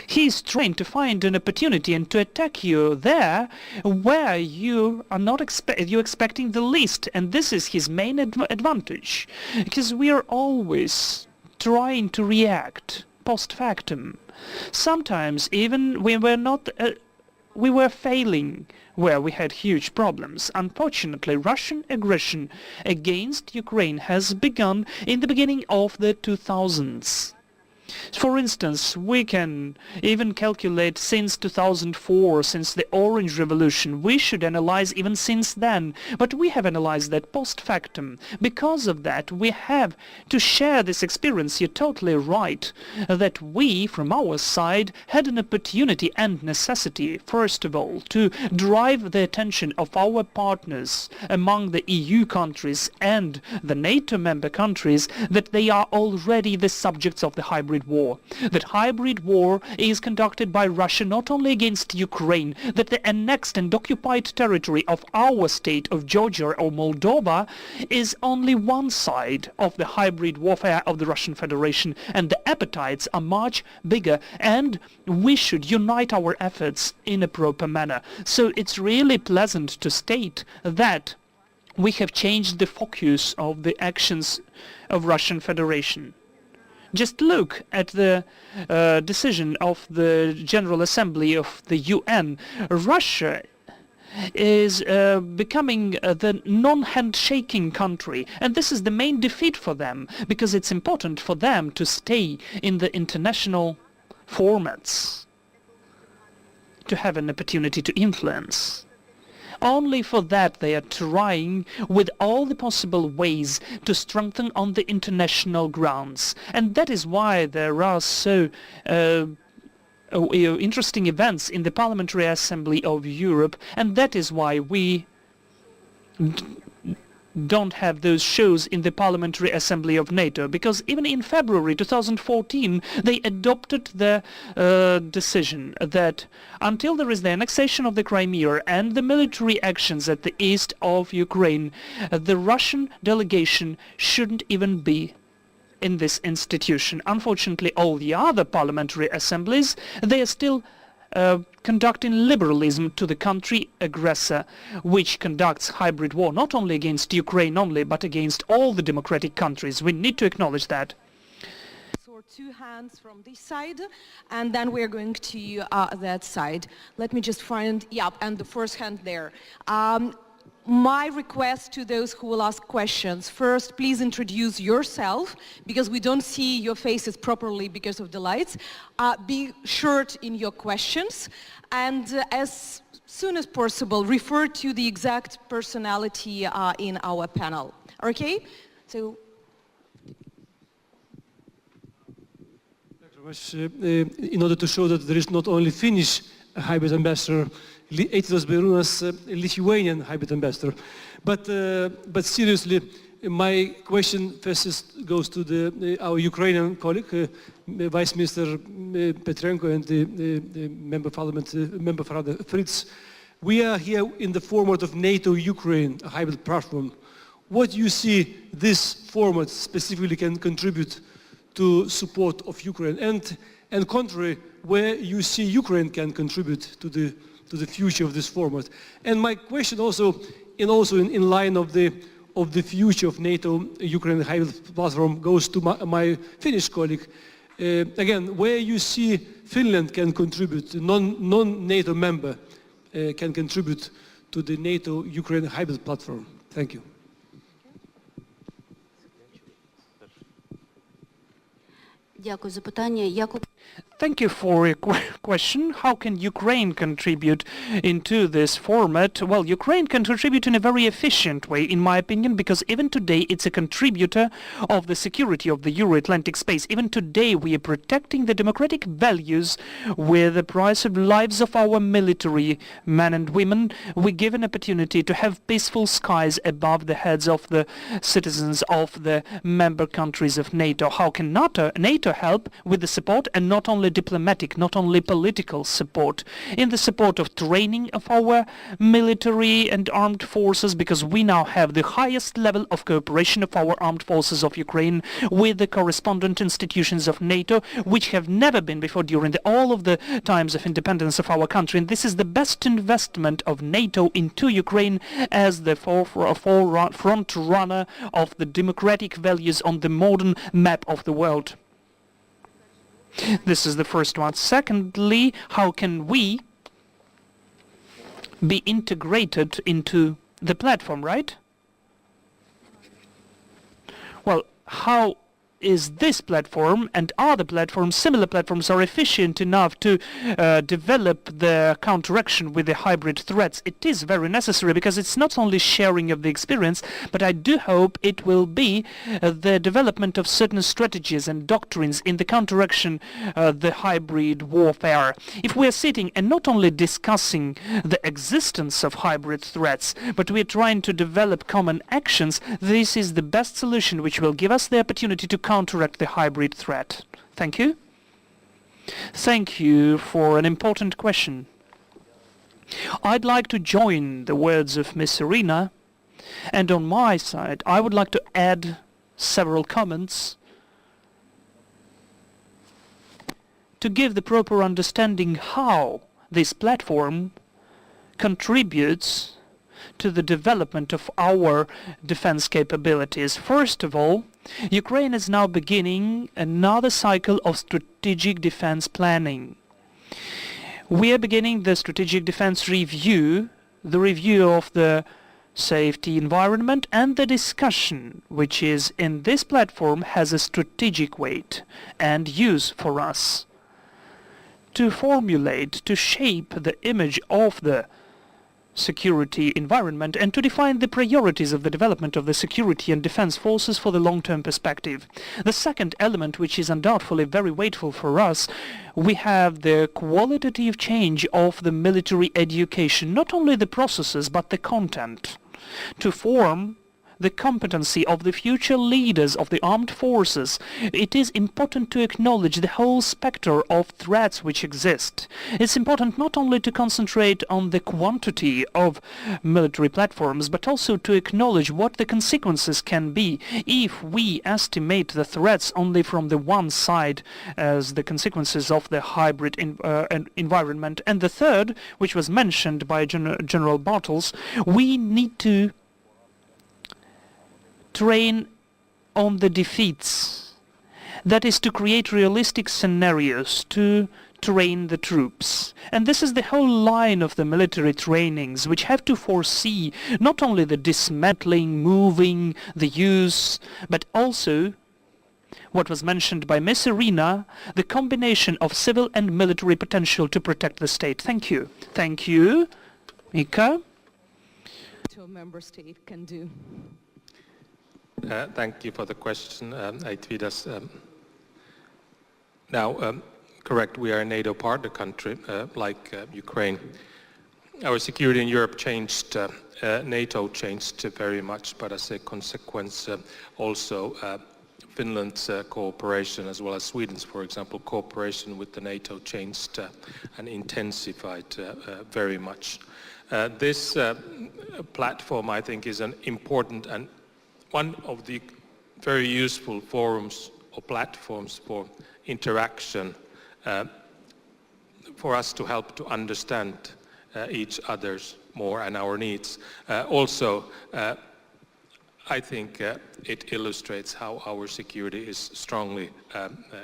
He is trained to find an opportunity and to attack you there where you are not expecting the least, and this is his main advantage, because we are always trying to react post factum. Sometimes even we were failing where we had huge problems. Unfortunately, Russian aggression against Ukraine has begun in the beginning of the 2000s. For instance, we can even calculate since 2004, since the Orange Revolution. We should analyze even since then, but we have analyzed that post factum. Because of that, we have to share this experience. You're totally right that we, from our side, had an opportunity and necessity, first of all, to drive the attention of our partners among the EU countries and the NATO member countries that they are already the subjects of the hybrid war. That hybrid war is conducted by Russia not only against Ukraine, that the annexed and occupied territory of our state of Georgia or Moldova is only one side of the hybrid warfare of the Russian Federation, and the appetites are much bigger, and we should unite our efforts in a proper manner. So it's really pleasant to state that we have changed the focus of the actions of Russian Federation. Just look at the decision of the General Assembly of the UN. Russia is becoming the non-handshaking country, and this is the main defeat for them, because it's important for them to stay in the international formats, to have an opportunity to influence. Only for that they are trying with all the possible ways to strengthen on the international grounds. And that is why there are so interesting events in the Parliamentary Assembly of Europe, and that is why we don't have those shows in the Parliamentary Assembly of NATO, because even in February 2014 they adopted the decision that until there is the annexation of the Crimea and the military actions at the east of Ukraine, the Russian delegation shouldn't even be in this institution. Unfortunately, all the other parliamentary assemblies, they are still conducting liberalism to the country aggressor, which conducts hybrid war not only against Ukraine only, but against all the democratic countries. We need to acknowledge that. So 2 hands from this side, and then we're going to that side. Let me just find, yeah, and the first hand there. My request to those who will ask questions, first, please introduce yourself, because we don't see your faces properly because of the lights. Be short in your questions, and as soon as possible, refer to the exact personality in our panel. Okay? So. Thank you very much. In order to show that there is not only Finnish hybrid ambassador, Eitvydas Bajarūnas, Lithuanian hybrid ambassador. But seriously, my question first goes to our Ukrainian colleague, Vice Minister Petrenko, and the Member of Parliament, Member Fritz. We are here in the format of NATO-Ukraine hybrid platform. What do you see this format specifically can contribute to support of Ukraine? And contrary, where you see Ukraine can contribute to the future of this format. And my question also in line of the future of NATO-Ukraine hybrid platform goes to my Finnish colleague. Again, where you see Finland can contribute, non-NATO member can contribute to the NATO-Ukraine hybrid platform. Thank you. Дякую за питання. Thank you for your question. How can Ukraine contribute into this format? Well, Ukraine can contribute in a very efficient way, in my opinion, because even today it's a contributor of the security of the Euro-Atlantic space. Even today we are protecting the democratic values with the price of lives of our military men and women. We give an opportunity to have peaceful skies above the heads of the citizens of the member countries of NATO. How can NATO help with the support, and not only diplomatic, not only political support, in the support of training of our military and armed forces, because we now have the highest level of cooperation of our armed forces of Ukraine with the correspondent institutions of NATO, which have never been before during all of the times of independence of our country. And this is the best investment of NATO into Ukraine as the front runner of the democratic values on the modern map of the world. This is the first one. Secondly, how can we be integrated into the platform, right? Well, how is this platform and other platforms, similar platforms, are efficient enough to develop the counteraction with the hybrid threats. It is very necessary because it's not only sharing of the experience, but I do hope it will be the development of certain strategies and doctrines in the counteraction the hybrid warfare. If we are sitting and not only discussing the existence of hybrid threats, but we are trying to develop common actions, this is the best solution which will give us the opportunity to counteract the hybrid threat. Thank you. Thank you for an important question. I'd like to join the words of Ms. Irina, and on my side I would like to add several comments to give the proper understanding how this platform contributes to the development of our defense capabilities. First of all, Ukraine is now beginning another cycle of strategic defense planning. We are beginning the strategic defense review, the review of the safety environment, and the discussion, which is in this platform, has a strategic weight and use for us to formulate, to shape the image of the security environment and to define the priorities of the development of the security and defense forces for the long-term perspective. The second element, which is undoubtedly very weightful for us, we have the qualitative change of the military education, not only the processes but the content, to form the competency of the future leaders of the armed forces. It is important to acknowledge the whole spectrum of threats which exist. It's important not only to concentrate on the quantity of military platforms, but also to acknowledge what the consequences can be if we estimate the threats only from the one side as the consequences of the hybrid environment. And the third, which was mentioned by General Bartels, we need to train on the defeats. That is to create realistic scenarios to train the troops. And this is the whole line of the military trainings, which have to foresee not only the dismantling, moving, the use, but also what was mentioned by Ms. Irina, the combination of civil and military potential to protect the state. Thank you. Thank you. Mika? To a member state can do. Thank you for the question, Aitvidas. Now, correct, we are a NATO partner country, like Ukraine. Our security in Europe changed, NATO changed very much, but as a consequence, also Finland's cooperation, as well as Sweden's, for example, cooperation with the NATO changed and intensified very much. This platform, I think, is an important and one of the very useful forums or platforms for interaction for us to help to understand each other's more and our needs. Also, I think it illustrates how our security is strongly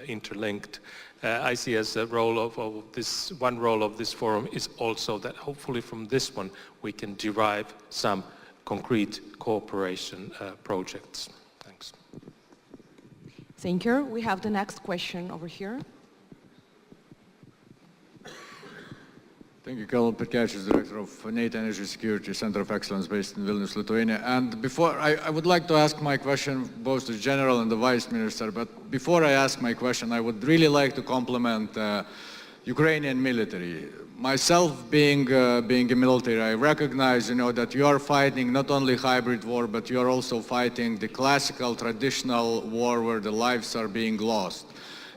interlinked. I see as a role of this, one role of this forum is also that hopefully from this one we can derive some concrete cooperation projects. Thanks. Thank you. We have the next question over here. Thank you, Carl Petkacius, Director of NATO Energy Security Center of Excellence based in Vilnius, Lithuania. And before, I would like to ask my question both to the General and the Vice Minister, but before I ask my question, I would really like to compliment Ukrainian military. Myself being a military, I recognize, that you are fighting not only hybrid war, but you are also fighting the classical, traditional war where the lives are being lost.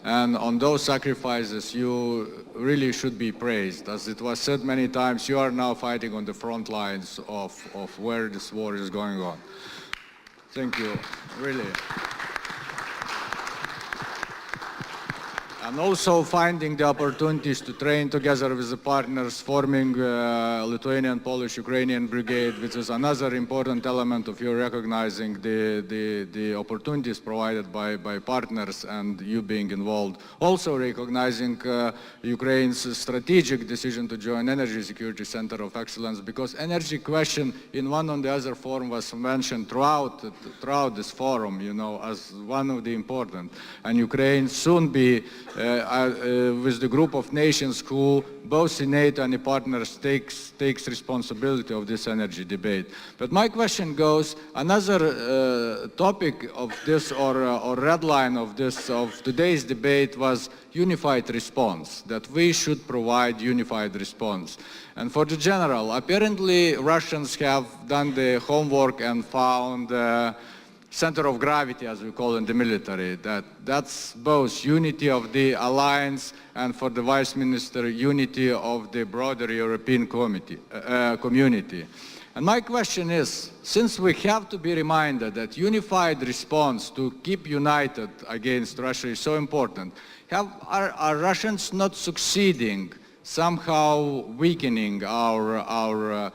And on those sacrifices, you really should be praised. As it was said many times, you are now fighting on the front lines of where this war is going on. Thank you, really. And also finding the opportunities to train together with the partners, forming Lithuanian, Polish, Ukrainian brigade, which is another important element of you recognizing the opportunities provided by partners and you being involved. Also recognizing Ukraine's strategic decision to join Energy Security Center of Excellence, because energy question in one or the other form was mentioned throughout this forum, you know, as one of the important. And Ukraine soon be with the group of nations who both in NATO and the partners takes responsibility of this energy debate. But my question goes, another topic of this or red line of today's debate was unified response, that we should provide unified response. And for the general, apparently Russians have done the homework and found center of gravity, as we call in the military, that's both unity of the alliance and for the Vice Minister, unity of the broader European community. And my question is, since we have to be reminded that unified response to keep united against Russia is so important, are Russians not succeeding, somehow weakening our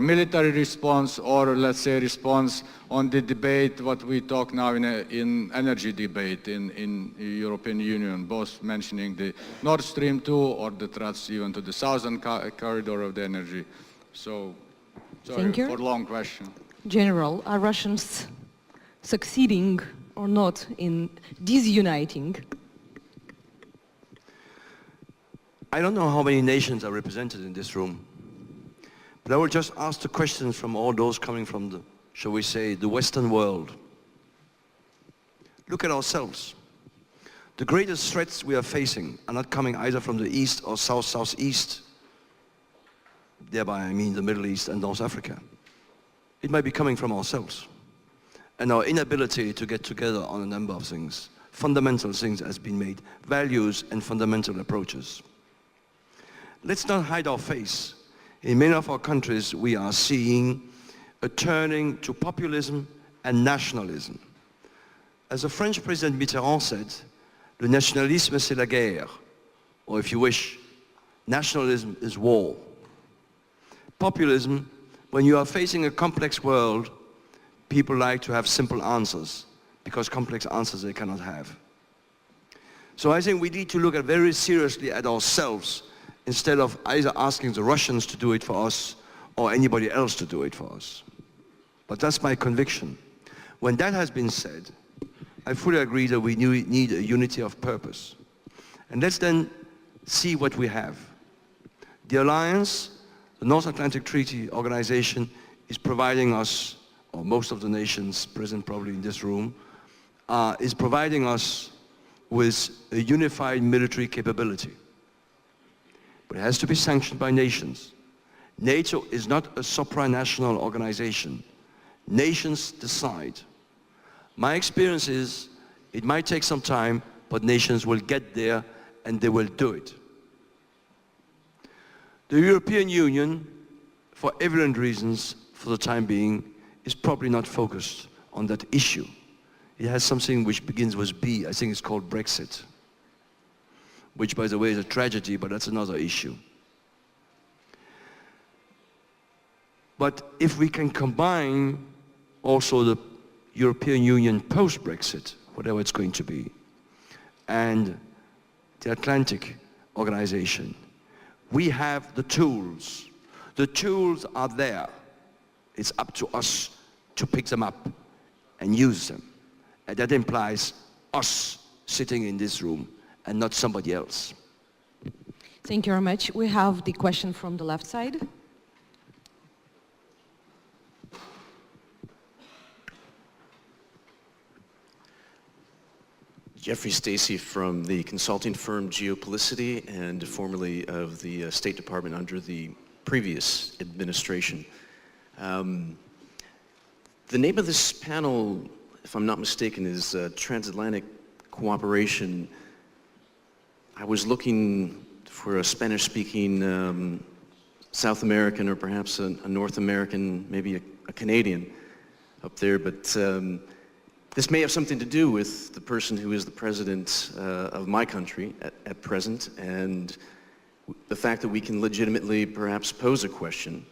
military response, or let's say response on the debate what we talk now in energy debate in European Union, both mentioning the Nord Stream 2 or the threats even to the southern corridor of the energy. So, sorry for long question. General, are Russians succeeding or not in disuniting? I don't know how many nations are represented in this room. But I will just ask the questions from all those coming from the, shall we say, the Western world. Look at ourselves. The greatest threats we are facing are not coming either from the East or Southeast. Thereby I mean the Middle East and North Africa. It might be coming from ourselves. And our inability to get together on a number of things. Fundamental things has been made. Values and fundamental approaches. Let's not hide our face. In many of our countries, we are seeing a turning to populism and nationalism. As the French President Mitterrand said, le nationalisme c'est la guerre, or if you wish, nationalism is war. Populism, when you are facing a complex world, people like to have simple answers, because complex answers they cannot have. So I think we need to look very seriously at ourselves, instead of either asking the Russians to do it for us or anybody else to do it for us. But that's my conviction. When that has been said, I fully agree that we need a unity of purpose. And let's then see what we have. The Alliance, the North Atlantic Treaty Organization, is providing us, or most of the nations present probably in this room, is providing us with a unified military capability. But it has to be sanctioned by nations. NATO is not a supranational organization. Nations decide. My experience is it might take some time, but nations will get there and they will do it. The European Union, for evident reasons, for the time being, is probably not focused on that issue. It has something which begins with B. I think it's called Brexit, which, by the way, is a tragedy, but that's another issue. But if we can combine also the European Union post-Brexit, whatever it's going to be, and the Atlantic Organization, we have the tools. The tools are there. It's up to us to pick them up and use them. And that implies us sitting in this room and not somebody else. Thank you very much. We have the question from the left side. Jeffrey Stacy from the consulting firm Geopolicity and formerly of the State Department under the previous administration. The name of this panel, if I'm not mistaken, is Transatlantic Cooperation. I was looking for a Spanish-speaking South American or perhaps a North American, maybe a Canadian up there, but This may have something to do with the person who is the president of my country at present, and the fact that we can legitimately perhaps pose a question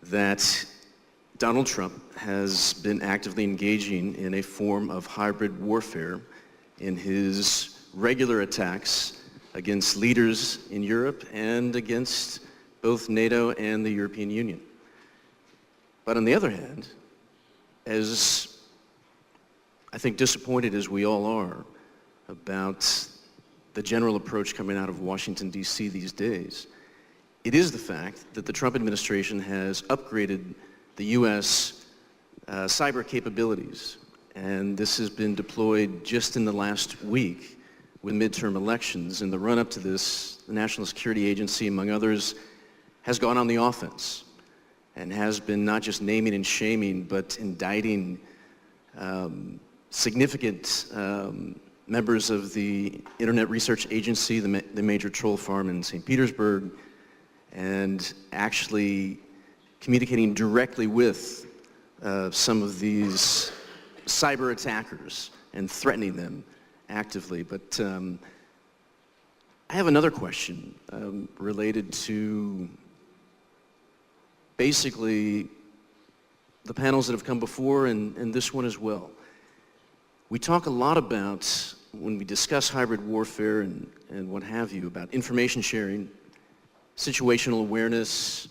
that Donald Trump has been actively engaging in a form of hybrid warfare in his regular attacks against leaders in Europe and against both NATO and the European Union. But on the other hand, as I think disappointed as we all are about the general approach coming out of Washington, D.C. these days, it is the fact that the Trump administration has upgraded the U.S. Cyber capabilities, and this has been deployed just in the last week with midterm elections. In the run-up to this, the National Security Agency, among others, has gone on the offense and has been not just naming and shaming, but indicting significant members of the Internet Research Agency, the major troll farm in St. Petersburg, and actually communicating directly with some of these cyber attackers and threatening them actively. But I have another question related to basically the panels that have come before and this one as well. We talk a lot about, when we discuss hybrid warfare and what have you, about information sharing, situational awareness,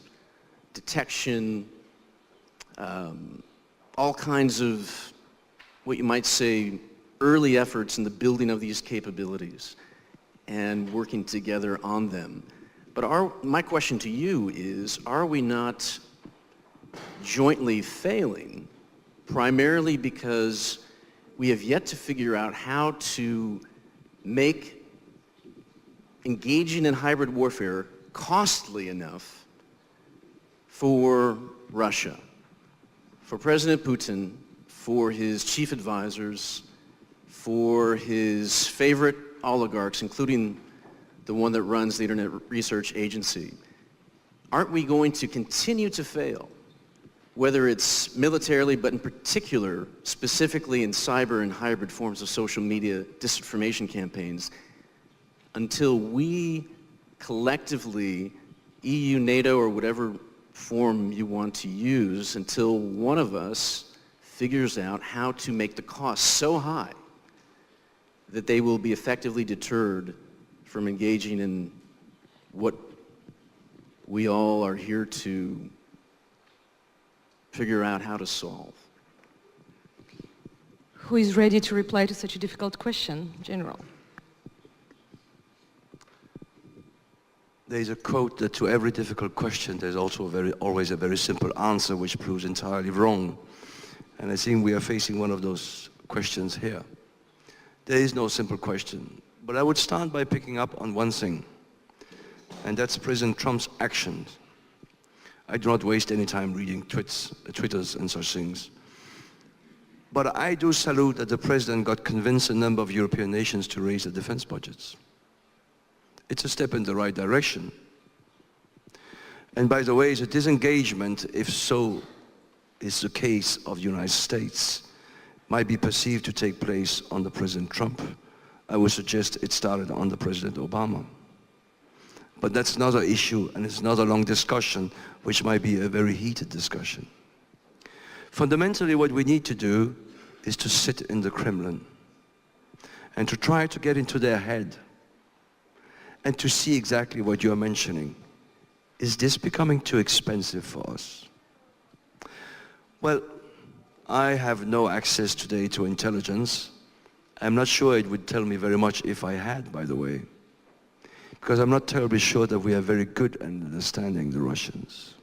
detection, all kinds of what you might say early efforts in the building of these capabilities and working together on them. But my question to you is, are we not jointly failing primarily because we have yet to figure out how to make engaging in hybrid warfare costly enough for Russia, for President Putin, for his chief advisors, for his favorite oligarchs, including the one that runs the Internet Research Agency? Aren't we going to continue to fail, whether it's militarily, but in particular, specifically in cyber and hybrid forms of social media disinformation campaigns, until we collectively, EU, NATO, or whatever form you want to use, until one of us figures out how to make the cost so high that they will be effectively deterred from engaging in what we all are here to figure out how to solve? Who is ready to reply to such a difficult question, General? There's a quote that to every difficult question there's also always a very simple answer, which proves entirely wrong. And I think we are facing one of those questions here. There is no simple question. But I would start by picking up on one thing, and that's President Trump's actions. I do not waste any time reading Twitters and such things. But I do salute that the President got convinced a number of European nations to raise their defense budgets. It's a step in the right direction. And by the way, the disengagement, if so is the case of the United States, might be perceived to take place under President Trump. I would suggest it started under President Obama. But that's another issue, and it's another long discussion, which might be a very heated discussion. Fundamentally, what we need to do is to sit in the Kremlin and to try to get into their head and to see exactly what you're mentioning. Is this becoming too expensive for us? Well, I have no access today to intelligence. I'm not sure it would tell me very much if I had, by the way, because I'm not terribly sure that we are very good at understanding the Russians.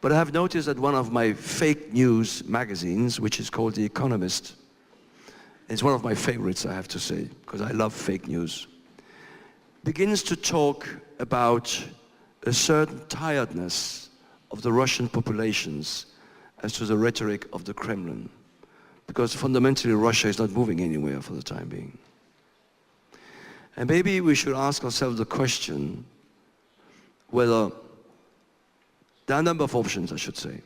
But I have noticed that one of my fake news magazines, which is called The Economist, it's one of my favorites, I have to say, because I love fake news, begins to talk about a certain tiredness of the Russian populations as to the rhetoric of the Kremlin, because fundamentally Russia is not moving anywhere for the time being. And maybe we should ask ourselves the question whether there are a number of options, I should say.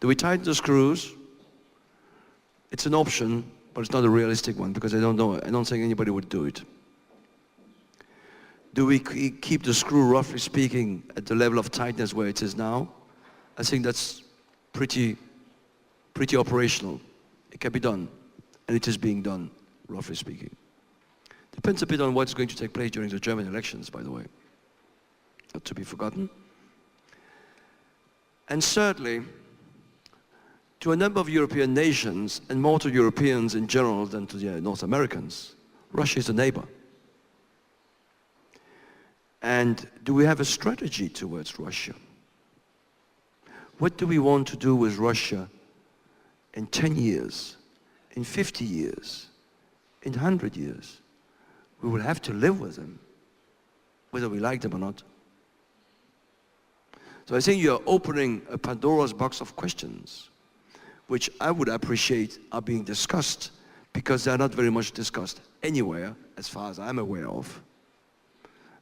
Do we tighten the screws It's an option, but it's not a realistic one because I don't know. I don't think anybody would do it. Do we keep the screw, roughly speaking, at the level of tightness where it is now? I think that's pretty operational. It can be done, and it is being done, roughly speaking. Depends a bit on what's going to take place during the German elections, by the way. Not to be forgotten. And thirdly, to a number of European nations, and more to Europeans in general than to the North Americans, Russia is a neighbor. And do we have a strategy towards Russia? What do we want to do with Russia in 10 years, in 50 years, in 100 years? We will have to live with them, whether we like them or not. So I think you're opening a Pandora's box of questions, which I would appreciate are being discussed, because they're not very much discussed anywhere, as far as I'm aware of.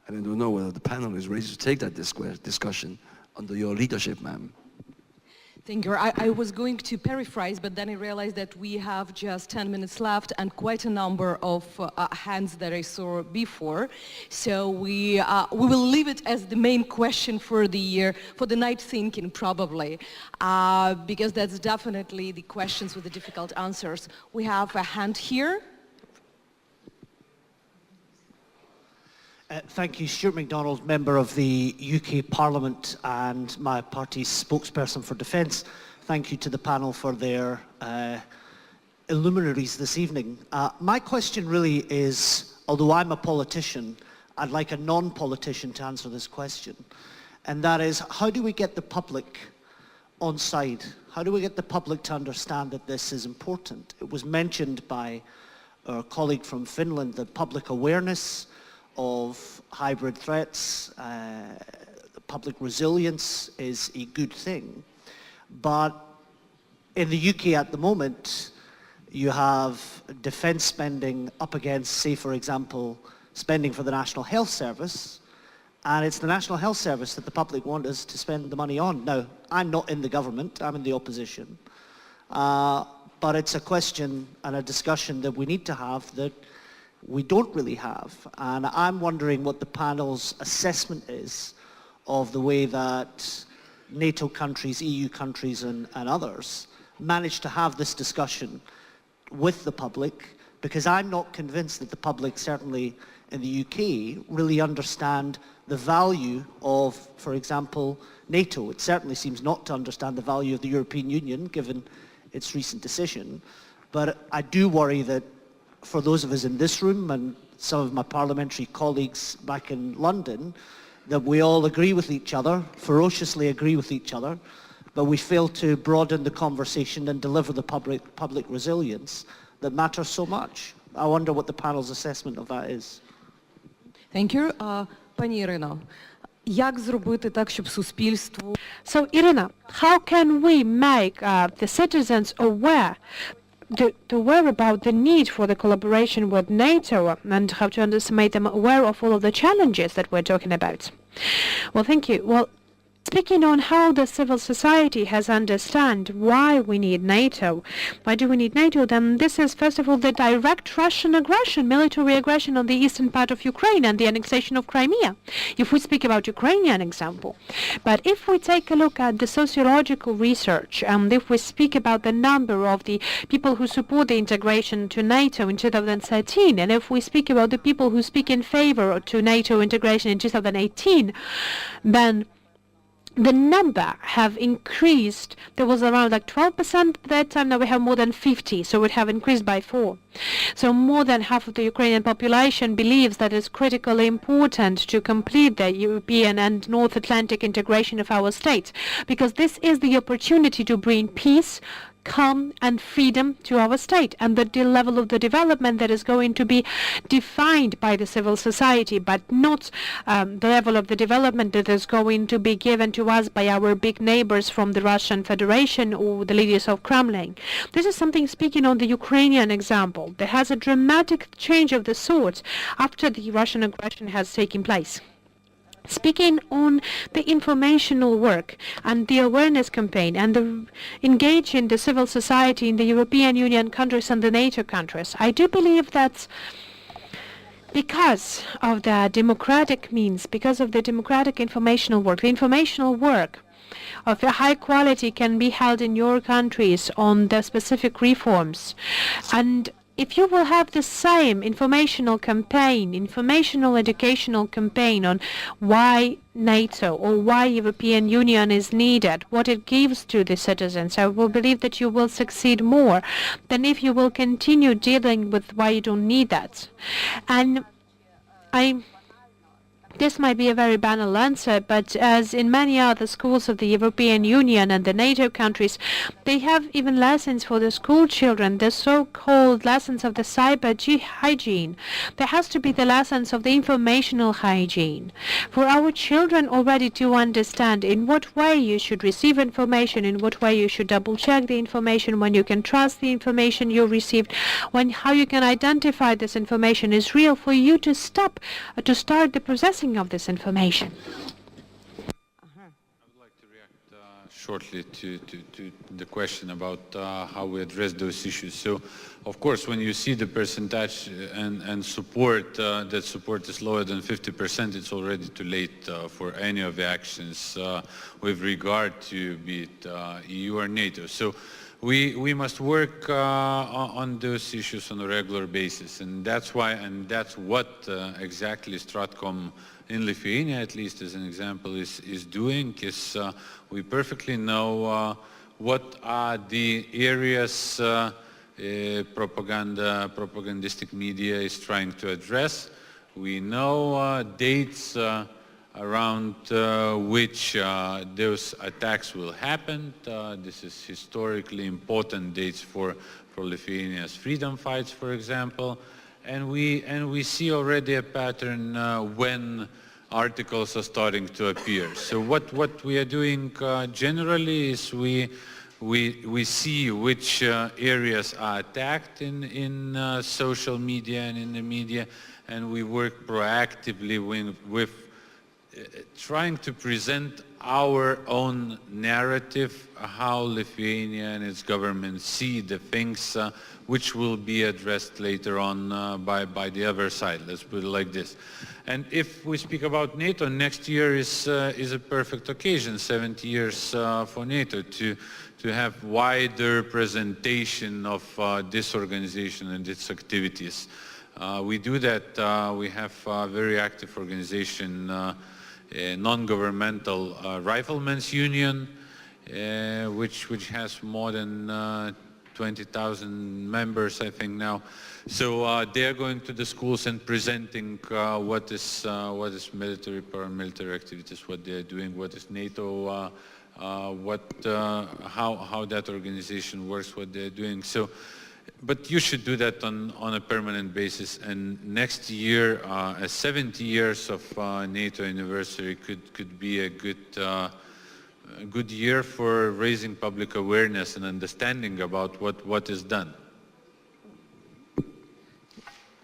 And I don't know whether the panel is ready to take that discussion under your leadership, ma'am. Thank you. I was going to paraphrase, but then I realized that we have just 10 minutes left and quite a number of hands that I saw before. So we will leave it as the main question for the night thinking, probably, because that's definitely the questions with the difficult answers. We have a hand here. Thank you. Stuart MacDonald, member of the UK Parliament and my party's spokesperson for defence. Thank you to the panel for their illuminaries this evening. My question really is, although I'm a politician, I'd like a non-politician to answer this question. And that is, how do we get the public on side? How do we get the public to understand that this is important? It was mentioned by our colleague from Finland that public awareness of hybrid threats, public resilience is a good thing. But in the UK at the moment, you have defence spending up against, say for example, spending for the National Health Service, and it's the National Health Service that the public want us to spend the money on. Now, I'm not in the government, I'm in the opposition, but it's a question and a discussion that we need to have that we don't really have. And I'm wondering what the panel's assessment is of the way that NATO countries, EU countries and others manage to have this discussion with the public, because I'm not convinced that the public, certainly in the UK, really understand the value of, for example, NATO. It certainly seems not to understand the value of the European Union, given its recent decision. But I do worry that for those of us in this room and some of my parliamentary colleagues back in London, that we all agree with each other, ferociously agree with each other, but we fail to broaden the conversation and deliver the public resilience that matters so much. I wonder what the panel's assessment of that is. Thank you. Пані Ірино, як зробити так, щоб суспільство... So, Irina, how can we make the citizens aware about the need for the collaboration with NATO and how to make them aware of all of the challenges that we're talking about? Well, thank you. Well, speaking on how the civil society has understand why we need NATO, why do we need NATO, then this is first of all the direct Russian aggression, military aggression on the eastern part of Ukraine and the annexation of Crimea, if we speak about Ukrainian example. But if we take a look at the sociological research, and if we speak about the number of the people who support the integration to NATO in 2013, and if we speak about the people who speak in favor to NATO integration in 2018, then the number have increased. There was around like 12% at that time. Now we have more than 50, so it have increased by 4. So more than half of the Ukrainian population believes that it's critically important to complete the European and North Atlantic integration of our states, because this is the opportunity to bring peace, calm and freedom to our state, and the level of the development that is going to be defined by the civil society, but not the level of the development that is going to be given to us by our big neighbors from the Russian Federation or the leaders of Kremlin. This is something speaking on the Ukrainian example. There has a dramatic change of the sort after the Russian aggression has taken place. Speaking on the informational work and the awareness campaign and the engage in the civil society in the European Union countries and the NATO countries, I do believe that because of the democratic means, because of the democratic informational work, the informational work of a high quality can be held in your countries on the specific reforms. And if you will have the same informational campaign, informational educational campaign on why NATO or why European Union is needed, what it gives to the citizens, I will believe that you will succeed more than if you will continue dealing with why you don't need that. And this might be a very banal answer, but as in many other schools of the European Union and the NATO countries, they have even lessons for the school children, the so-called lessons of the cyber hygiene. There has to be the lessons of the informational hygiene. For our children already to understand in what way you should receive information, in what way you should double-check the information, when you can trust the information you received, how you can identify this information is real, for you to start the processing of this information. I would like to react shortly to the question about how we address those issues. So, of course, when you see the percentage and support, that support is lower than 50%, it's already too late for any of the actions with regard to be it EU or NATO. So we must work on those issues on a regular basis, and that's why, and that's what exactly Stratcom in Lithuania, at least as an example, is doing. Is we perfectly know what are the areas propagandistic media is trying to address. We know dates around which those attacks will happen. This is historically important dates for Lithuania's freedom fights, for example. And we see already a pattern when articles are starting to appear. So what we are doing generally is we see which areas are attacked in social media and in the media, and we work proactively with trying to present our own narrative, how Lithuania and its government see the things which will be addressed later on by the other side. Let's put it like this. And if we speak about NATO, next year is a perfect occasion, 70 years for NATO, to have wider presentation of this organization and its activities. We do that. We have a very active organization, a non-governmental Riflemen's Union, which has more than 20,000 members, I think now. So they're going to the schools and presenting what is military, paramilitary activities, what they're doing, what is NATO, how that organization works, what they're doing. So, but you should do that on a permanent basis. And next year, 70 years of NATO anniversary could be a good year for raising public awareness and understanding about what is done.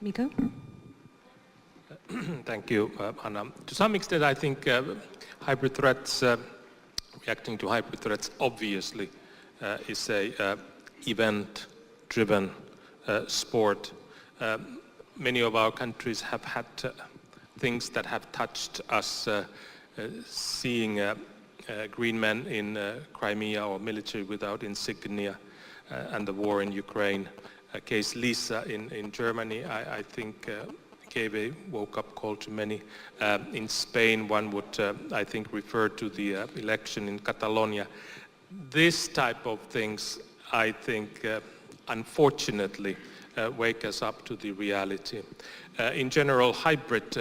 Miko? Thank you, Anna. To some extent, I think hybrid threats, reacting to hybrid threats, obviously is a event-driven sport. Many of our countries have had things that have touched us, seeing green men in Crimea or military without insignia, and the war in Ukraine. Case Lisa in Germany, I think gave a wake-up call to many. In Spain, one would, I think, refer to the election in Catalonia. This type of things, I think, unfortunately, wake us up to the reality. In general, hybrid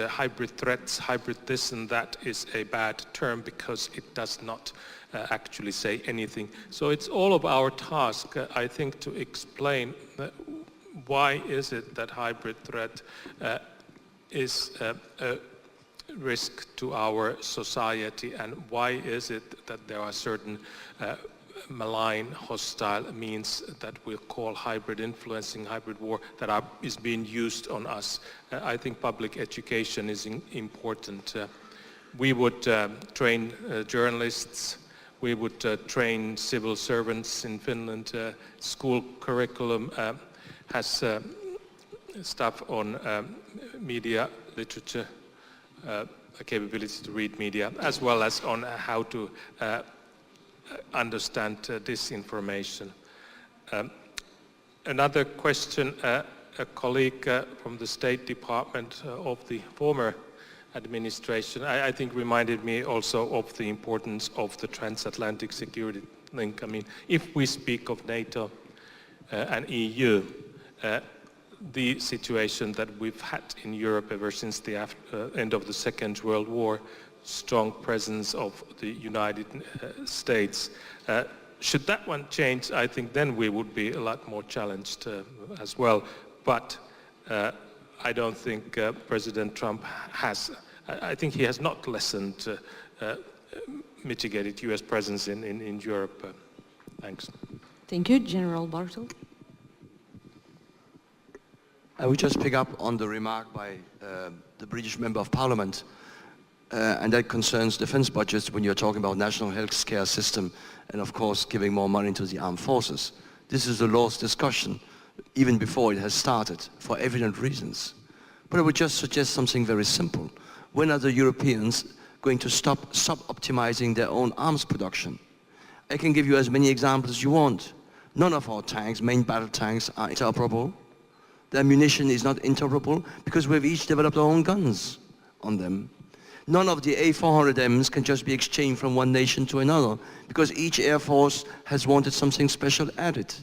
threats, hybrid this and that is a bad term because it does not actually say anything. So it's all of our task, I think, to explain why is it that hybrid threat is a risk to our society, and why is it that there are certain malign, hostile means that we'll call hybrid influencing, hybrid war, that is being used on us. I think public education is important. we would train journalists, we would train civil servants in Finland. School curriculum has stuff on media, literature, a capability to read media, as well as on how to understand disinformation. Another question, a colleague from the State Department of the former administration, I think reminded me also of the importance of the transatlantic security link. I mean, if we speak of NATO and EU, the situation that we've had in Europe ever since the end of the Second World War, strong presence of the United States. Should that one change, I think then we would be a lot more challenged as well. But I don't think President Trump has, I think he has not lessened, mitigated US presence in Europe. Thanks. Thank you. General Bartel. I would just pick up on the remark by the British Member of Parliament, and that concerns defense budgets when you're talking about national health care system and of course giving more money to the armed forces. This is a lost discussion, even before it has started, for evident reasons. But I would just suggest something very simple. When are the Europeans going to stop sub-optimizing their own arms production? I can give you as many examples as you want. None of our tanks, main battle tanks, are interoperable. The ammunition is not interoperable because we've each developed our own guns on them. None of the A400Ms can just be exchanged from one nation to another because each Air Force has wanted something special added.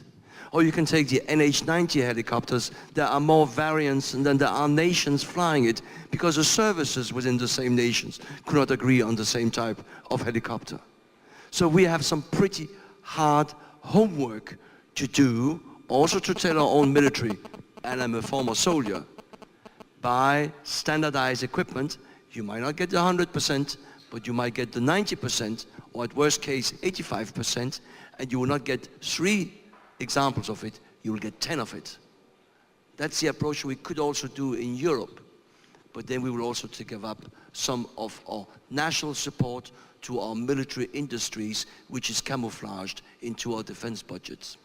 Or you can take the NH-90 helicopters. There are more variants than there are nations flying it because the services within the same nations could not agree on the same type of helicopter. So we have some pretty hard homework to do, also to tell our own military, and I'm a former soldier, by standardized equipment, you might not get the 100%, but you might get the 90%, or at worst case, 85%, and you will not get 3 examples of it, you will get 10 of it. That's the approach we could also do in Europe, but then we will also to give up some of our national support to our military industries, which is camouflaged into our defense budgets.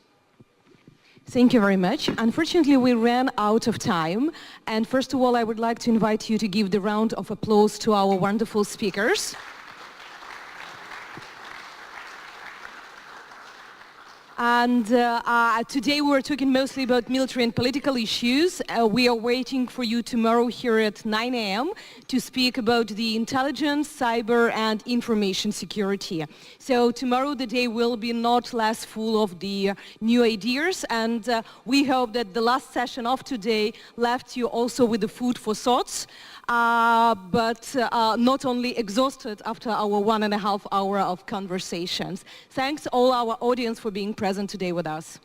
Thank you very much. Unfortunately, we ran out of time. And first of all, I would like to invite you to give the round of applause to our wonderful speakers. And today we were talking mostly about military and political issues. We are waiting for you tomorrow here at 9 a.m. to speak about the intelligence, cyber and information security. So tomorrow the day will be not less full of the new ideas, and we hope that the last session of today left you also with the food for thoughts. But not only exhausted after our 1.5 hours of conversations. Thanks all our audience for being present today with us.